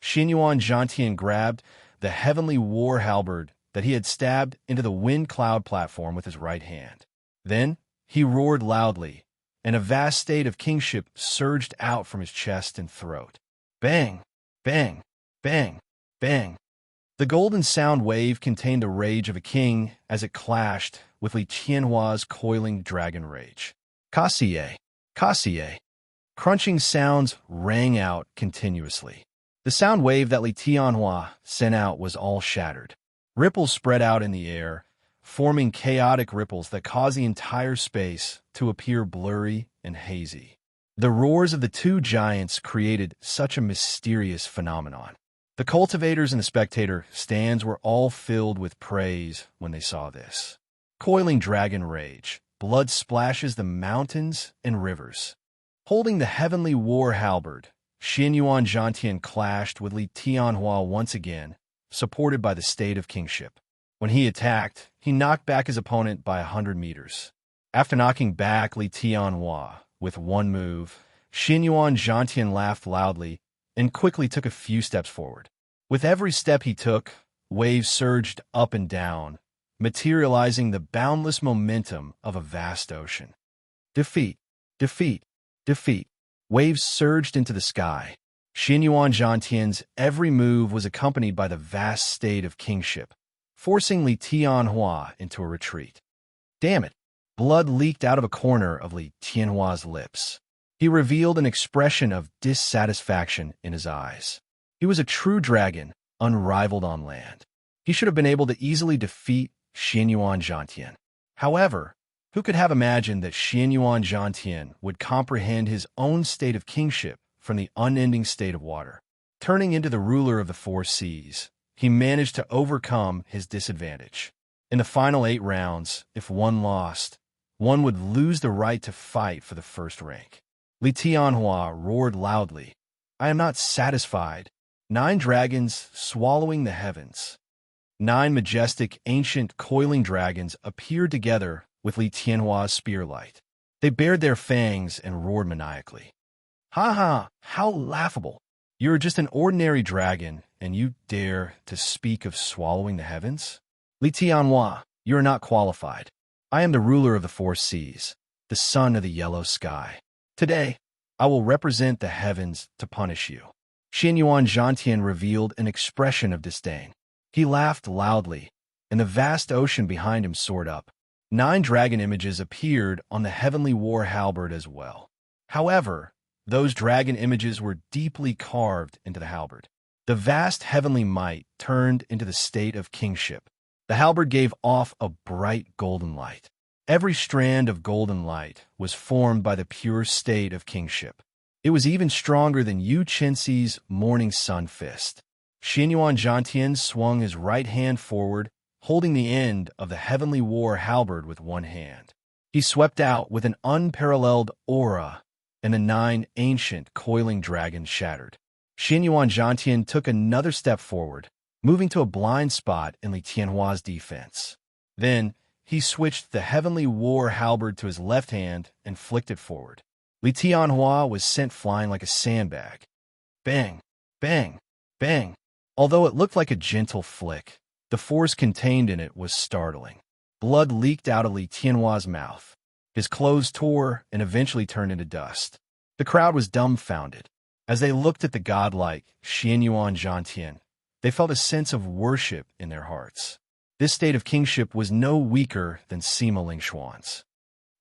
Xianyuan Zhantian grabbed the heavenly war halberd that he had stabbed into the wind cloud platform with his right hand. Then he roared loudly, and a vast state of kingship surged out from his chest and throat. Bang! Bang! Bang! Bang! The golden sound wave contained the rage of a king as it clashed with Li Tianhua's coiling dragon rage. Kassier! Kassier! Crunching sounds rang out continuously. The sound wave that Li Tianhua sent out was all shattered. Ripples spread out in the air, forming chaotic ripples that caused the entire space to appear blurry and hazy. The roars of the two giants created such a mysterious phenomenon. The cultivators and the spectator stands were all filled with praise when they saw this. Coiling dragon rage, blood splashes the mountains and rivers. Holding the heavenly war halberd, Xianyuan Zhantian clashed with Li Tianhua once again, supported by the state of kingship. When he attacked, he knocked back his opponent by 100 meters. After knocking back Li Tianhua with one move, Xianyuan Zhantian laughed loudly and quickly took a few steps forward. With every step he took, waves surged up and down, materializing the boundless momentum of a vast ocean. Defeat, defeat, defeat. Waves surged into the sky. Xianyuan Zhantian's every move was accompanied by the vast state of kingship, forcing Li Tianhua into a retreat. Damn it! Blood leaked out of a corner of Li Tianhua's lips. He revealed an expression of dissatisfaction in his eyes. He was a true dragon, unrivaled on land. He should have been able to easily defeat Xianyuan Zhantian. However, who could have imagined that Xianyuan Zhantian would comprehend his own state of kingship from the unending state of water? Turning into the ruler of the four seas, he managed to overcome his disadvantage. In the final 8 rounds, if one lost, one would lose the right to fight for the first rank. Li Tianhua roared loudly, "I am not satisfied." 9 dragons swallowing the heavens. 9 majestic, ancient, coiling dragons appeared together with Li Tianhua's spearlight. They bared their fangs and roared maniacally. "Ha ha! How laughable! You're just an ordinary dragon, and you dare to speak of swallowing the heavens? Li Tianhua, you are not qualified. I am the ruler of the four seas, the son of the yellow sky. Today, I will represent the heavens to punish you." Xianyuan Zhantian revealed an expression of disdain. He laughed loudly, and the vast ocean behind him soared up. 9 dragon images appeared on the heavenly war halberd as well. However, those dragon images were deeply carved into the halberd. The vast heavenly might turned into the state of kingship. The halberd gave off a bright golden light. Every strand of golden light was formed by the pure state of kingship. It was even stronger than Yu Qinxi's morning sun fist. Xianyuan Zhantian swung his right hand forward, holding the end of the heavenly war halberd with one hand. He swept out with an unparalleled aura, and the 9 ancient coiling dragons shattered. Xianyuan Zhantian took another step forward, moving to a blind spot in Li Tianhua's defense. Then, he switched the heavenly war halberd to his left hand and flicked it forward. Li Tianhua was sent flying like a sandbag. Bang, bang, bang. Although it looked like a gentle flick, the force contained in it was startling. Blood leaked out of Li Tianhua's mouth. His clothes tore and eventually turned into dust. The crowd was dumbfounded. As they looked at the godlike Xianyuan Zhantian, they felt a sense of worship in their hearts. This state of kingship was no weaker than Sima Lingxuan's.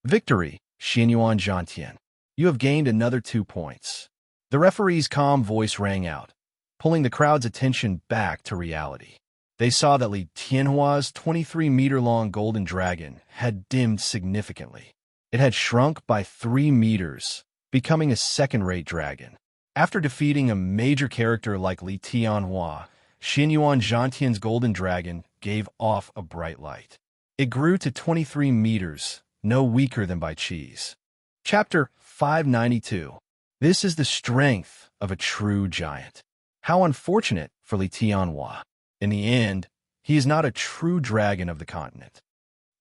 Victory, Xianyuan Zhantian. You have gained another 2 points. The referee's calm voice rang out, pulling the crowd's attention back to reality. They saw that Li Tianhua's 23-meter-long golden dragon had dimmed significantly. It had shrunk by 3 meters, becoming a second-rate dragon. After defeating a major character like Li Tianhua, Xianyuan Zhantian's golden dragon gave off a bright light. It grew to 23 meters, no weaker than Bai Qi's. Chapter 592. This is the strength of a true giant. How unfortunate for Li Tianhua. In the end, he is not a true dragon of the continent.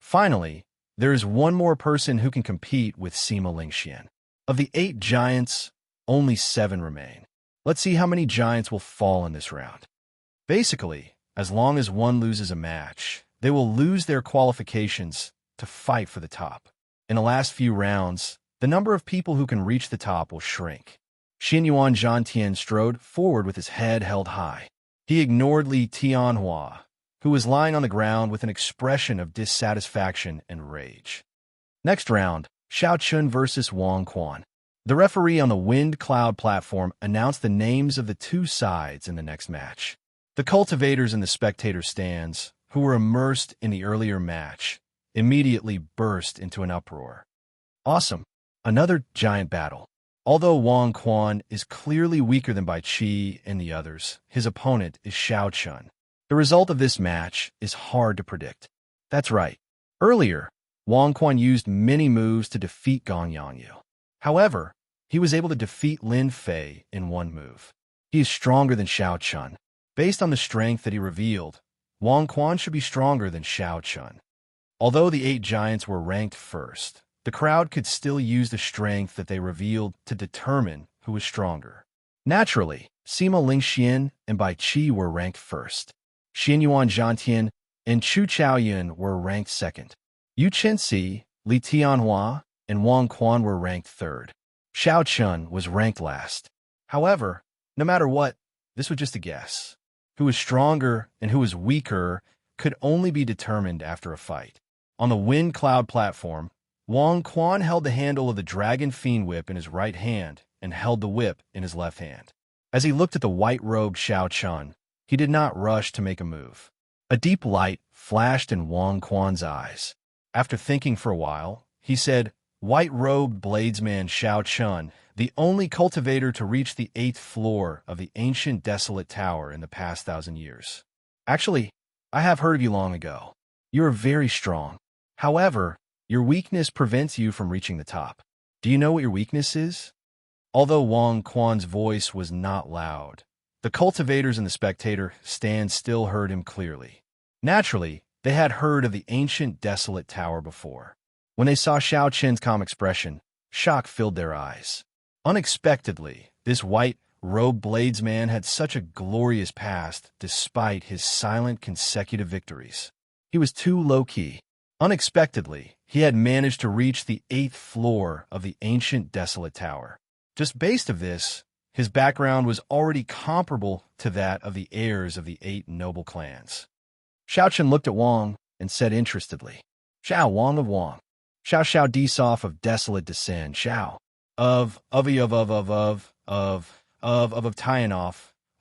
Finally, there is one more person who can compete with Sima Lingxian. Of the 8 giants, only 7 remain. Let's see how many giants will fall in this round. Basically, as long as one loses a match, they will lose their qualifications to fight for the top. In the last few rounds, the number of people who can reach the top will shrink. Xianyuan Zhantian strode forward with his head held high. He ignored Li Tianhua, who was lying on the ground with an expression of dissatisfaction and rage. Next round, Xiao Chun versus Wang Quan. The referee on the wind cloud platform announced the names of the 2 sides in the next match. The cultivators in the spectator stands, who were immersed in the earlier match, immediately burst into an uproar. Awesome! Another giant battle. Although Wang Quan is clearly weaker than Bai Qi and the others, his opponent is Xiao Chun. The result of this match is hard to predict. That's right. Earlier, Wang Quan used many moves to defeat Gong Yangyu. However, he was able to defeat Lin Fei in 1 move. He is stronger than Xiao Chun. Based on the strength that he revealed, Wang Quan should be stronger than Xiao Chun. Although the 8 giants were ranked first, the crowd could still use the strength that they revealed to determine who was stronger. Naturally, Sima Lingxian and Bai Qi were ranked first. Xianyuan Zhantian and Chu Chaoyun were ranked second. Yu Qinxi, Li Tianhua, and Wang Quan were ranked third. Xiao Chun was ranked last. However, no matter what, this was just a guess. Who was stronger and who was weaker could only be determined after a fight. On the wind cloud platform, Wang Quan held the handle of the Dragon Fiend Whip in his right hand and held the whip in his left hand. As he looked at the white-robed Xiao Chun, he did not rush to make a move. A deep light flashed in Wang Quan's eyes. After thinking for a while, he said, "White-robed bladesman Xiao Chun, the only cultivator to reach the 8th floor of the ancient desolate tower in the past 1,000 years. Actually, I have heard of you long ago. You are very strong. However, your weakness prevents you from reaching the top. Do you know what your weakness is?" Although Wang Quan's voice was not loud, the cultivators and the spectator stand still heard him clearly. Naturally, they had heard of the ancient desolate tower before. When they saw Xiao Chen's calm expression, shock filled their eyes. Unexpectedly, this white-robed bladesman had such a glorious past despite his silent consecutive victories. He was too low-key. Unexpectedly, he had managed to reach the 8th floor of the ancient desolate tower. Just based of this, His background was already comparable to that of the heirs of the 8 noble clans. Xiao Chen looked at Wang and said interestedly, Xiao Wang of Wang. Xiao Xiao Desoff of Desolate Descend. Xiao. Of Tianoff.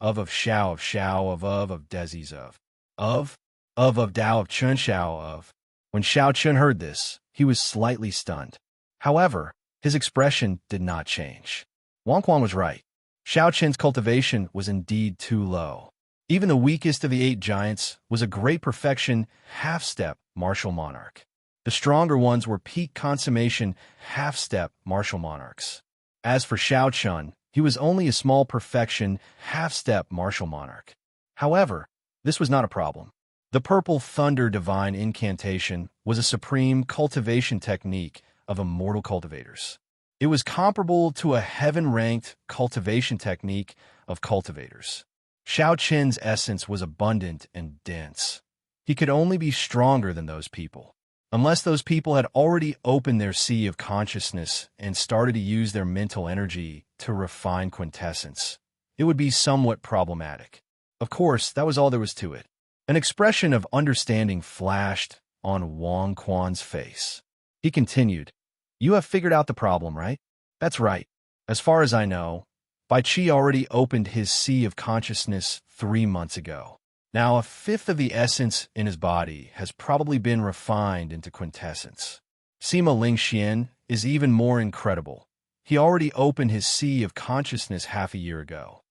Of Xiao of Desi's of Dao of Chun Xiao of. When Xiao Chun heard this, he was slightly stunned. However, his expression did not change. Wang Quan was right. Xiao Chen's cultivation was indeed too low. Even the weakest of the 8 giants was a great perfection half-step martial monarch. The stronger ones were peak consummation half-step martial monarchs. As for Xiao Chun, he was only a small perfection half-step martial monarch. However, this was not a problem. The Purple Thunder Divine Incantation was a supreme cultivation technique of immortal cultivators. It was comparable to a heaven-ranked cultivation technique of cultivators. Xiao Chen's essence was abundant and dense. He could only be stronger than those people. Unless those people had already opened their sea of consciousness and started to use their mental energy to refine quintessence, it would be somewhat problematic. Of course, that was all there was to it. An expression of understanding flashed on Wang Quan's face. He continued, You have figured out the problem, right? That's right. As far as I know, Bai Qi already opened his sea of consciousness 3 months ago. Now, a fifth of the essence in his body has probably been refined into quintessence. Sima Lingxian is even more incredible. He already opened his sea of consciousness half a year ago.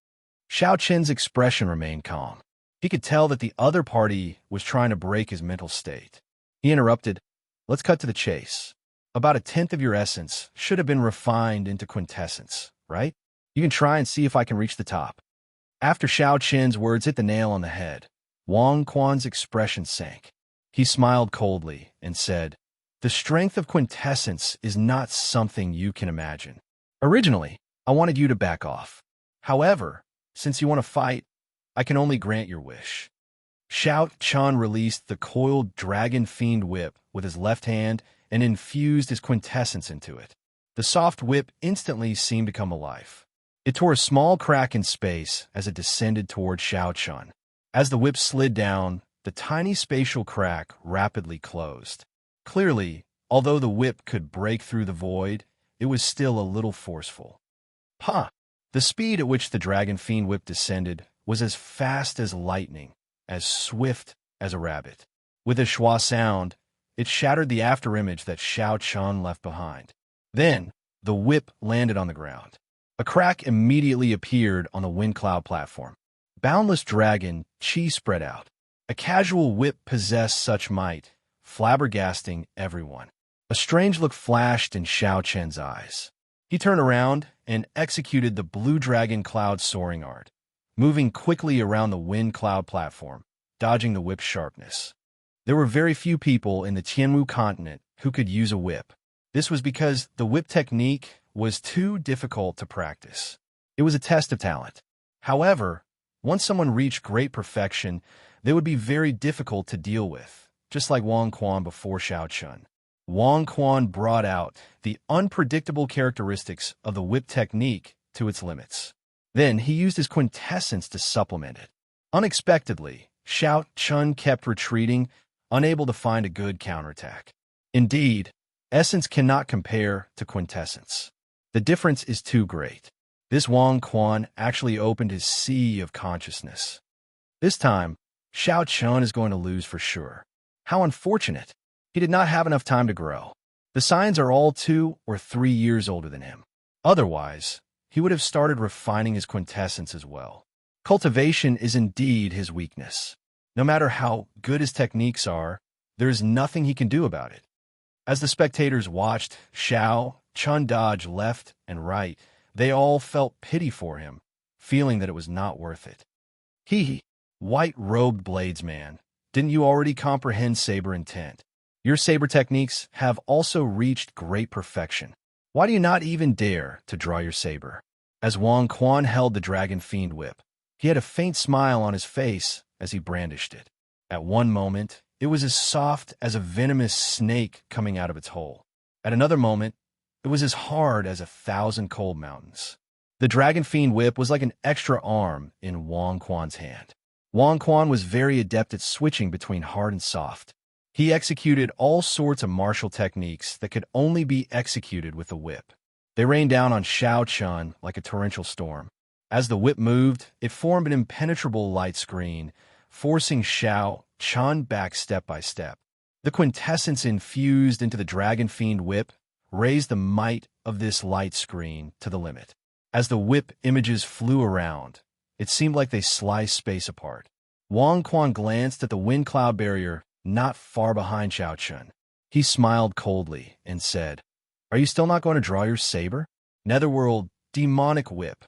Xiao Chen's expression remained calm. He could tell that the other party was trying to break his mental state. He interrupted, Let's cut to the chase. About a tenth of your essence should have been refined into quintessence, right? You can try and see if I can reach the top. After Xiao Chen's words hit the nail on the head, Wang Quan's expression sank. He smiled coldly and said, The strength of quintessence is not something you can imagine. Originally, I wanted you to back off. However, since you want to fight, I can only grant your wish. Xiao Chun released the coiled dragon fiend whip with his left hand and infused his quintessence into it. The soft whip instantly seemed to come alive. It tore a small crack in space as it descended toward Xiao Chun. As the whip slid down, the tiny spatial crack rapidly closed. Clearly, although the whip could break through the void, it was still a little forceful. The speed at which the dragon fiend whip descended was as fast as lightning, as swift as a rabbit. With a schwa sound, it shattered the afterimage that Xiao Chun left behind. Then, the whip landed on the ground. A crack immediately appeared on the wind cloud platform. Boundless dragon chi spread out. A casual whip possessed such might, flabbergasting everyone. A strange look flashed in Xiao Chen's eyes. He turned around and executed the blue dragon cloud soaring art, moving quickly around the wind cloud platform, dodging the whip's sharpness. There were very few people in the Tianwu continent who could use a whip. This was because the whip technique was too difficult to practice. It was a test of talent. However, once someone reached great perfection, they would be very difficult to deal with, just like Wang Quan before Xiao Chun. Wang Quan brought out the unpredictable characteristics of the whip technique to its limits. Then he used his quintessence to supplement it. Unexpectedly, Xiao Chun kept retreating, unable to find a good counterattack. Indeed, essence cannot compare to quintessence. The difference is too great. This Wang Quan actually opened his sea of consciousness. This time, Xiao Chun is going to lose for sure. How unfortunate. He did not have enough time to grow. The signs are all 2 or 3 years older than him. Otherwise, he would have started refining his quintessence as well. Cultivation is indeed his weakness. No matter how good his techniques are, there is nothing he can do about it. As the spectators watched Xiao Chun dodge left and right, they all felt pity for him, feeling that it was not worth it. White-robed bladesman, didn't you already comprehend saber intent? Your saber techniques have also reached great perfection. Why do you not even dare to draw your saber? As Wang Quan held the dragon fiend whip, he had a faint smile on his face as he brandished it. At one moment, it was as soft as a venomous snake coming out of its hole. At another moment, it was as hard as 1,000 cold mountains. The Dragon Fiend whip was like an extra arm in Wang Quan's hand. Wang Quan was very adept at switching between hard and soft. He executed all sorts of martial techniques that could only be executed with the whip. They rained down on Xiao Chun like a torrential storm. As the whip moved, it formed an impenetrable light screen, forcing Xiao Chun back step by step. The quintessence infused into the Dragon Fiend whip raised the might of this light screen to the limit. As the whip images flew around, it seemed like they sliced space apart. Wang Quan glanced at the wind cloud barrier not far behind Xiao Chun. He smiled coldly and said, "Are you still not going to draw your saber?" Netherworld demonic whip.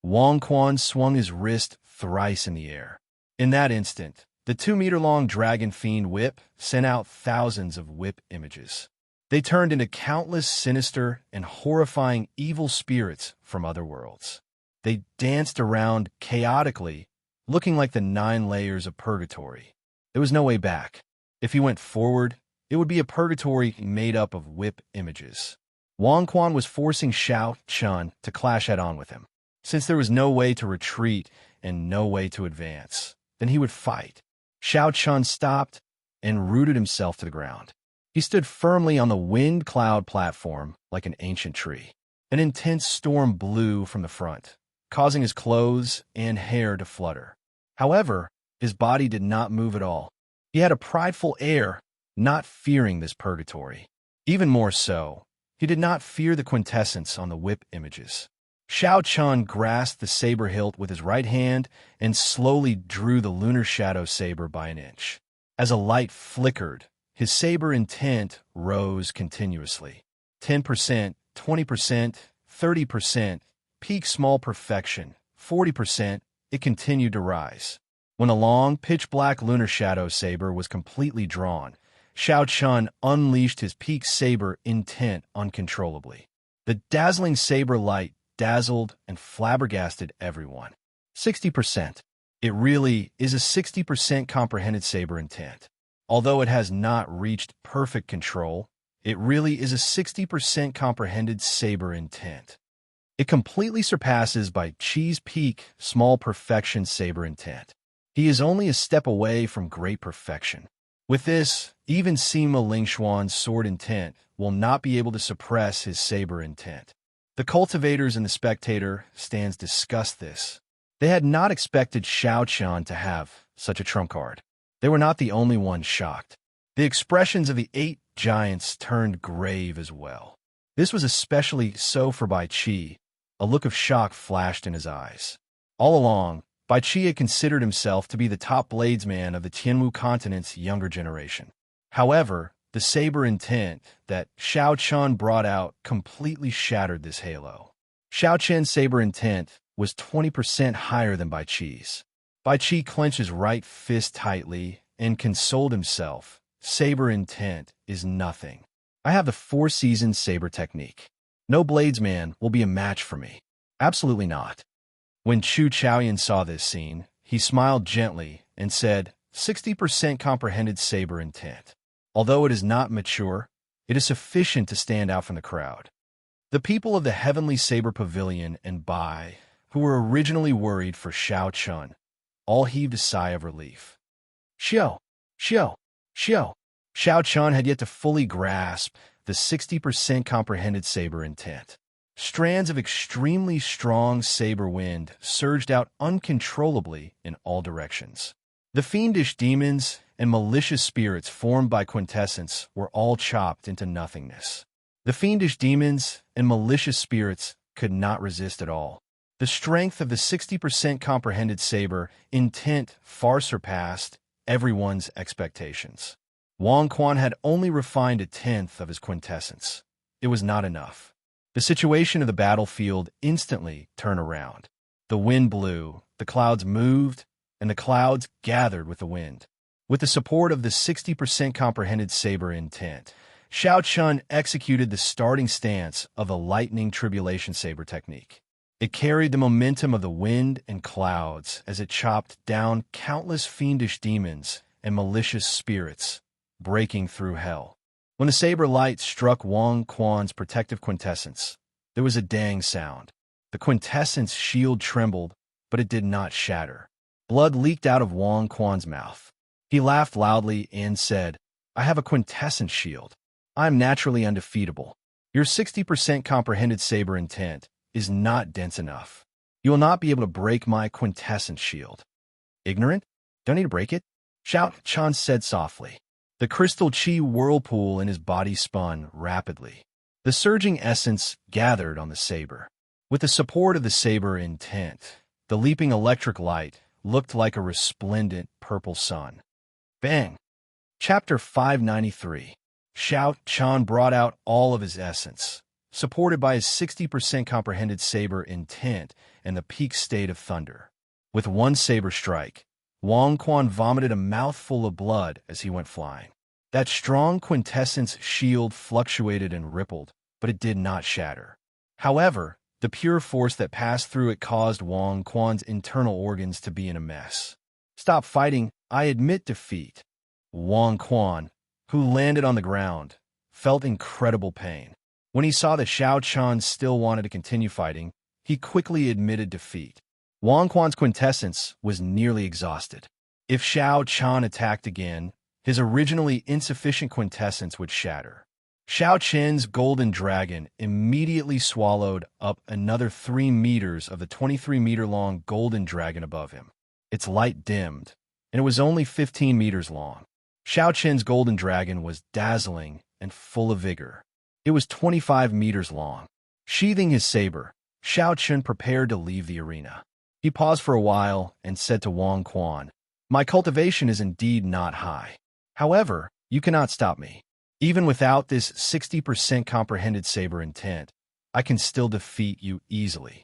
Wang Quan swung his wrist thrice in the air. In that instant, the 2-meter-long Dragon Fiend whip sent out thousands of whip images. They turned into countless sinister and horrifying evil spirits from other worlds. They danced around chaotically, looking like the 9 layers of purgatory. There was no way back. If he went forward, it would be a purgatory made up of whip images. Wang Quan was forcing Xiao Chun to clash head-on with him. Since there was no way to retreat and no way to advance, then he would fight. Xiao Chun stopped and rooted himself to the ground. He stood firmly on the wind cloud platform like an ancient tree. An intense storm blew from the front, causing his clothes and hair to flutter. However, his body did not move at all. He had a prideful air, not fearing this purgatory. Even more so, he did not fear the quintessence on the whip images. Xiao Chun grasped the saber hilt with his right hand and slowly drew the lunar shadow saber by an inch. As a light flickered, his saber intent rose continuously. 10%, 20%, 30%, peak small perfection, 40%, it continued to rise. When a long, pitch-black lunar shadow saber was completely drawn, Xiao Chun unleashed his peak saber intent uncontrollably. The dazzling saber light dazzled and flabbergasted everyone. 60%. It really is a 60% comprehended saber intent. Although it has not reached perfect control, it really is a 60% comprehended saber intent. It completely surpasses Bai Qi's peak small perfection saber intent. He is only a step away from great perfection. With this, even Sima Lingxuan's sword intent will not be able to suppress his saber intent. The cultivators and the spectator stands discussed this. They had not expected Xiao Chun to have such a trump card. They were not the only ones shocked. The expressions of the 8 giants turned grave as well. This was especially so for Bai Qi. A look of shock flashed in his eyes. All along, Bai Qi had considered himself to be the top bladesman of the Tianwu continent's younger generation. However, the saber intent that Xiao Chun brought out completely shattered this halo. Xiao Chun's saber intent was 20% higher than Bai Qi's. Bai Qi clenched his right fist tightly and consoled himself. Saber intent is nothing. I have the 4-season saber technique. No bladesman will be a match for me. Absolutely not. When Chu Chaoyan saw this scene, he smiled gently and said, 60% comprehended saber intent. Although it is not mature, it is sufficient to stand out from the crowd. The people of the Heavenly Saber Pavilion and Bai, who were originally worried for Xiao Chun, all heaved a sigh of relief. Xiao, Xiao, Xiao. Xiao Chun had yet to fully grasp the 60% comprehended saber intent. Strands of extremely strong saber wind surged out uncontrollably in all directions. The fiendish demons and malicious spirits formed by quintessence were all chopped into nothingness. The fiendish demons and malicious spirits could not resist at all. The strength of the 60% comprehended saber intent far surpassed everyone's expectations. Wang Quan had only refined a tenth of his quintessence. It was not enough. The situation of the battlefield instantly turned around. The wind blew, the clouds moved, and the clouds gathered with the wind. With the support of the 60% comprehended saber intent, Xiao Chun executed the starting stance of the lightning tribulation saber technique. It carried the momentum of the wind and clouds as it chopped down countless fiendish demons and malicious spirits, breaking through hell. When the saber light struck Wang Quan's protective quintessence, there was a dang sound. The quintessence shield trembled, but it did not shatter. Blood leaked out of Wang Quan's mouth. He laughed loudly and said, "I have a quintessence shield. I am naturally undefeatable. Your 60% comprehended saber intent is not dense enough. You will not be able to break my quintessence shield." "Ignorant? Don't need to break it?" Xiao Chan said softly. The crystal chi whirlpool in his body spun rapidly. The surging essence gathered on the saber. With the support of the saber intent, the leaping electric light looked like a resplendent purple sun. Bang! Chapter 593. Xiao Chan brought out all of his essence, supported by his 60% comprehended saber intent and the peak state of thunder. With one saber strike, Wang Quan vomited a mouthful of blood as he went flying. That strong quintessence shield fluctuated and rippled, but it did not shatter. However, the pure force that passed through it caused Wang Quan's internal organs to be in a mess. "Stop fighting, I admit defeat." Wang Quan, who landed on the ground, felt incredible pain. When he saw that Xiao Chan still wanted to continue fighting, he quickly admitted defeat. Wang Quan's quintessence was nearly exhausted. If Xiao Chan attacked again, his originally insufficient quintessence would shatter. Xiao Chen's golden dragon immediately swallowed up another 3 meters of the 23-meter-long golden dragon above him. Its light dimmed, and it was only 15 meters long. Xiao Chen's golden dragon was dazzling and full of vigor. It was 25 meters long. Sheathing his saber, Xiao Chen prepared to leave the arena. He paused for a while and said to Wang Quan, "My cultivation is indeed not high. However, you cannot stop me. Even without this 60% comprehended saber intent, I can still defeat you easily."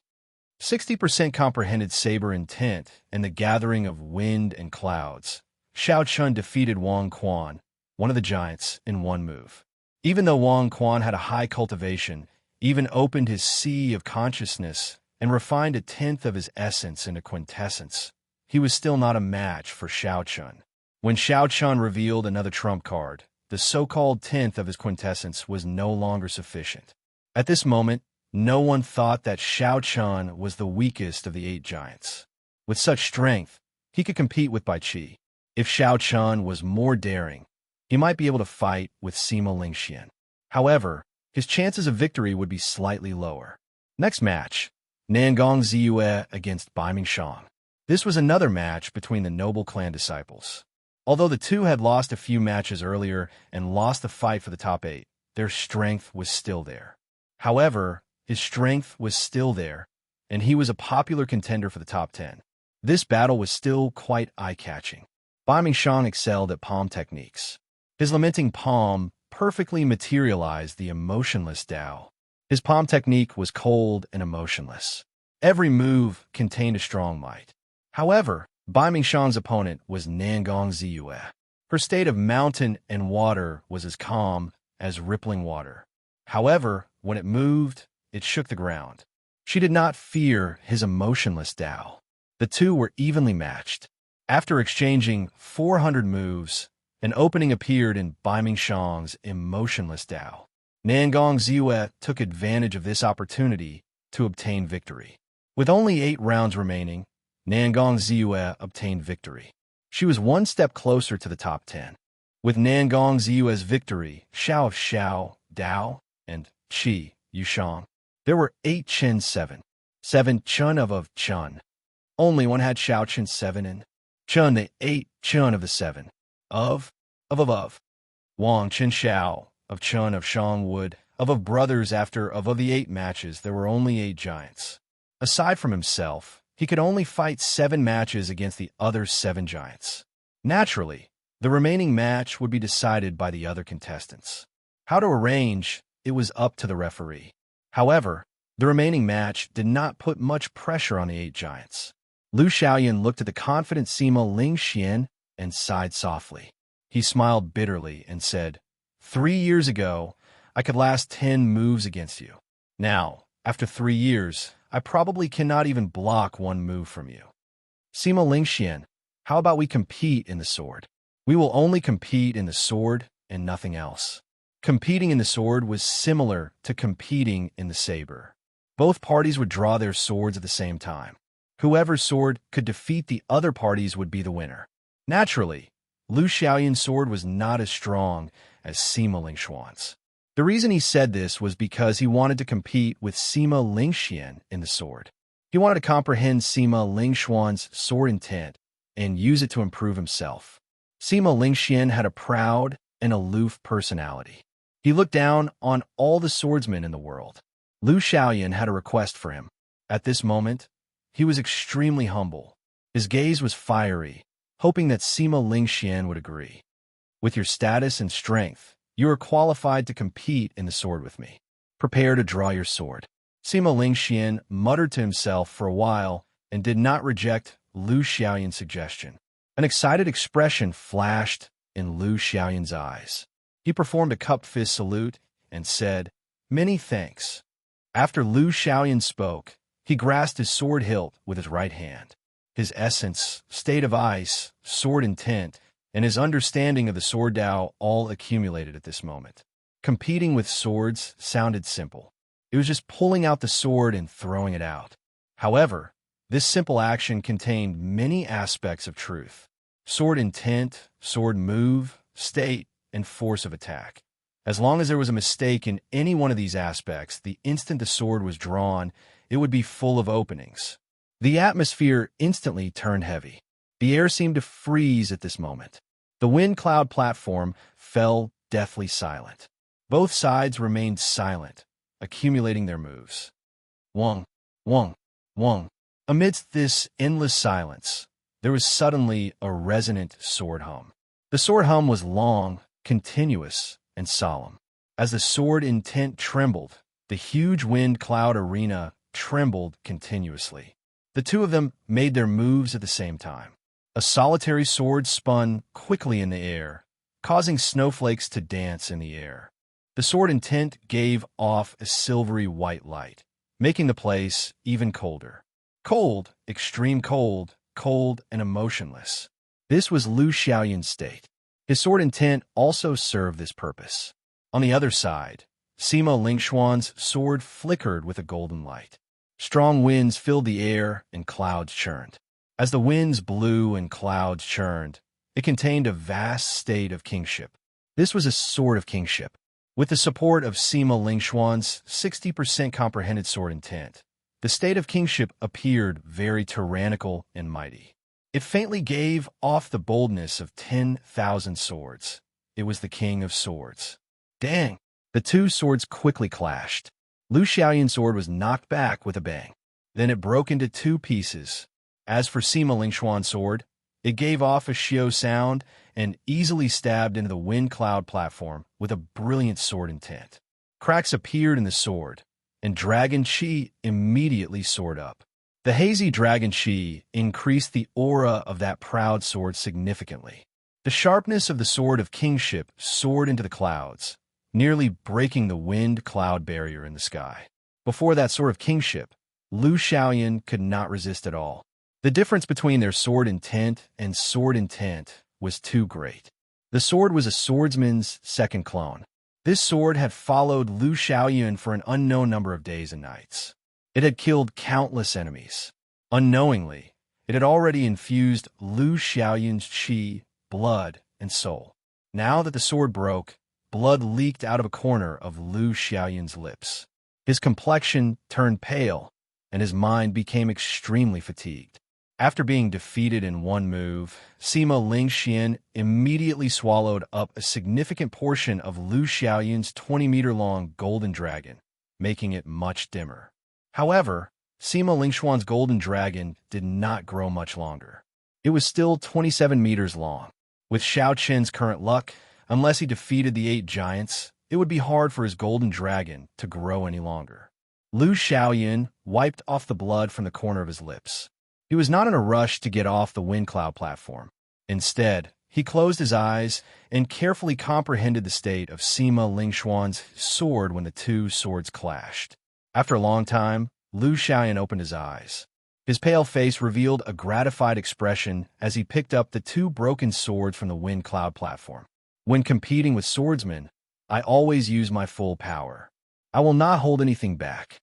60% comprehended saber intent and the gathering of wind and clouds. Xiao Chun defeated Wang Quan, one of the giants, in one move. Even though Wang Quan had a high cultivation, even opened his sea of consciousness, and refined a tenth of his essence into quintessence, he was still not a match for Xiao Chun. When Xiao Chun revealed another trump card, the so-called tenth of his quintessence was no longer sufficient. At this moment, no one thought that Xiao Chun was the weakest of the 8 giants. With such strength, he could compete with Bai Qi. If Xiao Chun was more daring, he might be able to fight with Sima Lingxian. However, his chances of victory would be slightly lower. Next match, Nangong Ziyue against Bai Mingshang. This was another match between the noble clan disciples. Although the two had lost a few matches earlier and lost the fight for the top 8, their strength was still there. However, his strength was still there, and he was a popular contender for the top 10. This battle was still quite eye-catching. Bai Mingshang excelled at palm techniques. His lamenting palm perfectly materialized the emotionless Tao. His palm technique was cold and emotionless. Every move contained a strong might. However, Bai Mingshang's opponent was Nangong Ziyue. Her state of mountain and water was as calm as rippling water. However, when it moved, it shook the ground. She did not fear his emotionless Tao. The two were evenly matched. After exchanging 400 moves, an opening appeared in Bai Mingshang's emotionless Tao. Nangong Ziyue took advantage of this opportunity to obtain victory. With only 8 rounds remaining, Nangong Ziyue obtained victory. She was one step closer to the top 10. With Nangong Ziyue's victory, Xiao of Xiao, Dao, and Qi, Yushang, there were 8 Chen 7. 7 Chun of Chun. Only one had Xiao Chen 7 and Chun the 8 Chun of the 7. Of Wang Chen Xiao, of Chun of Shangwood, of brothers after of the 8 matches, there were only 8 giants. Aside from himself, he could only fight 7 matches against the other 7 giants. Naturally, the remaining match would be decided by the other contestants. How to arrange, it was up to the referee. However, the remaining match did not put much pressure on the 8 giants. Lu Xiaoyan looked at the confident Sima Lingxian and sighed softly. He smiled bitterly and said, 3 years ago, I could last 10 moves against you. Now, after 3 years, I probably cannot even block 1 move from you. Sima Lingxian, how about we compete in the sword? We will only compete in the sword and nothing else. Competing in the sword was similar to competing in the saber. Both parties would draw their swords at the same time. Whoever's sword could defeat the other parties would be the winner. Naturally, Lu Xiaoyan's sword was not as strong as Sima Lingxuan's. The reason he said this was because he wanted to compete with Sima Lingxian in the sword. He wanted to comprehend Sima Lingxuan's sword intent and use it to improve himself. Sima Lingxian had a proud and aloof personality. He looked down on all the swordsmen in the world. Lu Xiaoyan had a request for him. At this moment, he was extremely humble. His gaze was fiery, hoping that Sima Lingxian would agree. With your status and strength, you are qualified to compete in the sword with me. Prepare to draw your sword. Sima Lingxian muttered to himself for a while and did not reject Lu Xiaoyan's suggestion. An excited expression flashed in Lu Xiaoyan's eyes. He performed a cupped fist salute and said, "Many thanks." After Lu Xiaoyan spoke, he grasped his sword hilt with his right hand. His essence, state of ice, sword intent, and his understanding of the sword Tao all accumulated at this moment. Competing with swords sounded simple. It was just pulling out the sword and throwing it out. However, this simple action contained many aspects of truth. Sword intent, sword move, state, and force of attack. As long as there was a mistake in any one of these aspects, the instant the sword was drawn, it would be full of openings. The atmosphere instantly turned heavy. The air seemed to freeze at this moment. The wind cloud platform fell deathly silent. Both sides remained silent, accumulating their moves. Wong, wong, wong. Amidst this endless silence, there was suddenly a resonant sword hum. The sword hum was long, continuous, and solemn. As the sword intent trembled, the huge wind cloud arena trembled continuously. The two of them made their moves at the same time. A solitary sword spun quickly in the air, causing snowflakes to dance in the air. The sword intent gave off a silvery white light, making the place even colder. Cold, extreme cold, cold and emotionless. This was Lu Xiaoyan's state. His sword intent also served this purpose. On the other side, Sima Lingxuan's sword flickered with a golden light. Strong winds filled the air and clouds churned. As the winds blew and clouds churned, it contained a vast state of kingship. This was a sword of kingship. With the support of Sima Lingxuan's 60% comprehended sword intent, the state of kingship appeared very tyrannical and mighty. It faintly gave off the boldness of 10,000 swords. It was the king of swords. Dang! The two swords quickly clashed. Lu Xiaoyan's sword was knocked back with a bang. Then it broke into two pieces. As for Sima Lingxuan's sword, it gave off a xiao sound and easily stabbed into the wind cloud platform with a brilliant sword intent. Cracks appeared in the sword, and dragon qi immediately soared up. The hazy dragon qi increased the aura of that proud sword significantly. The sharpness of the sword of kingship soared into the clouds, nearly breaking the wind cloud barrier in the sky. Before that sword of kingship, Lu Xiaoyan could not resist at all. The difference between their sword intent and sword intent was too great. The sword was a swordsman's second clone. This sword had followed Lu Xiaoyan for an unknown number of days and nights. It had killed countless enemies. Unknowingly, it had already infused Lu Xiaoyan's qi, blood, and soul. Now that the sword broke, blood leaked out of a corner of Lu Xiaoyan's lips. His complexion turned pale, and his mind became extremely fatigued. After being defeated in one move, Sima Lingxian immediately swallowed up a significant portion of Lu Xiaoyan's 20-meter-long golden dragon, making it much dimmer. However, Sima Lingxuan's golden dragon did not grow much longer. It was still 27 meters long. With Xiao Qin's current luck, unless he defeated the 8 giants, it would be hard for his golden dragon to grow any longer. Lu Xiaoyan wiped off the blood from the corner of his lips. He was not in a rush to get off the wind cloud platform. Instead, he closed his eyes and carefully comprehended the state of Sima Lingxuan's sword when the two swords clashed. After a long time, Lu Xiaoyan opened his eyes. His pale face revealed a gratified expression as he picked up the 2 broken swords from the wind cloud platform. When competing with swordsmen, I always use my full power. I will not hold anything back.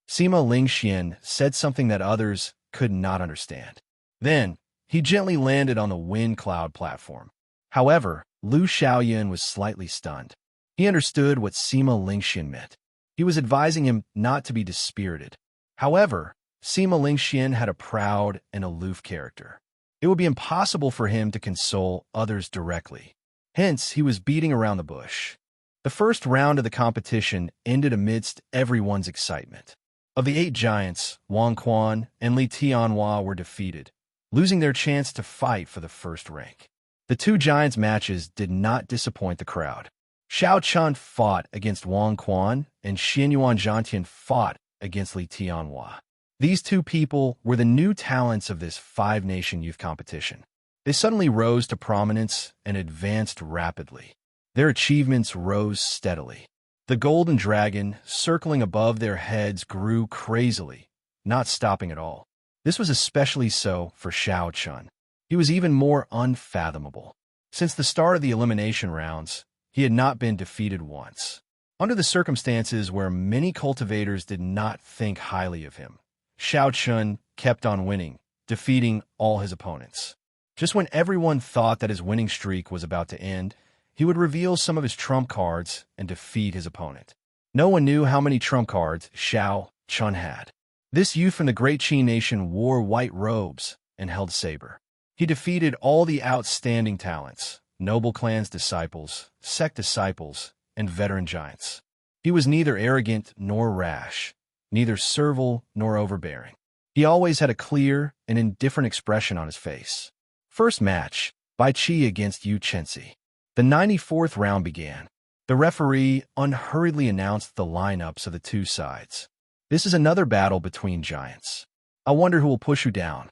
Sima Lingxian said something that others could not understand. Then, he gently landed on the wind cloud platform. However, Lu Xiaoyan was slightly stunned. He understood what Sima Lingxian meant. He was advising him not to be dispirited. However, Sima Lingxian had a proud and aloof character. It would be impossible for him to console others directly. Hence, he was beating around the bush. The first round of the competition ended amidst everyone's excitement. Of the 8 giants, Wang Quan and Li Tianhua were defeated, losing their chance to fight for the first rank. The 2 giants' matches did not disappoint the crowd. Xiao Chun fought against Wang Quan, and Xianyuan Zhantian fought against Li Tianhua. These 2 people were the new talents of this 5-nation youth competition. They suddenly rose to prominence and advanced rapidly. Their achievements rose steadily. The golden dragon, circling above their heads, grew crazily, not stopping at all. This was especially so for Xiao Chun. He was even more unfathomable. Since the start of the elimination rounds, he had not been defeated once. Under the circumstances where many cultivators did not think highly of him, Xiao Chun kept on winning, defeating all his opponents. Just when everyone thought that his winning streak was about to end, he would reveal some of his trump cards and defeat his opponent. No one knew how many trump cards Xiao Chun had. This youth from the Great Qi Nation wore white robes and held saber. He defeated all the outstanding talents, noble clans disciples, sect disciples, and veteran giants. He was neither arrogant nor rash, neither servile nor overbearing. He always had a clear and indifferent expression on his face. First match, Bai Qi against Yu Chenzi. The 94th round began. The referee unhurriedly announced the lineups of the 2 sides. This is another battle between giants. I wonder who will push who down.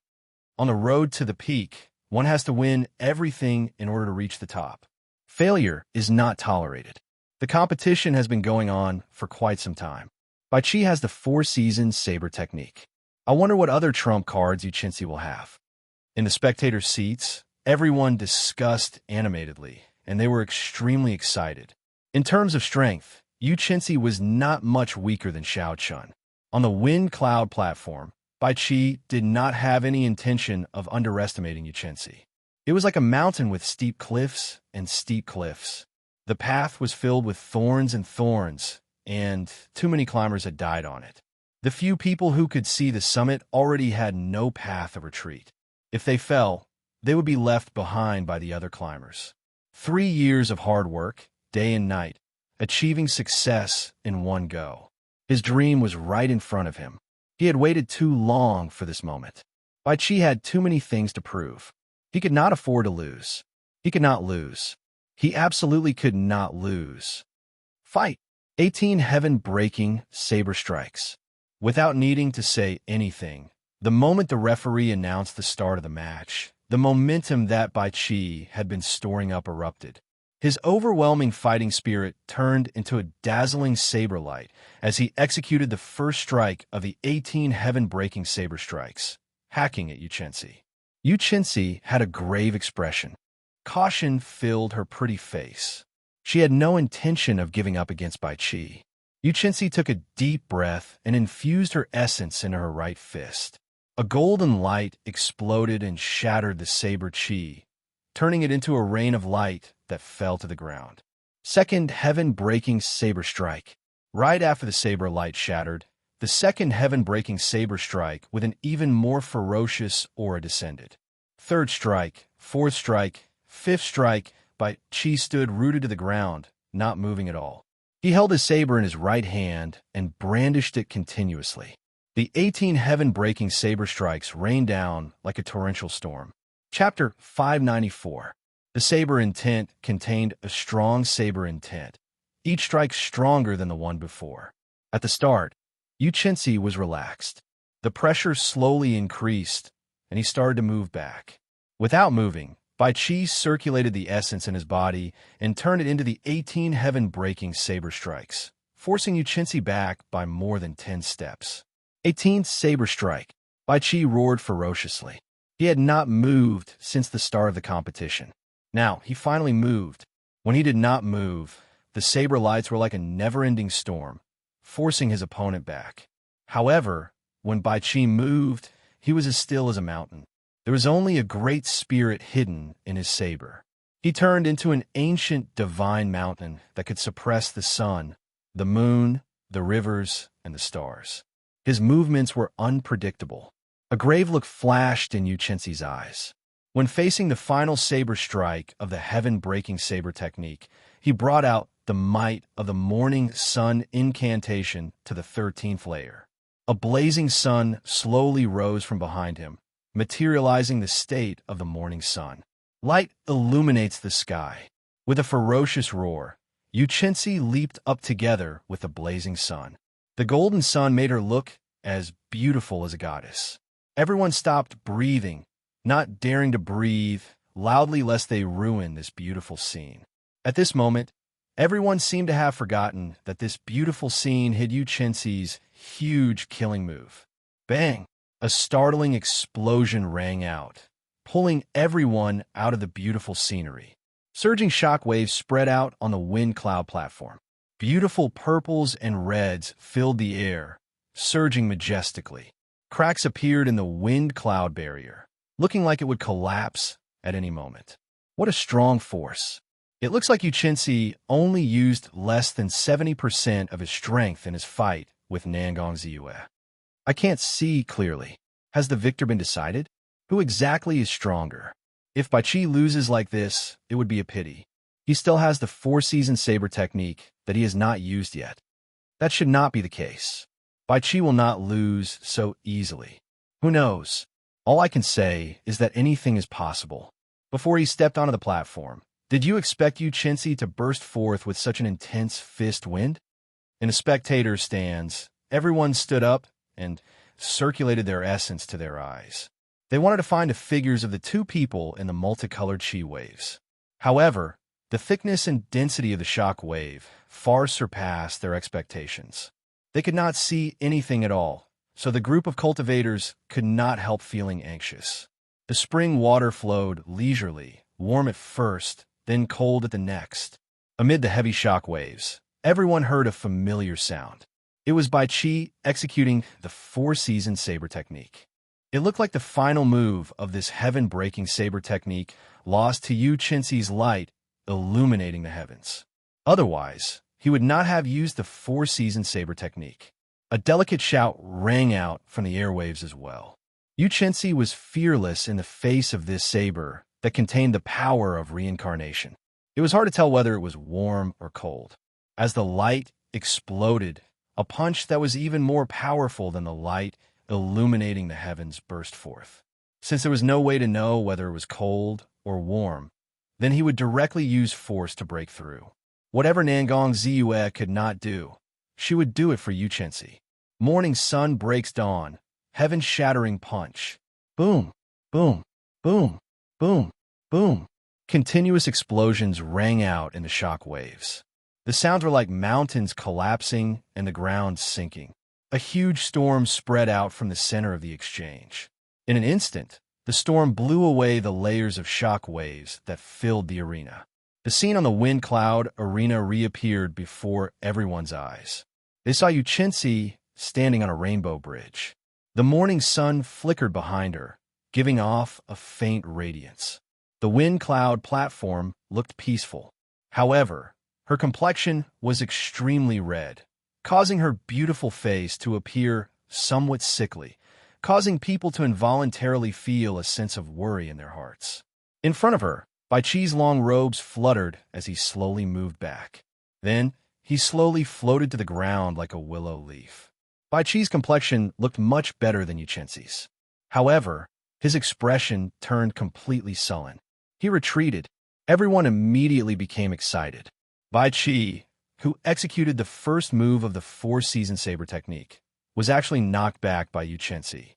On the road to the peak, one has to win everything in order to reach the top. Failure is not tolerated. The competition has been going on for quite some time. Bai Qi has the 4-season saber technique. I wonder what other trump cards Yu Chenzi will have. In the spectator seats, everyone discussed animatedly, and they were extremely excited. In terms of strength, Yu Chenzi was not much weaker than Xiao Chun. On the wind cloud platform, Bai Qi did not have any intention of underestimating Yu Chenzi. It was like a mountain with steep cliffs and steep cliffs. The path was filled with thorns, and too many climbers had died on it. The few people who could see the summit already had no path of retreat. If they fell, they would be left behind by the other climbers. 3 years of hard work, day and night, achieving success in one go. His dream was right in front of him. He had waited too long for this moment. Bai Qi had too many things to prove. He could not afford to lose. He could not lose. He absolutely could not lose. Fight! 18 heaven-breaking saber strikes. Without needing to say anything, the moment the referee announced the start of the match, the momentum that Bai Qi had been storing up erupted. His overwhelming fighting spirit turned into a dazzling saber light as he executed the first strike of the 18 heaven-breaking saber strikes, hacking at Yu Chenzi. Yu Chenzi had a grave expression. Caution filled her pretty face. She had no intention of giving up against Bai Qi. Yu Chenzi took a deep breath and infused her essence into her right fist. A golden light exploded and shattered the saber Qi, turning it into a rain of light that fell to the ground. Second heaven-breaking saber strike. Right after the saber light shattered, the second heaven-breaking saber strike with an even more ferocious aura descended. Third strike, fourth strike, fifth strike, Bai Qi stood rooted to the ground, not moving at all. He held his saber in his right hand and brandished it continuously. The 18 heaven-breaking saber strikes rained down like a torrential storm. Chapter 594. The saber intent contained a strong saber intent, each strike stronger than the one before. At the start, Yu Chenzi was relaxed. The pressure slowly increased, and he started to move back. Without moving, Bai Qi circulated the essence in his body and turned it into the 18 heaven-breaking saber strikes, forcing Yu Chenzi back by more than 10 steps. 18th saber strike. Bai Qi roared ferociously. He had not moved since the start of the competition. Now, he finally moved. When he did not move, the saber lights were like a never-ending storm, forcing his opponent back. However, when Bai Qi moved, he was as still as a mountain. There was only a great spirit hidden in his saber. He turned into an ancient divine mountain that could suppress the sun, the moon, the rivers, and the stars. His movements were unpredictable. A grave look flashed in Yu Chenxi's eyes. When facing the final saber strike of the heaven-breaking saber technique, he brought out the might of the morning sun incantation to the 13th layer. A blazing sun slowly rose from behind him, materializing the state of the morning sun. Light illuminates the sky. With a ferocious roar, Yu Chenxi leaped up together with the blazing sun. The golden sun made her look as beautiful as a goddess. Everyone stopped breathing, not daring to breathe loudly lest they ruin this beautiful scene. At this moment, everyone seemed to have forgotten that this beautiful scene hid Yu Chenxi's huge killing move. Bang! A startling explosion rang out, pulling everyone out of the beautiful scenery. Surging shock waves spread out on the wind cloud platform. Beautiful purples and reds filled the air, surging majestically. Cracks appeared in the wind cloud barrier, looking like it would collapse at any moment. What a strong force. It looks like Yu Chenxi only used less than 70% of his strength in his fight with Nangong Ziyue. I can't see clearly. Has the victor been decided? Who exactly is stronger? If Bai Qi loses like this, it would be a pity. He still has the 4-season saber technique that he has not used yet. That should not be the case. Bai Qi will not lose so easily. Who knows? All I can say is that anything is possible. Before he stepped onto the platform, did you expect Yu Chenxi to burst forth with such an intense fist wind? In the spectator stands, everyone stood up and circulated their essence to their eyes. They wanted to find the figures of the two people in the multicolored chi waves. However, the thickness and density of the shock wave far surpassed their expectations. They could not see anything at all, so the group of cultivators could not help feeling anxious. The spring water flowed leisurely, warm at first, then cold at the next. Amid the heavy shock waves, everyone heard a familiar sound. It was Bai Qi executing the 4-season saber technique. It looked like the final move of this heaven-breaking saber technique lost to Yu Chenxi's light, illuminating the heavens. Otherwise, he would not have used the 4-season saber technique. A delicate shout rang out from the airwaves as well. Yu Chenxi was fearless in the face of this saber that contained the power of reincarnation. It was hard to tell whether it was warm or cold. As the light exploded, a punch that was even more powerful than the light illuminating the heavens burst forth. Since there was no way to know whether it was cold or warm, then he would directly use force to break through. Whatever Nangong Ziyue could not do, she would do it for Yu Chenxi. Morning sun breaks dawn, heaven-shattering punch. Boom, boom, boom, boom, boom. Continuous explosions rang out in the shock waves. The sounds were like mountains collapsing and the ground sinking. A huge storm spread out from the center of the exchange. In an instant, the storm blew away the layers of shock waves that filled the arena. The scene on the wind cloud arena reappeared before everyone's eyes. They saw Yu Chenxi standing on a rainbow bridge. The morning sun flickered behind her, giving off a faint radiance. The wind cloud platform looked peaceful. However, her complexion was extremely red, causing her beautiful face to appear somewhat sickly, causing people to involuntarily feel a sense of worry in their hearts. In front of her, Bai Qi's long robes fluttered as he slowly moved back. Then, he slowly floated to the ground like a willow leaf. Bai Qi's complexion looked much better than Yu Chenxi's. However, his expression turned completely sullen. He retreated. Everyone immediately became excited. Bai Qi, who executed the first move of the 4-season saber technique, was actually knocked back by Yu Chenxi.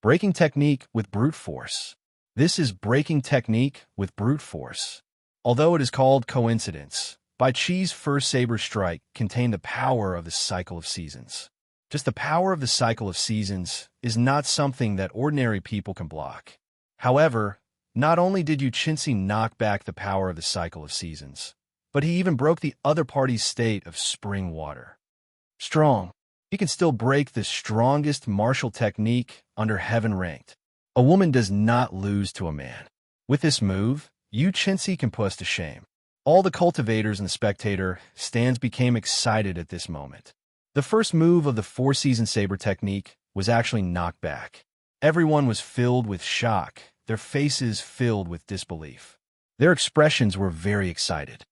Breaking technique with brute force. This is breaking technique with brute force. Although it is called coincidence, Bai Qi's first saber strike contained the power of the cycle of seasons. Just the power of the cycle of seasons is not something that ordinary people can block. However, not only did Yu Chenxi knock back the power of the cycle of seasons, but he even broke the other party's state of spring water. Strong. he can still break the strongest martial technique under heaven ranked. A woman does not lose to a man. With this move, Yu Chensi can put us to shame. All the cultivators and the spectator stands became excited at this moment. The first move of the four-season saber technique was actually knocked back. Everyone was filled with shock, their faces filled with disbelief. Their expressions were very excited.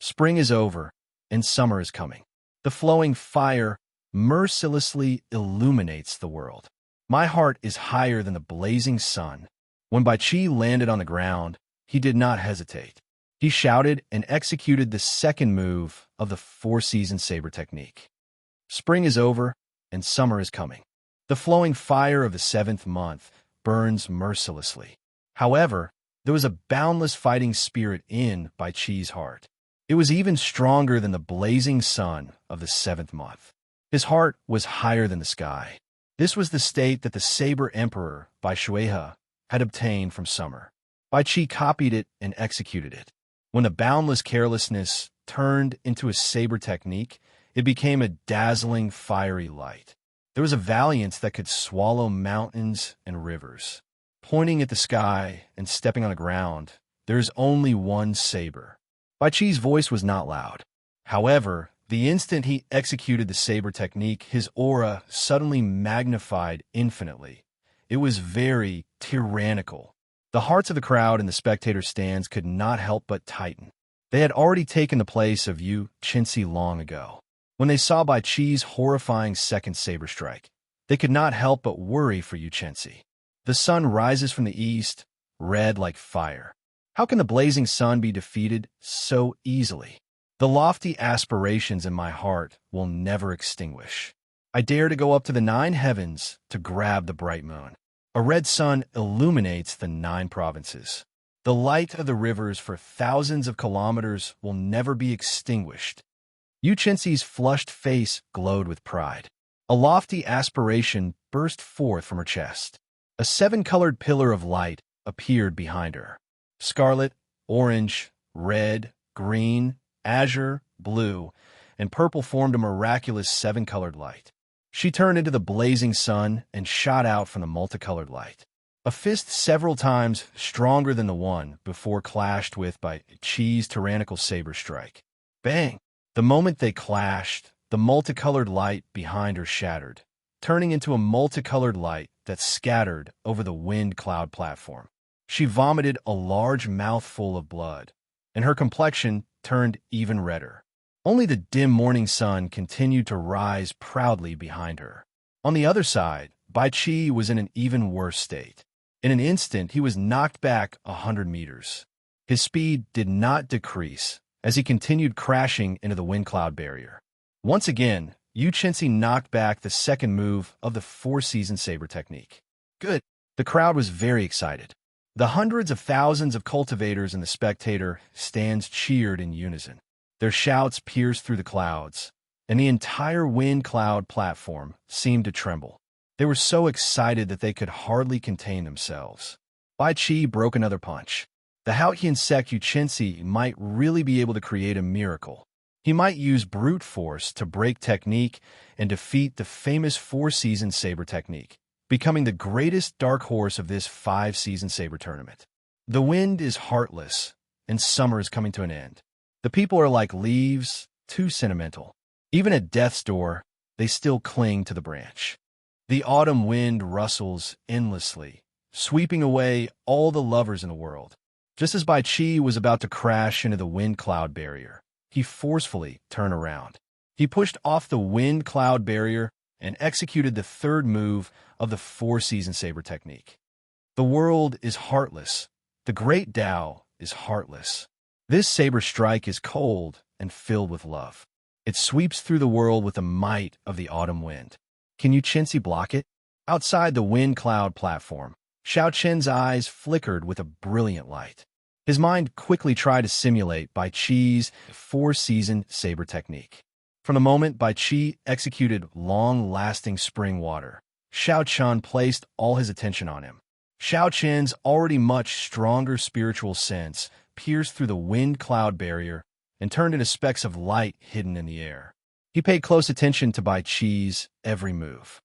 Spring is over, and summer is coming. The flowing fire mercilessly illuminates the world. My heart is higher than the blazing sun. When Bai Qi landed on the ground, he did not hesitate. He shouted and executed the second move of the four-season saber technique. Spring is over, and summer is coming. The flowing fire of the seventh month burns mercilessly. However, there was a boundless fighting spirit in Bai Qi's heart. It was even stronger than the blazing sun of the seventh month. His heart was higher than the sky. This was the state that the Saber Emperor, Bai Shuihe, had obtained from summer. Bai Qi copied it and executed it. When the boundless carelessness turned into a saber technique, it became a dazzling, fiery light. There was a valiance that could swallow mountains and rivers. Pointing at the sky and stepping on the ground, there is only one saber. Bai Qi's voice was not loud. However, the instant he executed the saber technique, his aura suddenly magnified infinitely. It was very tyrannical. The hearts of the crowd in the spectator stands could not help but tighten. They had already taken the place of Yu Chensi long ago. When they saw Bai Qi's horrifying second saber strike, they could not help but worry for Yu Chensi. The sun rises from the east, red like fire. How can the blazing sun be defeated so easily? The lofty aspirations in my heart will never extinguish. I dare to go up to the 9 heavens to grab the bright moon. A red sun illuminates the 9 provinces. The light of the rivers for thousands of kilometers will never be extinguished. Yu Chensi's flushed face glowed with pride. A lofty aspiration burst forth from her chest. A 7-colored pillar of light appeared behind her. Scarlet, orange, red, green, azure, blue, and purple formed a miraculous 7-colored light. She turned into the blazing sun and shot out from the multicolored light. A fist several times stronger than the one before clashed with Bai Qi's tyrannical saber strike. Bang! The moment they clashed, the multicolored light behind her shattered, turning into a multicolored light that scattered over the wind cloud platform. She vomited a large mouthful of blood, and her complexion turned even redder. Only the dim morning sun continued to rise proudly behind her. On the other side, Bai Qi was in an even worse state. In an instant, he was knocked back 100 meters. His speed did not decrease as he continued crashing into the wind cloud barrier. Once again, Yu Chensi knocked back the second move of the four-season saber technique. Good. The crowd was very excited. The hundreds of thousands of cultivators in the spectator stands cheered in unison. Their shouts pierced through the clouds, and the entire wind cloud platform seemed to tremble. They were so excited that they could hardly contain themselves. Bai Qi broke another punch. The Haotian sect Yu Chensi might really be able to create a miracle. He might use brute force to break technique and defeat the famous four-season saber technique, becoming the greatest dark horse of this 5-season saber tournament. The wind is heartless, and summer is coming to an end. The people are like leaves, too sentimental. Even at death's door, they still cling to the branch. The autumn wind rustles endlessly, sweeping away all the lovers in the world. Just as Bai Qi was about to crash into the wind cloud barrier, he forcefully turned around. He pushed off the wind cloud barrier and executed the third move of the four-season saber technique. The world is heartless. The great Tao is heartless. This saber strike is cold and filled with love. It sweeps through the world with the might of the autumn wind. Can Yu Chensi block it? Outside the wind cloud platform, Xiao Chen's eyes flickered with a brilliant light. His mind quickly tried to simulate Bai Qi's four-season saber technique. From the moment Bai Qi executed long-lasting spring water, Xiao Chen placed all his attention on him. Xiao Chen's already much stronger spiritual sense pierced through the wind cloud barrier and turned into specks of light hidden in the air. He paid close attention to Bai Qi's every move.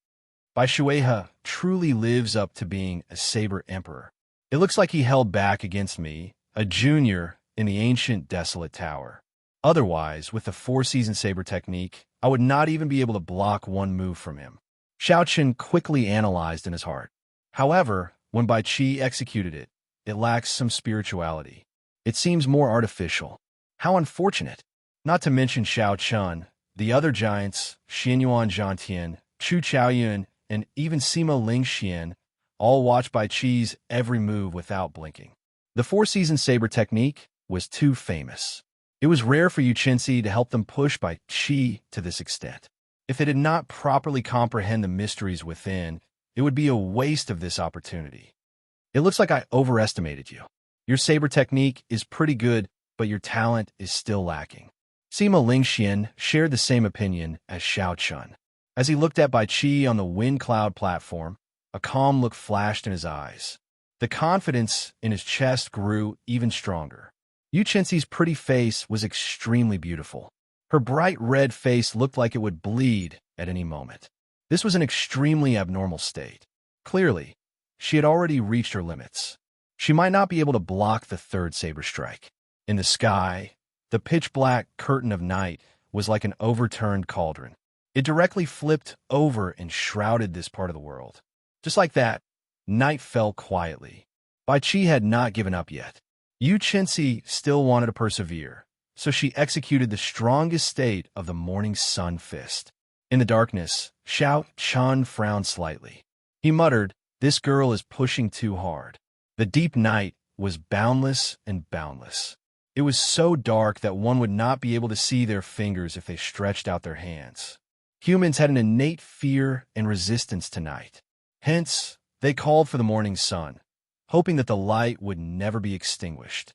Bai Shuehe truly lives up to being a saber emperor. It looks like he held back against me, a junior in the ancient desolate tower. Otherwise, with the four-season saber technique, I would not even be able to block one move from him. Xiao Qin quickly analyzed in his heart. However, when Bai Qi executed it, it lacks some spirituality. It seems more artificial. How unfortunate. Not to mention Xiao Chun, the other giants, Xianyuan Zhantian, Chu Chaoyun, and even Sima Lingxian, all watched Bai Qi's every move without blinking. The four-season saber technique was too famous. It was rare for Yu Qinzi to help them push Bai Qi to this extent. If they did not properly comprehend the mysteries within, it would be a waste of this opportunity. It looks like I overestimated you. Your saber technique is pretty good, but your talent is still lacking. Sima Lingxian shared the same opinion as Xiao Chun. As he looked at Bai Qi on the wind cloud platform, a calm look flashed in his eyes. The confidence in his chest grew even stronger. Yu Qinzi's pretty face was extremely beautiful. Her bright red face looked like it would bleed at any moment. This was an extremely abnormal state. Clearly, she had already reached her limits. She might not be able to block the third saber strike. In the sky, the pitch-black curtain of night was like an overturned cauldron. It directly flipped over and shrouded this part of the world. Just like that, night fell quietly. Bai Qi had not given up yet. Yu Qinzi still wanted to persevere, so she executed the strongest state of the morning sun fist. In the darkness, Xiao Chun frowned slightly. He muttered, "This girl is pushing too hard." The deep night was boundless and boundless. It was so dark that one would not be able to see their fingers if they stretched out their hands. Humans had an innate fear and resistance to night. Hence, they called for the morning sun, hoping that the light would never be extinguished.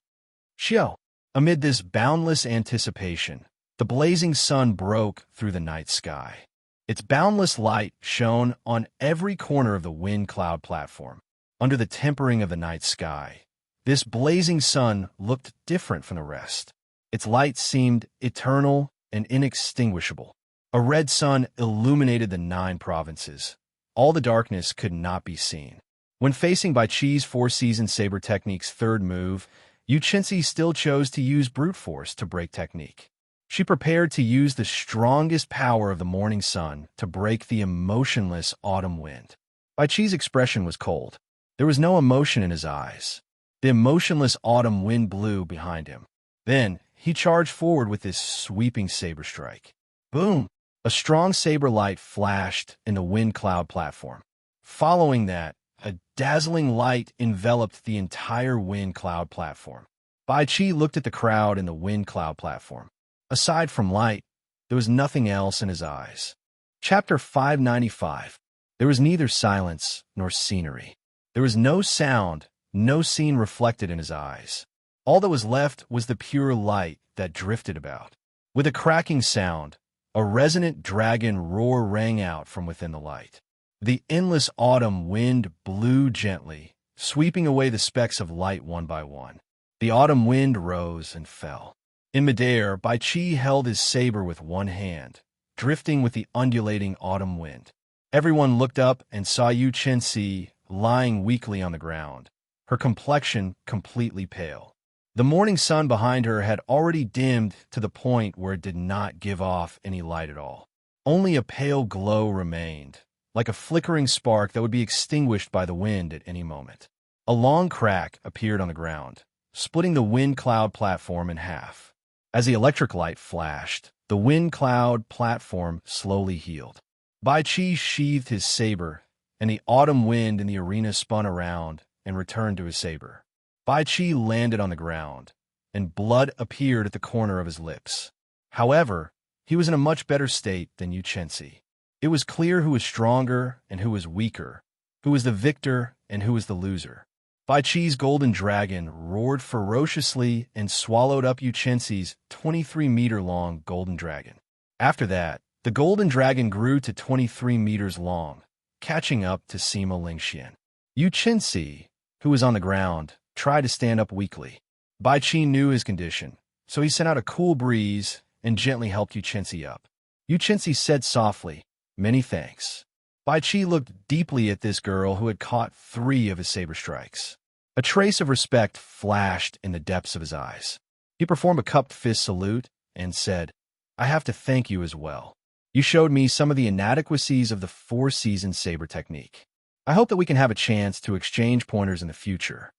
Xiao, amid this boundless anticipation, the blazing sun broke through the night sky. Its boundless light shone on every corner of the wind cloud platform. Under the tempering of the night sky, this blazing sun looked different from the rest. Its light seemed eternal and inextinguishable. A red sun illuminated the 9 provinces. All the darkness could not be seen. When facing Bai Qi's four-season saber technique's third move, Yu Qinzi still chose to use brute force to break technique. She prepared to use the strongest power of the morning sun to break the emotionless autumn wind. Bai Qi's expression was cold. There was no emotion in his eyes. The emotionless autumn wind blew behind him. Then, he charged forward with this sweeping saber strike. Boom! A strong saber light flashed in the wind cloud platform. Following that, a dazzling light enveloped the entire wind cloud platform. Bai Qi looked at the crowd in the wind cloud platform. Aside from light, there was nothing else in his eyes. Chapter 595. There was neither silence nor scenery. There was no sound, no scene reflected in his eyes. All that was left was the pure light that drifted about. With a cracking sound, a resonant dragon roar rang out from within the light. The endless autumn wind blew gently, sweeping away the specks of light one by one. The autumn wind rose and fell. In midair, Bai Qi held his saber with one hand, drifting with the undulating autumn wind. Everyone looked up and saw Yu Qinzi lying weakly on the ground, her complexion completely pale. The morning sun behind her had already dimmed to the point where it did not give off any light at all. Only a pale glow remained, like a flickering spark that would be extinguished by the wind at any moment. A long crack appeared on the ground, splitting the wind cloud platform in half. As the electric light flashed, the wind cloud platform slowly healed. Bai Qi sheathed his saber, and the autumn wind in the arena spun around and returned to his saber. Bai Qi landed on the ground, and blood appeared at the corner of his lips. However, he was in a much better state than Yu Qinzi. It was clear who was stronger and who was weaker, who was the victor and who was the loser. Bai Qi's golden dragon roared ferociously and swallowed up Yu Qinzi's 23-meter-long golden dragon. After that, the golden dragon grew to 23 meters long, catching up to Sima Lingxian. Yu Qinzi, who was on the ground, tried to stand up weakly. Bai Qi knew his condition, so he sent out a cool breeze and gently helped Yu Qinzi up. Yu Chenxi said softly, "Many thanks." Bai Qi looked deeply at this girl who had caught 3 of his saber strikes. A trace of respect flashed in the depths of his eyes. He performed a cupped fist salute and said, "I have to thank you as well. You showed me some of the inadequacies of the 4-season saber technique. I hope that we can have a chance to exchange pointers in the future."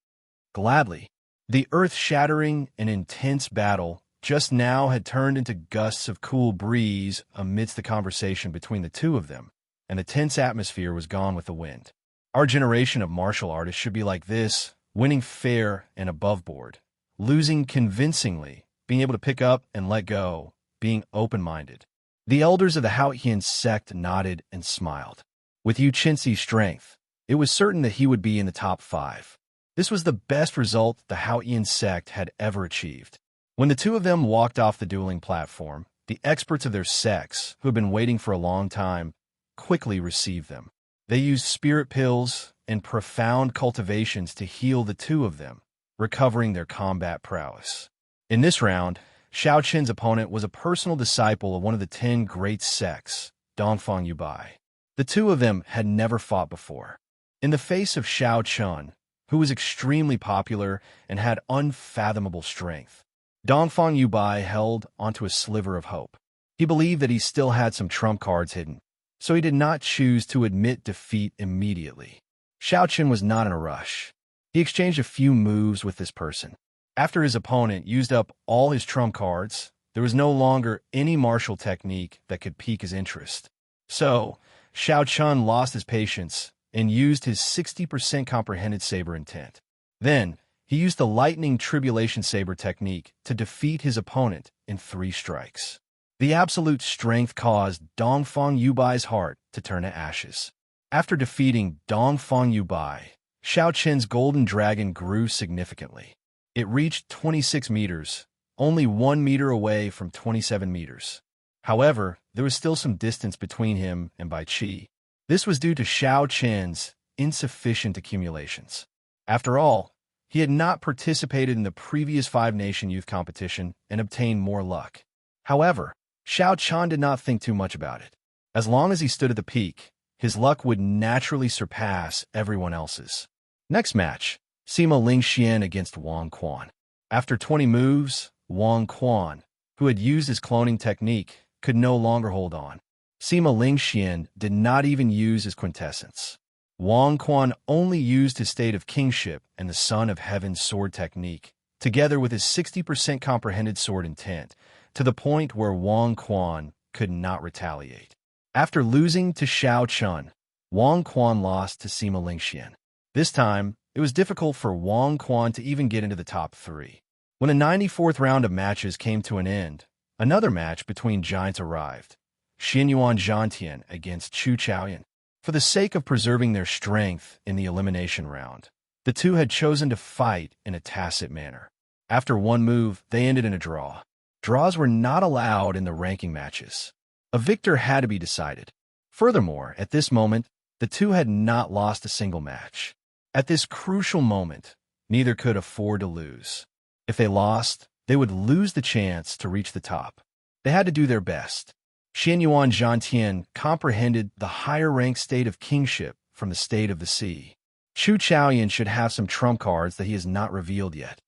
Gladly. The earth-shattering and intense battle just now had turned into gusts of cool breeze amidst the conversation between the two of them, and the tense atmosphere was gone with the wind. Our generation of martial artists should be like this, winning fair and above board, losing convincingly, being able to pick up and let go, being open-minded. The elders of the Haotian sect nodded and smiled. With Yu Chenxi's strength, it was certain that he would be in the top 5. This was the best result the Haotian sect had ever achieved. When the two of them walked off the dueling platform, the experts of their sects, who had been waiting for a long time, quickly received them. They used spirit pills and profound cultivations to heal the two of them, recovering their combat prowess. In this round, Xiao Qin's opponent was a personal disciple of one of the 10 great sects, Dongfang Yubai. The two of them had never fought before. In the face of Xiao Qin, who was extremely popular and had unfathomable strength, Dongfang Yubai held onto a sliver of hope. He believed that he still had some trump cards hidden, so he did not choose to admit defeat immediately. Xiao Qin was not in a rush. He exchanged a few moves with this person. After his opponent used up all his trump cards, there was no longer any martial technique that could pique his interest. So, Xiao Qin lost his patience and used his 60% comprehended saber intent. Then, he used the lightning tribulation saber technique to defeat his opponent in 3 strikes. The absolute strength caused Dongfang Yubai's heart to turn to ashes. After defeating Dongfang Yubai, Xiao Qin's golden dragon grew significantly. It reached 26 meters, only 1 meter away from 27 meters. However, there was still some distance between him and Bai Qi. This was due to Xiao Qin's insufficient accumulations. After all, he had not participated in the previous 5-nation youth competition and obtained more luck. However, Xiao Qin did not think too much about it. As long as he stood at the peak, his luck would naturally surpass everyone else's. Next match, Sima Lingxian against Wang Quan. After 20 moves, Wang Quan, who had used his cloning technique, could no longer hold on. Sima Lingxian did not even use his quintessence. Wang Quan only used his state of kingship and the Son of Heaven sword technique, together with his 60% comprehended sword intent, to the point where Wang Quan could not retaliate. After losing to Xiao Qin, Wang Quan lost to Sima Lingxian. This time, it was difficult for Wang Quan to even get into the top 3. When the 94th round of matches came to an end, another match between giants arrived. Xianyuan Zhantian against Chu Chaoyan. For the sake of preserving their strength in the elimination round, the two had chosen to fight in a tacit manner. After 1 move, they ended in a draw. Draws were not allowed in the ranking matches. A victor had to be decided. Furthermore, at this moment, the two had not lost a single match. At this crucial moment, neither could afford to lose. If they lost, they would lose the chance to reach the top. They had to do their best. Xianyuan Zhantian comprehended the higher-ranked state of kingship from the state of the sea. Chu Chaoyan should have some trump cards that he has not revealed yet.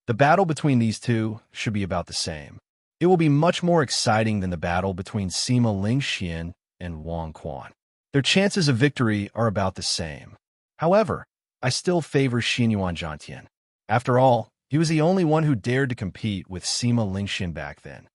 The battle between these two should be about the same. It will be much more exciting than the battle between Sima Lingxian and Wang Quan. Their chances of victory are about the same. However, I still favor Xianyuan Zhantian. After all, he was the only one who dared to compete with Sima Lingxian back then.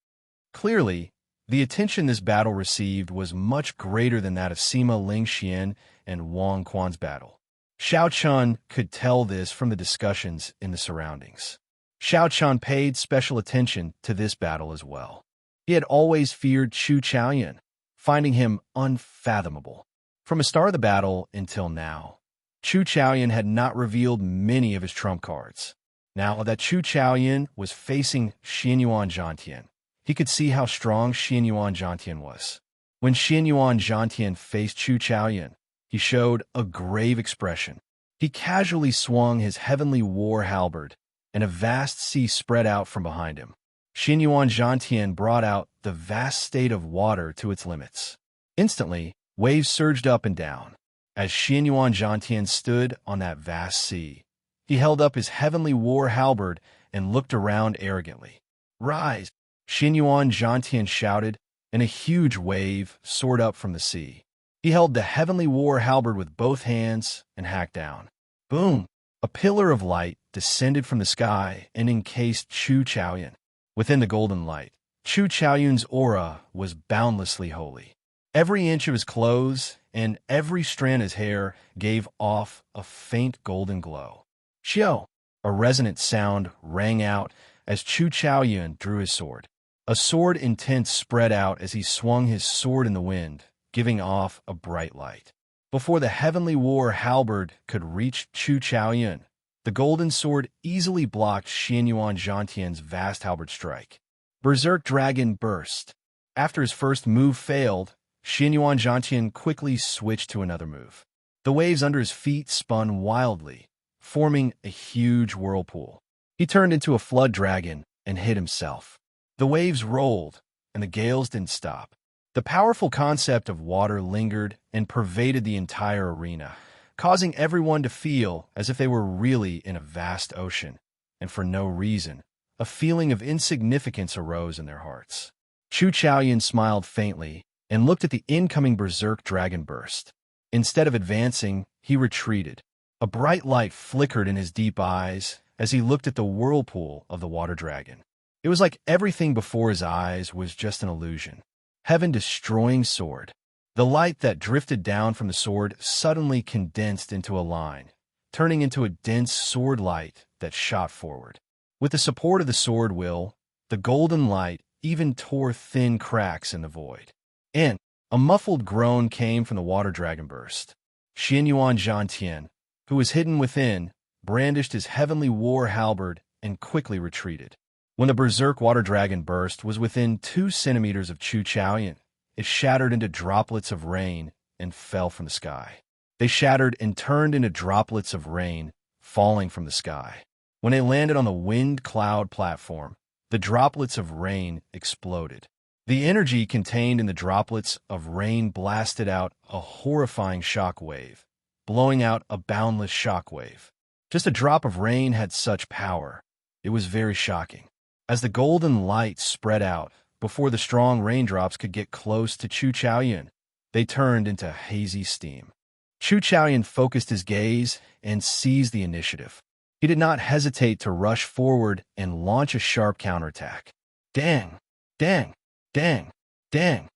Clearly, the attention this battle received was much greater than that of Sima Lingxian and Wang Quan's battle. Xiao Qin could tell this from the discussions in the surroundings. Xiao Qin paid special attention to this battle as well. He had always feared Chu Chaoyan, finding him unfathomable. From the start of the battle until now, Chu Chaoyan had not revealed many of his trump cards. Now that Chu Chaoyan was facing Xianyuan Zhantian, he could see how strong Xianyuan Zhantian was. When Xianyuan Zhantian faced Chu Chaoyan, he showed a grave expression. He casually swung his heavenly war halberd, and a vast sea spread out from behind him. Xianyuan Zhantian brought out the vast state of water to its limits. Instantly, waves surged up and down. As Xianyuan Zhantian stood on that vast sea, he held up his heavenly war halberd and looked around arrogantly. "Rise!" Xianyuan Zhantian shouted, and a huge wave soared up from the sea. He held the heavenly war halberd with both hands and hacked down. Boom! A pillar of light descended from the sky and encased Chu Chaoyun. Within the golden light, Chu Chaoyun's aura was boundlessly holy. Every inch of his clothes and every strand of his hair gave off a faint golden glow. "Xiao!" A resonant sound rang out as Chu Chaoyun drew his sword. A sword intent spread out as he swung his sword in the wind, giving off a bright light. Before the heavenly war halberd could reach Chu Chaoyun, the golden sword easily blocked Xianyuan Zhantian's vast halberd strike. Berserk Dragon burst. After his first move failed, Xianyuan Zhantian quickly switched to another move. The waves under his feet spun wildly, forming a huge whirlpool. He turned into a flood dragon and hid himself. The waves rolled, and the gales didn't stop. The powerful concept of water lingered and pervaded the entire arena, causing everyone to feel as if they were really in a vast ocean, and for no reason, a feeling of insignificance arose in their hearts. Chu Chaoyun smiled faintly and looked at the incoming berserk dragon burst. Instead of advancing, he retreated. A bright light flickered in his deep eyes as he looked at the whirlpool of the water dragon. It was like everything before his eyes was just an illusion. Heaven-destroying sword. The light that drifted down from the sword suddenly condensed into a line, turning into a dense sword light that shot forward. With the support of the sword will, the golden light even tore thin cracks in the void. And a muffled groan came from the water dragon burst. Xianyuan Zhantian, who was hidden within, brandished his heavenly war halberd and quickly retreated. When the berserk water dragon burst was within 2 centimeters of Chu Chaoyun, it shattered into droplets of rain and fell from the sky. They shattered and turned into droplets of rain falling from the sky. When they landed on the wind cloud platform, the droplets of rain exploded. The energy contained in the droplets of rain blasted out a horrifying shock wave, blowing out a boundless shock wave. Just a drop of rain had such power. It was very shocking. As the golden light spread out, before the strong raindrops could get close to Chu Chaoyun, they turned into hazy steam. Chu Chaoyun focused his gaze and seized the initiative. He did not hesitate to rush forward and launch a sharp counterattack. Dang! Dang! Dang! Dang!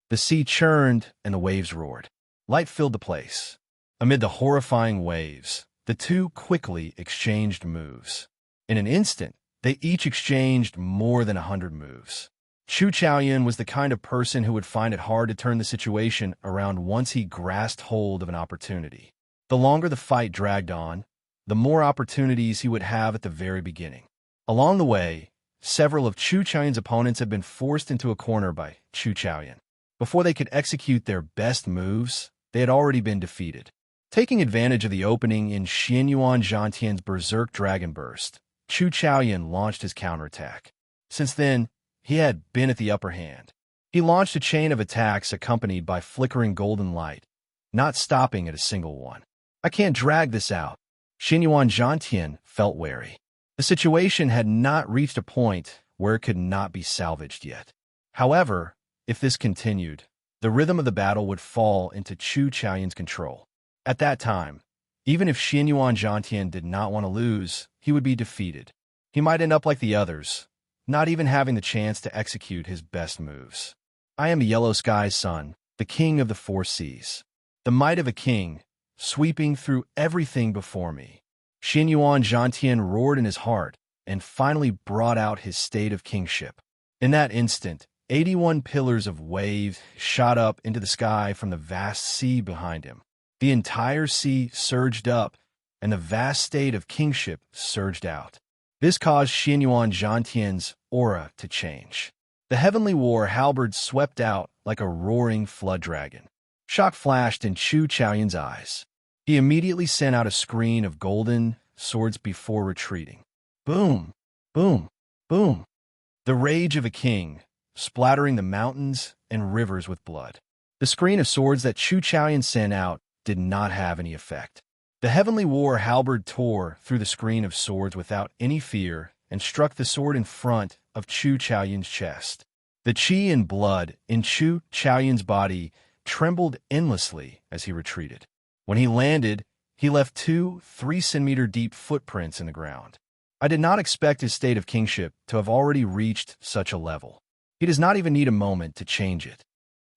The sea churned and the waves roared. Light filled the place. Amid the horrifying waves, the two quickly exchanged moves. In an instant, they each exchanged more than 100 moves. Chu Chaoyun was the kind of person who would find it hard to turn the situation around once he grasped hold of an opportunity. The longer the fight dragged on, the more opportunities he would have at the very beginning. Along the way, several of Chu Chaoyun's opponents had been forced into a corner by Chu Chaoyun. Before they could execute their best moves, they had already been defeated. Taking advantage of the opening in Xianyuan Zhantian's Berserk Dragon Burst, Chu Chaoyun launched his counterattack. Since then, he had been at the upper hand. He launched a chain of attacks accompanied by flickering golden light, not stopping at a single one. I can't drag this out. Xianyuan Zhantian felt wary. The situation had not reached a point where it could not be salvaged yet. However, if this continued, the rhythm of the battle would fall into Chu Chaoyun's control. At that time, even if Xianyuan Zhantian did not want to lose, he would be defeated. He might end up like the others, not even having the chance to execute his best moves. I am Yellow Sky's son, the king of the 4 seas. The might of a king, sweeping through everything before me. Xianyuan Zhantian roared in his heart and finally brought out his state of kingship. In that instant, 81 pillars of wave shot up into the sky from the vast sea behind him. The entire sea surged up, and the vast state of kingship surged out. This caused Xianyuan Zhantian's aura to change. The heavenly war halberd swept out like a roaring flood dragon. Shock flashed in Chu Chaoyun's eyes. He immediately sent out a screen of golden swords before retreating. Boom! Boom! Boom! The rage of a king, splattering the mountains and rivers with blood. The screen of swords that Chu Chaoyan sent out did not have any effect. The heavenly war halberd tore through the screen of swords without any fear and struck the sword in front of Chu Chaoyan's chest. The qi and blood in Chu Chaoyan's body trembled endlessly as he retreated. When he landed, he left 2 3-centimeter deep footprints in the ground. I did not expect his state of kingship to have already reached such a level. He does not even need a moment to change it.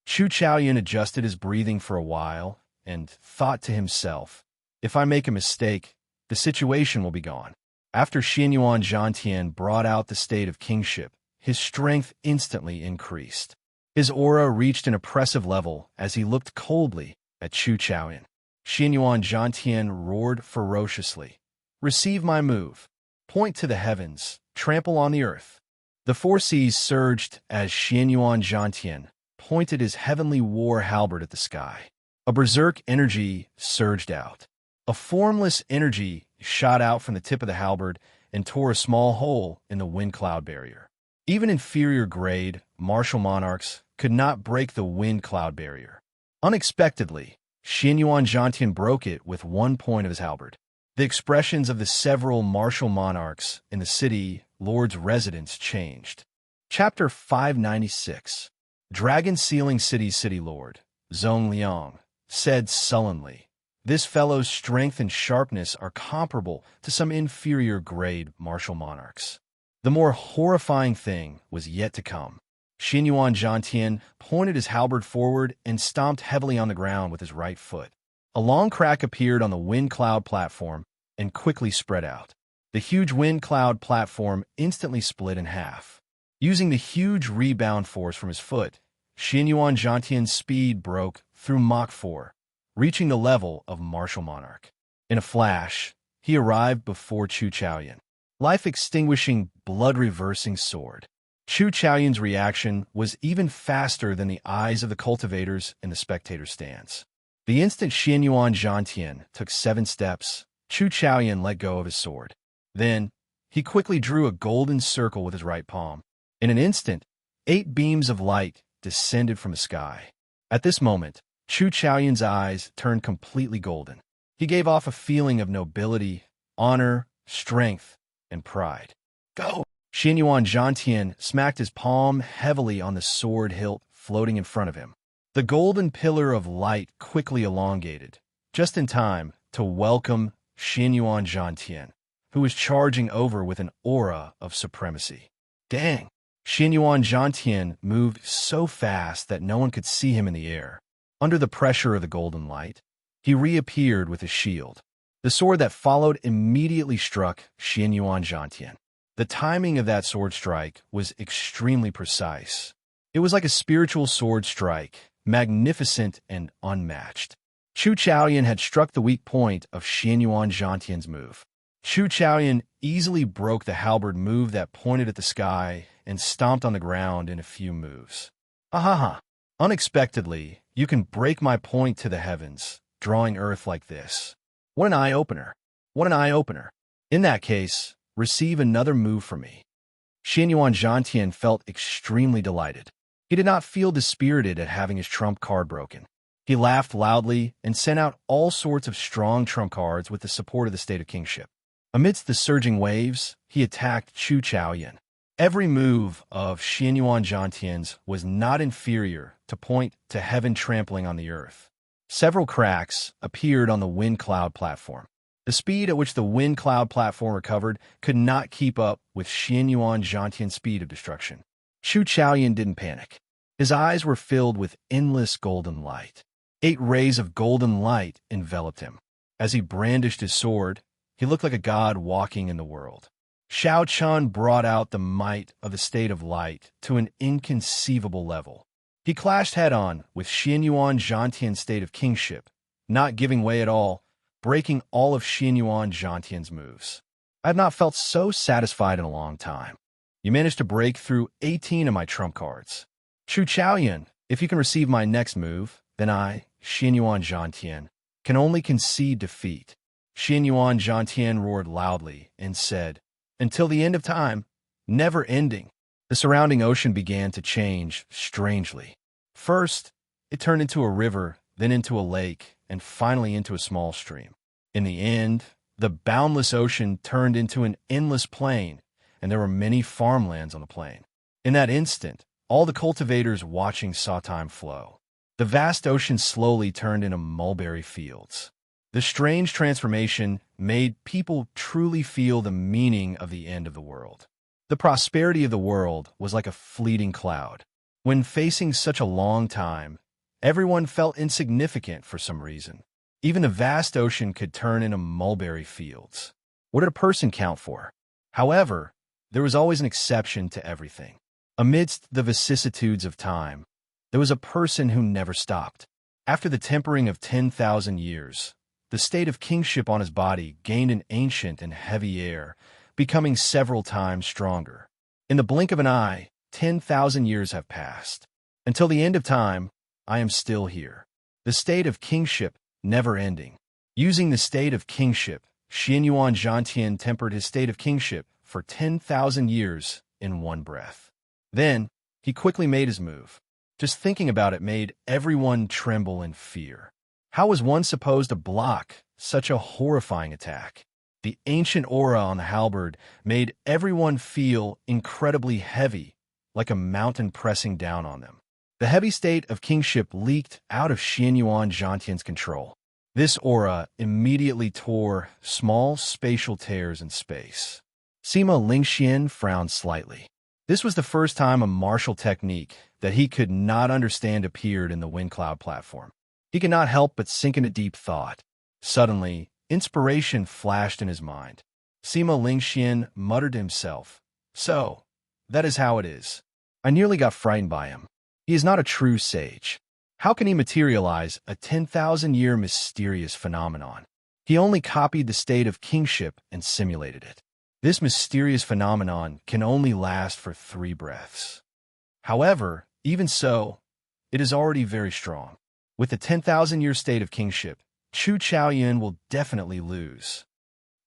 Chu Chaoyan adjusted his breathing for a while and thought to himself, if I make a mistake, the situation will be gone. After Xianyuan Zhantian brought out the state of kingship, his strength instantly increased. His aura reached an oppressive level as he looked coldly at Chu Chaoyan. Xianyuan Zhantian roared ferociously. Receive my move. Point to the heavens. Trample on the earth. The 4 seas surged as Xianyuan Zhantian pointed his heavenly war halberd at the sky. A berserk energy surged out. A formless energy shot out from the tip of the halberd and tore a small hole in the wind cloud barrier. Even inferior grade martial monarchs could not break the wind cloud barrier. Unexpectedly, Xianyuan Zhantian broke it with one point of his halberd. The expressions of the several martial monarchs in the city lord's residence changed. Chapter 596. Dragon Sealing City Lord, Zhong Liang, said sullenly, this fellow's strength and sharpness are comparable to some inferior grade martial monarchs. The more horrifying thing was yet to come. Xianyuan Zhantian pointed his halberd forward and stomped heavily on the ground with his right foot. A long crack appeared on the wind cloud platform and quickly spread out. The huge wind cloud platform instantly split in half. Using the huge rebound force from his foot, Xianyuan Zhantian's speed broke through Mach 4, reaching the level of martial monarch. In a flash, he arrived before Chu Chaoyan. Life-extinguishing, blood-reversing sword. Chu Chaoyan's reaction was even faster than the eyes of the cultivators in the spectator stands. The instant Xianyuan Zhantian took 7 steps, Chu Chaoyan let go of his sword. Then, he quickly drew a golden circle with his right palm. In an instant, 8 beams of light descended from the sky. At this moment, Chu Chaoyan's eyes turned completely golden. He gave off a feeling of nobility, honor, strength, and pride. Go! Xianyuan Zhantian smacked his palm heavily on the sword hilt floating in front of him. The golden pillar of light quickly elongated, just in time to welcome Xianyuan Zhantian, who was charging over with an aura of supremacy. Dang! Xianyuan Zhantian moved so fast that no one could see him in the air. Under the pressure of the golden light, he reappeared with his shield. The sword that followed immediately struck Xianyuan Zhantian. The timing of that sword strike was extremely precise. It was like a spiritual sword strike, magnificent and unmatched. Chu Chaoyan had struck the weak point of Xianyuan Zhantian's move. Chu Chaoyan easily broke the halberd move that pointed at the sky and stomped on the ground in a few moves. Ahaha! Unexpectedly, you can break my point to the heavens, drawing earth like this. What an eye-opener! What an eye-opener! In that case, receive another move from me. Xianyuan Zhantian felt extremely delighted. He did not feel dispirited at having his trump card broken. He laughed loudly and sent out all sorts of strong trump cards with the support of the state of kingship. Amidst the surging waves, he attacked Chu Chaoyan. Every move of Xianyuan Zhantian's was not inferior to point to heaven trampling on the earth. Several cracks appeared on the wind cloud platform. The speed at which the wind cloud platform recovered could not keep up with Xianyuan Zhantian's speed of destruction. Chu Chaoyan didn't panic. His eyes were filled with endless golden light. 8 rays of golden light enveloped him. As he brandished his sword, he looked like a god walking in the world. Xiao Chun brought out the might of the state of light to an inconceivable level. He clashed head-on with Xianyuan Zhantian's state of kingship, not giving way at all, breaking all of Xianyuan Zhantian's moves. I have not felt so satisfied in a long time. You managed to break through 18 of my trump cards. Chu Chaoyan, if you can receive my next move, then I, Xianyuan Zhantian, can only concede defeat. Xianyuan Zhantian roared loudly and said, until the end of time, never ending. The surrounding ocean began to change strangely. First, it turned into a river, then into a lake, and finally into a small stream. In the end, the boundless ocean turned into an endless plain, and there were many farmlands on the plain. In that instant, all the cultivators watching saw time flow. The vast ocean slowly turned into mulberry fields. The strange transformation made people truly feel the meaning of the end of the world. The prosperity of the world was like a fleeting cloud. When facing such a long time, everyone felt insignificant for some reason. Even the vast ocean could turn into mulberry fields. What did a person count for? However, there was always an exception to everything. Amidst the vicissitudes of time, there was a person who never stopped. After the tempering of 10,000 years, the state of kingship on his body gained an ancient and heavy air, becoming several times stronger. In the blink of an eye, 10,000 years have passed. Until the end of time, I am still here. The state of kingship never ending. Using the state of kingship, Xianyuan Zhantian tempered his state of kingship for 10,000 years in one breath. Then, he quickly made his move. Just thinking about it made everyone tremble in fear. How was one supposed to block such a horrifying attack? The ancient aura on the halberd made everyone feel incredibly heavy, like a mountain pressing down on them. The heavy state of kingship leaked out of Xianyuan Zhantian's control. This aura immediately tore small spatial tears in space. Sima Lingxian frowned slightly. This was the first time a martial technique that he could not understand appeared in the wind cloud platform. He could not help but sink into deep thought. Suddenly, inspiration flashed in his mind. Sima Lingxian muttered to himself, "So, that is how it is. I nearly got frightened by him. He is not a true sage. How can he materialize a 10,000-year mysterious phenomenon? He only copied the state of kingship and simulated it. This mysterious phenomenon can only last for 3 breaths. However, even so, it is already very strong. With the 10,000-year state of kingship, Chu Chaoyun will definitely lose."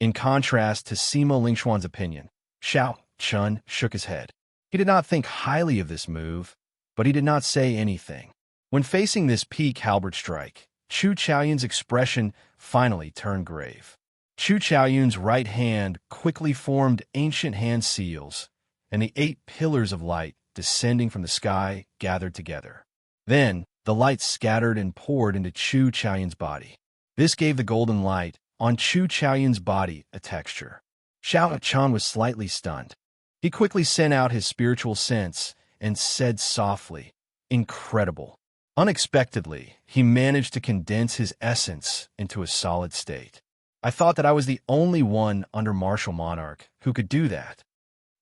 In contrast to Sima Lingxuan's opinion, Xiao Chun shook his head. He did not think highly of this move, but he did not say anything. When facing this peak halberd strike, Chu Chaoyun's expression finally turned grave. Chu Chaoyun's right hand quickly formed ancient hand seals, and the 8 pillars of light descending from the sky gathered together. Then, the light scattered and poured into Chu Chaoyun's body. This gave the golden light on Chu Chaoyun's body a texture. Xiao Chan was slightly stunned. He quickly sent out his spiritual sense and said softly, "Incredible." Unexpectedly, he managed to condense his essence into a solid state. I thought that I was the only one under martial monarch who could do that.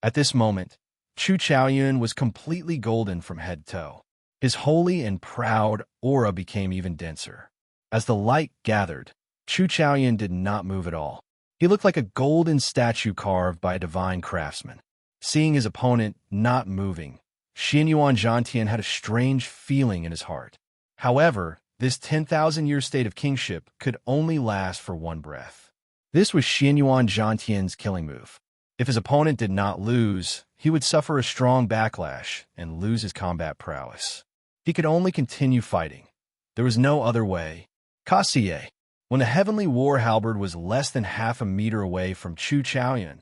At this moment, Chu Chaoyun was completely golden from head to toe. His holy and proud aura became even denser. As the light gathered, Chu Chaoyun did not move at all. He looked like a golden statue carved by a divine craftsman. Seeing his opponent not moving, Xianyuan Zhantian had a strange feeling in his heart. However, this 10,000-year state of kingship could only last for 1 breath. This was Xianyuan Zhantian's killing move. If his opponent did not lose, he would suffer a strong backlash and lose his combat prowess. He could only continue fighting. There was no other way. Kassiye. When the heavenly war halberd was less than half a meter away from Chu Chaoyun,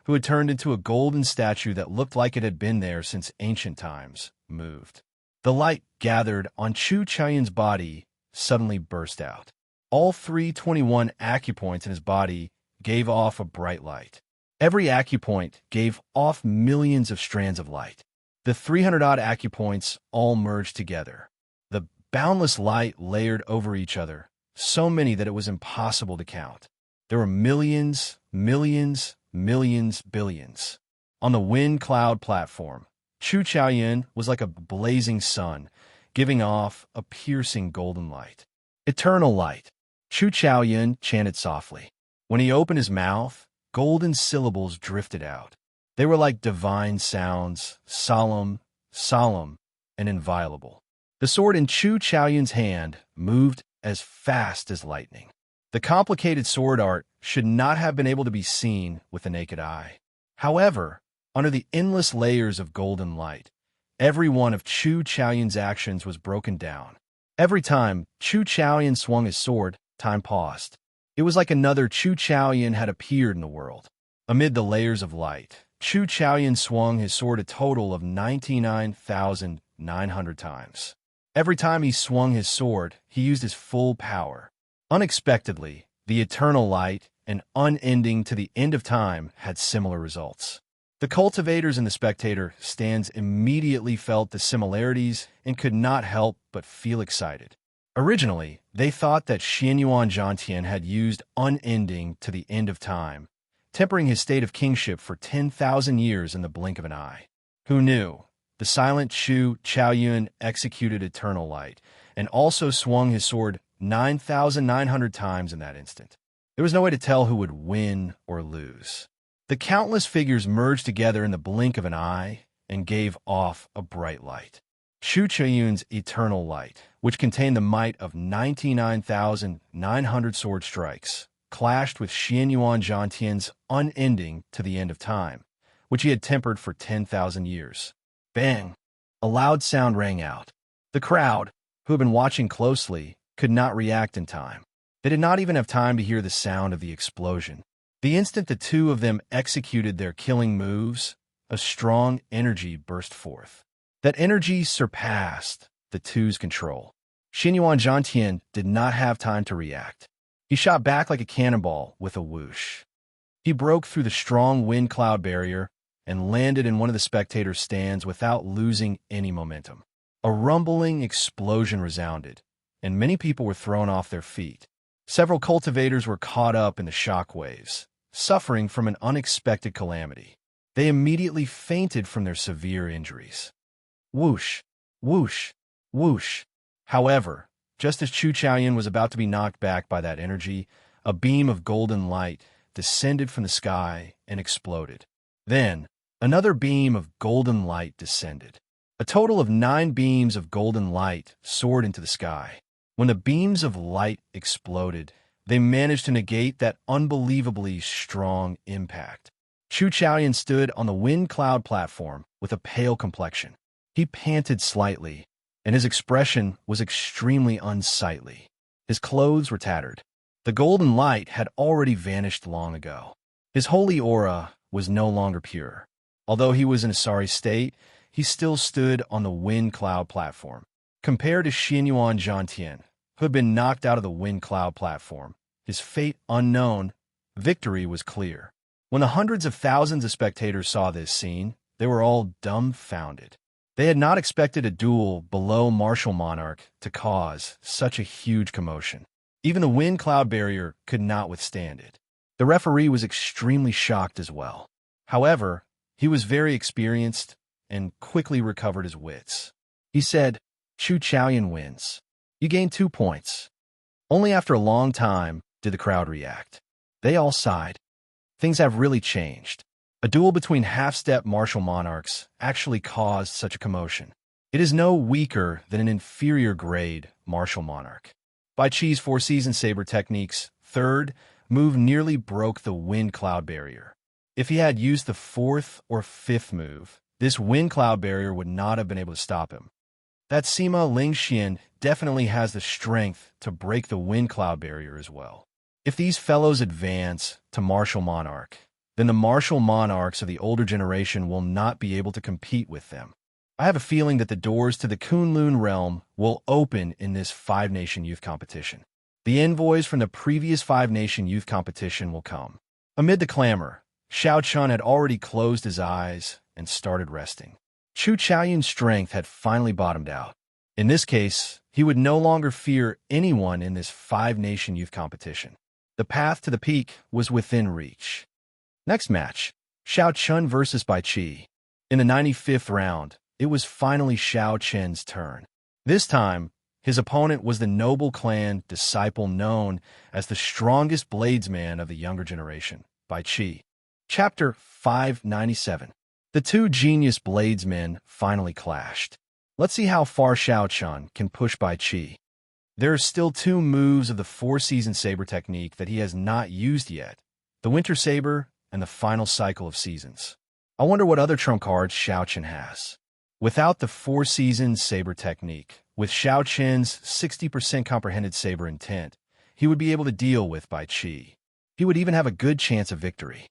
who had turned into a golden statue that looked like it had been there since ancient times, moved. The light gathered on Chu Chaoyun's body suddenly burst out. All 321 acupoints in his body gave off a bright light. Every acupoint gave off millions of strands of light. The 300-odd acupoints all merged together. The boundless light layered over each other, so many that it was impossible to count. There were millions, millions, millions, billions. On the wind cloud platform, Chu Chaoyun was like a blazing sun, giving off a piercing golden light. Eternal light, Chu Chaoyun chanted softly. When he opened his mouth, golden syllables drifted out. They were like divine sounds, solemn, solemn, and inviolable. The sword in Chu Chaoyun's hand moved as fast as lightning. The complicated sword art should not have been able to be seen with the naked eye. However, Under the endless layers of golden light, every one of Chu Chaoyun's actions was broken down. Every time Chu Chaoyun swung his sword, time paused. It was like another Chu Chaoyun had appeared in the world. Amid the layers of light, Chu Chaoyun swung his sword a total of 99,900 times. Every time he swung his sword, he used his full power. Unexpectedly, the eternal light and unending to the end of time had similar results. The cultivators and the spectator stands immediately felt the similarities and could not help but feel excited. Originally, they thought that Xianyuan Zhantian had used unending to the end of time, tempering his state of kingship for 10,000 years in the blink of an eye. Who knew? The silent Chu Chaoyun executed eternal light and also swung his sword 9,900 times in that instant. There was no way to tell who would win or lose. The countless figures merged together in the blink of an eye and gave off a bright light. Chu Chaoyun's eternal light, which contained the might of 99,900 sword strikes, clashed with Xianyuan Zhantian's unending to the end of time, which he had tempered for 10,000 years. Bang! A loud sound rang out. The crowd, who had been watching closely, could not react in time. They did not even have time to hear the sound of the explosion. The instant the two of them executed their killing moves, a strong energy burst forth. That energy surpassed the two's control. Xianyuan Zhantian did not have time to react. He shot back like a cannonball with a whoosh. He broke through the strong wind cloud barrier and landed in one of the spectators' stands without losing any momentum. A rumbling explosion resounded, and many people were thrown off their feet. Several cultivators were caught up in the shock waves, suffering from an unexpected calamity. They immediately fainted from their severe injuries. Whoosh, whoosh, whoosh. However, just as Chu Chaoyun was about to be knocked back by that energy, a beam of golden light descended from the sky and exploded. Then, another beam of golden light descended. A total of 9 beams of golden light soared into the sky. When the beams of light exploded, they managed to negate that unbelievably strong impact. Chu Chaoyun stood on the wind cloud platform with a pale complexion. He panted slightly, and his expression was extremely unsightly. His clothes were tattered. The golden light had already vanished long ago. His holy aura was no longer pure. Although he was in a sorry state, he still stood on the wind cloud platform. Compared to Xianyuan Zhantian, who had been knocked out of the wind cloud platform, his fate unknown, victory was clear. When the hundreds of thousands of spectators saw this scene, they were all dumbfounded. They had not expected a duel below Martial Monarch to cause such a huge commotion. Even the wind cloud barrier could not withstand it. The referee was extremely shocked as well. However, he was very experienced and quickly recovered his wits. He said, "Chu Chaoyun wins. You gain 2 points." Only after a long time did the crowd react. They all sighed. Things have really changed. A duel between half-step martial monarchs actually caused such a commotion. It is no weaker than an inferior grade martial monarch. Bai Qi's 4-season saber technique's third move nearly broke the wind cloud barrier. If he had used the 4th or 5th move, this wind cloud barrier would not have been able to stop him. That Sima Lingxian definitely has the strength to break the wind cloud barrier as well. If these fellows advance to martial monarch, then the martial monarchs of the older generation will not be able to compete with them. I have a feeling that the doors to the Kunlun realm will open in this 5-nation youth competition. The envoys from the previous 5-nation youth competition will come. Amid the clamor, Xiao Chun had already closed his eyes and started resting. Chu Chaoyun's strength had finally bottomed out. In this case, he would no longer fear anyone in this 5-nation youth competition. The path to the peak was within reach. Next match, Xiao Chun versus Bai Qi. In the 95th round, it was finally Xiao Chen's turn. This time, his opponent was the noble clan disciple known as the strongest bladesman of the younger generation, Bai Qi. Chapter 597. The two genius bladesmen finally clashed. Let's see how far Xiao Chun can push Bai Qi. There are still 2 moves of the 4-season saber technique that he has not used yet, the Winter Saber and the final cycle of seasons. I wonder what other trump cards Xiao Chen has. Without the four-season saber technique, with Xiao Chen's 60% comprehended saber intent, he would be able to deal with Bai Qi. He would even have a good chance of victory.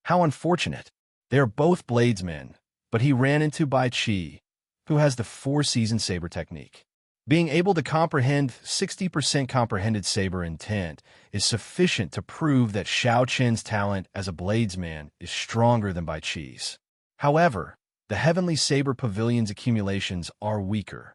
How unfortunate. They are both bladesmen, but he ran into Bai Qi, who has the four-season saber technique. Being able to comprehend 60% comprehended saber intent is sufficient to prove that Xiao Chen's talent as a bladesman is stronger than Bai Qi's. However, the Heavenly Saber Pavilion's accumulations are weaker.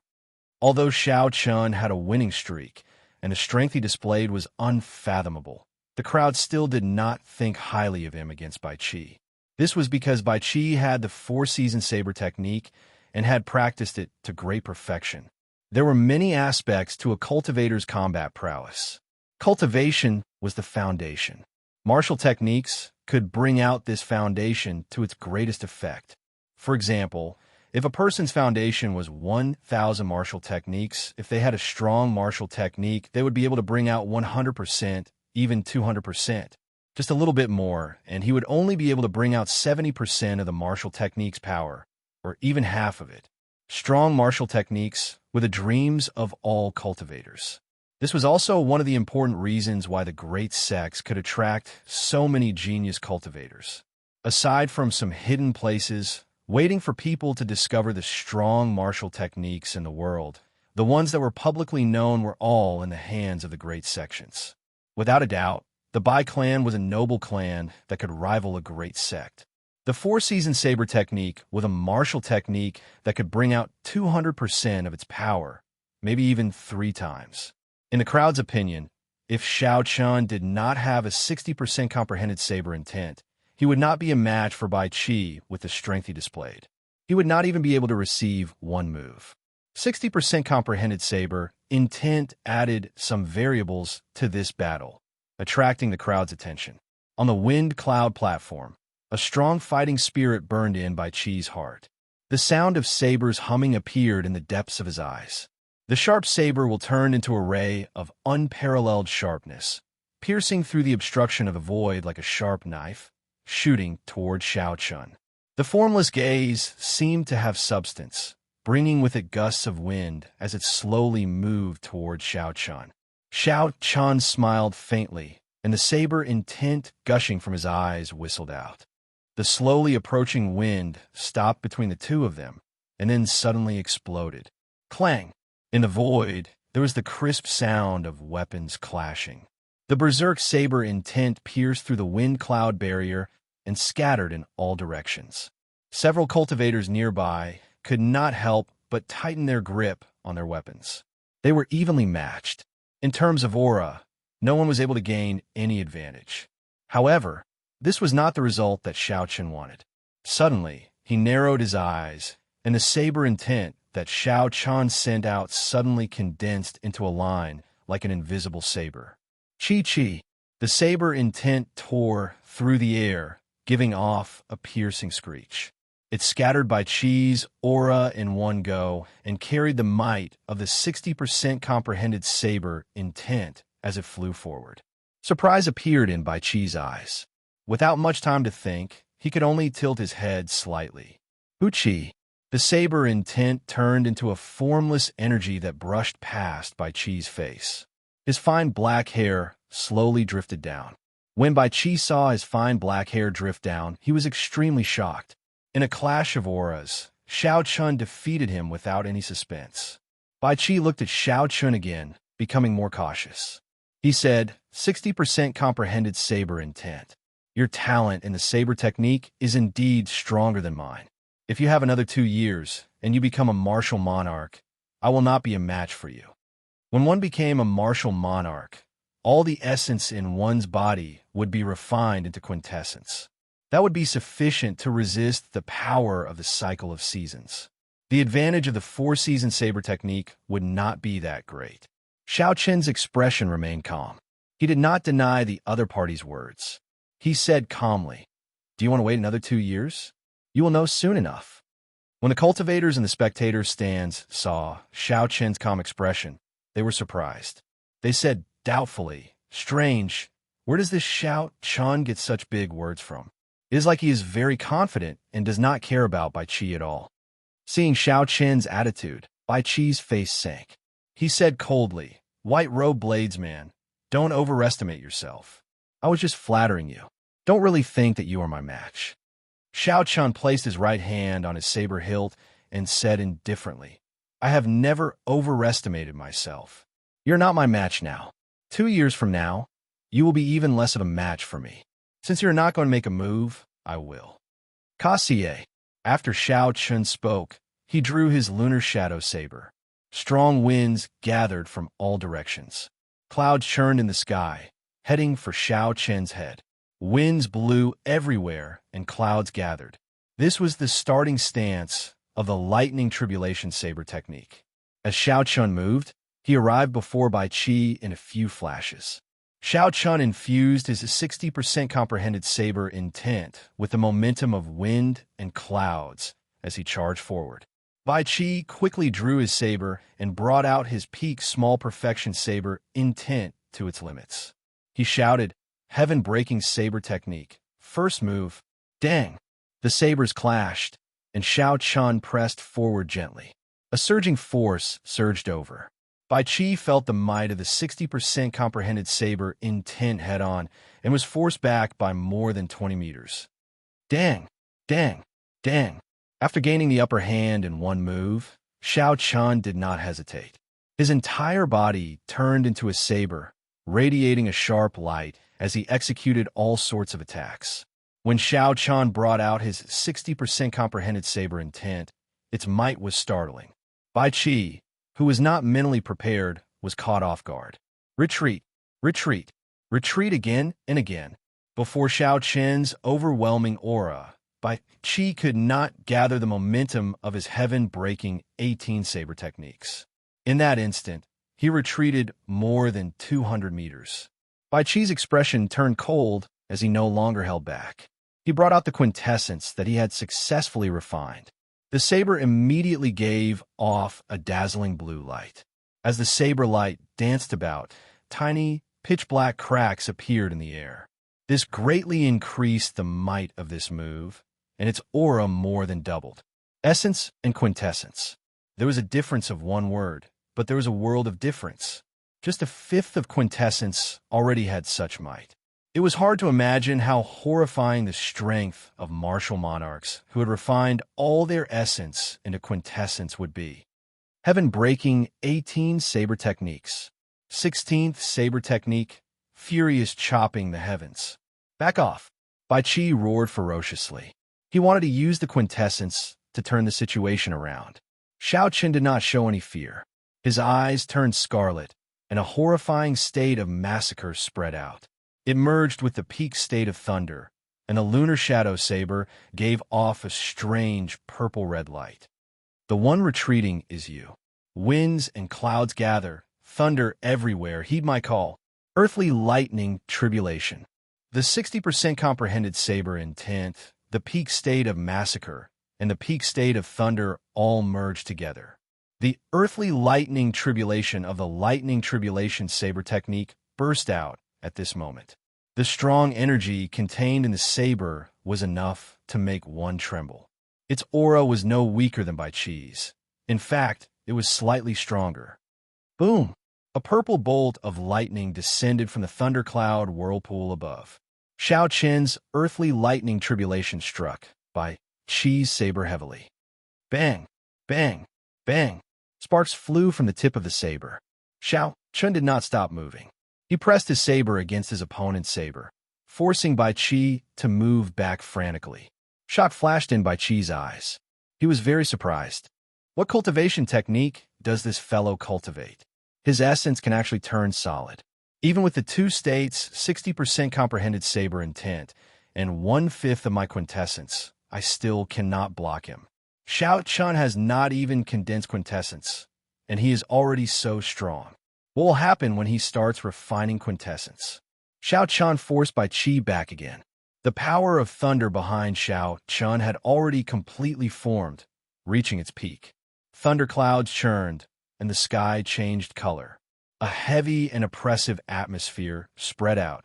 Although Xiao Chen had a winning streak, and the strength he displayed was unfathomable, the crowd still did not think highly of him against Bai Qi. This was because Bai Qi had the four-season saber technique and had practiced it to great perfection. There were many aspects to a cultivator's combat prowess. Cultivation was the foundation. Martial techniques could bring out this foundation to its greatest effect. For example, if a person's foundation was 1,000 martial techniques, if they had a strong martial technique, they would be able to bring out 100%, even 200%. Just a little bit more, and he would only be able to bring out 70% of the martial technique's power, or even half of it. Strong martial techniques were the dreams of all cultivators. This was also one of the important reasons why the great sects could attract so many genius cultivators. Aside from some hidden places, waiting for people to discover the strong martial techniques in the world, the ones that were publicly known were all in the hands of the great sections. Without a doubt, the Bai clan was a noble clan that could rival a great sect. The four-season saber technique was a martial technique that could bring out 200% of its power, maybe even 3 times. In the crowd's opinion, if Xiao Chen did not have a 60% comprehended saber intent, he would not be a match for Bai Qi with the strength he displayed. He would not even be able to receive one move. 60% comprehended saber intent added some variables to this battle, attracting the crowd's attention. On the wind cloud platform, a strong fighting spirit burned in Bai Qi's heart. The sound of sabers humming appeared in the depths of his eyes. The sharp saber will turn into a ray of unparalleled sharpness, piercing through the obstruction of the void like a sharp knife, shooting toward Xiao Chen. The formless gaze seemed to have substance, bringing with it gusts of wind as it slowly moved toward Xiao Chen. Xiao Chen smiled faintly, and the saber intent gushing from his eyes whistled out. The slowly approaching wind stopped between the two of them, and then suddenly exploded. Clang! In the void, there was the crisp sound of weapons clashing. The berserk saber intent pierced through the wind cloud barrier and scattered in all directions. Several cultivators nearby could not help but tighten their grip on their weapons. They were evenly matched. In terms of aura, no one was able to gain any advantage. However, this was not the result that Xiao Chen wanted. Suddenly, he narrowed his eyes, and the saber intent that Xiao Chen sent out suddenly condensed into a line like an invisible saber. Chi-chi! The saber intent tore through the air, giving off a piercing screech. It scattered Bai Qi's aura in one go and carried the might of the 60% comprehended saber intent as it flew forward. Surprise appeared in Bai Qi's eyes. Without much time to think, he could only tilt his head slightly. Uchi! The saber intent turned into a formless energy that brushed past Bai Qi's face. His fine black hair slowly drifted down. When Bai Qi saw his fine black hair drift down, he was extremely shocked. In a clash of auras, Xiao Chen defeated him without any suspense. Bai Qi looked at Xiao Chen again, becoming more cautious. He said, 60% comprehended saber intent. Your talent in the saber technique is indeed stronger than mine. If you have another 2 years, and you become a martial monarch, I will not be a match for you. When one became a martial monarch, all the essence in one's body would be refined into quintessence. That would be sufficient to resist the power of the cycle of seasons. The advantage of the four-season saber technique would not be that great. Xiao Chen's expression remained calm. He did not deny the other party's words. He said calmly, "Do you want to wait another 2 years? You will know soon enough." When the cultivators and the spectators' stands saw Xiao Chen's calm expression, they were surprised. They said doubtfully, "Strange, where does this Xiao Chen get such big words from? It is like he is very confident and does not care about Bai Qi at all. Seeing Xiao Qin's attitude, Bai Qi's face sank. He said coldly, "White robe bladesman, don't overestimate yourself. I was just flattering you. Don't really think that you are my match." Xiao Chun placed his right hand on his saber hilt and said indifferently, "I have never overestimated myself. You're not my match now. 2 years from now, you will be even less of a match for me. Since you're not going to make a move, I will." Kassier. After Xiao Chun spoke, he drew his lunar shadow saber. Strong winds gathered from all directions. Clouds churned in the sky, heading for Xiao Chen's head. Winds blew everywhere and clouds gathered. This was the starting stance of the lightning tribulation saber technique. As Xiao Chun moved, he arrived before Bai Qi in a few flashes. Xiao Chun infused his 60% comprehended saber intent with the momentum of wind and clouds as he charged forward. Bai Qi quickly drew his saber and brought out his peak small perfection saber intent to its limits. He shouted, "Heaven-breaking saber technique. First move. Dang!" The sabers clashed, and Xiao Chun pressed forward gently. A surging force surged over. Bai Qi felt the might of the 60% comprehended saber intent head-on and was forced back by more than 20 meters. Dang! Dang! Dang! After gaining the upper hand in one move, Xiao Chun did not hesitate. His entire body turned into a saber, radiating a sharp light as he executed all sorts of attacks. When Xiao Chun brought out his 60% comprehended saber intent, its might was startling. Bai Qi, who was not mentally prepared, was caught off guard. Retreat, retreat, retreat again and again. Before Xiao Chen's overwhelming aura, Bai Qi could not gather the momentum of his heaven-breaking 18 saber techniques. In that instant, he retreated more than 200 meters. Bai Qi's expression turned cold as he no longer held back. He brought out the quintessence that he had successfully refined. The saber immediately gave off a dazzling blue light. As the saber light danced about, tiny, pitch-black cracks appeared in the air. This greatly increased the might of this move, and its aura more than doubled. Essence and quintessence. There was a difference of one word, but there was a world of difference. Just a fifth of quintessence already had such might. It was hard to imagine how horrifying the strength of martial monarchs who had refined all their essence into quintessence would be. Heaven-breaking 18 saber techniques. 16th saber technique, furious chopping the heavens. Back off. Bai Qi roared ferociously. He wanted to use the quintessence to turn the situation around. Xiao Qin did not show any fear. His eyes turned scarlet, and a horrifying state of massacre spread out. It merged with the peak state of thunder, and the lunar shadow saber gave off a strange purple-red light. The one retreating is you. Winds and clouds gather, thunder everywhere, heed my call. Earthly lightning tribulation. The 60% comprehended saber intent, the peak state of massacre, and the peak state of thunder all merged together. The earthly lightning tribulation of the lightning tribulation saber technique burst out at this moment. The strong energy contained in the saber was enough to make one tremble. Its aura was no weaker than Bai Qi's. In fact, it was slightly stronger. Boom! A purple bolt of lightning descended from the thundercloud whirlpool above. Xiao Qin's earthly lightning tribulation struck Bai Qi's saber heavily. Bang! Bang! Bang! Sparks flew from the tip of the saber. Xiao Qin did not stop moving. He pressed his saber against his opponent's saber, forcing Bai Qi to move back frantically. Shock flashed in Bai Qi's eyes. He was very surprised. What cultivation technique does this fellow cultivate? His essence can actually turn solid. Even with the two states, 60% comprehended saber intent, and 1/5 of my quintessence, I still cannot block him. Xiao Chun has not even condensed quintessence, and he is already so strong. What will happen when he starts refining quintessence? Xiao Chun forced Bai Qi back again. The power of thunder behind Xiao Chun had already completely formed, reaching its peak. Thunderclouds churned, and the sky changed color. A heavy and oppressive atmosphere spread out,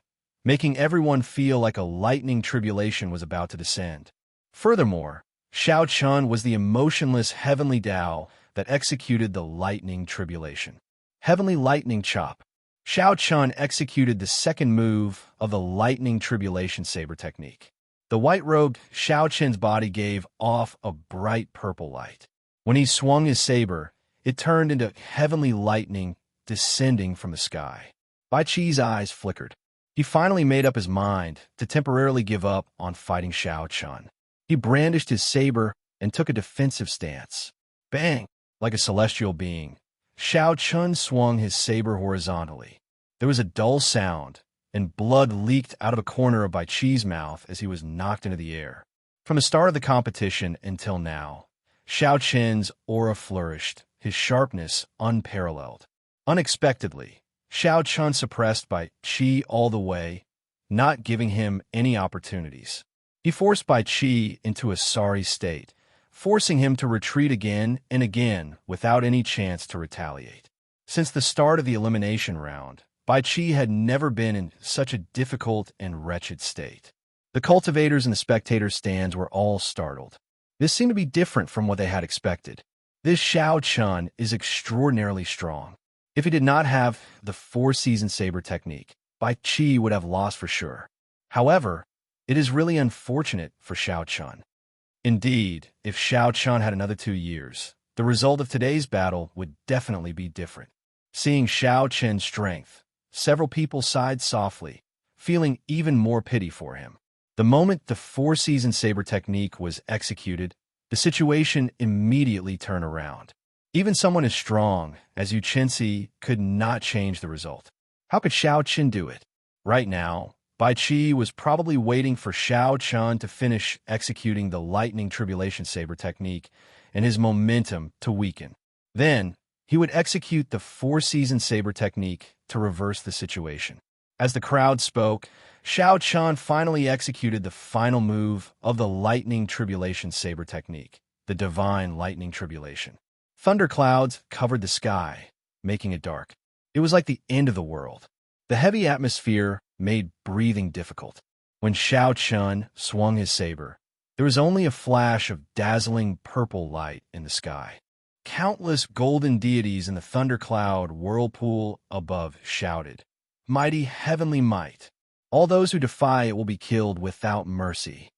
making everyone feel like a lightning tribulation was about to descend. Furthermore, Xiao Chun was the emotionless heavenly Tao that executed the lightning tribulation. Heavenly Lightning Chop. Xiao Chun executed the second move of the lightning tribulation saber technique. The white-robed Xiao Chun's body gave off a bright purple light. When he swung his saber, it turned into heavenly lightning descending from the sky. Bai Qi's eyes flickered. He finally made up his mind to temporarily give up on fighting Xiao Chun. He brandished his saber and took a defensive stance. Bang! Like a celestial being, Xiao Chun swung his saber horizontally. There was a dull sound, and blood leaked out of a corner of Bai Qi's mouth as he was knocked into the air. From the start of the competition until now, Xiao Chun's aura flourished, his sharpness unparalleled. Unexpectedly, Xiao Chun suppressed Bai Qi all the way, not giving him any opportunities. He forced Bai Qi into a sorry state, forcing him to retreat again and again without any chance to retaliate. Since the start of the elimination round, Bai Qi had never been in such a difficult and wretched state. The cultivators and the spectators' stands were all startled. This seemed to be different from what they had expected. This Xiao Chun is extraordinarily strong. If he did not have the four-season saber technique, Bai Qi would have lost for sure. However, it is really unfortunate for Xiao Chun. Indeed, if Xiao Chun had another 2 years, the result of today's battle would definitely be different. Seeing Xiao Chun's strength, several people sighed softly, feeling even more pity for him. The moment the four-season saber technique was executed, the situation immediately turned around. Even someone as strong as Yu Chenxi could not change the result. How could Xiao Chun do it? Right now, Bai Qi was probably waiting for Xiao Chun to finish executing the lightning tribulation saber technique and his momentum to weaken. Then, he would execute the four-season saber technique to reverse the situation. As the crowd spoke, Xiao Chun finally executed the final move of the lightning tribulation saber technique, the divine lightning tribulation. Thunderclouds covered the sky, making it dark. It was like the end of the world. The heavy atmosphere made breathing difficult. When Xiao Chun swung his saber, there was only a flash of dazzling purple light in the sky. Countless golden deities in the thundercloud whirlpool above shouted, "Mighty heavenly might! All those who defy it will be killed without mercy."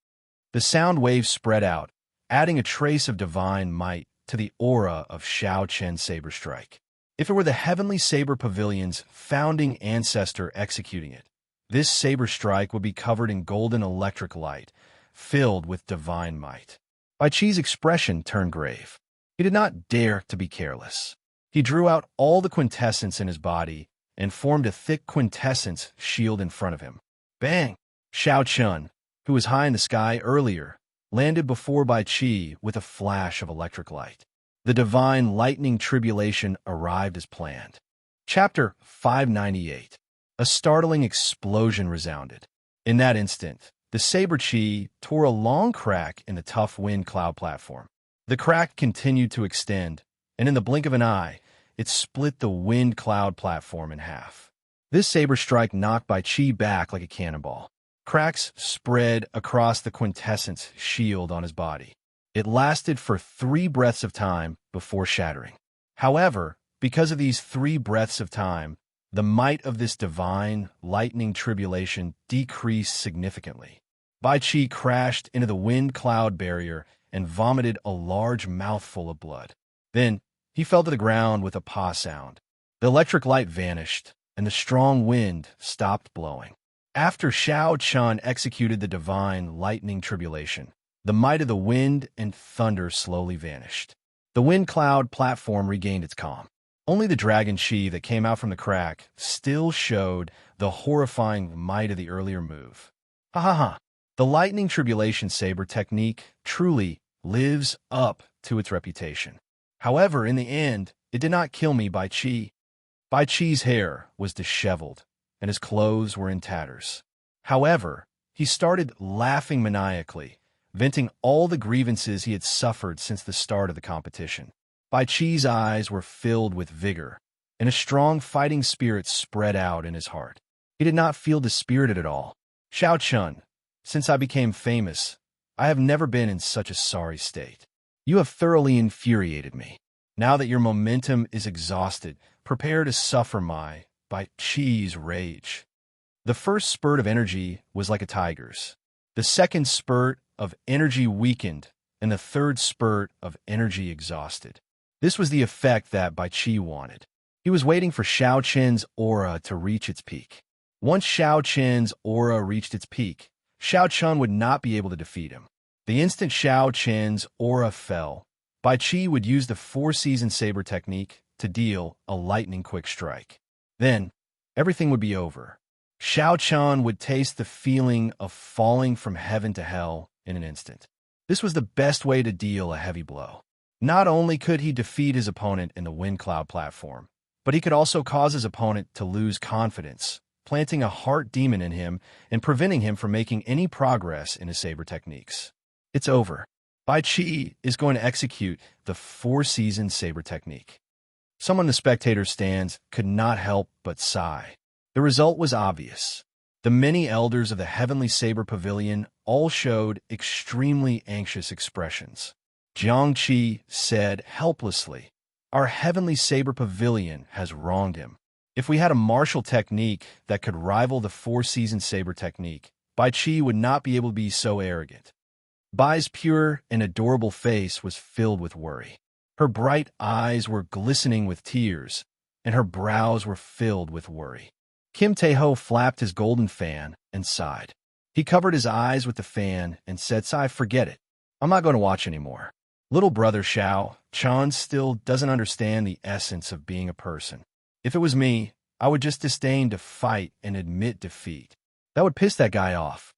The sound waves spread out, adding a trace of divine might to the aura of Xiao Chun's saber strike. If it were the Heavenly Saber Pavilion's founding ancestor executing it, this saber strike would be covered in golden electric light, filled with divine might. Bai Qi's expression turned grave. He did not dare to be careless. He drew out all the quintessence in his body and formed a thick quintessence shield in front of him. Bang! Xiao Chun, who was high in the sky earlier, landed before Bai Qi with a flash of electric light. The divine lightning tribulation arrived as planned. Chapter 598. A startling explosion resounded. In that instant, the saber chi tore a long crack in the tough wind cloud platform. The crack continued to extend, and in the blink of an eye, it split the wind cloud platform in half. This saber strike knocked Bai Qi back like a cannonball. Cracks spread across the quintessence shield on his body. It lasted for 3 breaths of time before shattering. However, because of these 3 breaths of time, the might of this divine lightning tribulation decreased significantly. Bai Qi crashed into the wind cloud barrier and vomited a large mouthful of blood. Then, he fell to the ground with a pah sound. The electric light vanished, and the strong wind stopped blowing. After Xiao Chun executed the divine lightning tribulation, the might of the wind and thunder slowly vanished. The wind cloud platform regained its calm. Only the dragon chi that came out from the crack still showed the horrifying might of the earlier move. Ha ha ha! The lightning tribulation saber technique truly lives up to its reputation. However, in the end, it did not kill me, Bai Qi. Bai Qi's hair was disheveled, and his clothes were in tatters. However, he started laughing maniacally, venting all the grievances he had suffered since the start of the competition. Bai Qi's eyes were filled with vigor, and a strong fighting spirit spread out in his heart. He did not feel dispirited at all. Xiao Chun, since I became famous, I have never been in such a sorry state. You have thoroughly infuriated me. Now that your momentum is exhausted, prepare to suffer by Chi's rage. The first spurt of energy was like a tiger's. The second spurt of energy weakened, and the third spurt of energy exhausted. This was the effect that Bai Qi wanted. He was waiting for Xiao Qin's aura to reach its peak. Once Xiao Qin's aura reached its peak, Xiao Chun would not be able to defeat him. The instant Xiao Qin's aura fell, Bai Qi would use the four-season saber technique to deal a lightning-quick strike. Then, everything would be over. Xiao Chun would taste the feeling of falling from heaven to hell in an instant. This was the best way to deal a heavy blow. Not only could he defeat his opponent in the wind cloud platform, but he could also cause his opponent to lose confidence, planting a heart demon in him and preventing him from making any progress in his saber techniques. It's over. Bai Qi is going to execute the four-season saber technique. Someone in the spectator stands could not help but sigh. The result was obvious. The many elders of the Heavenly Saber Pavilion all showed extremely anxious expressions. Jiang Qi said helplessly, "Our Heavenly Saber Pavilion has wronged him. If we had a martial technique that could rival the four-season saber technique, Bai Qi would not be able to be so arrogant." Bai's pure and adorable face was filled with worry. Her bright eyes were glistening with tears, and her brows were filled with worry. Kim Taeho flapped his golden fan and sighed. He covered his eyes with the fan and said, "Sigh, forget it. I'm not going to watch anymore. Little brother Xiao Chun still doesn't understand the essence of being a person. If it was me, I would just disdain to fight and admit defeat. That would piss that guy off."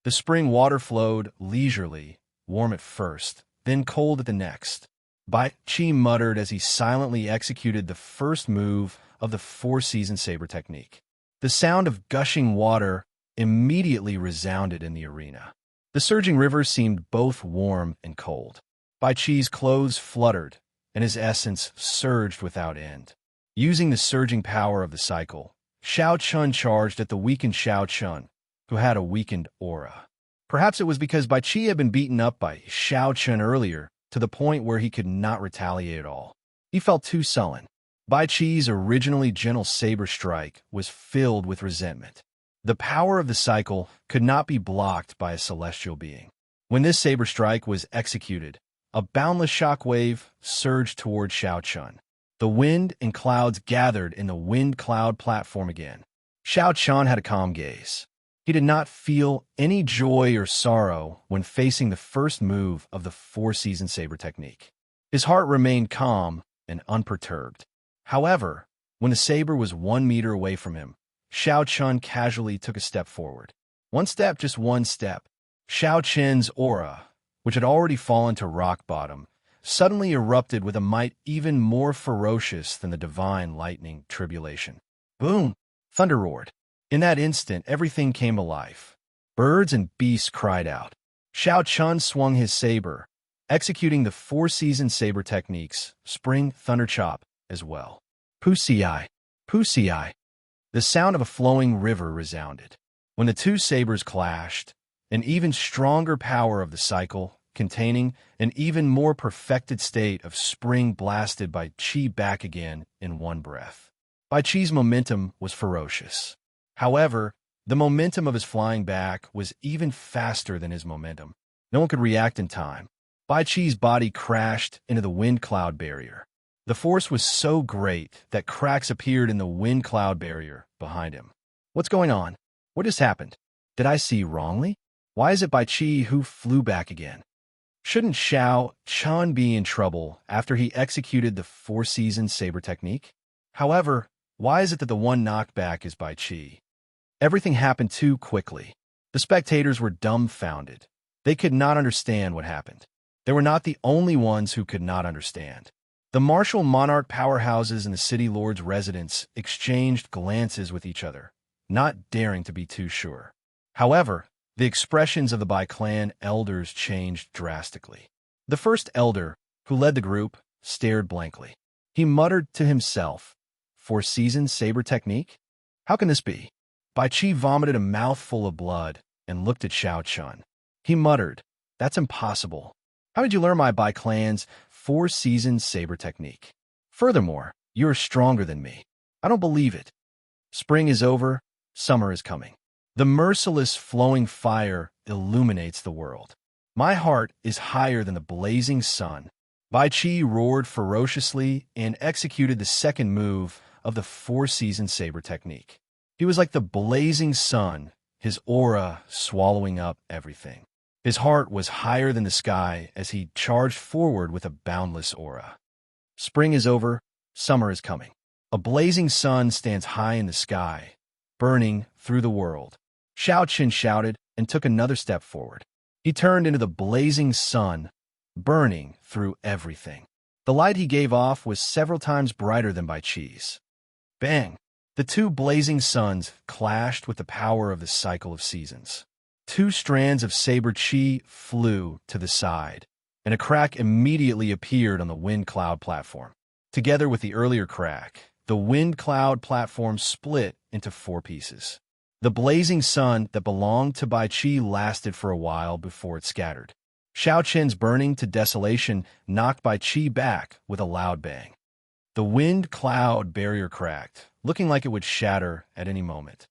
The spring water flowed leisurely, warm at first, then cold at the next. Bai Qi muttered as he silently executed the first move of the four-season saber technique. The sound of gushing water immediately resounded in the arena. The surging river seemed both warm and cold. Bai Qi's clothes fluttered, and his essence surged without end. Using the surging power of the cycle, Xiao Chun charged at the weakened Xiao Chun, who had a weakened aura. Perhaps it was because Bai Qi had been beaten up by Xiao Chun earlier to the point where he could not retaliate at all. He felt too sullen. Bai Qi's originally gentle saber strike was filled with resentment. The power of the cycle could not be blocked by a celestial being. When this saber strike was executed, a boundless shockwave surged toward Xiao Chun. The wind and clouds gathered in the wind cloud platform again. Xiao Chun had a calm gaze. He did not feel any joy or sorrow when facing the first move of the four-season saber technique. His heart remained calm and unperturbed. However, when the saber was 1 meter away from him, Xiao Chun casually took a step forward. One step, just one step. Xiao Chun's aura, which had already fallen to rock bottom, suddenly erupted with a might even more ferocious than the divine lightning tribulation. Boom! Thunder roared. In that instant, everything came to life. Birds and beasts cried out. Xiao Chun swung his saber, executing the four-season saber techniques, Spring, Thunder Chop, as well. Pusi-ai, Pusi-ai. The sound of a flowing river resounded. When the two sabers clashed, an even stronger power of the cycle, containing an even more perfected state of spring blasted Bai Qi back again in one breath. Bai Qi's momentum was ferocious. However, the momentum of his flying back was even faster than his momentum. No one could react in time. Bai Qi's body crashed into the wind cloud barrier. The force was so great that cracks appeared in the wind cloud barrier behind him. What's going on? What just happened? Did I see wrongly? Why is it Bai Qi who flew back again? Shouldn't Xiao Chun be in trouble after he executed the four-season saber technique? However, why is it that the one knockback is Bai Qi? Everything happened too quickly. The spectators were dumbfounded. They could not understand what happened. They were not the only ones who could not understand. The martial monarch powerhouses and the city lord's residents exchanged glances with each other, not daring to be too sure. However, the expressions of the Bai clan elders changed drastically. The first elder, who led the group, stared blankly. He muttered to himself, "Four-season saber technique? How can this be? Bai Qi vomited a mouthful of blood and looked at Xiao Chun. He muttered, "That's impossible. How did you learn my Bai clan's four-season saber technique? Furthermore, you are stronger than me. I don't believe it. Spring is over, summer is coming. The merciless flowing fire illuminates the world. My heart is higher than the blazing sun." Bai Qi roared ferociously and executed the second move of the four-season saber technique. He was like the blazing sun, his aura swallowing up everything. His heart was higher than the sky as he charged forward with a boundless aura. Spring is over, summer is coming. A blazing sun stands high in the sky, burning through the world. Xiao Qin shouted and took another step forward. He turned into the blazing sun, burning through everything. The light he gave off was several times brighter than Bai Qi's. Bang! The two blazing suns clashed with the power of the cycle of seasons. Two strands of saber qi flew to the side, and a crack immediately appeared on the wind cloud platform. Together with the earlier crack, the wind cloud platform split into four pieces. The blazing sun that belonged to Bai Qi lasted for a while before it scattered. Xiao Qin's burning to desolation knocked Bai Qi back with a loud bang. The wind cloud barrier cracked, looking like it would shatter at any moment.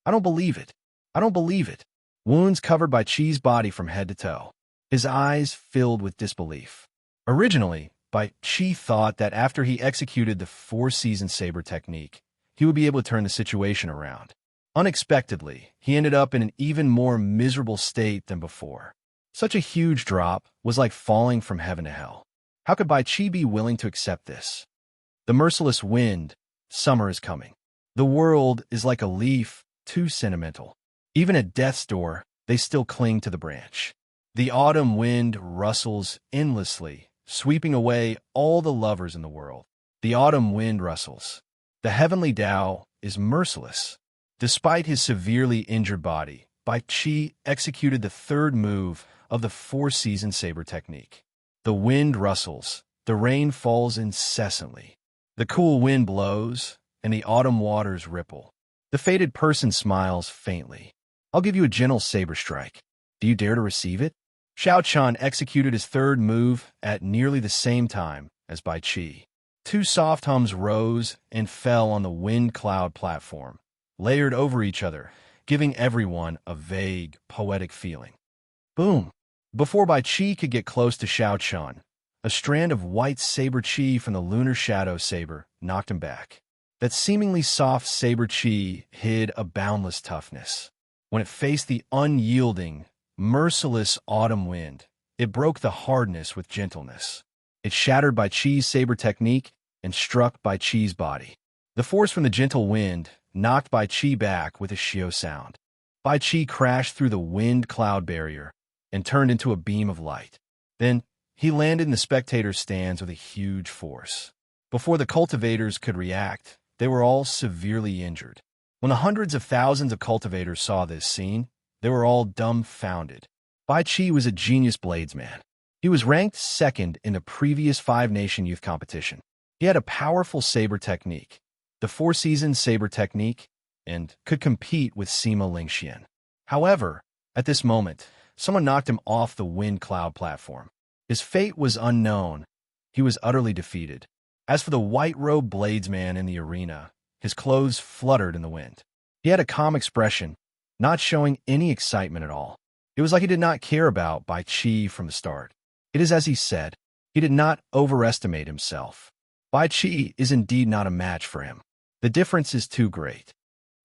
"I don't believe it. I don't believe it." Wounds covered Bai Qi's body from head to toe. His eyes filled with disbelief. Originally, Bai Qi thought that after he executed the four-season saber technique, he would be able to turn the situation around. Unexpectedly, he ended up in an even more miserable state than before. Such a huge drop was like falling from heaven to hell. How could Bai Qi be willing to accept this? The merciless wind, summer is coming. The world is like a leaf, too sentimental. Even at death's door, they still cling to the branch. The autumn wind rustles endlessly, sweeping away all the lovers in the world. The autumn wind rustles. The heavenly Tao is merciless. Despite his severely injured body, Bai Qi executed the third move of the four-season saber technique. The wind rustles. The rain falls incessantly. The cool wind blows, and the autumn waters ripple. The fated person smiles faintly. "I'll give you a gentle saber strike. Do you dare to receive it?" Xiao Chun executed his third move at nearly the same time as Bai Qi. Two soft hums rose and fell on the wind cloud platform, layered over each other, giving everyone a vague, poetic feeling. Boom! Before Bai Qi could get close to Xiao Chun, a strand of white saber qi from the lunar shadow saber knocked him back. That seemingly soft saber qi hid a boundless toughness. When it faced the unyielding, merciless autumn wind, it broke the hardness with gentleness. It shattered Bai Qi's saber technique and struck Bai Qi's body. The force from the gentle wind knocked Bai Qi back with a shio sound. Bai Qi crashed through the wind cloud barrier and turned into a beam of light. Then, he landed in the spectators' stands with a huge force. Before the cultivators could react, they were all severely injured. When the hundreds of thousands of cultivators saw this scene, they were all dumbfounded. Bai Qi was a genius bladesman. He was ranked second in the previous five-nation youth competition. He had a powerful saber technique, the four-season saber technique, and could compete with Sima Lingxian. However, at this moment, someone knocked him off the wind cloud platform. His fate was unknown. He was utterly defeated. As for the white-robed bladesman in the arena, his clothes fluttered in the wind. He had a calm expression, not showing any excitement at all. It was like he did not care about Bai Qi from the start. It is as he said, he did not overestimate himself. Bai Qi is indeed not a match for him. The difference is too great.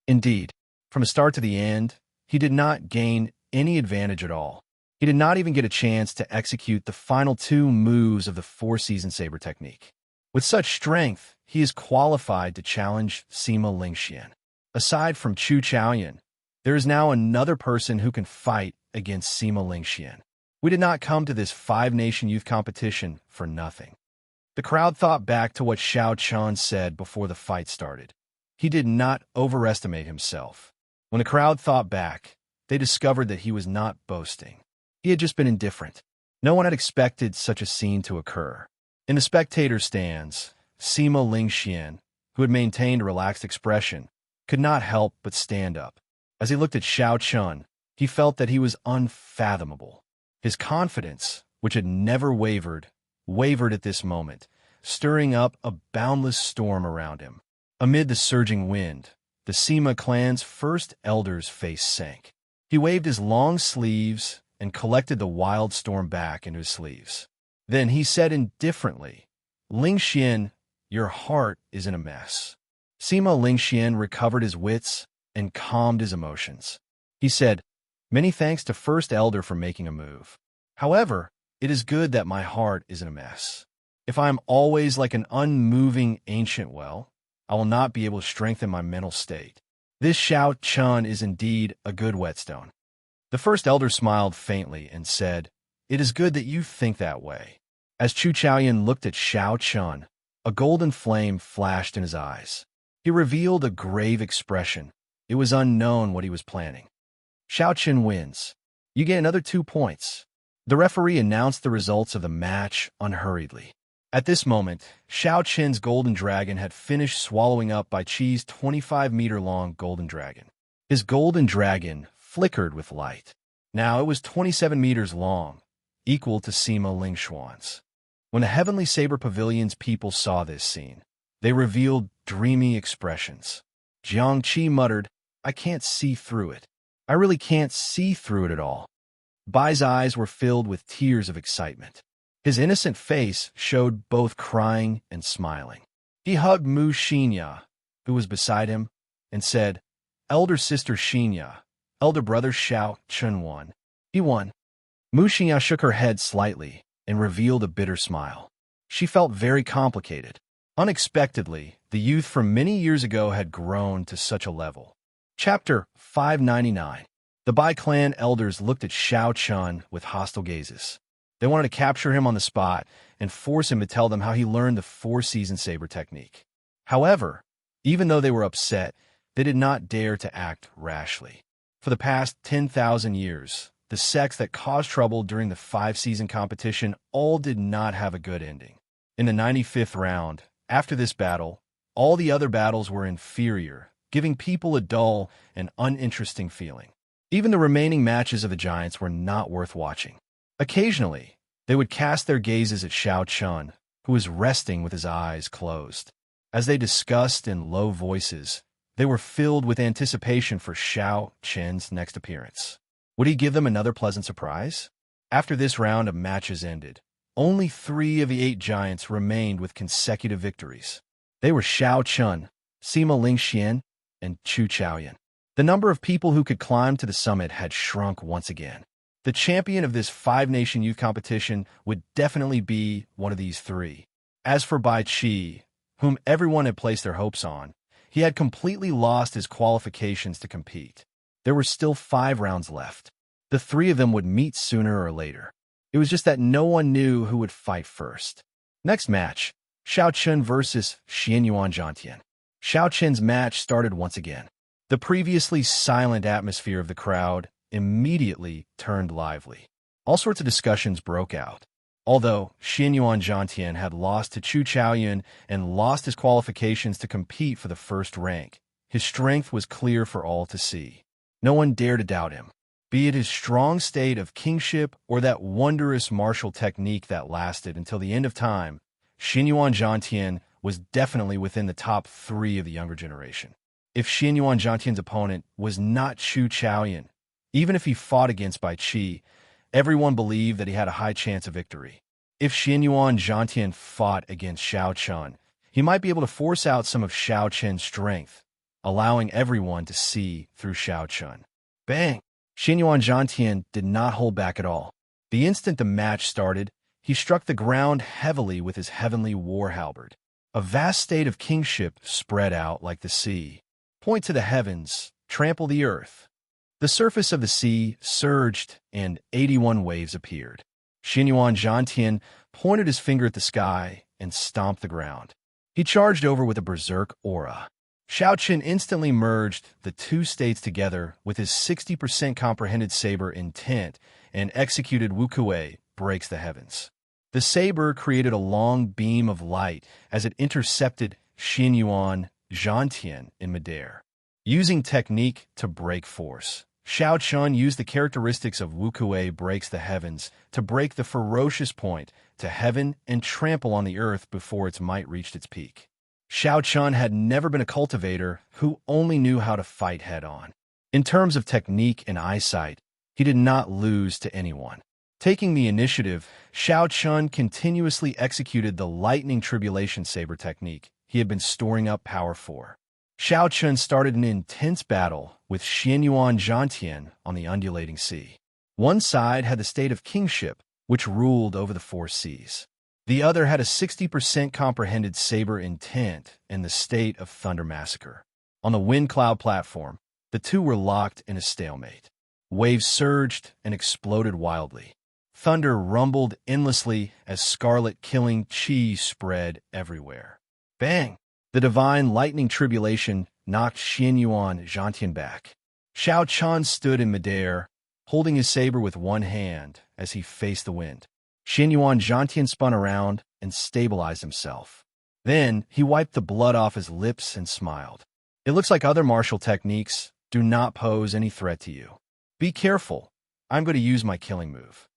Indeed, from the start to the end, he did not gain any advantage at all. He did not even get a chance to execute the final two moves of the four-season saber technique. With such strength, he is qualified to challenge Sima Lingxian. Aside from Chu Chaoyan, there is now another person who can fight against Sima Lingxian. We did not come to this five-nation youth competition for nothing. The crowd thought back to what Xiao Chun said before the fight started. He did not overestimate himself. When the crowd thought back, they discovered that he was not boasting. He had just been indifferent. No one had expected such a scene to occur. In the spectator stands, Sima Lingxian, who had maintained a relaxed expression, could not help but stand up. As he looked at Xiao Chun, he felt that he was unfathomable. His confidence, which had never wavered at this moment, stirring up a boundless storm around him. Amid the surging wind, the Sima clan's first elder's face sank. He waved his long sleeves and collected the wild storm back into his sleeves. Then he said indifferently, "Ling Xian, your heart is in a mess." Sima Ling Xian recovered his wits and calmed his emotions. He said, "Many thanks to First Elder for making a move. However, it is good that my heart is in a mess. If I am always like an unmoving ancient well, I will not be able to strengthen my mental state. This Xiao Chun is indeed a good whetstone." The First Elder smiled faintly and said, "It is good that you think that way." As Chu Chaoyan looked at Xiao Chun, a golden flame flashed in his eyes. He revealed a grave expression. It was unknown what he was planning. "Xiao Chun wins. You get another 2 points." The referee announced the results of the match unhurriedly. At this moment, Xiao Chen's golden dragon had finished swallowing up Bai Chi's 25-meter-long golden dragon. His golden dragon flickered with light. Now it was 27 meters long, equal to Sima Lingshuan's. When the Heavenly Saber Pavilion's people saw this scene, they revealed dreamy expressions. Jiang Qi muttered, "I can't see through it. I really can't see through it at all." Bai's eyes were filled with tears of excitement. His innocent face showed both crying and smiling. He hugged Mu Xinya, who was beside him, and said, "Elder sister Xinya, elder brother Xiao Chun won. He won." Mu Xinya shook her head slightly and revealed a bitter smile. She felt very complicated. Unexpectedly, the youth from many years ago had grown to such a level. Chapter 599. The Bai clan elders looked at Xiao Chun with hostile gazes. They wanted to capture him on the spot and force him to tell them how he learned the four-season saber technique. However, even though they were upset, they did not dare to act rashly. For the past 10,000 years, the sects that caused trouble during the 5-season competition all did not have a good ending. In the 95th round, after this battle, all the other battles were inferior, giving people a dull and uninteresting feeling. Even the remaining matches of the Giants were not worth watching. Occasionally, they would cast their gazes at Xiao Chun, who was resting with his eyes closed. As they discussed in low voices, they were filled with anticipation for Xiao Chen's next appearance. Would he give them another pleasant surprise? After this round of matches ended, only 3 of the 8 giants remained with consecutive victories. They were Xiao Chun, Sima Lingxian, and Chu Chaoyan. The number of people who could climb to the summit had shrunk once again. The champion of this 5-nation youth competition would definitely be one of these 3. As for Bai Chi, whom everyone had placed their hopes on, he had completely lost his qualifications to compete. There were still 5 rounds left. The 3 of them would meet sooner or later. It was just that no one knew who would fight first. Next match, Xiao Chun versus Xianyuan Jiantian. Xiao Chun's match started once again. The previously silent atmosphere of the crowd immediately turned lively. All sorts of discussions broke out. Although Xianyuan Jiantian had lost to Chu Chaoyan and lost his qualifications to compete for the first rank, his strength was clear for all to see. No one dared to doubt him, be it his strong state of kingship or that wondrous martial technique that lasted until the end of time. Xianyuan Jiantian was definitely within the top 3 of the younger generation. If Xianyuan Jiantian's opponent was not Chu Chaoyan, even if he fought against Bai Chi, everyone believed that he had a high chance of victory. If Xianyuan Jiantian fought against Xiao Chun, he might be able to force out some of Xiao Chen's strength, allowing everyone to see through Xiao Chun. Bang! Xianyuan Jiantian did not hold back at all. The instant the match started, he struck the ground heavily with his heavenly war halberd. A vast state of kingship spread out like the sea. Point to the heavens, trample the earth. The surface of the sea surged, and 81 waves appeared. Xianyuan Jiantian pointed his finger at the sky and stomped the ground. He charged over with a berserk aura. Xiao Chun instantly merged the 2 states together with his 60% comprehended saber intent and executed Wukue breaks the heavens. The saber created a long beam of light as it intercepted Xianyuan Jiantian in midair. Using technique to break force, Xiao Chun used the characteristics of Wukue breaks the heavens to break the ferocious point to heaven and trample on the earth before its might reached its peak. Xiao Chun had never been a cultivator who only knew how to fight head-on. In terms of technique and eyesight, he did not lose to anyone. Taking the initiative, Xiao Chun continuously executed the lightning tribulation saber technique he had been storing up power for. Xiao Chun started an intense battle with Xianyuan Zhantian on the undulating sea. One side had the state of kingship, which ruled over the four seas. The other had a 60% comprehended saber intent and the state of thunder massacre. On the wind cloud platform, the two were locked in a stalemate. Waves surged and exploded wildly. Thunder rumbled endlessly as scarlet killing chi spread everywhere. Bang! The divine lightning tribulation knocked Xianyuan Zhantian back. Xiao Chun stood in midair, holding his saber with one hand as he faced the wind. Xianyuan Zhantian spun around and stabilized himself. Then he wiped the blood off his lips and smiled. It looks like other martial techniques do not pose any threat to you. Be careful. I'm going to use my killing move.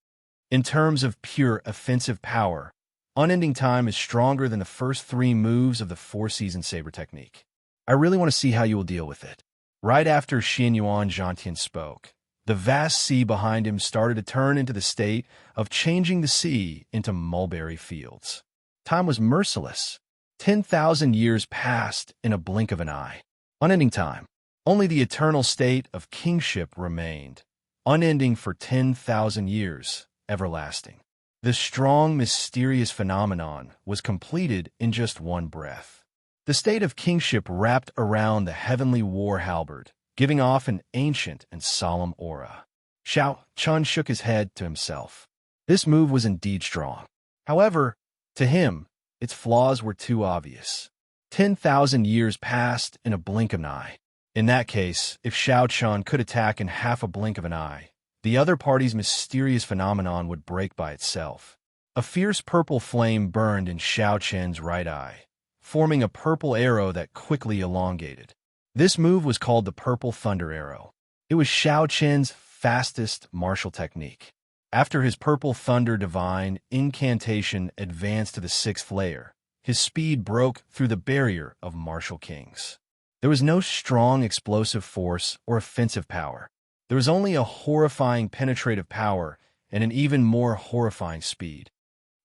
In terms of pure offensive power, Unending Time is stronger than the first three moves of the four-season saber technique. I really want to see how you will deal with it. Right after Xianyuan Zhantian spoke, the vast sea behind him started to turn into the state of changing the sea into mulberry fields. Time was merciless. 10,000 years passed in a blink of an eye. Unending time. Only the eternal state of kingship remained, unending for 10,000 years, everlasting. The strong, mysterious phenomenon was completed in just one breath. The state of kingship wrapped around the heavenly war halberd, giving off an ancient and solemn aura. Xiao Chun shook his head to himself. This move was indeed strong. However, to him, its flaws were too obvious. 10,000 years passed in a blink of an eye. In that case, if Xiao Chun could attack in half a blink of an eye, the other party's mysterious phenomenon would break by itself. A fierce purple flame burned in Xiao Chun's right eye, forming a purple arrow that quickly elongated. This move was called the Purple Thunder Arrow. It was Xiao Chun's fastest martial technique. After his Purple Thunder Divine incantation advanced to the sixth layer, his speed broke through the barrier of martial kings. There was no strong explosive force or offensive power. There was only a horrifying penetrative power and an even more horrifying speed.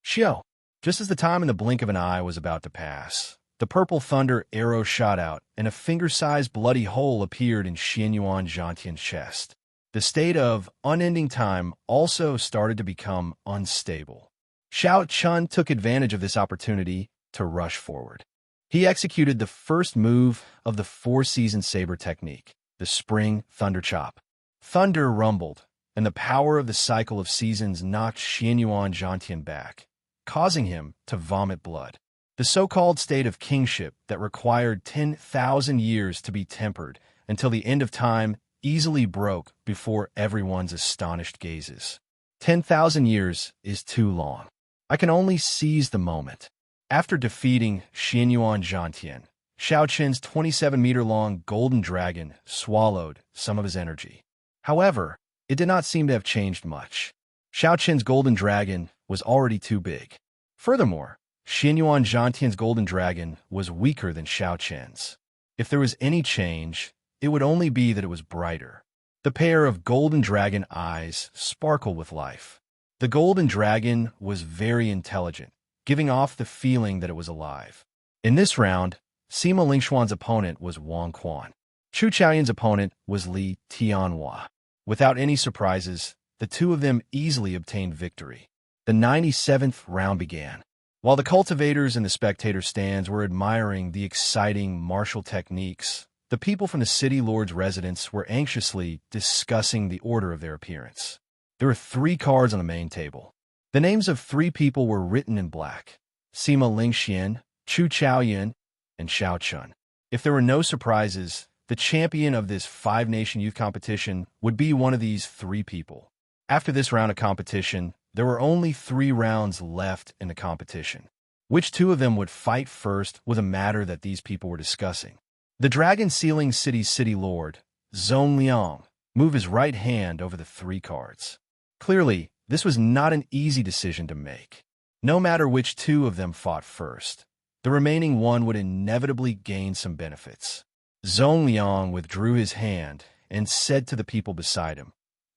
Xiao, just as the time in the blink of an eye was about to pass, the Purple Thunder arrow shot out, and a finger-sized bloody hole appeared in Xianyuan Zhantian's chest. The state of unending time also started to become unstable. Xiao Chun took advantage of this opportunity to rush forward. He executed the first move of the four-season saber technique, the Spring Thunder Chop. Thunder rumbled, and the power of the cycle of seasons knocked Xianyuan Zhantian back, causing him to vomit blood. The so-called state of kingship that required 10,000 years to be tempered until the end of time easily broke before everyone's astonished gazes. 10,000 years is too long. I can only seize the moment. After defeating Xianyuan Zhantian, Xiao Chun's 27-meter-long golden dragon swallowed some of his energy. However, it did not seem to have changed much. Xiao Chun's golden dragon was already too big. Furthermore, Xianyuan Zhantian's golden dragon was weaker than Xiao Chun's. If there was any change, it would only be that it was brighter. The pair of golden dragon eyes sparkled with life. The golden dragon was very intelligent, giving off the feeling that it was alive. In this round, Sima Lingxuan's opponent was Wang Quan. Chu Chaoyan's opponent was Li Tianhua. Without any surprises, the two of them easily obtained victory. The 97th round began. While the cultivators in the spectator stands were admiring the exciting martial techniques, the people from the city lord's residence were anxiously discussing the order of their appearance. There were 3 cards on the main table. The names of 3 people were written in black: Sima Lingxian, Chu Chaoyan, and Xiao Chun. If there were no surprises, the champion of this 5-nation youth competition would be one of these 3 people. After this round of competition, there were only 3 rounds left in the competition. Which 2 of them would fight first was a matter that these people were discussing. The dragon-sealing city's city lord, Zhong Liang, moved his right hand over the 3 cards. Clearly, this was not an easy decision to make. No matter which 2 of them fought first, the remaining one would inevitably gain some benefits. Zhong Liang withdrew his hand and said to the people beside him,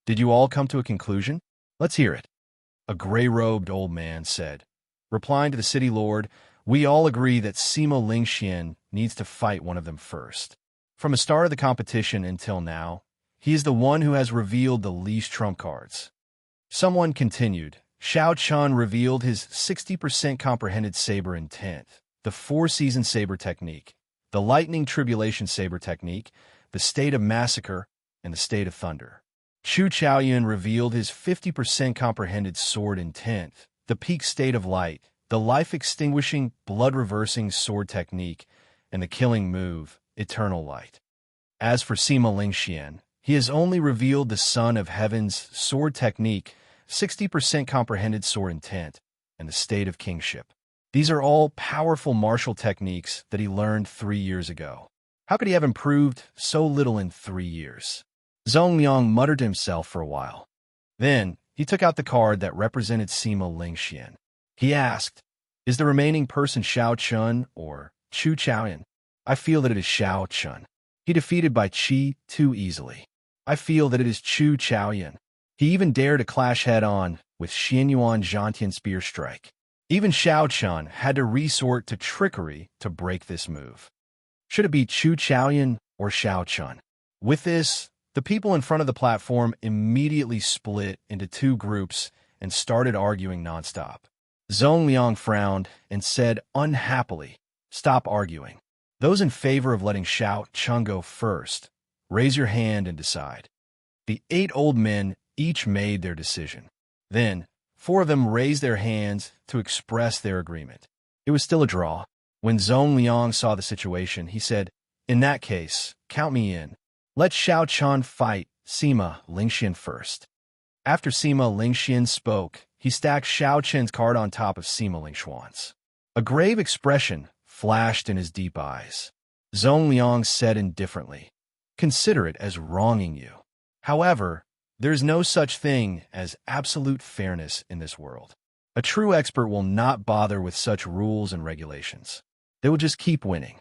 "Did you all come to a conclusion? Let's hear it." A gray-robed old man said, replying to the city lord, "We all agree that Sima Lingxian needs to fight one of them first. From the start of the competition until now, he is the one who has revealed the least trump cards." Someone continued, "Xiao Chun revealed his 60% comprehended saber intent, the 4-season saber technique, the lightning tribulation saber technique, the state of massacre, and the state of thunder. Chu Chaoyun revealed his 50% comprehended sword intent, the peak state of light, the life-extinguishing, blood-reversing sword technique, and the killing move, eternal light. As for Sima Lingxian, he has only revealed the Son of Heaven's sword technique, 60% comprehended sword intent, and the state of kingship. These are all powerful martial techniques that he learned 3 years ago. How could he have improved so little in 3 years?" Zhong Liang muttered to himself for a while. Then, he took out the card that represented Sima Lingxian. He asked, "Is the remaining person Xiao Chun or Chu Chaoyan?" "I feel that it is Xiao Chun. He defeated Bai Qi too easily." "I feel that it is Chu Chaoyan. He even dared to clash head-on with Xianyuan Zhantian spear strike." Even Xiao Chun had to resort to trickery to break this move. Should it be Chu Chaoyan or Xiao Chun? With this, the people in front of the platform immediately split into 2 groups and started arguing nonstop. Zhong Liang frowned and said unhappily, "Stop arguing. Those in favor of letting Xiao Chun go first, raise your hand and decide." The 8 old men each made their decision. Then, 4 of them raised their hands to express their agreement. It was still a draw. When Zhong Liang saw the situation, he said, "In that case, count me in. Let Xiao Chun fight Sima Lingxian first." After Sima Lingxian spoke, he stacked Xiao Chen's card on top of Sima Lingxuan's. A grave expression flashed in his deep eyes. Zhong Liang said indifferently, "Consider it as wronging you. However, there is no such thing as absolute fairness in this world. A true expert will not bother with such rules and regulations. They will just keep winning."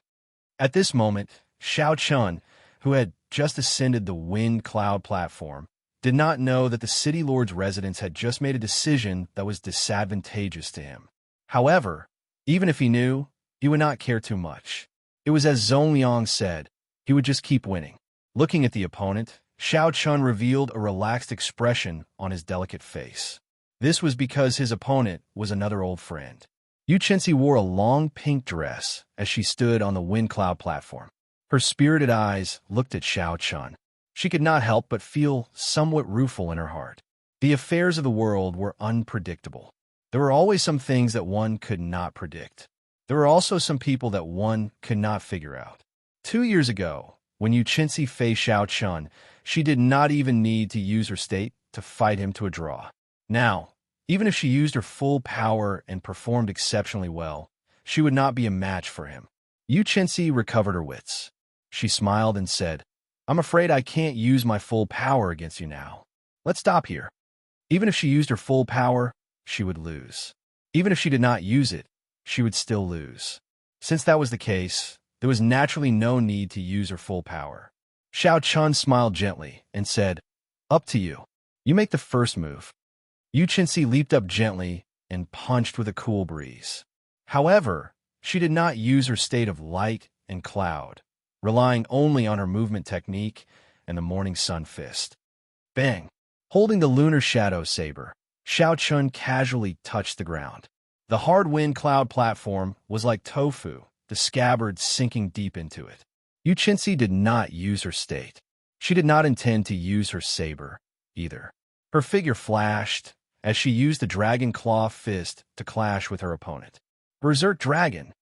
At this moment, Xiao Chun, who had just ascended the wind cloud platform, did not know that the city lord's residence had just made a decision that was disadvantageous to him. However, even if he knew, he would not care too much. It was as Zhong Liang said, he would just keep winning. Looking at the opponent, Xiao Chun revealed a relaxed expression on his delicate face. This was because his opponent was another old friend. Yu Chenxi wore a long pink dress as she stood on the wind cloud platform. Her spirited eyes looked at Xiao Chun. She could not help but feel somewhat rueful in her heart. The affairs of the world were unpredictable. There were always some things that one could not predict. There were also some people that one could not figure out. 2 years ago, when Yu Chenxi faced Xiao Chun, she did not even need to use her state to fight him to a draw. Now, even if she used her full power and performed exceptionally well, she would not be a match for him. Yu Chenxi recovered her wits. She smiled and said, "I'm afraid I can't use my full power against you now. Let's stop here." Even if she used her full power, she would lose. Even if she did not use it, she would still lose. Since that was the case, there was naturally no need to use her full power. Xiao Chun smiled gently and said, "Up to you. You make the first move." Yu Chenxi leaped up gently and punched with a cool breeze. However, she did not use her state of light and cloud, relying only on her movement technique and the morning sun fist. Bang! Holding the lunar shadow saber, Xiao Chun casually touched the ground. The hard wind cloud platform was like tofu, the scabbard sinking deep into it. Yu Chenxi did not use her state. She did not intend to use her saber, either. Her figure flashed as she used the dragon claw fist to clash with her opponent. Berserk Dragon!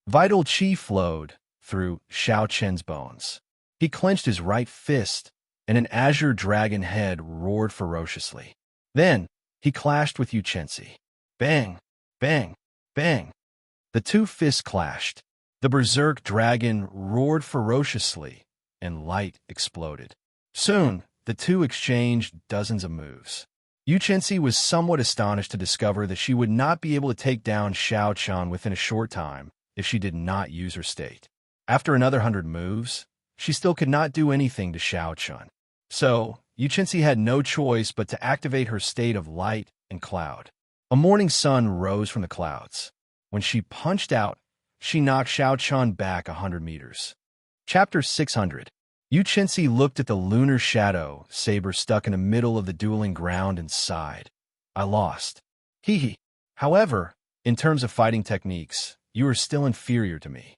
Vital chi flowed through Xiao Chen's bones. He clenched his right fist, and an azure dragon head roared ferociously. Then, he clashed with Yu Chenxi. Bang! Bang! Bang! The 2 fists clashed. The berserk dragon roared ferociously, and light exploded. Soon, the two exchanged dozens of moves. Yu Chenxi was somewhat astonished to discover that she would not be able to take down Xiao Chun within a short time if she did not use her state. After another 100 moves, she still could not do anything to Xiao Chun. So, Yu Chenxi had no choice but to activate her state of light and cloud. A morning sun rose from the clouds. When she punched out, she knocked Xiao Chun back 100 meters. Chapter 600. Yu Chenxi looked at the lunar shadow saber stuck in the middle of the dueling ground and sighed. I lost. Hee hee. However, in terms of fighting techniques, you are still inferior to me.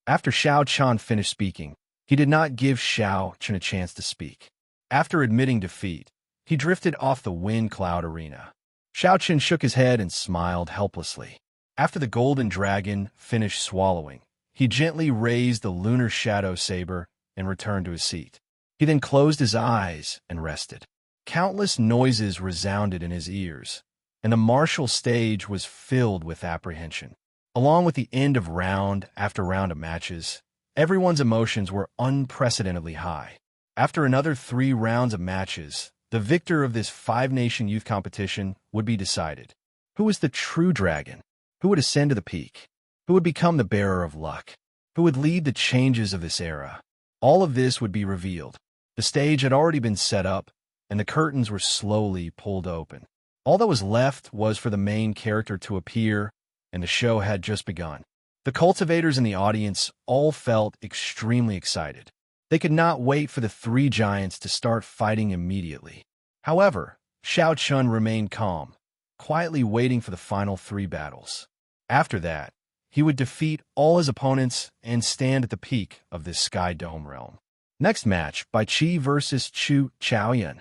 After Xiao Chun finished speaking, he did not give Xiao Chun a chance to speak. After admitting defeat, he drifted off the wind cloud arena. Xiao Chun shook his head and smiled helplessly. After the golden dragon finished swallowing, he gently raised the lunar shadow saber and returned to his seat. He then closed his eyes and rested. Countless noises resounded in his ears, and the martial stage was filled with apprehension. Along with the end of round after round of matches, everyone's emotions were unprecedentedly high. After another 3 rounds of matches, the victor of this 5-nation youth competition would be decided. Who was the true dragon? Who would ascend to the peak? Who would become the bearer of luck? Who would lead the changes of this era? All of this would be revealed. The stage had already been set up, and the curtains were slowly pulled open. All that was left was for the main character to appear, and the show had just begun. The cultivators in the audience all felt extremely excited. They could not wait for the 3 giants to start fighting immediately. However, Xiao Chun remained calm, quietly waiting for the final 3 battles. After that, he would defeat all his opponents and stand at the peak of this Sky Dome realm. Next match, Bai Qi versus Chu Chaoyan.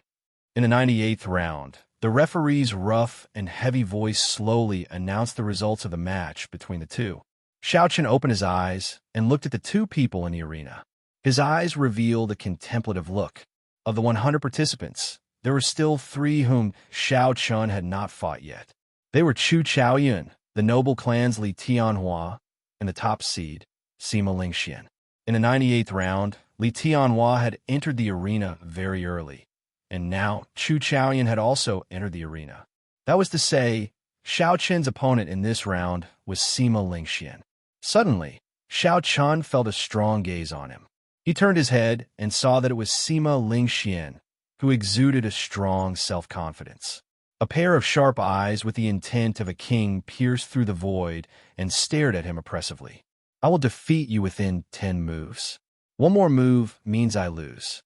In the 98th round, the referee's rough and heavy voice slowly announced the results of the match between the two. Xiao Chun opened his eyes and looked at the 2 people in the arena. His eyes revealed a contemplative look. Of the 100 participants, there were still 3 whom Xiao Chun had not fought yet. They were Chu Chaoyan, the noble clans Li Tianhua, and the top seed, Sima Lingxian. In the 98th round, Li Tianhua had entered the arena very early, and now Chu Chaoyan had also entered the arena. That was to say, Xiao Chun's opponent in this round was Sima Lingxian. Suddenly, Xiao Chun felt a strong gaze on him. He turned his head and saw that it was Sima Lingxian, who exuded a strong self-confidence. A pair of sharp eyes with the intent of a king pierced through the void and stared at him oppressively. I will defeat you within 10 moves. 1 more move means I lose.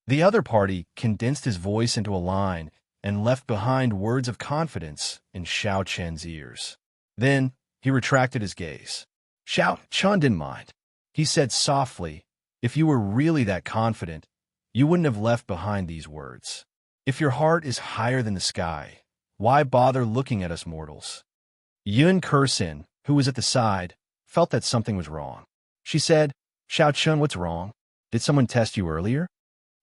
The other party condensed his voice into a line and left behind words of confidence in Xiao Chun's ears. Then he retracted his gaze. Xiao Chun didn't mind. He said softly, if you were really that confident, you wouldn't have left behind these words. If your heart is higher than the sky, why bother looking at us mortals? Yun Kursin, who was at the side, felt that something was wrong. She said, Xiao Chun, what's wrong? Did someone test you earlier?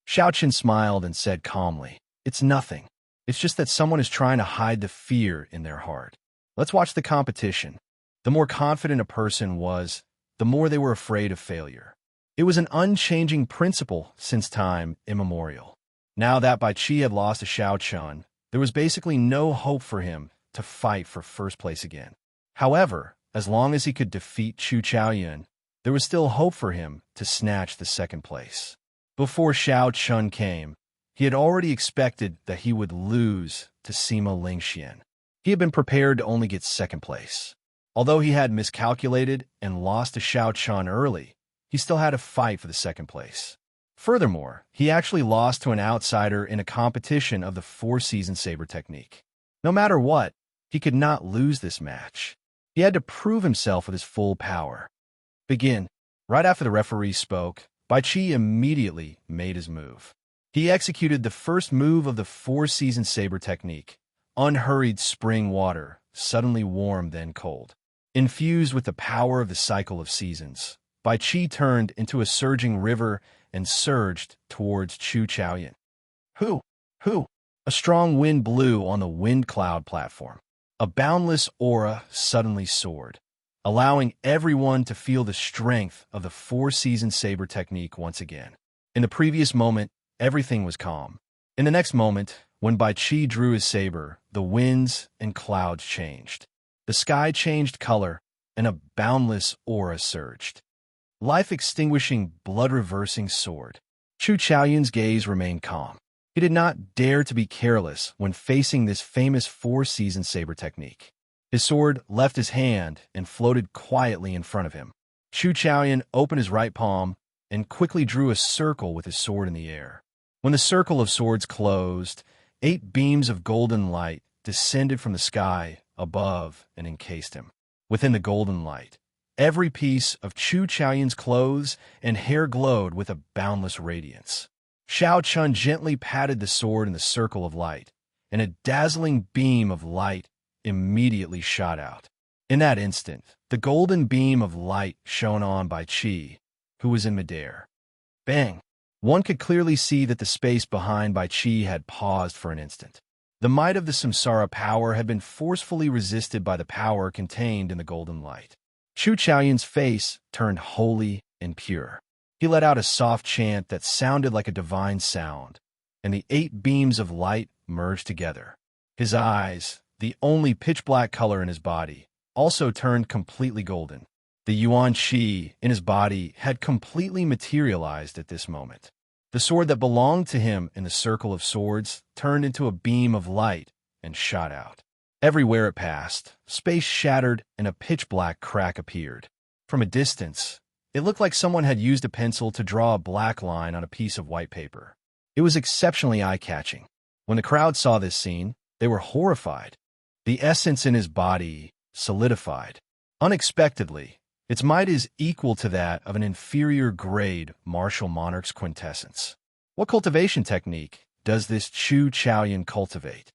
Xiao Chun smiled and said calmly, it's nothing. It's just that someone is trying to hide the fear in their heart. Let's watch the competition. The more confident a person was, the more they were afraid of failure. It was an unchanging principle since time immemorial. Now that Bai Qi had lost to Xiao Chun, there was basically no hope for him to fight for first place again. However, as long as he could defeat Chu Chaoyan, there was still hope for him to snatch the 2nd place. Before Xiao Chun came, he had already expected that he would lose to Sima Lingxian. He had been prepared to only get 2nd place. Although he had miscalculated and lost to Xiao Chun early, he still had to fight for the 2nd place. Furthermore, he actually lost to an outsider in a competition of the 4-season saber technique. No matter what, he could not lose this match. He had to prove himself with his full power. Begin. Right after the referee spoke, Bai Qi immediately made his move. He executed the first move of the 4-season saber technique, unhurried spring water, suddenly warm then cold. Infused with the power of the cycle of seasons, Bai Qi turned into a surging river and surged towards Chu Chaoyan. Who? A strong wind blew on the wind cloud platform. A boundless aura suddenly soared. allowing everyone to feel the strength of the four-season saber technique once again. In the previous moment, everything was calm. In the next moment, when Bai Qi drew his saber, the winds and clouds changed. The sky changed color, and a boundless aura surged. Life-extinguishing, blood-reversing sword. Chu Chaoyun's gaze remained calm. He did not dare to be careless when facing this famous four-season saber technique. His sword left his hand and floated quietly in front of him. Chu Chaoyun opened his right palm and quickly drew a circle with his sword in the air. When the circle of swords closed, 8 beams of golden light descended from the sky above and encased him. Within the golden light, every piece of Chu Chaoyun's clothes and hair glowed with a boundless radiance. Xiao Chun gently patted the sword in the circle of light, and a dazzling beam of light immediately shot out. In that instant, the golden beam of light shone on Bai Qi, who was in midair. Bang! One could clearly see that the space behind Bai Qi had paused for an instant. The might of the samsara power had been forcefully resisted by the power contained in the golden light. Chu Chaoyun's face turned holy and pure. He let out a soft chant that sounded like a divine sound, and the 8 beams of light merged together. His eyes, the only pitch-black color in his body, also turned completely golden. The Yuan Qi in his body had completely materialized at this moment. The sword that belonged to him in the circle of swords turned into a beam of light and shot out. Everywhere it passed, space shattered and a pitch-black crack appeared. From a distance, it looked like someone had used a pencil to draw a black line on a piece of white paper. It was exceptionally eye-catching. When the crowd saw this scene, they were horrified. The essence in his body solidified. Unexpectedly, its might is equal to that of an inferior-grade martial monarch's quintessence. What cultivation technique does this Chu Chaoyun cultivate?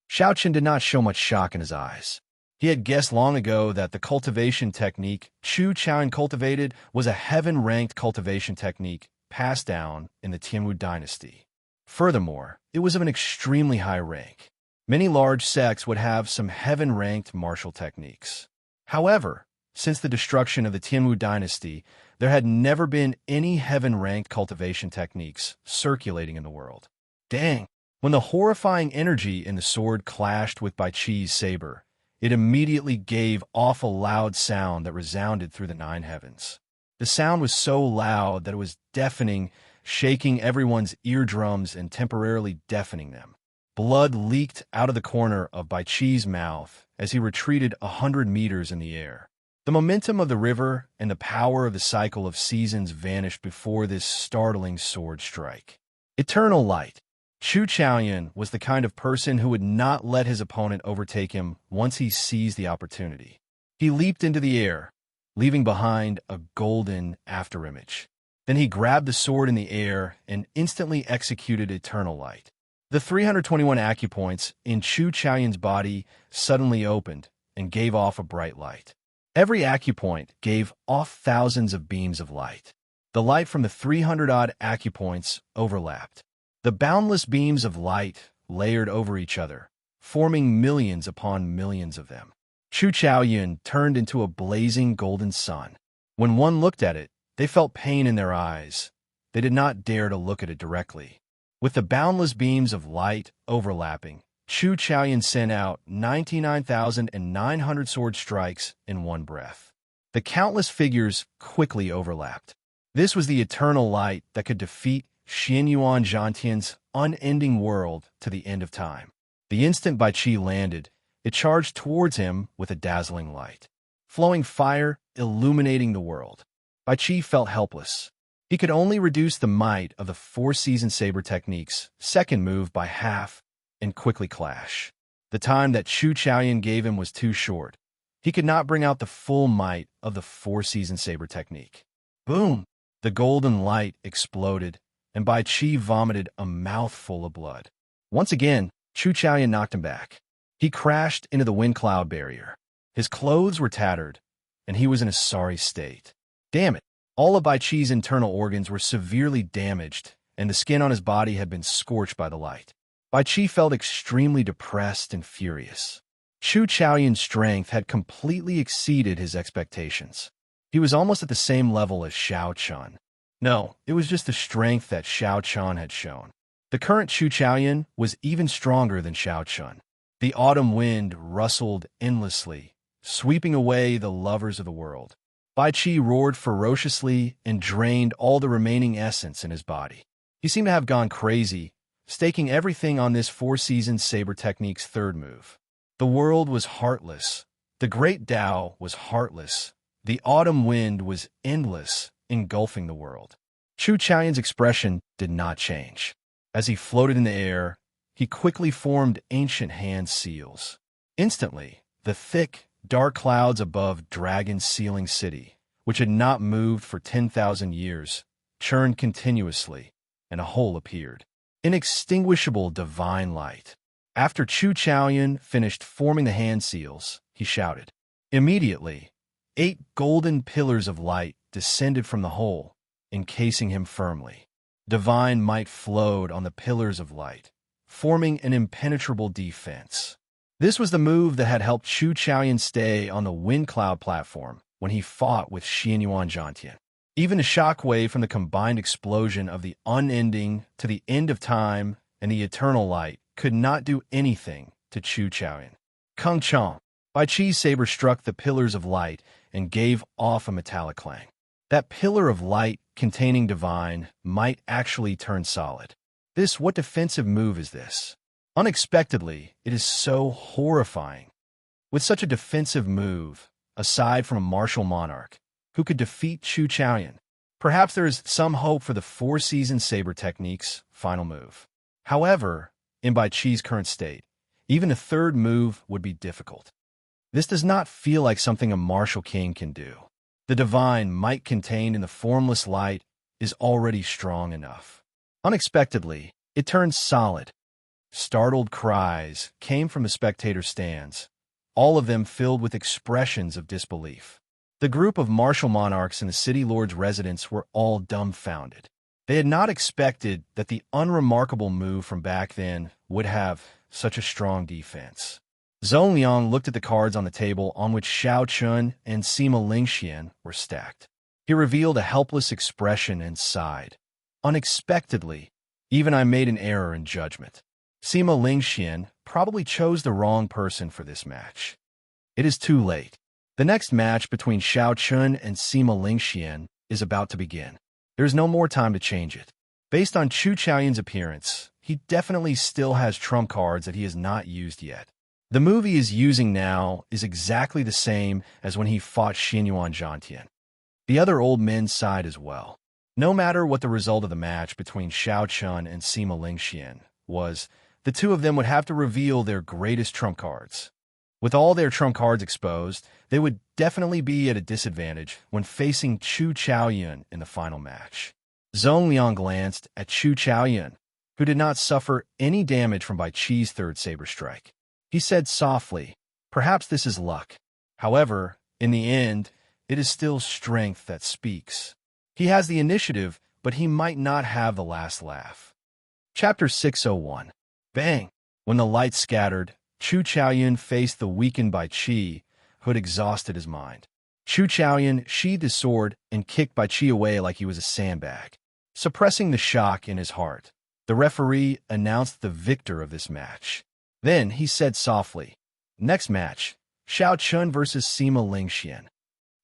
Xiao Chen did not show much shock in his eyes. He had guessed long ago that the cultivation technique Chu Chaoyun cultivated was a heaven-ranked cultivation technique passed down in the Tianwu dynasty. Furthermore, it was of an extremely high rank. Many large sects would have some heaven-ranked martial techniques. However, since the destruction of the Tianwu dynasty, there had never been any heaven-ranked cultivation techniques circulating in the world. Dang! When the horrifying energy in the sword clashed with Bai Qi's saber, it immediately gave off a loud sound that resounded through the 9 heavens. The sound was so loud that it was deafening, shaking everyone's eardrums and temporarily deafening them. Blood leaked out of the corner of Bai Qi's mouth as he retreated 100 meters in the air. The momentum of the river and the power of the cycle of seasons vanished before this startling sword strike. Eternal light. Chu Chaoyun was the kind of person who would not let his opponent overtake him once he seized the opportunity. He leaped into the air, leaving behind a golden afterimage. Then he grabbed the sword in the air and instantly executed eternal light. The 321 acupoints in Chu Chaoyun's body suddenly opened and gave off a bright light. Every acupoint gave off thousands of beams of light. The light from the 300-odd acupoints overlapped. The boundless beams of light layered over each other, forming millions upon millions of them. Chu Chaoyun turned into a blazing golden sun. When one looked at it, they felt pain in their eyes. They did not dare to look at it directly. With the boundless beams of light overlapping, Chu Chaoyun sent out 99,900 sword strikes in one breath. The countless figures quickly overlapped. This was the eternal light that could defeat Xianyuan Zhantian's unending world to the end of time. The instant Bai Qi landed, it charged towards him with a dazzling light. Flowing fire illuminating the world. Bai Qi felt helpless. He could only reduce the might of the four-season saber technique's second move by half and quickly clash. The time that Chu Chaoyun gave him was too short. He could not bring out the full might of the four-season saber technique. Boom! The golden light exploded, and Bai Qi vomited a mouthful of blood. Once again, Chu Chaoyun knocked him back. He crashed into the wind cloud barrier. His clothes were tattered, and he was in a sorry state. Damn it! All of Bai Qi's internal organs were severely damaged, and the skin on his body had been scorched by the light. Bai Qi felt extremely depressed and furious. Chu Chaoyun's strength had completely exceeded his expectations. He was almost at the same level as Xiao Chun. No, it was just the strength that Xiao Chun had shown. The current Chu Chaoyun was even stronger than Xiao Chun. The autumn wind rustled endlessly, sweeping away the lovers of the world. Bai Qi roared ferociously and drained all the remaining essence in his body. He seemed to have gone crazy, staking everything on this four-season saber technique's third move. The world was heartless. The great Tao was heartless. The autumn wind was endless, engulfing the world. Chu Chaoyun's expression did not change. As he floated in the air, he quickly formed ancient hand seals. Instantly, the thick, dark clouds above Dragon's Sealing City, which had not moved for 10,000 years, churned continuously, and a hole appeared. Inextinguishable divine light. After Chu Chaoyun finished forming the hand seals, he shouted. Immediately, 8 golden pillars of light descended from the hole, encasing him firmly. Divine might flowed on the pillars of light, forming an impenetrable defense. This was the move that had helped Chu Chaoyun stay on the Wind Cloud platform when he fought with Xianyuan Jiantian. Even a shockwave from the combined explosion of the unending to the end of time and the eternal light could not do anything to Chu Chaoyun. Kung Chong. Bai Qi's saber struck the pillars of light and gave off a metallic clang. That pillar of light containing divine might actually turn solid. What defensive move is this? Unexpectedly, it is so horrifying. With such a defensive move, aside from a martial monarch, who could defeat Chu Chaoyun, perhaps there is some hope for the four-season saber technique's final move. However, in Bai Qi's current state, even a third move would be difficult. This does not feel like something a martial king can do. The divine might contained in the formless light is already strong enough. Unexpectedly, it turned solid. Startled cries came from the spectator stands, all of them filled with expressions of disbelief. The group of martial monarchs in the city lord's residence were all dumbfounded. They had not expected that the unremarkable move from back then would have such a strong defense. Zhong Liang looked at the cards on the table on which Xiao Chun and Sima Lingxian were stacked. He revealed a helpless expression and sighed. Unexpectedly, even I made an error in judgment. Sima Lingxian probably chose the wrong person for this match. It is too late. The next match between Xiao Chun and Sima Lingxian is about to begin. There is no more time to change it. Based on Chu Chaoyun's appearance, he definitely still has trump cards that he has not used yet. The move he is using now is exactly the same as when he fought Xianyuan Jiantian. The other old men sighed as well. No matter what the result of the match between Xiao Chun and Sima Lingxian was, the two of them would have to reveal their greatest trump cards. With all their trump cards exposed, they would definitely be at a disadvantage when facing Chu Chaoyun in the final match. Zhong Liang glanced at Chu Chaoyun, who did not suffer any damage from Bai Qi's third saber strike. He said softly, "Perhaps this is luck. However, in the end, it is still strength that speaks. He has the initiative, but he might not have the last laugh." Chapter 601. Bang! When the light scattered, Chu Chaoyun faced the weakened Bai Qi, who had exhausted his mind. Chu Chaoyun sheathed his sword and kicked Bai Qi away like he was a sandbag. Suppressing the shock in his heart, the referee announced the victor of this match. Then he said softly, "Next match, Xiao Chun versus Sima Lingxian."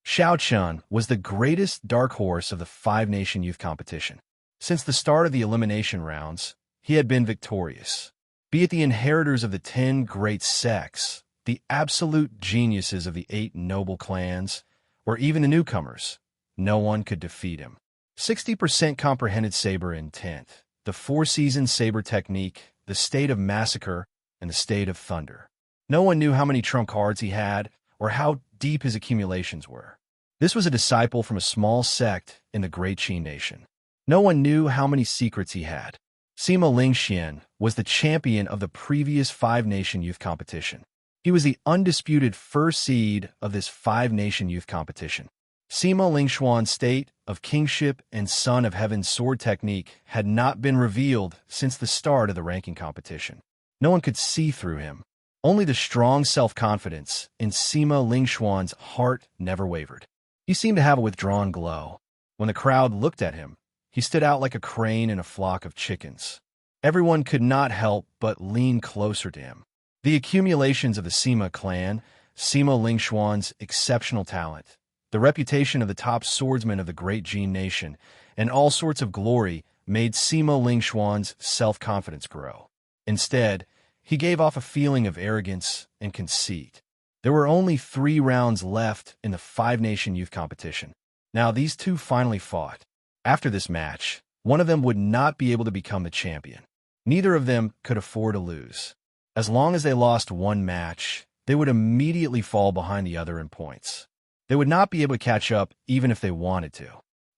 Xiao Chun was the greatest dark horse of the five-nation youth competition. Since the start of the elimination rounds, he had been victorious. Be it the inheritors of the 10 great sects, the absolute geniuses of the 8 noble clans, or even the newcomers, no one could defeat him. 60% comprehended saber intent, the four-season saber technique, the state of massacre, and the state of thunder. No one knew how many trump cards he had or how deep his accumulations were. This was a disciple from a small sect in the Great Qi Nation. No one knew how many secrets he had. Sima Lingxian was the champion of the previous five-nation youth competition. He was the undisputed first seed of this five-nation youth competition. Sima Lingxuan's state of kingship and Son of Heaven's sword technique had not been revealed since the start of the ranking competition. No one could see through him. Only the strong self-confidence in Sima Lingxuan's heart never wavered. He seemed to have a withdrawn glow. When the crowd looked at him, he stood out like a crane in a flock of chickens. Everyone could not help but lean closer to him. The accumulations of the Sima clan, Sima Lingxuan's exceptional talent, the reputation of the top swordsman of the great Jin nation, and all sorts of glory made Sima Lingxuan's self-confidence grow. Instead, he gave off a feeling of arrogance and conceit. There were only 3 rounds left in the 5-nation youth competition. Now these two finally fought. After this match, one of them would not be able to become the champion. Neither of them could afford to lose. As long as they lost one match, they would immediately fall behind the other in points. They would not be able to catch up even if they wanted to.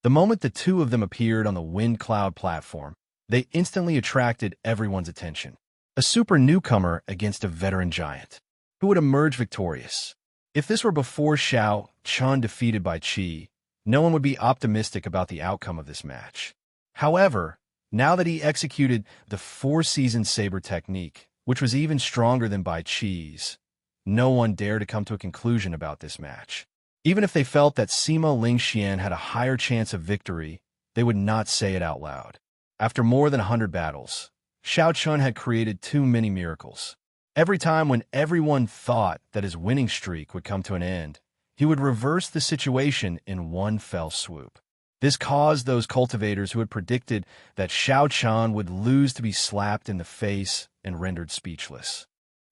The moment the two of them appeared on the Wind Cloud platform, they instantly attracted everyone's attention. A super newcomer against a veteran giant. Who would emerge victorious? If this were before Xiao Chun defeated by Qi, no one would be optimistic about the outcome of this match. However, now that he executed the 4-season saber technique, which was even stronger than Bai Qi's, no one dared to come to a conclusion about this match. Even if they felt that Sima Lingxian had a higher chance of victory, they would not say it out loud. After more than 100 battles, Xiao Chun had created too many miracles. Every time when everyone thought that his winning streak would come to an end, he would reverse the situation in one fell swoop. This caused those cultivators who had predicted that Xiao Chun would lose to be slapped in the face and rendered speechless.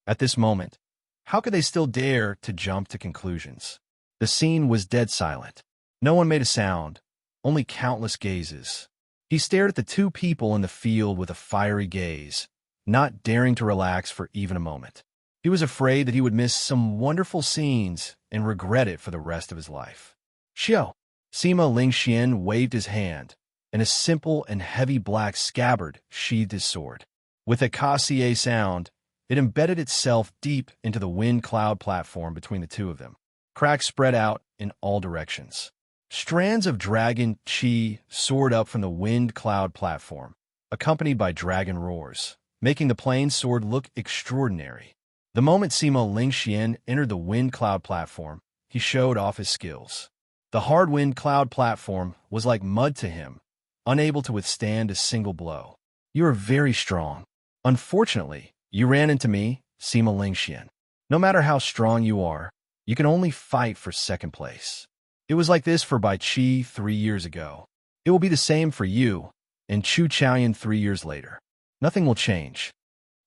At this moment, how could they still dare to jump to conclusions? The scene was dead silent. No one made a sound, only countless gazes. He stared at the two people in the field with a fiery gaze, not daring to relax for even a moment. He was afraid that he would miss some wonderful scenes and regret it for the rest of his life. Xiao! Sima Lingxian waved his hand, and a simple and heavy black scabbard sheathed his sword. With a cassier sound, it embedded itself deep into the wind cloud platform between the two of them. Cracks spread out in all directions. Strands of dragon qi soared up from the wind cloud platform, accompanied by dragon roars, making the plain sword look extraordinary. The moment Sima Lingxian entered the wind cloud platform, he showed off his skills. The hard wind cloud platform was like mud to him, unable to withstand a single blow. You are very strong. Unfortunately, you ran into me, Sima Lingxian. No matter how strong you are, you can only fight for second place. It was like this for Bai Qi 3 years ago. It will be the same for you and Chu Chaoyan 3 years later. Nothing will change.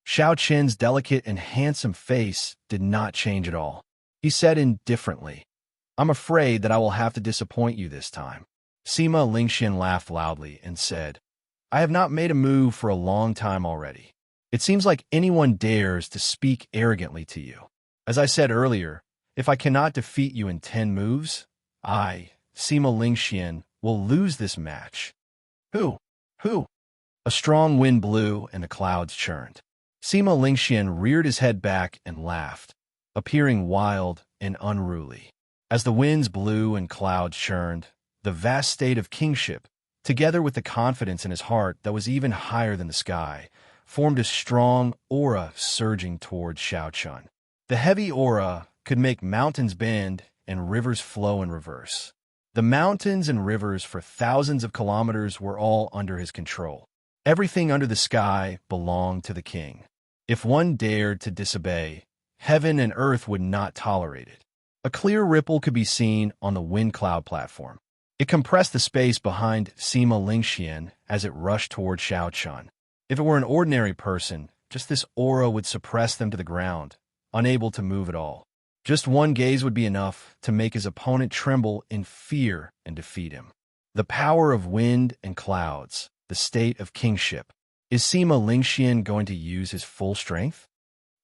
Xiao Qin's delicate and handsome face did not change at all. He said indifferently, I'm afraid that I will have to disappoint you this time. Sima Lingxian laughed loudly and said, I have not made a move for a long time already. It seems like anyone dares to speak arrogantly to you. As I said earlier, if I cannot defeat you in 10 moves, I, Sima Lingxian, will lose this match. Who? A strong wind blew and the clouds churned. Sima Lingxian reared his head back and laughed, appearing wild and unruly. As the winds blew and clouds churned, the vast state of kingship, together with the confidence in his heart that was even higher than the sky, formed a strong aura surging towards Xiao Chun. The heavy aura could make mountains bend and rivers flow in reverse. The mountains and rivers for thousands of kilometers were all under his control. Everything under the sky belonged to the king. If one dared to disobey, heaven and earth would not tolerate it. A clear ripple could be seen on the wind cloud platform. It compressed the space behind Sima Lingxian as it rushed toward Xiao Chun. If it were an ordinary person, just this aura would suppress them to the ground, unable to move at all. Just one gaze would be enough to make his opponent tremble in fear and defeat him. The power of wind and clouds, the state of kingship. Is Sima Lingxian going to use his full strength?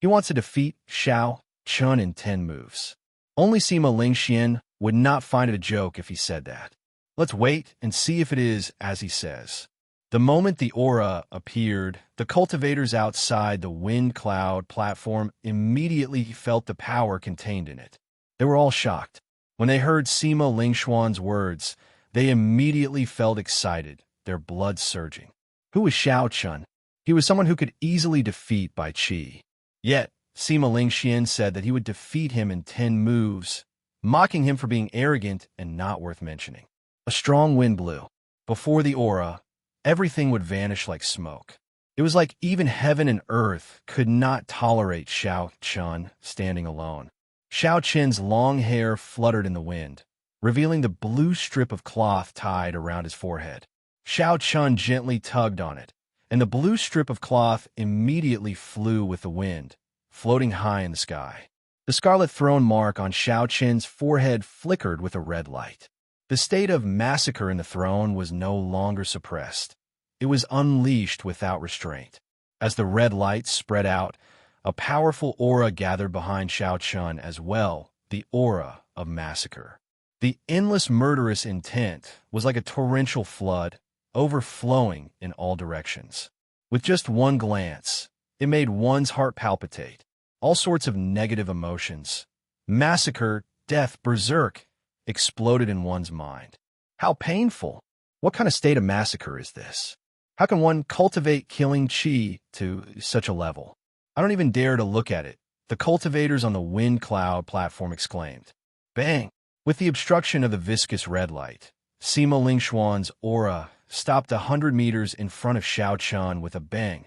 He wants to defeat Xiao Chun in 10 moves. Only Sima Lingxian would not find it a joke if he said that. Let's wait and see if it is as he says. The moment the aura appeared, the cultivators outside the wind cloud platform immediately felt the power contained in it. They were all shocked. When they heard Sima Lingxuan's words, they immediately felt excited, their blood surging. Who was Xiao Chun? He was someone who could easily defeat Bai Qi. Yet, Sima Lingxian said that he would defeat him in 10 moves, mocking him for being arrogant and not worth mentioning. A strong wind blew. Before the aura, everything would vanish like smoke. It was like even heaven and earth could not tolerate Xiao Chun standing alone. Xiao Qin's long hair fluttered in the wind, revealing the blue strip of cloth tied around his forehead. Xiao Chun gently tugged on it, and the blue strip of cloth immediately flew with the wind, floating high in the sky. The scarlet throne mark on Xiao Qin's forehead flickered with a red light. The state of massacre in the throne was no longer suppressed. It was unleashed without restraint. As the red light spread out, a powerful aura gathered behind Xiao Chun as well, the aura of massacre. The endless murderous intent was like a torrential flood, overflowing in all directions. With just one glance, it made one's heart palpitate. All sorts of negative emotions, massacre, death, berserk, exploded in one's mind. How painful! What kind of state of massacre is this? How can one cultivate killing chi to such a level? I don't even dare to look at it, the cultivators on the wind cloud platform exclaimed. Bang! With the obstruction of the viscous red light, Sima Lingxuan's aura stopped 100 meters in front of Xiao Chun with a bang,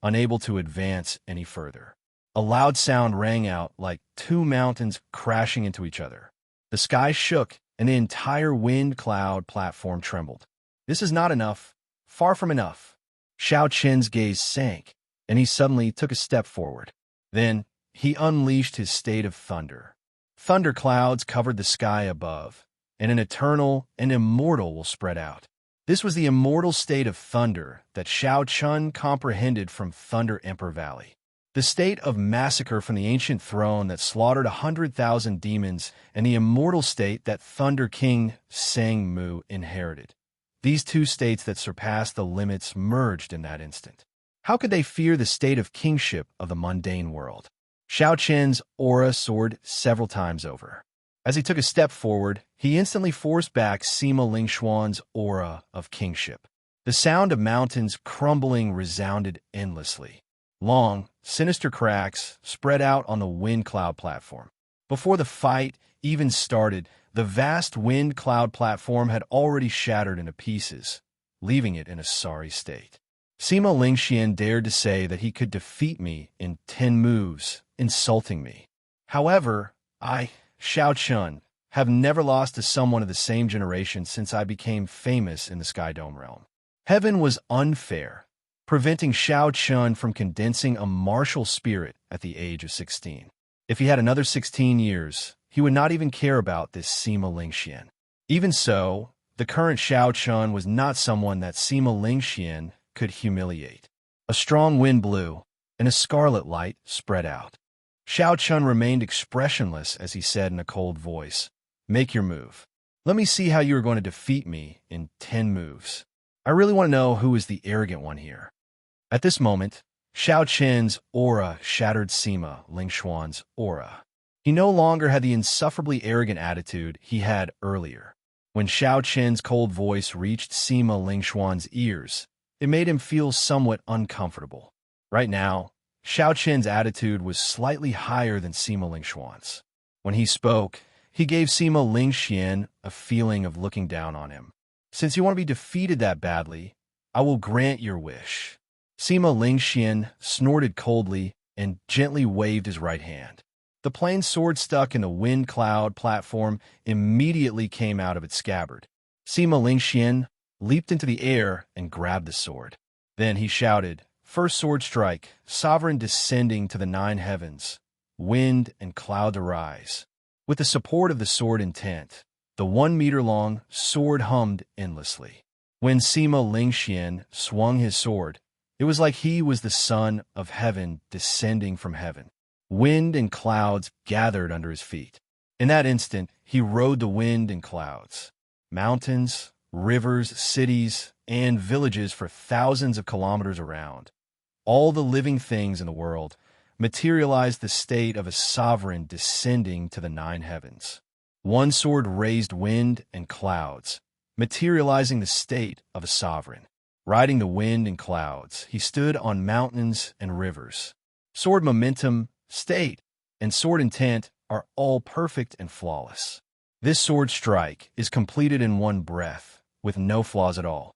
unable to advance any further. A loud sound rang out like 2 mountains crashing into each other. The sky shook, and the entire wind cloud platform trembled. This is not enough. Far from enough. Xiao Qin's gaze sank, and he suddenly took a step forward. Then, he unleashed his state of thunder. Thunder clouds covered the sky above, and an eternal and immortal will spread out. This was the immortal state of thunder that Xiao Chun comprehended from Thunder Emperor Valley. The state of massacre from the ancient throne that slaughtered 100,000 demons, and the immortal state that Thunder King Sang Mu inherited. These two states that surpassed the limits merged in that instant. How could they fear the state of kingship of the mundane world? Xiao Qin's aura soared several times over. As he took a step forward, he instantly forced back Sima Lingxuan's aura of kingship. The sound of mountains crumbling resounded endlessly. Long, sinister cracks spread out on the wind cloud platform. Before the fight even started, the vast wind cloud platform had already shattered into pieces, leaving it in a sorry state. Sima Lingxian dared to say that he could defeat me in 10 moves, insulting me. However, I, Xiao Chun, have never lost to someone of the same generation since I became famous in the Sky Dome realm. Heaven was unfair, preventing Xiao Chun from condensing a martial spirit at the age of 16. If he had another 16 years, he would not even care about this Sima Lingxian. Even so, the current Xiao Chun was not someone that Sima Lingxian could humiliate. A strong wind blew, and a scarlet light spread out. Xiao Chun remained expressionless as he said in a cold voice, "Make your move. Let me see how you are going to defeat me in 10 moves. I really want to know who is the arrogant one here." At this moment, Xiao Qin's aura shattered Sima Lingxuan's aura. He no longer had the insufferably arrogant attitude he had earlier. When Xiao Qin's cold voice reached Sima Lingxuan's ears, it made him feel somewhat uncomfortable. Right now, Xiao Qin's attitude was slightly higher than Sima Lingxuan's. When he spoke, he gave Sima Lingxian a feeling of looking down on him. "Since you want to be defeated that badly, I will grant your wish." Sima Lingxian snorted coldly and gently waved his right hand. The plain sword stuck in the wind cloud platform immediately came out of its scabbard. Sima Lingxian leaped into the air and grabbed the sword. Then he shouted, "First sword strike, sovereign descending to the 9 heavens, wind and cloud to rise." With the support of the sword intent, the 1-meter-long sword hummed endlessly. When Sima Lingxian swung his sword, it was like he was the son of heaven descending from heaven. Wind and clouds gathered under his feet. In that instant, he rode the wind and clouds. Mountains, rivers, cities, and villages for thousands of kilometers around. All the living things in the world materialized the state of a sovereign descending to the 9 heavens. One sword raised wind and clouds, materializing the state of a sovereign. Riding the wind and clouds, he stood on mountains and rivers. Sword momentum state, and sword intent are all perfect and flawless. This sword strike is completed in one breath, with no flaws at all.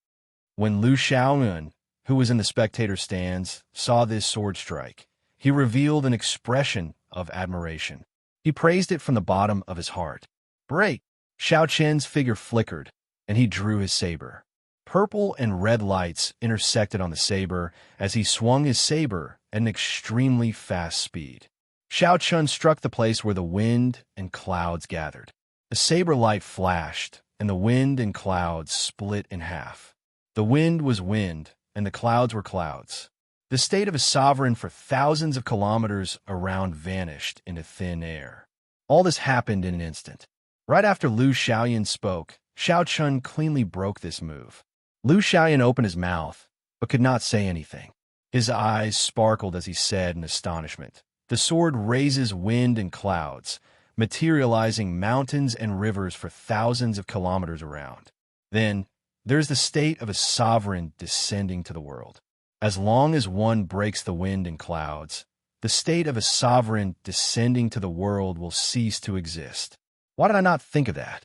When Lu Xiaoyun, who was in the spectator stands, saw this sword strike, he revealed an expression of admiration. He praised it from the bottom of his heart. Break! Xiao Qian's figure flickered, and he drew his saber. Purple and red lights intersected on the saber as he swung his saber at an extremely fast speed. Xiao Qian struck the place where the wind and clouds gathered. The saber light flashed, and the wind and clouds split in half. The wind was wind, and the clouds were clouds. The state of a sovereign for thousands of kilometers around vanished into thin air. All this happened in an instant. Right after Lu Xiaoyan spoke, Xiao Qian cleanly broke this move. Lu Xiaoyan opened his mouth, but could not say anything. His eyes sparkled as he said in astonishment, "The sword raises wind and clouds, materializing mountains and rivers for thousands of kilometers around. Then, there's the state of a sovereign descending to the world. As long as one breaks the wind and clouds, the state of a sovereign descending to the world will cease to exist. Why did I not think of that?"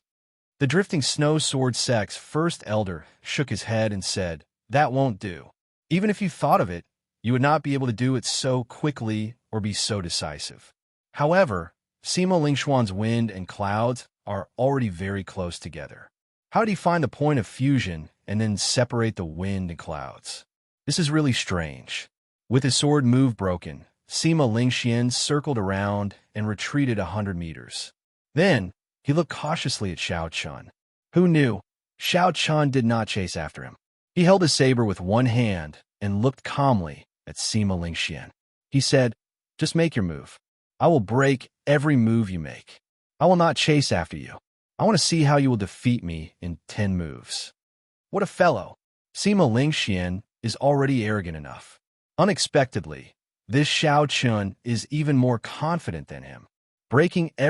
The drifting snow sword sect's first elder shook his head and said, "That won't do. Even if you thought of it, you would not be able to do it so quickly or be so decisive. However, Sima Lingxuan's wind and clouds are already very close together. How did he find the point of fusion and then separate the wind and clouds? This is really strange." With his sword move broken, Sima Lingxian circled around and retreated 100 meters. Then, he looked cautiously at Xiao Qian. Who knew? Xiao Qian did not chase after him. He held his saber with one hand and looked calmly at Sima Lingxian. He said, "Just make your move. I will break every move you make. I will not chase after you. I want to see how you will defeat me in 10 moves. What a fellow! Sima Lingxian is already arrogant enough. Unexpectedly, this Xiao Qian is even more confident than him. Breaking every